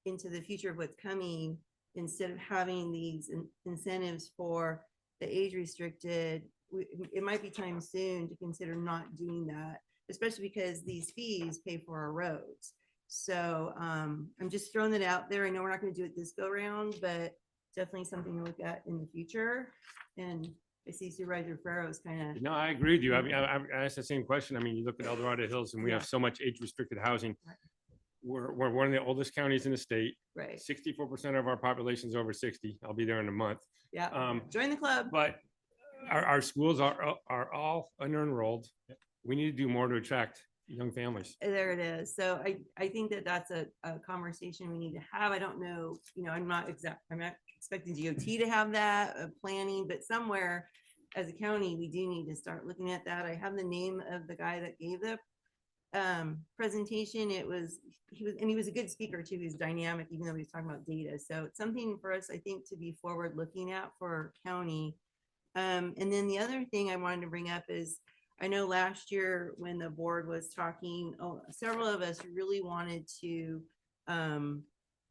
into the future of what's coming, instead of having these incentives for the age restricted. It might be time soon to consider not doing that, especially because these fees pay for our roads. So I'm just throwing that out there. I know we're not going to do it this go round, but definitely something to look at in the future. And I see Supervisor Farrow's kind of. No, I agree with you. I mean, I asked the same question. I mean, you look at El Dorado Hills and we have so much age restricted housing. we're one of the oldest counties in the state. Right. 64% of our population is over 60. I'll be there in a month. Yeah. Join the club. But our schools are all under-enrolled. We need to do more to attract young families. There it is. So I think that that's a conversation we need to have. I don't know, I'm not expecting DOT to have that planning, but somewhere as a county, we do need to start looking at that. I have the name of the guy that gave the presentation. He was a good speaker too. He was dynamic, even though he was talking about data. So it's something for us, I think, to be forward looking at for our county. And then the other thing I wanted to bring up is, I know last year when the board was talking, several of us really wanted to,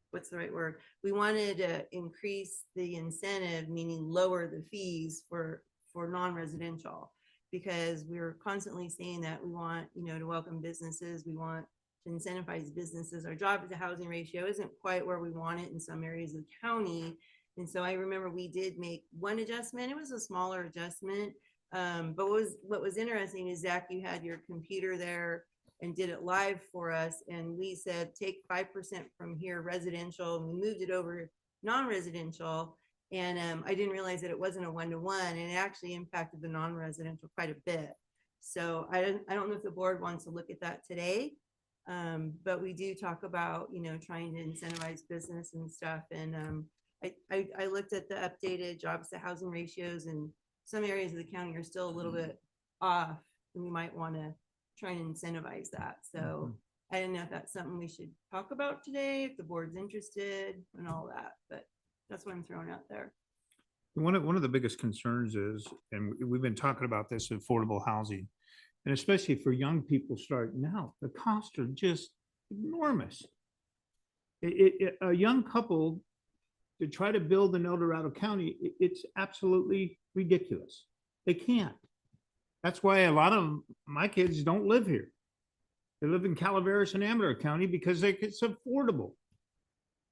what's the right word? We wanted to increase the incentive, meaning lower the fees for non-residential, because we were constantly saying that we want, to welcome businesses. We want to incentivize businesses. Our job to housing ratio isn't quite where we want it in some areas of the county. And so I remember we did make one adjustment. It was a smaller adjustment. But what was interesting is, Zach, you had your computer there and did it live for us. And we said, take 5% from here, residential, and we moved it over non-residential. And I didn't realize that it wasn't a one-to-one, and it actually impacted the non-residential quite a bit. So I don't know if the board wants to look at that today. But we do talk about, trying to incentivize business and stuff. And I looked at the updated jobs to housing ratios, and some areas of the county are still a little bit off, and we might want to try and incentivize that. So I didn't know if that's something we should talk about today, if the board's interested and all that, but that's what I'm throwing out there. One of the biggest concerns is, and we've been talking about this, affordable housing, and especially for young people starting out, the costs are just enormous. A young couple to try to build in El Dorado County, it's absolutely ridiculous. They can't. That's why a lot of my kids don't live here. They live in Calaveras and Amador County because it's affordable.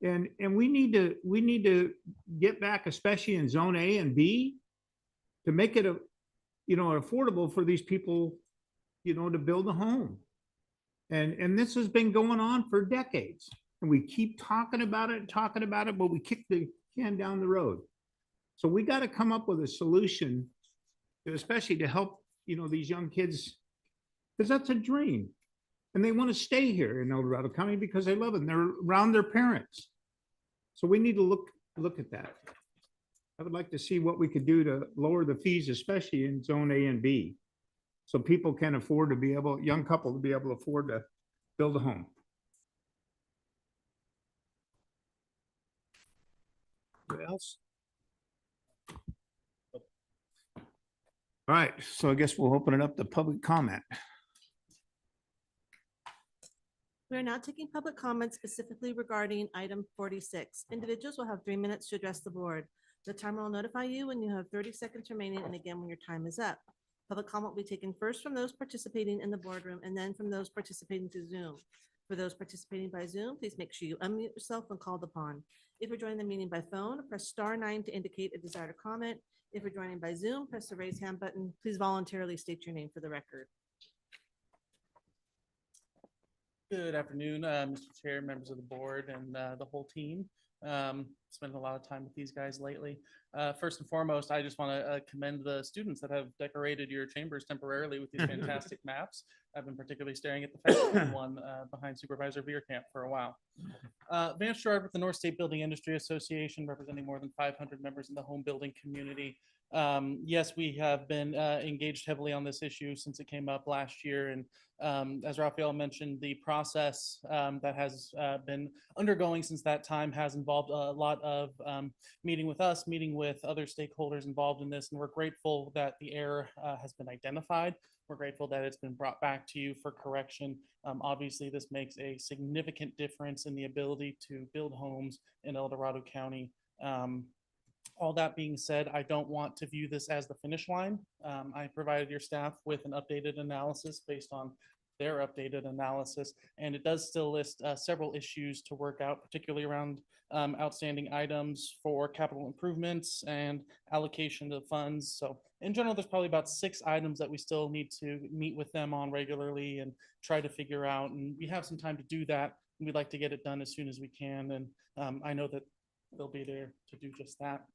And we need to get back, especially in zone A and B, to make it affordable for these people, to build a home. And this has been going on for decades. And we keep talking about it, but we kick the can down the road. So we got to come up with a solution, especially to help, these young kids, because that's a dream. And they want to stay here in El Dorado County because they love it. And they're around their parents. So we need to look at that. I would like to see what we could do to lower the fees, especially in zone A and B, so people can afford to young couple to be able to afford to build a home. What else? All right, so I guess we'll open it up to public comment. We are now taking public comments specifically regarding item 46. Individuals will have 3 minutes to address the board. The timer will notify you when you have 30 seconds remaining, and again when your time is up. Public comment will be taken first from those participating in the boardroom and then from those participating through Zoom. For those participating by Zoom, please make sure you unmute yourself when called upon. If you're joining the meeting by phone, press *9 to indicate a desire to comment. If you're joining by Zoom, press the raise hand button. Please voluntarily state your name for the record. Good afternoon, Mr. Chair, members of the board, and the whole team. Spent a lot of time with these guys lately. First and foremost, I just want to commend the students that have decorated your chambers temporarily with these fantastic maps. I've been particularly staring at the festival one behind Supervisor Bierkamp for a while. Vance Gerard with the North State Building Industry Association, representing more than 500 members in the home building community. Yes, we have been engaged heavily on this issue since it came up last year. And as Raphael mentioned, the process that has been undergoing since that time has involved a lot of meeting with us, meeting with other stakeholders involved in this. And we're grateful that the error has been identified. We're grateful that it's been brought back to you for correction. Obviously, this makes a significant difference in the ability to build homes in El Dorado County. All that being said, I don't want to view this as the finish line. I provided your staff with an updated analysis based on their updated analysis, and it does still list several issues to work out, particularly around outstanding items for capital improvements and allocation of funds. So in general, there's probably about 6 items that we still need to meet with them on regularly and try to figure out, and we have some time to do that we'd like to get it done as soon as we can. And I know that they'll be there to do just that.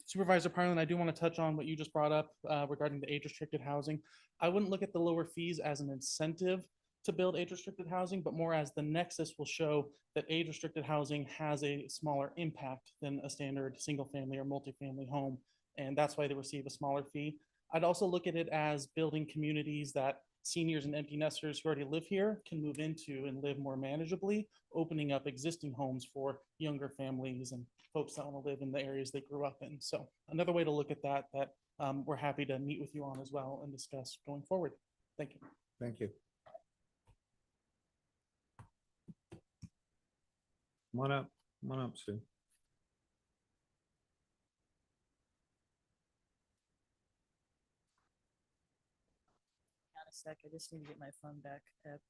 Supervisor Parlin, I do want to touch on what you just brought up regarding the age-restricted housing. I wouldn't look at the lower fees as an incentive to build age-restricted housing, but more as the nexus will show that age-restricted housing has a smaller impact than a standard single-family or multifamily home, and that's why they receive a smaller fee. I'd also look at it as building communities that seniors and empty nesters who already live here can move into and live more manageably, opening up existing homes for younger families and folks that want to live in the areas they grew up in. So another way to look at that we're happy to meet with you on as well and discuss going forward. Thank you. Thank you. Come on up, Sue. A sec, I just need to get my phone back up.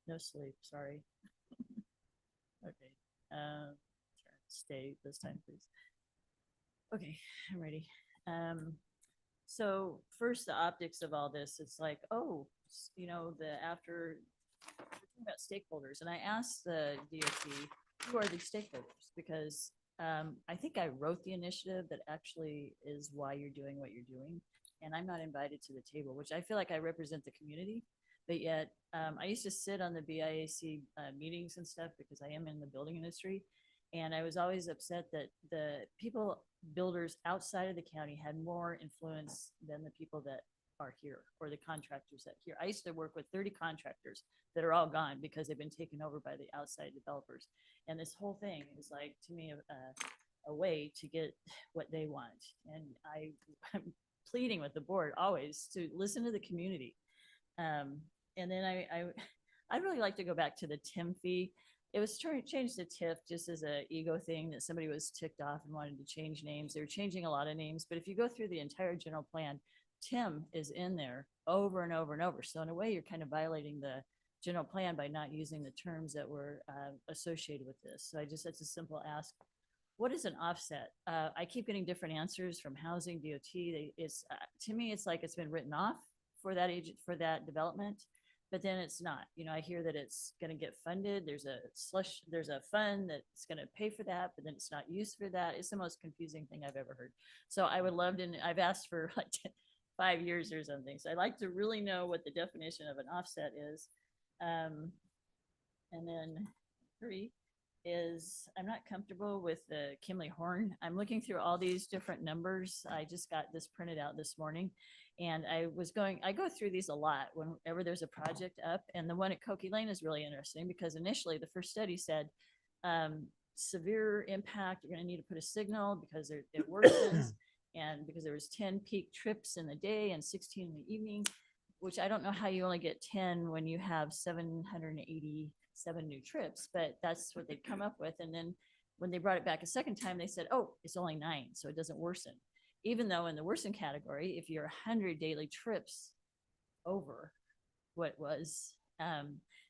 No sleep, sorry. Okay, try to stay this time, please. Okay, I'm ready. So first, the optics of all this, it's like, oh, you know, after about stakeholders, and I asked the DOT, who are these stakeholders? Because I think I wrote the initiative that actually is why you're doing what you're doing, and I'm not invited to the table, which I feel like I represent the community, but yet I used to sit on the BIAC meetings and stuff because I am in the building industry, and I was always upset that the builders outside of the county had more influence than the people that are here or the contractors that here. I used to work with 30 contractors that are all gone because they've been taken over by the outside developers. And this whole thing is like, to me, a way to get what they want. And I'm pleading with the board always to listen to the community. And then I'd really like to go back to the TIM fee. It was changed to TIF just as an ego thing that somebody was ticked off and wanted to change names. They were changing a lot of names, but if you go through the entire general plan, TIM is in there over and over and over. So in a way, you're kind of violating the general plan by not using the terms that were associated with this. So that's a simple ask. What is an offset? I keep getting different answers from housing, DOT. To me, it's like it's been written off for that development, but then it's not. You know, I hear that it's going to get funded. There's a fund that's going to pay for that, but then it's not used for that. It's the most confusing thing I've ever heard. So I would love to. I've asked for like 5 years or something. So I'd like to really know what the definition of an offset is. And then 3 is I'm not comfortable with the Kimley Horn. I'm looking through all these different numbers. I just got this printed out this morning, and I go through these a lot whenever there's a project up. And the one at Cokie Lane is really interesting because initially the first study said severe impact, you're going to need to put a signal because it worsens. And because there was 10 peak trips in the day and 16 in the evening, which I don't know how you only get 10 when you have 787 new trips, but that's what they'd come up with. And then when they brought it back a second time, they said, oh, it's only 9, so it doesn't worsen. Even though in the worsen category, if you're 100 daily trips over what it was,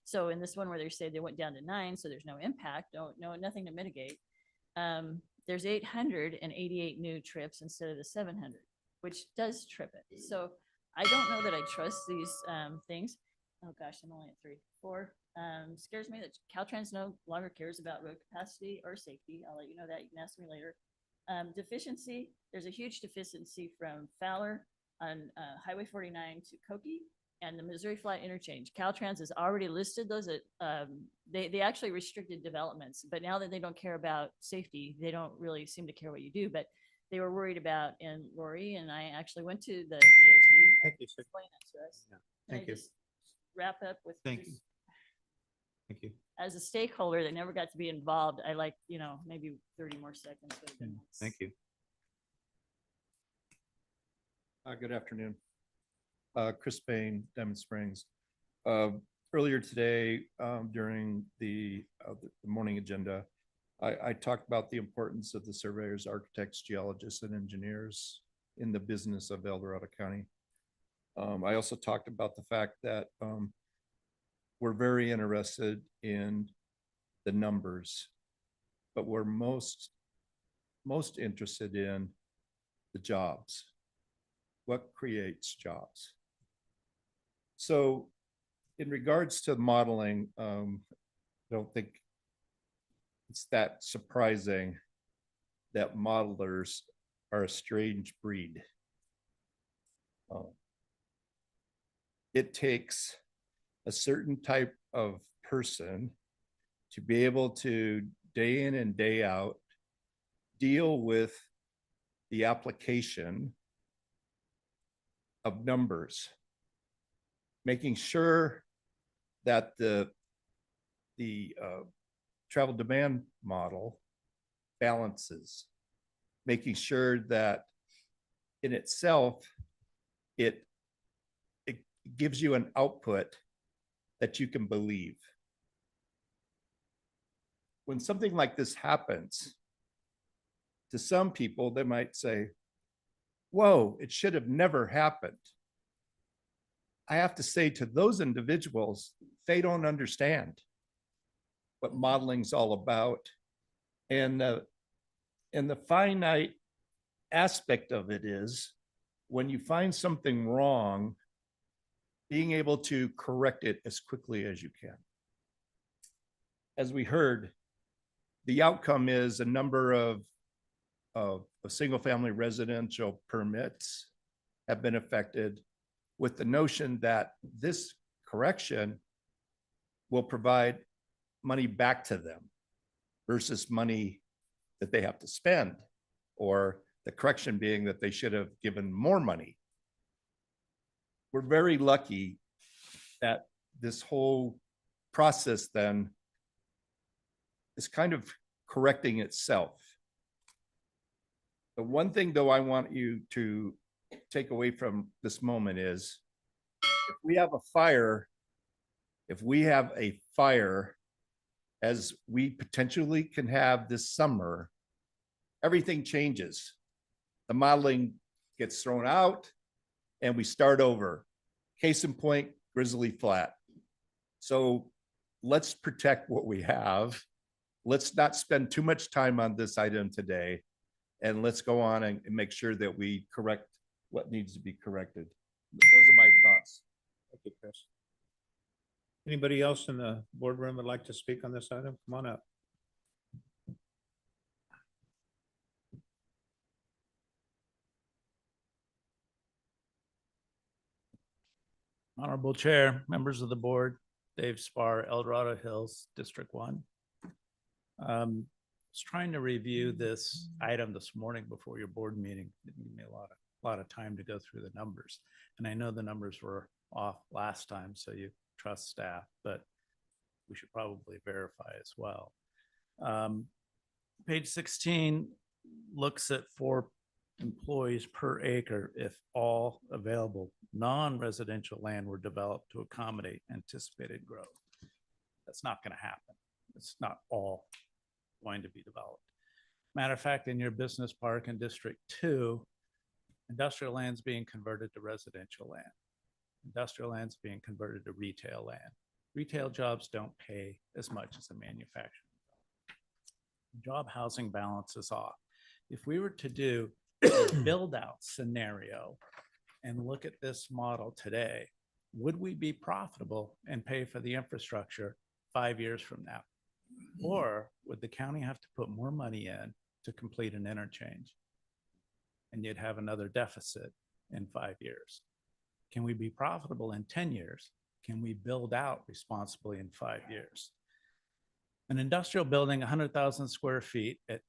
so in this one where they say they went down to 9, so there's no impact, nothing to mitigate. There's 888 new trips instead of the 700, which does trip it. So I don't know that I trust these things. Oh gosh, I'm only at 3. 4 scares me that Caltrans no longer cares about road capacity or safety. I'll let you know that. You can ask me later. Deficiency, there's a huge deficiency from Fowler on Highway 49 to Cokie and the Missouri Flat Interchange. Caltrans has already listed those at, they actually restricted developments, but now that they don't care about safety, they don't really seem to care what you do, but they were worried about, and Lori and I actually went to the DOT. Thank you, sir. Explain that to us. Yeah. Can I Thank you. just wrap up with Thank you. just- Thank you. as a stakeholder that never got to be involved, I like, maybe 30 more seconds would have been nice. Thank you. Good afternoon. Chris Payne, Diamond Springs. Earlier today, during the morning agenda, I talked about the importance of the surveyors, architects, geologists, and engineers in the business of El Dorado County. I also talked about the fact that we're very interested in the numbers, but we're most interested in the jobs. What creates jobs? So in regards to modeling, I don't think it's that surprising that modelers are a strange breed. It takes a certain type of person to be able to day in and day out deal with the application of numbers, making sure that the travel demand model balances, making sure that in itself, it gives you an output that you can believe. When something like this happens, to some people, they might say, whoa, it should have never happened. I have to say to those individuals, they don't understand what modeling's all about. And the finite aspect of it is when you find something wrong, being able to correct it as quickly as you can. As we heard, the outcome is a number of single-family residential permits have been affected, with the notion that this correction will provide money back to them versus money that they have to spend, or the correction being that they should have given more money. We're very lucky that this whole process then is kind of correcting itself. The one thing, though, I want you to take away from this moment is if we have a fire, as we potentially can have this summer, everything changes. The modeling gets thrown out and we start over. Case in point, Grizzly Flat. So let's protect what we have. Let's not spend too much time on this item today. And let's go on and make sure that we correct what needs to be corrected. Those are my thoughts. Thank you, Chris. Anybody else in the boardroom would like to speak on this item? Come on up. Honorable Chair, members of the board, Dave Spar, El Dorado Hills, District 1. Was trying to review this item this morning before your board meeting. Didn't give me a lot of time to go through the numbers. And I know the numbers were off last time, so you trust staff, but we should probably verify as well. Page 16 looks at 4 employees per acre if all available non-residential land were developed to accommodate anticipated growth. That's not going to happen. It's not all going to be developed. Matter of fact, in your business park in District 2, industrial land's being converted to residential land. Industrial land's being converted to retail land. Retail jobs don't pay as much as a manufacturing job. Job housing balance is off. If we were to do a build out scenario and look at this model today, would we be profitable and pay for the infrastructure 5 years from now? Or would the county have to put more money in to complete an interchange? And you'd have another deficit in 5 years. Can we be profitable in 10 years? Can we build out responsibly in 5 years? An industrial building, 100,000 square feet at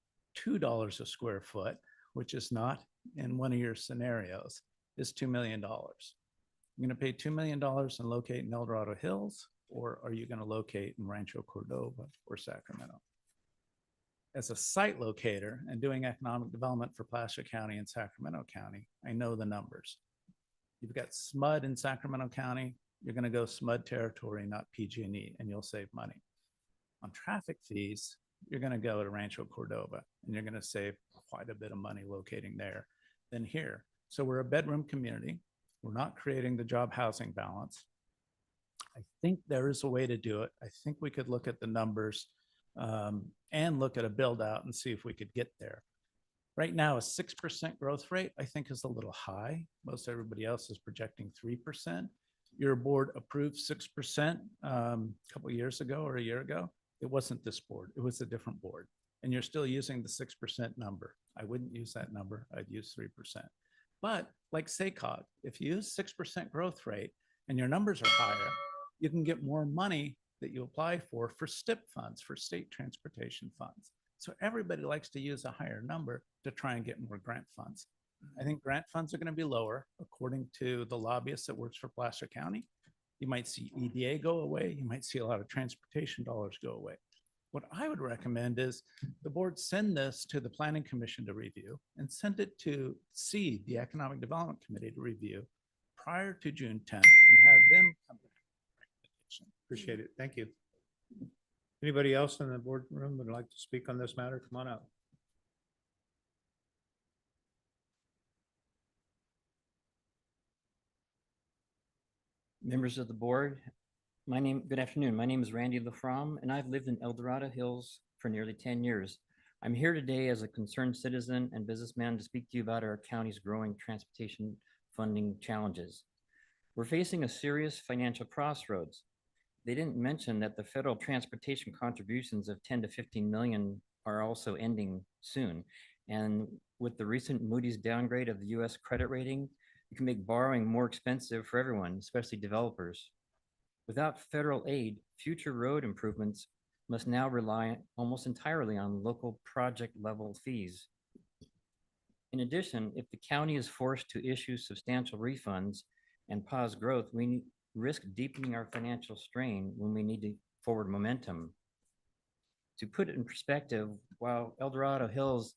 $2 a square foot, which is not in one of your scenarios, is $2 million. You're going to pay $2 million and locate in El Dorado Hills, or are you going to locate in Rancho Cordova or Sacramento? As a site locator and doing economic development for Placer County and Sacramento County, I know the numbers. You've got SMUD in Sacramento County, you're going to go SMUD territory, not PG&E, and you'll save money. On traffic fees, you're going to go to Rancho Cordova, and you're going to save quite a bit of money locating there than here. So we're a bedroom community. We're not creating the job housing balance. I think there is a way to do it. I think we could look at the numbers and look at a build out and see if we could get there. Right now, a 6% growth rate, I think, is a little high. Most everybody else is projecting 3%. your board approved 6% a couple of years ago or a year ago. It wasn't this board, it was a different board. And you're still using the 6% number. I wouldn't use that number, I'd use 3%. But like SACOG, if you use 6% growth rate and your numbers are higher, you can get more money that you apply for STIP funds, for state transportation funds. So everybody likes to use a higher number to try and get more grant funds. I think grant funds are going to be lower according to the lobbyist that works for Placer County. You might see EDA go away. You might see a lot of transportation dollars go away. What I would recommend is the board send this to the Planning Commission to review and send it to the Economic Development Committee to review prior to June 10th and have them come back. Appreciate it. Thank you. Anybody else in the boardroom would like to speak on this matter? Come on up. Members of the board, good afternoon. My name is Randy LaFromme, and I've lived in El Dorado Hills for nearly 10 years. I'm here today as a concerned citizen and businessman to speak to you about our county's growing transportation funding challenges. We're facing a serious financial crossroads. They didn't mention that the federal transportation contributions of 10 to 15 million are also ending soon. And with the recent Moody's downgrade of the US credit rating, you can make borrowing more expensive for everyone, especially developers. Without federal aid, future road improvements must now rely almost entirely on local project level fees. In addition, if the county is forced to issue substantial refunds and pause growth, we risk deepening our financial strain when we need forward momentum. To put it in perspective, while El Dorado Hills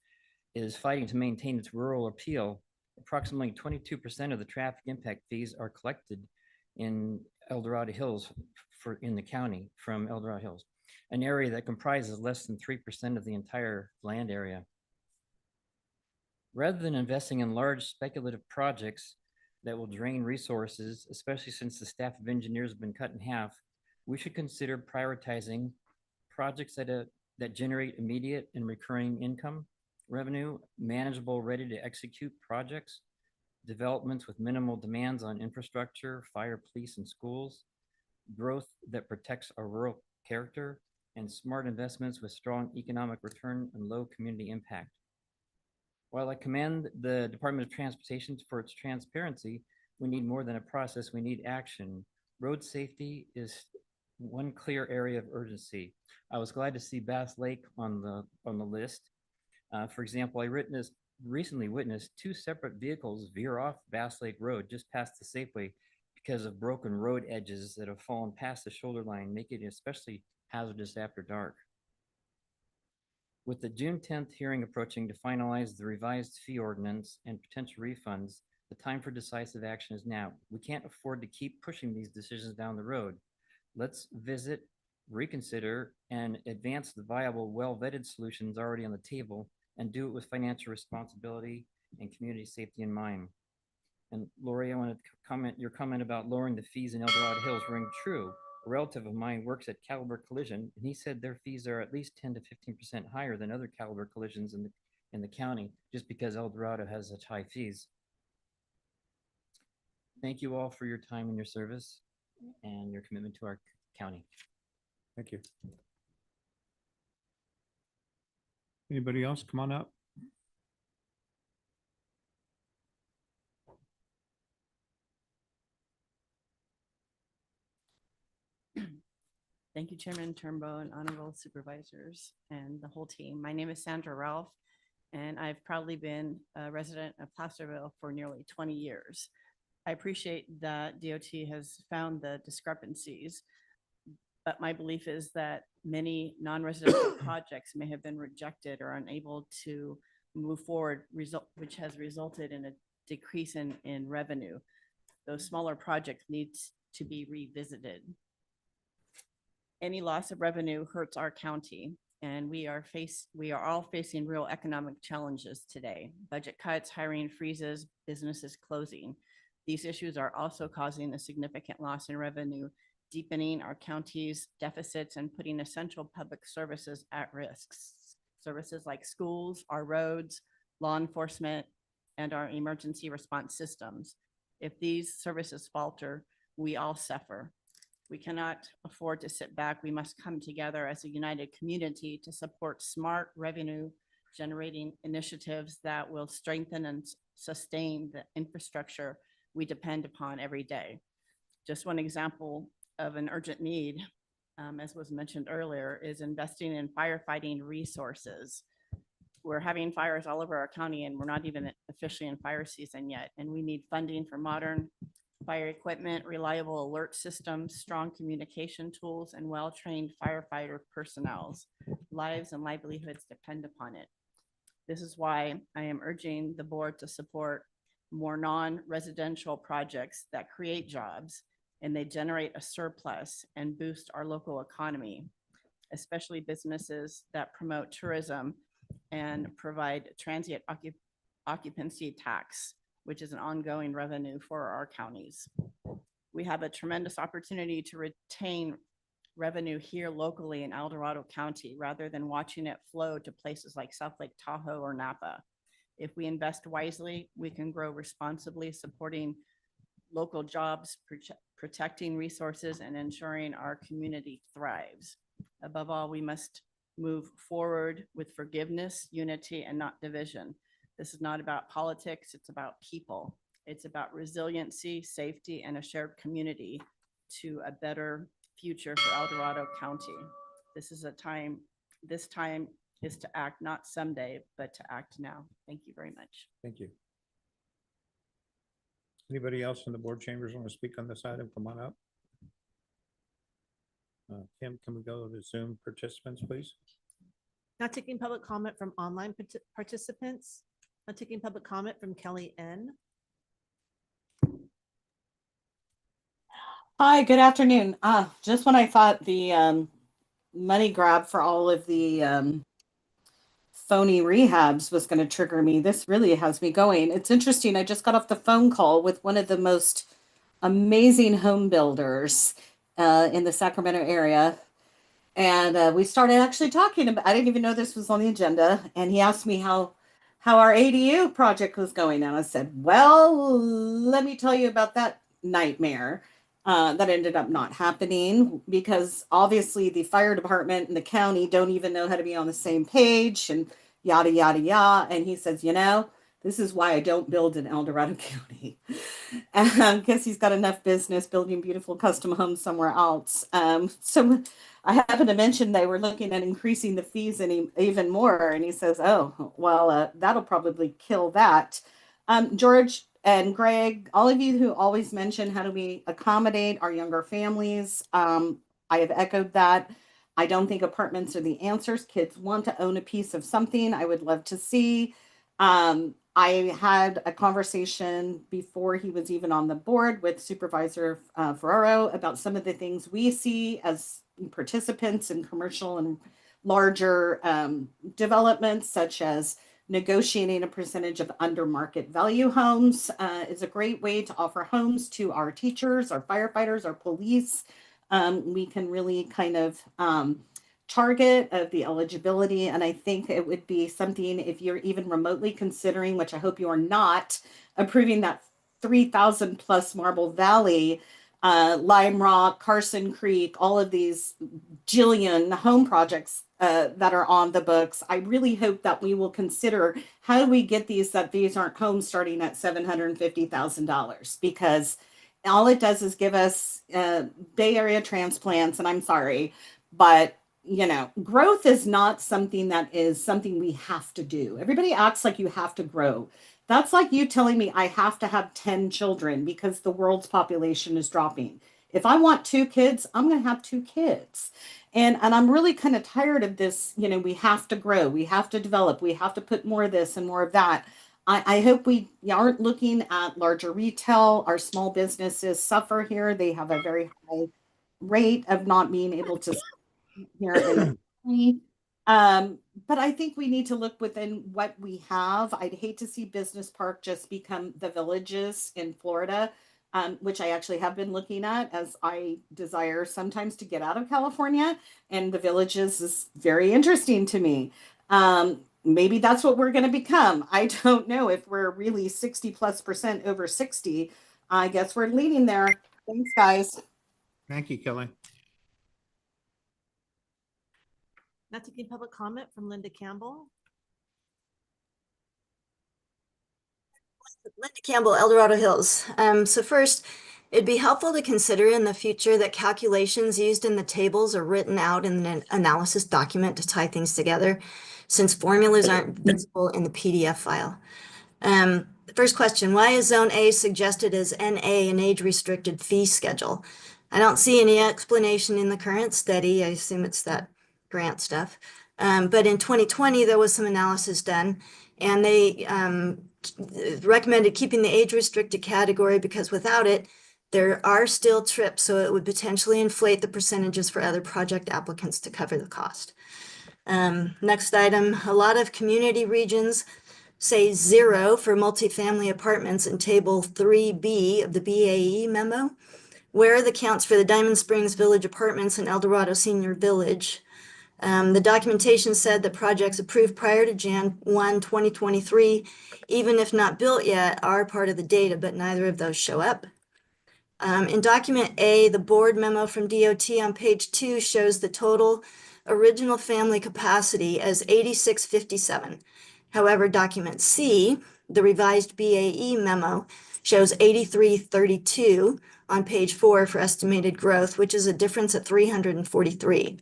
is fighting to maintain its rural appeal, approximately 22% of the traffic impact fees are collected in El Dorado Hills in the county from El Dorado Hills, an area that comprises less than 3% of the entire land area. Rather than investing in large speculative projects that will drain resources, especially since the staff of engineers have been cut in half, we should consider prioritizing projects that generate immediate and recurring income, revenue, manageable, ready to execute projects, developments with minimal demands on infrastructure, fire, police, and schools, growth that protects our rural character, and smart investments with strong economic return and low community impact. While I commend the Department of Transportation for its transparency, we need more than a process, we need action. Road safety is one clear area of urgency. I was glad to see Bass Lake on the list. For example, I recently witnessed 2 separate vehicles veer off Bass Lake Road just past the Safeway because of broken road edges that have fallen past the shoulder line, making it especially hazardous after dark. With the June 10th hearing approaching to finalize the revised fee ordinance and potential refunds, the time for decisive action is now. We can't afford to keep pushing these decisions down the road. Let's visit, reconsider, and advance the viable, well-vetted solutions already on the table, and do it with financial responsibility and community safety in mind. And Lori, I want to comment, your comment about lowering the fees in El Dorado Hills rang true. A relative of mine works at Caliber Collision, and he said their fees are at least 10 to 15% higher than other Caliber Collisions in the county, just because El Dorado has such high fees. Thank you all for your time and your service and your commitment to our county. Thank you. Anybody else? Come on up. Thank you, Chairman Turnbow and honorable supervisors and the whole team. My name is Sandra Ralph, and I've proudly been a resident of Placerville for nearly 20 years. I appreciate that DOT has found the discrepancies, but my belief is that many non-residential projects may have been rejected or unable to move forward, which has resulted in a decrease in revenue. Those smaller projects need to be revisited. Any loss of revenue hurts our county, and we are all facing real economic challenges today. Budget cuts, hiring freezes, businesses closing. These issues are also causing a significant loss in revenue, deepening our county's deficits and putting essential public services at risk. Services like schools, our roads, law enforcement, and our emergency response systems. If these services falter, we all suffer. We cannot afford to sit back. We must come together as a united community to support smart revenue generating initiatives that will strengthen and sustain the infrastructure we depend upon every day. Just one example of an urgent need, as was mentioned earlier, is investing in firefighting resources. We're having fires all over our county and we're not even officially in fire season yet. And we need funding for modern fire equipment, reliable alert systems, strong communication tools, and well-trained firefighter personnel's lives and livelihoods depend upon it. This is why I am urging the board to support more non-residential projects that create jobs and they generate a surplus and boost our local economy, especially businesses that promote tourism and provide transient occupancy tax, which is an ongoing revenue for our counties. We have a tremendous opportunity to retain revenue here locally in El Dorado County rather than watching it flow to places like South Lake Tahoe or Napa. If we invest wisely, we can grow responsibly, supporting local jobs, protecting resources, and ensuring our community thrives. Above all, we must move forward with forgiveness, unity, and not division. This is not about politics, it's about people. It's about resiliency, safety, and a shared community to a better future for El Dorado County. This time is to act not someday, but to act now. Thank you very much. Thank you. Anybody else in the board chambers want to speak on this item? Come on up. Kim, can we go to Zoom participants, please? Not taking public comment from online participants. Not taking public comment from Kelly N. Hi, good afternoon. Just when I thought the money grab for all of the phony rehabs was going to trigger me, this really has me going. It's interesting. I just got off the phone call with one of the most amazing home builders in the Sacramento area. And we started actually talking about, I didn't even know this was on the agenda. And he asked me how our ADU project was going. And I said, well, let me tell you about that nightmare. That ended up not happening because obviously the fire department and the county don't even know how to be on the same page and yada, yada, yada. And he says, this is why I don't build in El Dorado County because he's got enough business building beautiful custom homes somewhere else. So I happened to mention they were looking at increasing the fees even more. And he says, oh, well, that'll probably kill that. George and Greg, all of you who always mention how do we accommodate our younger families, I have echoed that. I don't think apartments are the answers. Kids want to own a piece of something. I would love to see. I had a conversation before he was even on the board with Supervisor Ferraro about some of the things we see as participants in commercial and larger developments, such as negotiating a percentage of under market value homes is a great way to offer homes to our teachers, our firefighters, our police. We can really kind of target of the eligibility. And I think it would be something if you're even remotely considering, which I hope you are not, approving that 3,000 plus Marble Valley, Lime Rock, Carson Creek, all of these jillion home projects that are on the books. I really hope that we will consider how do we get these, that these aren't homes starting at $750,000, because all it does is give us Bay Area transplants. And I'm sorry, but growth is not something that is something we have to do. Everybody acts like you have to grow. That's like you telling me I have to have 10 children because the world's population is dropping. If I want 2 kids, I'm going to have 2 kids. And I'm really kind of tired of this, we have to grow, we have to develop, we have to put more of this and more of that. I hope we aren't looking at larger retail. Our small businesses suffer here. They have a very high rate of not being able to here in the county. But I think we need to look within what we have. I'd hate to see Business Park just become the Villages in Florida, which I actually have been looking at as I desire sometimes to get out of California. And the Villages is very interesting to me. Maybe that's what we're going to become. I don't know if we're really 60+% over 60. I guess we're leading there. Thanks, guys. Thank you, Kelly. Not taking public comment from Linda Campbell. Linda Campbell, El Dorado Hills. So first, it'd be helpful to consider in the future that calculations used in the tables are written out in an analysis document to tie things together, since formulas aren't visible in the PDF file. The first question, why is Zone A suggested as NA, an age-restricted fee schedule? I don't see any explanation in the current study. I assume it's that grant stuff. But in 2020, there was some analysis done, and they recommended keeping the age-restricted category because without it, there are still trips, so it would potentially inflate the percentages for other project applicants to cover the cost. Next item, a lot of community regions say 0 for multifamily apartments in Table 3B of the BAE memo. Where are the counts for the Diamond Springs Village Apartments and El Dorado Senior Village? The documentation said that projects approved prior to Jan 1, 2023, even if not built yet, are part of the data, but neither of those show up. In document A, the board memo from DOT on page 2 shows the total original family capacity as 8657. However, document C, the revised BAE memo, shows 8332 on page 4 for estimated growth, which is a difference of 343.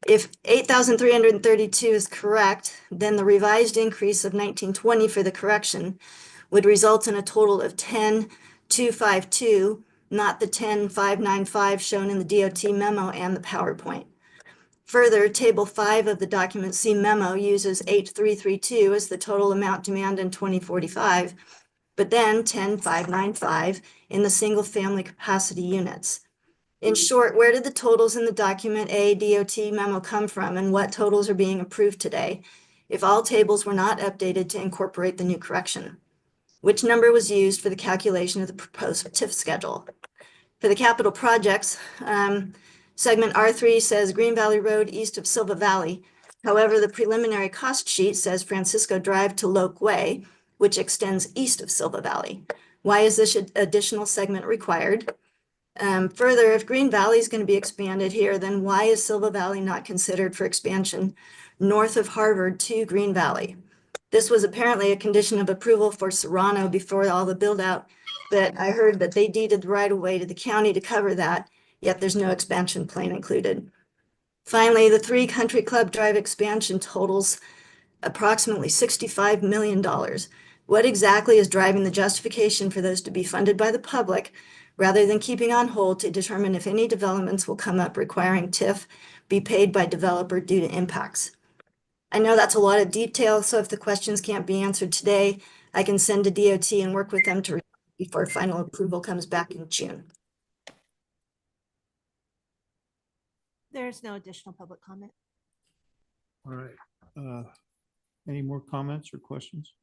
If 8,332 is correct, then the revised increase of 1920 for the correction would result in a total of 10,252, not the 10,595 shown in the DOT memo and the PowerPoint. Further, Table 5 of the Document C memo uses 8,332 as the total amount demand in 2045, but then 10,595 in the single-family capacity units. In short, where did the totals in the Document A DOT memo come from, and what totals are being approved today if all tables were not updated to incorporate the new correction? Which number was used for the calculation of the proposed TIF schedule? For the capital projects, segment R3 says Green Valley Road east of Silva Valley. However, the preliminary cost sheet says Francisco Drive to Loke Way, which extends east of Silva Valley. Why is this additional segment required? Further, if Green Valley is going to be expanded here, then why is Silva Valley not considered for expansion north of Harvard to Green Valley? This was apparently a condition of approval for Serrano before all the build out, but I heard that they deeded the right of way to the county to cover that, yet there's no expansion plan included. Finally, the 3 Country Club Drive expansion totals approximately $65 million. What exactly is driving the justification for those to be funded by the public rather than keeping on hold to determine if any developments will come up requiring TIF be paid by developer due to impacts? I know that's a lot of detail, so if the questions can't be answered today, I can send to DOT and work with them to before final approval comes back in June. There's no additional public comment. All right. Any more comments or questions?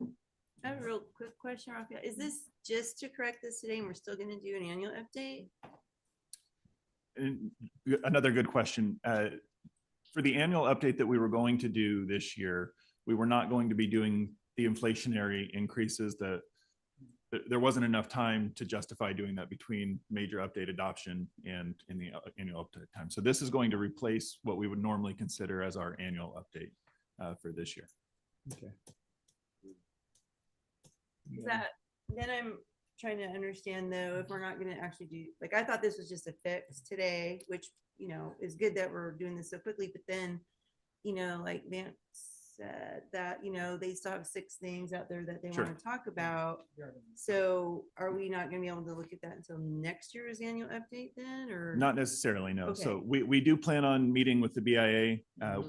I have a real quick question, Raphael. Is this just to correct this today and we're still going to do an annual update? And another good question. For the annual update that we were going to do this year, we were not going to be doing the inflationary increases that there wasn't enough time to justify doing that between major update adoption and in the annual update time. So this is going to replace what we would normally consider as our annual update for this year. Okay. Then I'm trying to understand though, if we're not going to actually do, like, I thought this was just a fix today, which, you know, is good that we're doing this so quickly, but then, you know, like Vance said that, you know, they still have 6 things out there that they Sure. want to talk about. So are we not going to be able to look at that until next year's annual update then, or? Not necessarily, no. Okay. So we do plan on meeting with the BIA.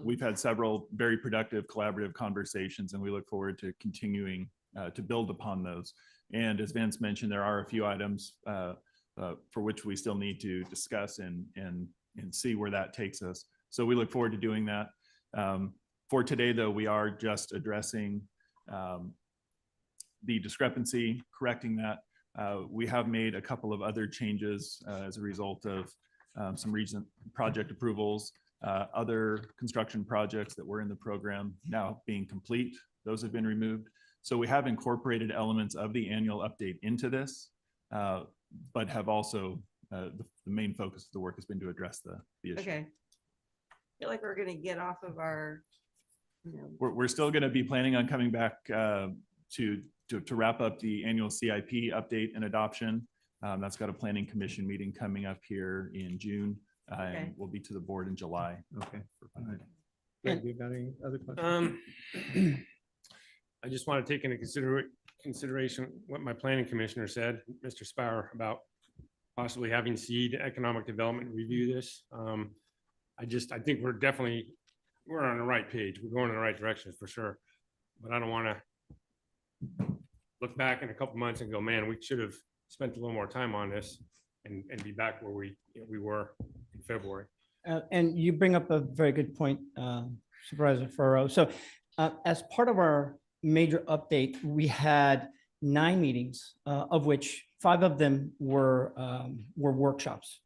We've had several very productive collaborative conversations, and we look forward to continuing to build upon those. And as Vince mentioned, there are a few items for which we still need to discuss and see where that takes us. So we look forward to doing that. For today, though, we are just addressing the discrepancy, correcting that. We have made a couple of other changes as a result of some recent project approvals, other construction projects that were in the program now being complete. Those have been removed. So we have incorporated elements of the annual update into this, but have also the main focus of the work has been to address the issue. Okay. I feel like we're gonna get off of our, you know, We're still going to be planning on coming back to wrap up the annual CIP update and adoption. That's got a planning commission meeting coming up here in June. Okay. And we'll be to the board in July. Okay. Greg, you got any other questions? I just want to take into consideration what my planning commissioner said, Mr. Spauer, about possibly having seed economic development review this. I think we're on the right page. We're going in the right direction for sure. But I don't want to look back in a couple months and go, man, we should have spent a little more time on this and be back where we were in February. And you bring up a very good point, Supervisor Furrow. So as part of our major update, we had 9 meetings, of which 5 of them were workshops.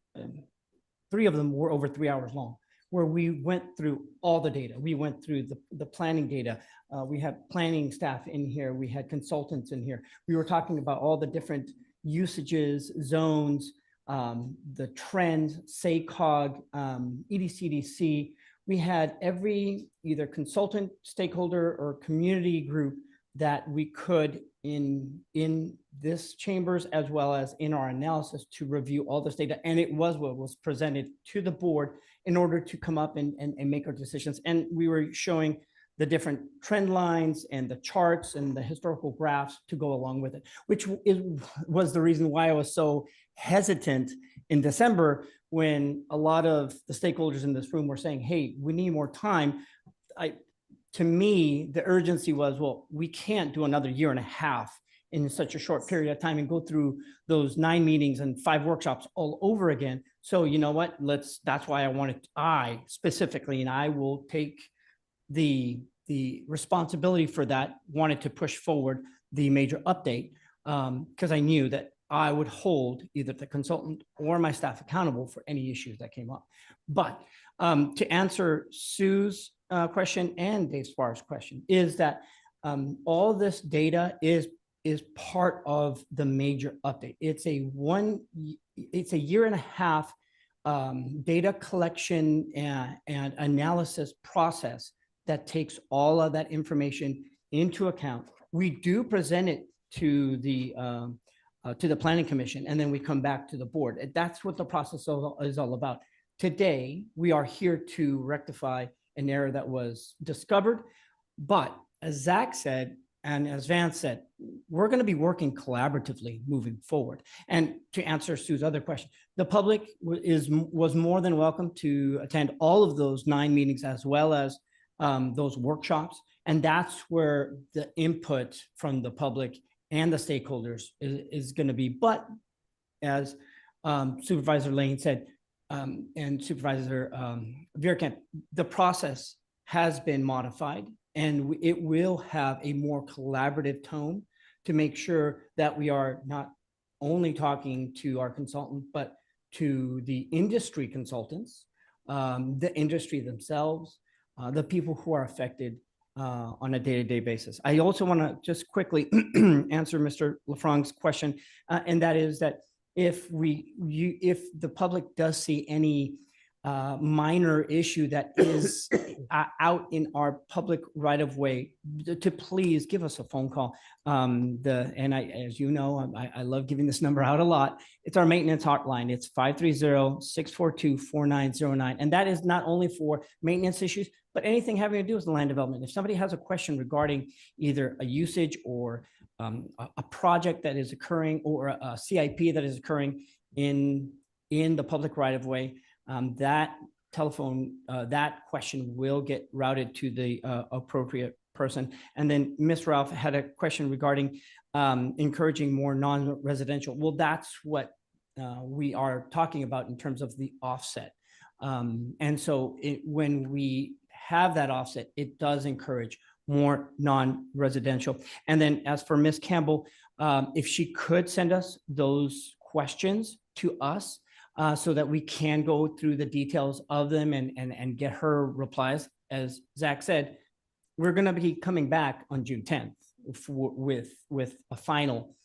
3 of them were over 3 hours long, where we went through all the data. We went through the planning data. We had planning staff in here. We had consultants in here. We were talking about all the different usages, zones, the trends, SACOG, EDCDC. We had every either consultant, stakeholder, or community group that we could in this chambers as well as in our analysis to review all this data. And it was what was presented to the board in order to come up and make our decisions. And we were showing the different trend lines and the charts and the historical graphs to go along with it, which was the reason why I was so hesitant in December when a lot of the stakeholders in this room were saying, hey, we need more time. To me, the urgency was, well, we can't do another 1.5 years in such a short period of time and go through those 9 meetings and 5 workshops all over again. So you know what, that's why I specifically, and I will take the responsibility for that, wanted to push forward the major update because I knew that I would hold either the consultant or my staff accountable for any issues that came up. But to answer Sue's question and Dave Sparr's question is that all this data is part of the major update. It's a 1.5 year data collection and analysis process that takes all of that information into account. We do present it to the planning commission, and then we come back to the board. And that's what the process is all about. Today, we are here to rectify an error that was discovered. But as Zach said, and as Vance said, we're going to be working collaboratively moving forward. And to answer Sue's other question, the public was more than welcome to attend all of those 9 meetings as well as those workshops. And that's where the input from the public and the stakeholders is going to be. But as Supervisor Lane said, and Supervisor Vierkamp, the process has been modified and it will have a more collaborative tone to make sure that we are not only talking to our consultant, but to the industry consultants, the industry themselves, the people who are affected on a day-to-day basis. I also want to just quickly answer Mr. Lafrangue's question, and that is that if the public does see any minor issue that is out in our public right of way, to please give us a phone call. As you know, I love giving this number out a lot. It's our maintenance hotline. It's 530-642-4909. And that is not only for maintenance issues, but anything having to do with the land development. If somebody has a question regarding either a usage or a project that is occurring or a CIP that is occurring in the public right of way, that question will get routed to the appropriate person. And then Ms. Ralph had a question regarding encouraging more non-residential. Well, that's what we are talking about in terms of the offset. And so when we have that offset, it does encourage more non-residential. And then as for Ms. Campbell, if she could send us those questions to us so that we can go through the details of them and get her replies. As Zach said, we're going to be coming back on June 10th with a final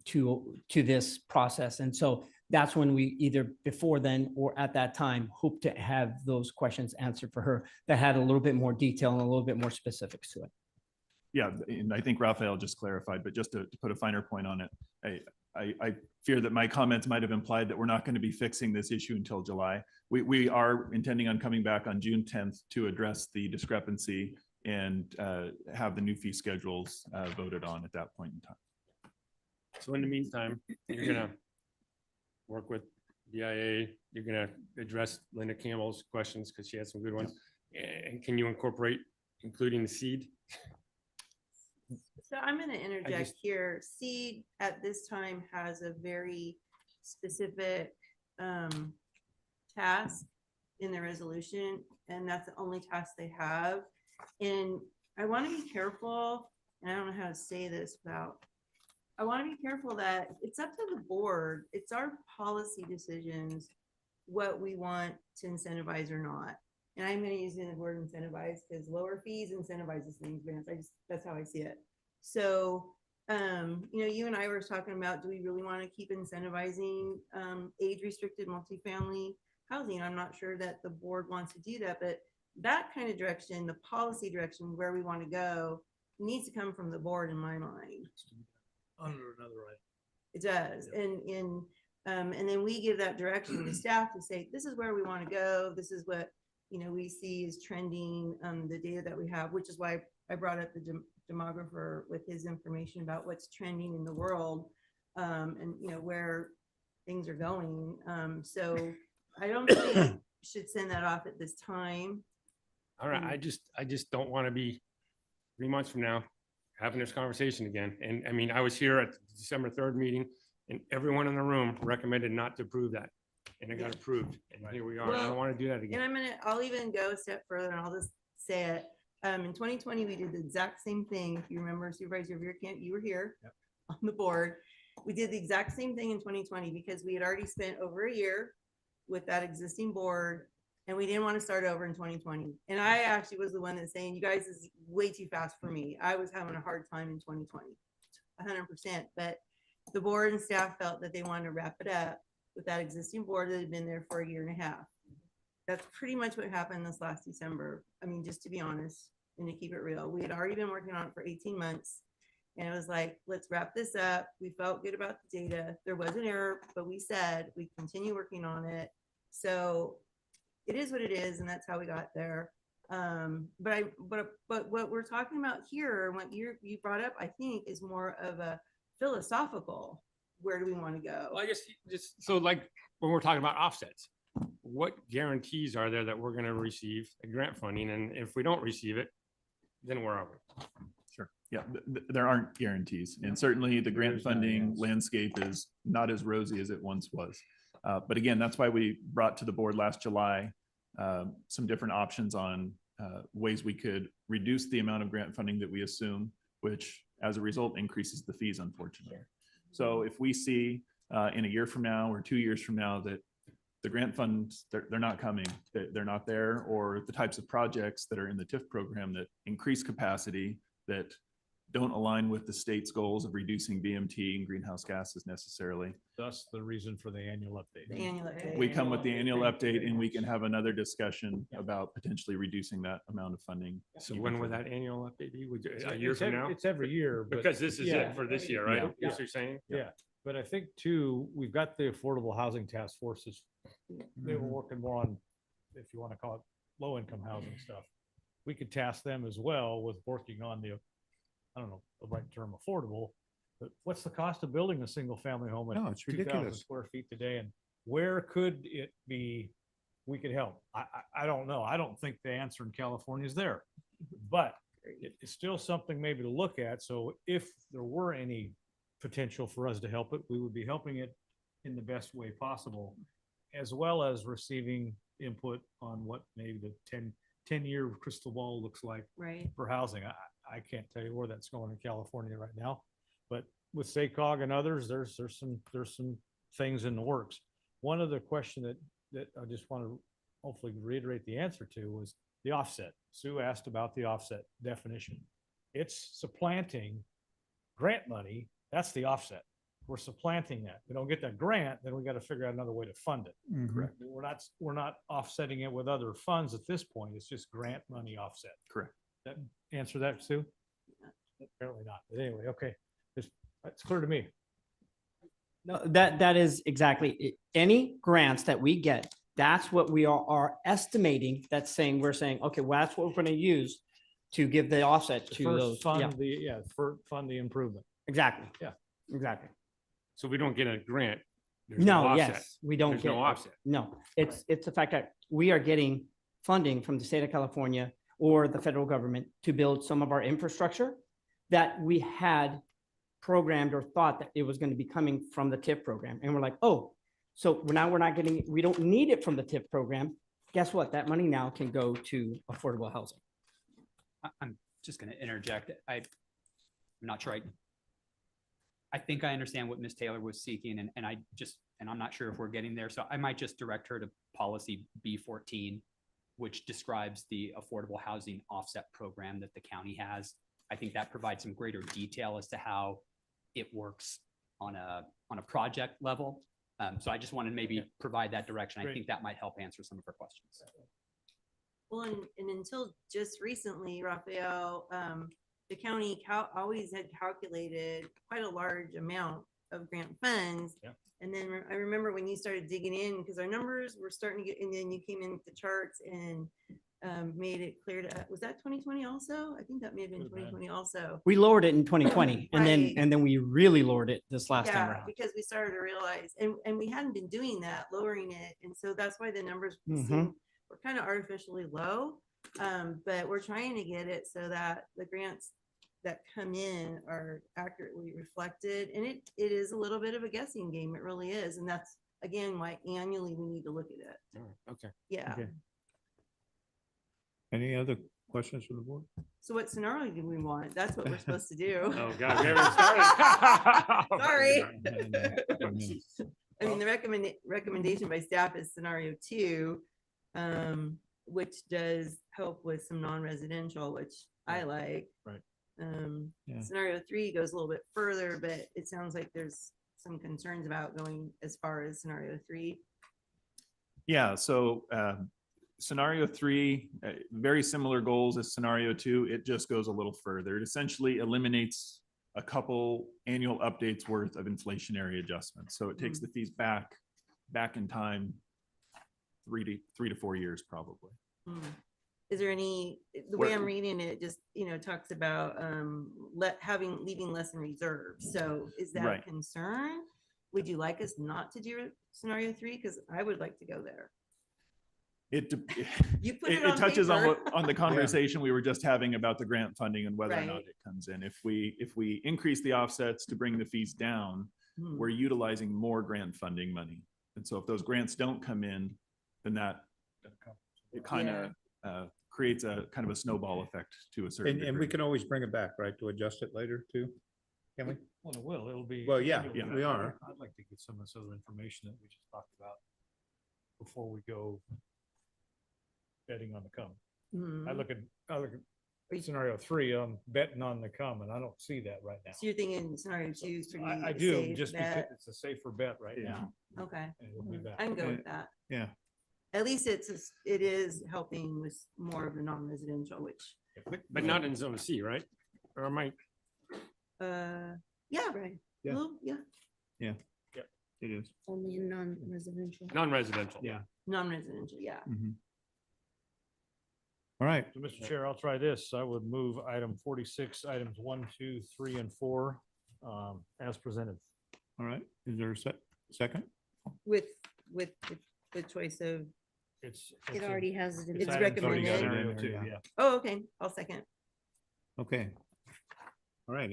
to this process. And so that's when we either before then or at that time hope to have those questions answered for her that had a little bit more detail and a little bit more specifics to it. Yeah, and I think Raphael just clarified, but just to put a finer point on it, I fear that my comments might have implied that we're not going to be fixing this issue until July. We are intending on coming back on June 10th to address the discrepancy and have the new fee schedules voted on at that point in time. So in the meantime, you're gonna work with DIA, you're gonna address Linda Campbell's questions because she had some good ones. And can you incorporate including the seed? So I'm going to interject just- here. Seed at this time has a very specific task in the resolution, and that's the only task they have. And I want to be careful, and I don't know how to say this without, I want to be careful that it's up to the board. It's our policy decisions, what we want to incentivize or not. And I'm going to use the word incentivize because lower fees incentivizes things, man. That's how I see it. So, you and I were talking about, do we really want to keep incentivizing age-restricted multifamily housing? I'm not sure that the board wants to do that, but that kind of direction, the policy direction, where we want to go, needs to come from the board in my mind. Under another item. It does, and then we give that direction to staff to say, this is where we want to go. This is what we see is trending. The data that we have, which is why I brought up the demographer with his information about what's trending in the world, and where things are going. So I don't think we should send that off at this time. All right, I just don't want to be 3 months from now having this conversation again. And I mean, I was here at the December 3rd meeting and everyone in the room recommended not to approve that. And it got approved. And here we are. I don't want to do that again. And I'll even go a step further and I'll just say it. In 2020, we did the exact same thing. If you remember, Supervisor Veerkamp, you were here on the board. We did the exact same thing in 2020 because we had already spent over a year with that existing board and we didn't want to start over in 2020. And I actually was the one that's saying, you guys, this is way too fast for me. I was having a hard time in 2020, 100%. But the board and staff felt that they wanted to wrap it up with that existing board that had been there for a year and a half. That's pretty much what happened this last December. I mean, just to be honest and to keep it real, we had already been working on it for 18 months. And it was like, let's wrap this up. We felt good about the data. There was an error, but we said we continue working on it. So it is what it is, and that's how we got there. But what we're talking about here, and what you brought up, I think, is more of a philosophical. Where do we want to go? Well, I guess just so like when we're talking about offsets, what guarantees are there that we're going to receive the grant funding? And if we don't receive it, then where are we? Sure. Yeah, there aren't guarantees. And certainly the grant funding landscape is not as rosy as it once was. But again, that's why we brought to the board last July some different options on ways we could reduce the amount of grant funding that we assume, which as a result increases the fees, unfortunately. So if we see in a year from now or 2 years from now that the grant funds, they're not coming, they're not there, or the types of projects that are in the TIF program that increase capacity that don't align with the state's goals of reducing BMT and greenhouse gases necessarily. Thus the reason for the annual update. The annual update. We come with the annual update and we can have another discussion about potentially reducing that amount of funding. So when would that annual update be? Would you, a year It's from every- now? It's every year. But Because this is yeah. it for this year, right? Yeah. That's what you're saying? Yeah, but I think too, we've got the affordable housing task forces. They were working more on, if you want to call it, low income housing stuff. We could task them as well with working on the, I don't know, the right term, affordable, but what's the cost of building a single family home No, at it's 2,000 ridiculous. square feet today? And where could it be, we could help? I don't know. I don't think the answer in California is there, but it's still something maybe to look at. So if there were any potential for us to help it, we would be helping it in the best way possible, as well as receiving input on what maybe the 10-year crystal ball looks like Right. for housing. I can't tell you where that's going in California right now, but with SACOG and others, there's some things in the works. One other question that I just want to hopefully reiterate the answer to was the offset. Sue asked about the offset definition. It's supplanting grant money. That's the offset. we're supplanting that. We don't get that grant, then we got to figure out another way to fund it. Correct. We're not offsetting it with other funds at this point. It's just grant money offset. Correct. That answer that, Sue? Apparently not. But anyway, okay. It's clear to me. No, that is exactly it. Any grants that we get, that's what we are estimating. We're saying, okay, well, that's what we're going to use to give the offset to those. Fund fund the improvement. Exactly. Yeah. Exactly. So we don't get a grant. there's No, offset. yes, we don't There's get. no offset. No, it's the fact that we are getting funding from the state of California or the federal government to build some of our infrastructure that we had programmed or thought that it was going to be coming from the TIF program. And we're like, oh, so now we're not getting, we don't need it from the TIF program. Guess what? That money now can go to affordable housing. I'm just going to interject. I'm not sure. I think I understand what Ms. Taylor was seeking, and I'm not sure if we're getting there. So I might just direct her to policy B14, which describes the affordable housing offset program that the county has. I think that provides some greater detail as to how it works on a project level. So I just wanted to maybe provide that direction. I think that might help answer some of her questions. Well, and until just recently, Raphael, the county always had calculated quite a large amount of grant funds. Yeah. And then I remember when you started digging in, because our numbers were starting to get, and then you came in with the charts and made it clear to, was that 2020 also? I think that may have been 2020 also. We lowered it in 2020 and Right. then we really lowered it this last time Yeah, around. because we started to realize, and we hadn't been doing that, lowering it. And so that's why the numbers were kind of artificially low. But we're trying to get it so that the grants that come in are accurately reflected. And it is a little bit of a guessing game. It really is. And that's, again, why annually we need to look at it. Okay. Yeah. Okay. Any other questions from the board? So what scenario do we want? That's what we're supposed to do. Oh, God, we haven't started. Sorry. I mean, the recommendation by staff is scenario 2, which does help with some non-residential, which I like. Right. Yeah. Scenario 3 goes a little bit further, but it sounds like there's some concerns about going as far as scenario 3. Yeah, so scenario 3, very similar goals as scenario 2. It just goes a little further. It essentially eliminates a couple annual updates worth of inflationary adjustments. So it takes the fees back in time, 3 to 4 years probably. Is there any, the way I'm reading it, just, talks about leaving less in reserve. So is that a Right. concern? Would you like us not to do scenario 3? Because I would like to go there. It You put it on touches paper. on the conversation we were just having about the grant funding and whether or not Right. it comes in. If we increase the offsets to bring the fees down, we're utilizing more grant funding money. And so if those grants don't come in, then it kind of creates a kind of a snowball effect to a certain And we degree. can always bring it back, right, to adjust it later too? Can we? Well, it will. It'll be. Well, yeah, annual. we are. I'd like to get some of this other information that we just talked about before we go betting on the come. I look at scenario 3, betting on the come, and I don't see that right now. So you're thinking scenario 2 is pretty I do, safe just because bet? it's a safer bet right now. Okay. And it'll be back. I can go with that. Yeah. At least it is helping with more of the non-residential, which, But not in zone C, right? Or am I? yeah, right. Yeah. Well, yeah, Yeah. It is. Only in non-residential. Non-residential. Yeah. non-residential, yeah. All right. So, Mr. Chair, I'll try this. I would move item 46, items 1, 2, 3, and 4 as presented. All right. Is there a second? With the choice of, It already has it in. It's there. recommended. Scenario 2, yeah. oh, okay, I'll second. Okay. All right.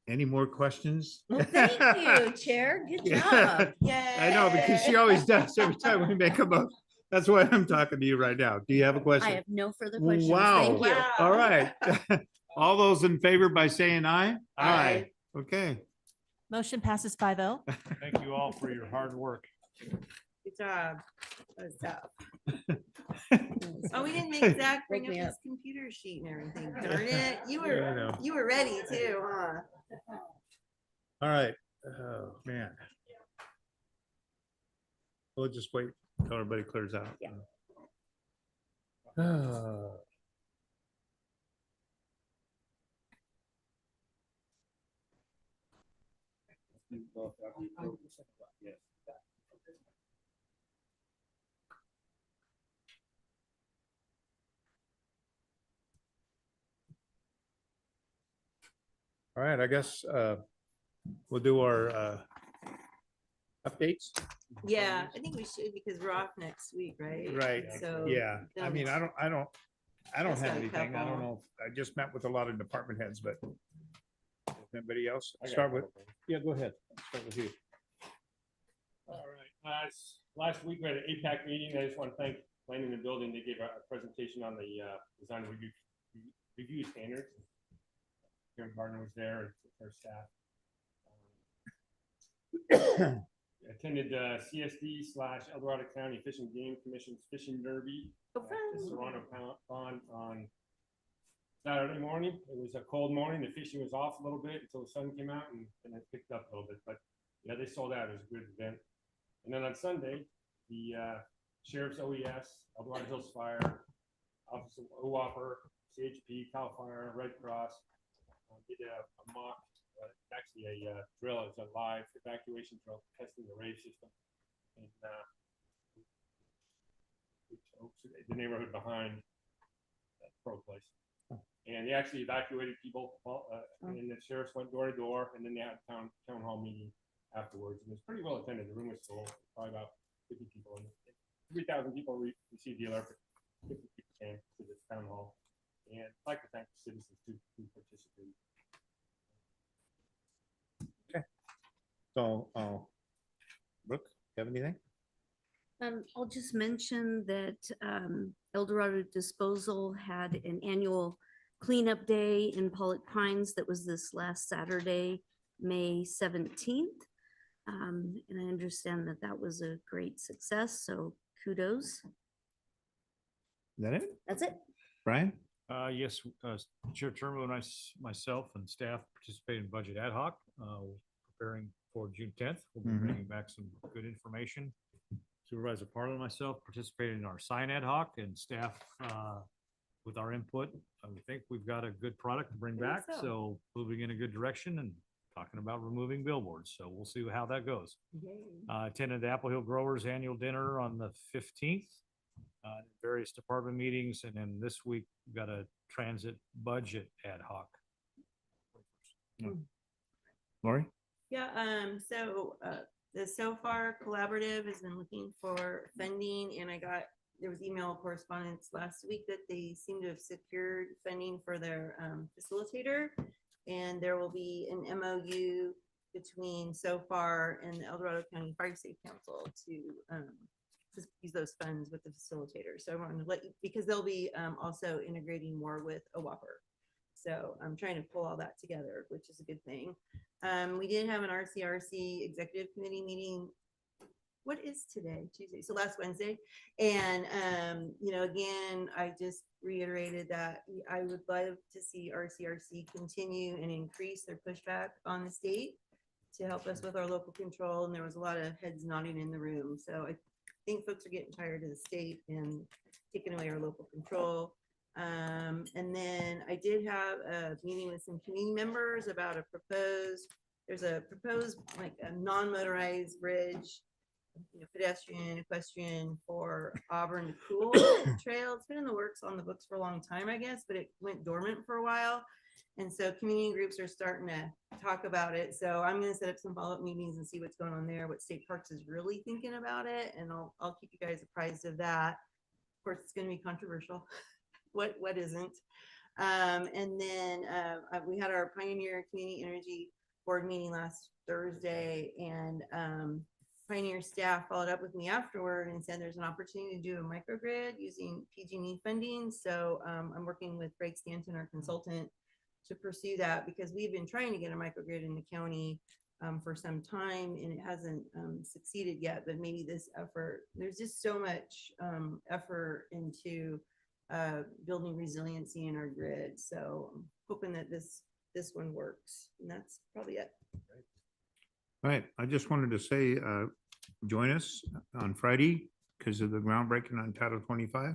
Any more questions? Well, thank you, Chair. Good job. I know, because she always does every time we make a motion. That's why I'm talking to you right now. Do you have a question? I have no further questions. Wow. Thank you. All right. All those in favor by saying aye? Aye. Okay. Motion passes 5-0. Thank you all for your hard work. Good job. That was tough. Oh, we didn't make Zach bring Wake up me his up. computer sheet and everything. Darn it. Yeah, I know. You were ready too, huh? All right. Man. We'll just wait till everybody clears out. Yeah. All right, I guess we'll do our updates. Yeah, I think we should because we're off next week, right? Right, So. yeah. I mean, I don't Just have got a anything. I don't couple. know. I just met with a lot of department heads, but anybody else? Start with, yeah, go ahead. Start with you. All right, last week we had an APAC meeting. I just want to thank Planning and Building. They gave a presentation on the design review standards. Karen Gardner was there and her staff. Attended CSD/El Dorado County Fish and Game Commission's Fishing Derby at the Serrano Pond on Saturday morning. It was a cold morning. The fishing was off a little bit until the sun came out and it picked up a little bit. But yeah, they sold out. It was a good event. And then on Sunday, the Sheriff's OES, El Dorado Hills Fire, Office of OWOPR, CHP, CAL FIRE, Red Cross did a mock. Actually a drill. It's a live evacuation drill testing the rave system in the neighborhood behind that pro place. And they actually evacuated people and the sheriffs went door to door and then they had a town hall meeting afterwards. And it was pretty well attended. The room was full, probably about 50 people. And 3,000 people received the alert. 50 people came to this town hall. And I'd like to thank the citizens who participated. So, Brooke, you have anything? I'll just mention that El Dorado Disposal had an annual cleanup day in Pollock Pines that was this last Saturday, May 17th. And I understand that that was a great success, so kudos. Is that it? That's it. Brian? Yes, Chair Turnbull and myself and staff participated in budget ad hoc, preparing for June 10th. We'll be bringing back some good information. Supervisor Parlin and myself participated in our sign ad hoc and staff with our input. I think we've got a good product to bring back. So moving in a good direction and talking about removing billboards. So we'll see how that goes. Attended the Apple Hill Growers Annual Dinner on the 15th. Various department meetings, and then this week we've got a transit budget ad hoc. Lori? Yeah, so the SoFar Collaborative has been looking for funding and there was email correspondence last week that they seem to have secured funding for their facilitator. And there will be an MOU between SoFar and the El Dorado County Fire Safe Council to use those funds with the facilitator. So I wanted to let you, because they'll be also integrating more with OWOPR. So I'm trying to pull all that together, which is a good thing. We did have an RCRC executive committee meeting. What is today? Tuesday. So last Wednesday. And, again, I just reiterated that I would love to see RCRC continue and increase their pushback on the state to help us with our local control. And there was a lot of heads nodding in the room. So I think folks are getting tired of the state and taking away our local control. And then I did have a meeting with some community members about there's a proposed like a non-motorized bridge, pedestrian, equestrian for Auburn to Cool Trail. It's been in the works on the books for a long time, I guess, but it went dormant for a while. And so community groups are starting to talk about it. So I'm going to set up some follow-up meetings and see what's going on there, what State Parks is really thinking about it. And I'll keep you guys apprised of that. Of course, it's going to be controversial. What isn't? And then we had our Pioneer Community Energy Board meeting last Thursday, and Pioneer staff followed up with me afterward and said there's an opportunity to do a microgrid using PG&E funding. So I'm working with Greg Stanton, our consultant, to pursue that because we've been trying to get a microgrid in the county for some time and it hasn't succeeded yet. But maybe this effort, there's just so much effort into building resiliency in our grid. So I'm hoping that this one works, and that's probably it. All right, I just wanted to say, join us on Friday because of the groundbreaking on Title 25.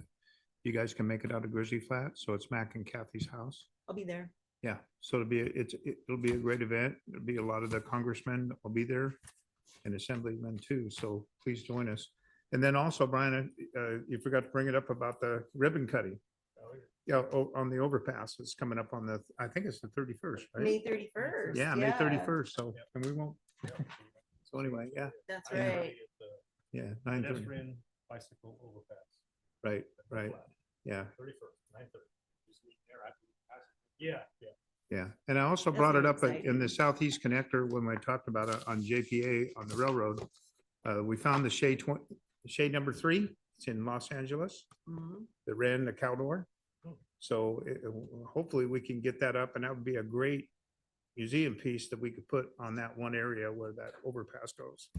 You guys can make it out of Grizzly Flat, so it's Mac and Kathy's house. I'll be there. Yeah, so it'll be a great event. There'll be a lot of the congressmen will be there and assemblymen too, so please join us. And then also, Brian, you forgot to bring it up about the ribbon cutting. Yeah, on the overpass. It's coming up on I think it's the 31st, right? May 31st. Yeah, May 31st, so, and we won't. So anyway, yeah. That's right. Yeah, 9:30. Pedestrian bicycle overpass. Right, right, yeah. 31st, 9:30. Just meet there after we pass it. Yeah, yeah. Yeah, and I also That's brought it very up in exciting. the Southeast Connector when I talked about it on JPA on the railroad. We found the shade number 3. It's in Los Angeles. Mhm. That ran the Caldor. So hopefully we can get that up, and that would be a great museum piece that we could put on that one area where that overpass goes.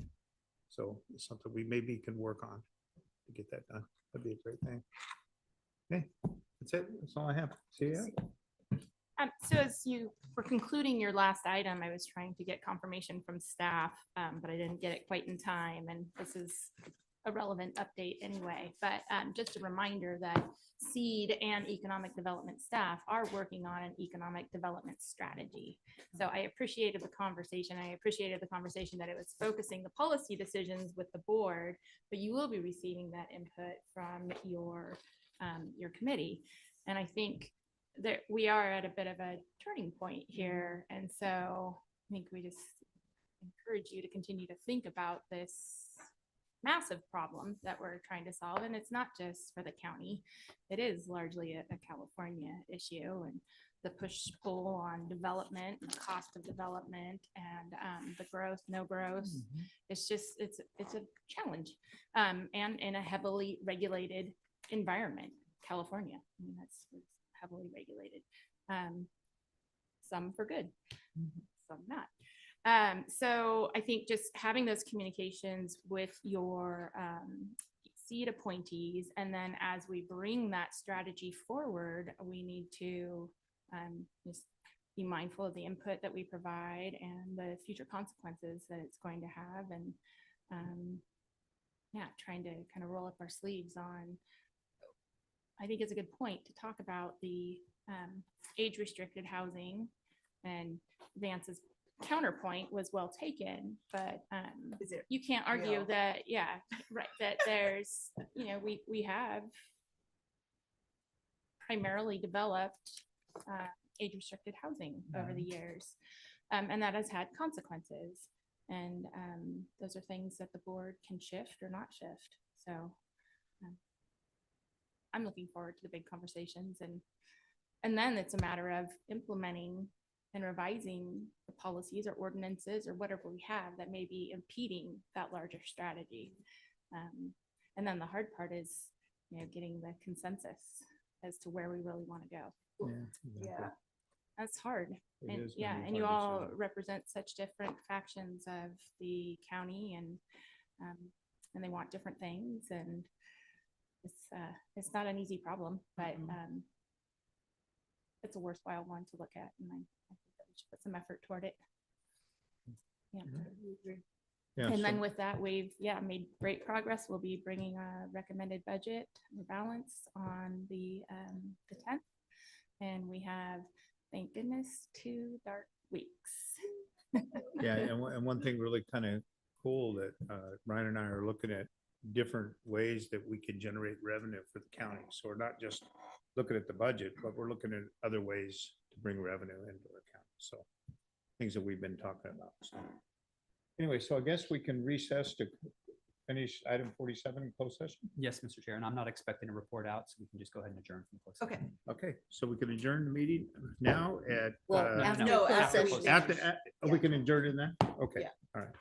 So it's something we maybe can work on to get that done. That'd be a great thing. Okay, that's it. That's all I have. See ya. So as you were concluding your last item, I was trying to get confirmation from staff, but I didn't get it quite in time. And this is a relevant update anyway. But just a reminder that SEED and economic development staff are working on an economic development strategy. So I appreciated the conversation. I appreciated the conversation that it was focusing the policy decisions with the board, but you will be receiving that input from your committee. And I think that we are at a bit of a turning point here. And so I think we just encourage you to continue to think about this massive problem that we're trying to solve. And it's not just for the county. It is largely a California issue, and the push-pull on development, and the cost of development, and the growth, no growth. It's just, it's a challenge. And in a heavily regulated environment, California. I mean, it's heavily regulated. Some for good, some not. So I think just having those communications with your SEED appointees, and then as we bring that strategy forward, we need to just be mindful of the input that we provide and the future consequences that it's going to have. And yeah, trying to kind of roll up our sleeves on, I think it's a good point to talk about the age-restricted housing, and Vance's counterpoint was well taken, but you can't argue real? that, yeah, right, that there's, you know, we have primarily developed age-restricted housing over the years, and that has had consequences, and those are things that the board can shift or not shift. So I'm looking forward to the big conversations, and then it's a matter of implementing and revising the policies or ordinances or whatever we have that may be impeding that larger strategy. And then the hard part is, you know, getting the consensus as to where we really want to go. Yeah. That's hard. It And is yeah, gonna be and you hard all decision. represent such different factions of the county, and they want different things, and it's not an easy problem, but it's a worthwhile one to look at, and I think that we should put some effort toward it. Yeah. Yeah, And then so- with that, we've made great progress. We'll be bringing a recommended budget or balance on the 10th, and we have, thank goodness, 2 dark weeks. Yeah, and one thing really kind of cool that Ryan and I are looking at different ways that we can generate revenue for the county. So we're not just looking at the budget, but we're looking at other ways to bring revenue into our county. So things that we've been talking about. So anyway, so I guess we can recess to finish item 47 in closed session. Yes, Mr. Chair, and I'm not expecting a report out, so we can just go ahead and adjourn from closed session. Okay, so we can adjourn the meeting now at. Well, after closed session. We can adjourn in that? Okay, all right.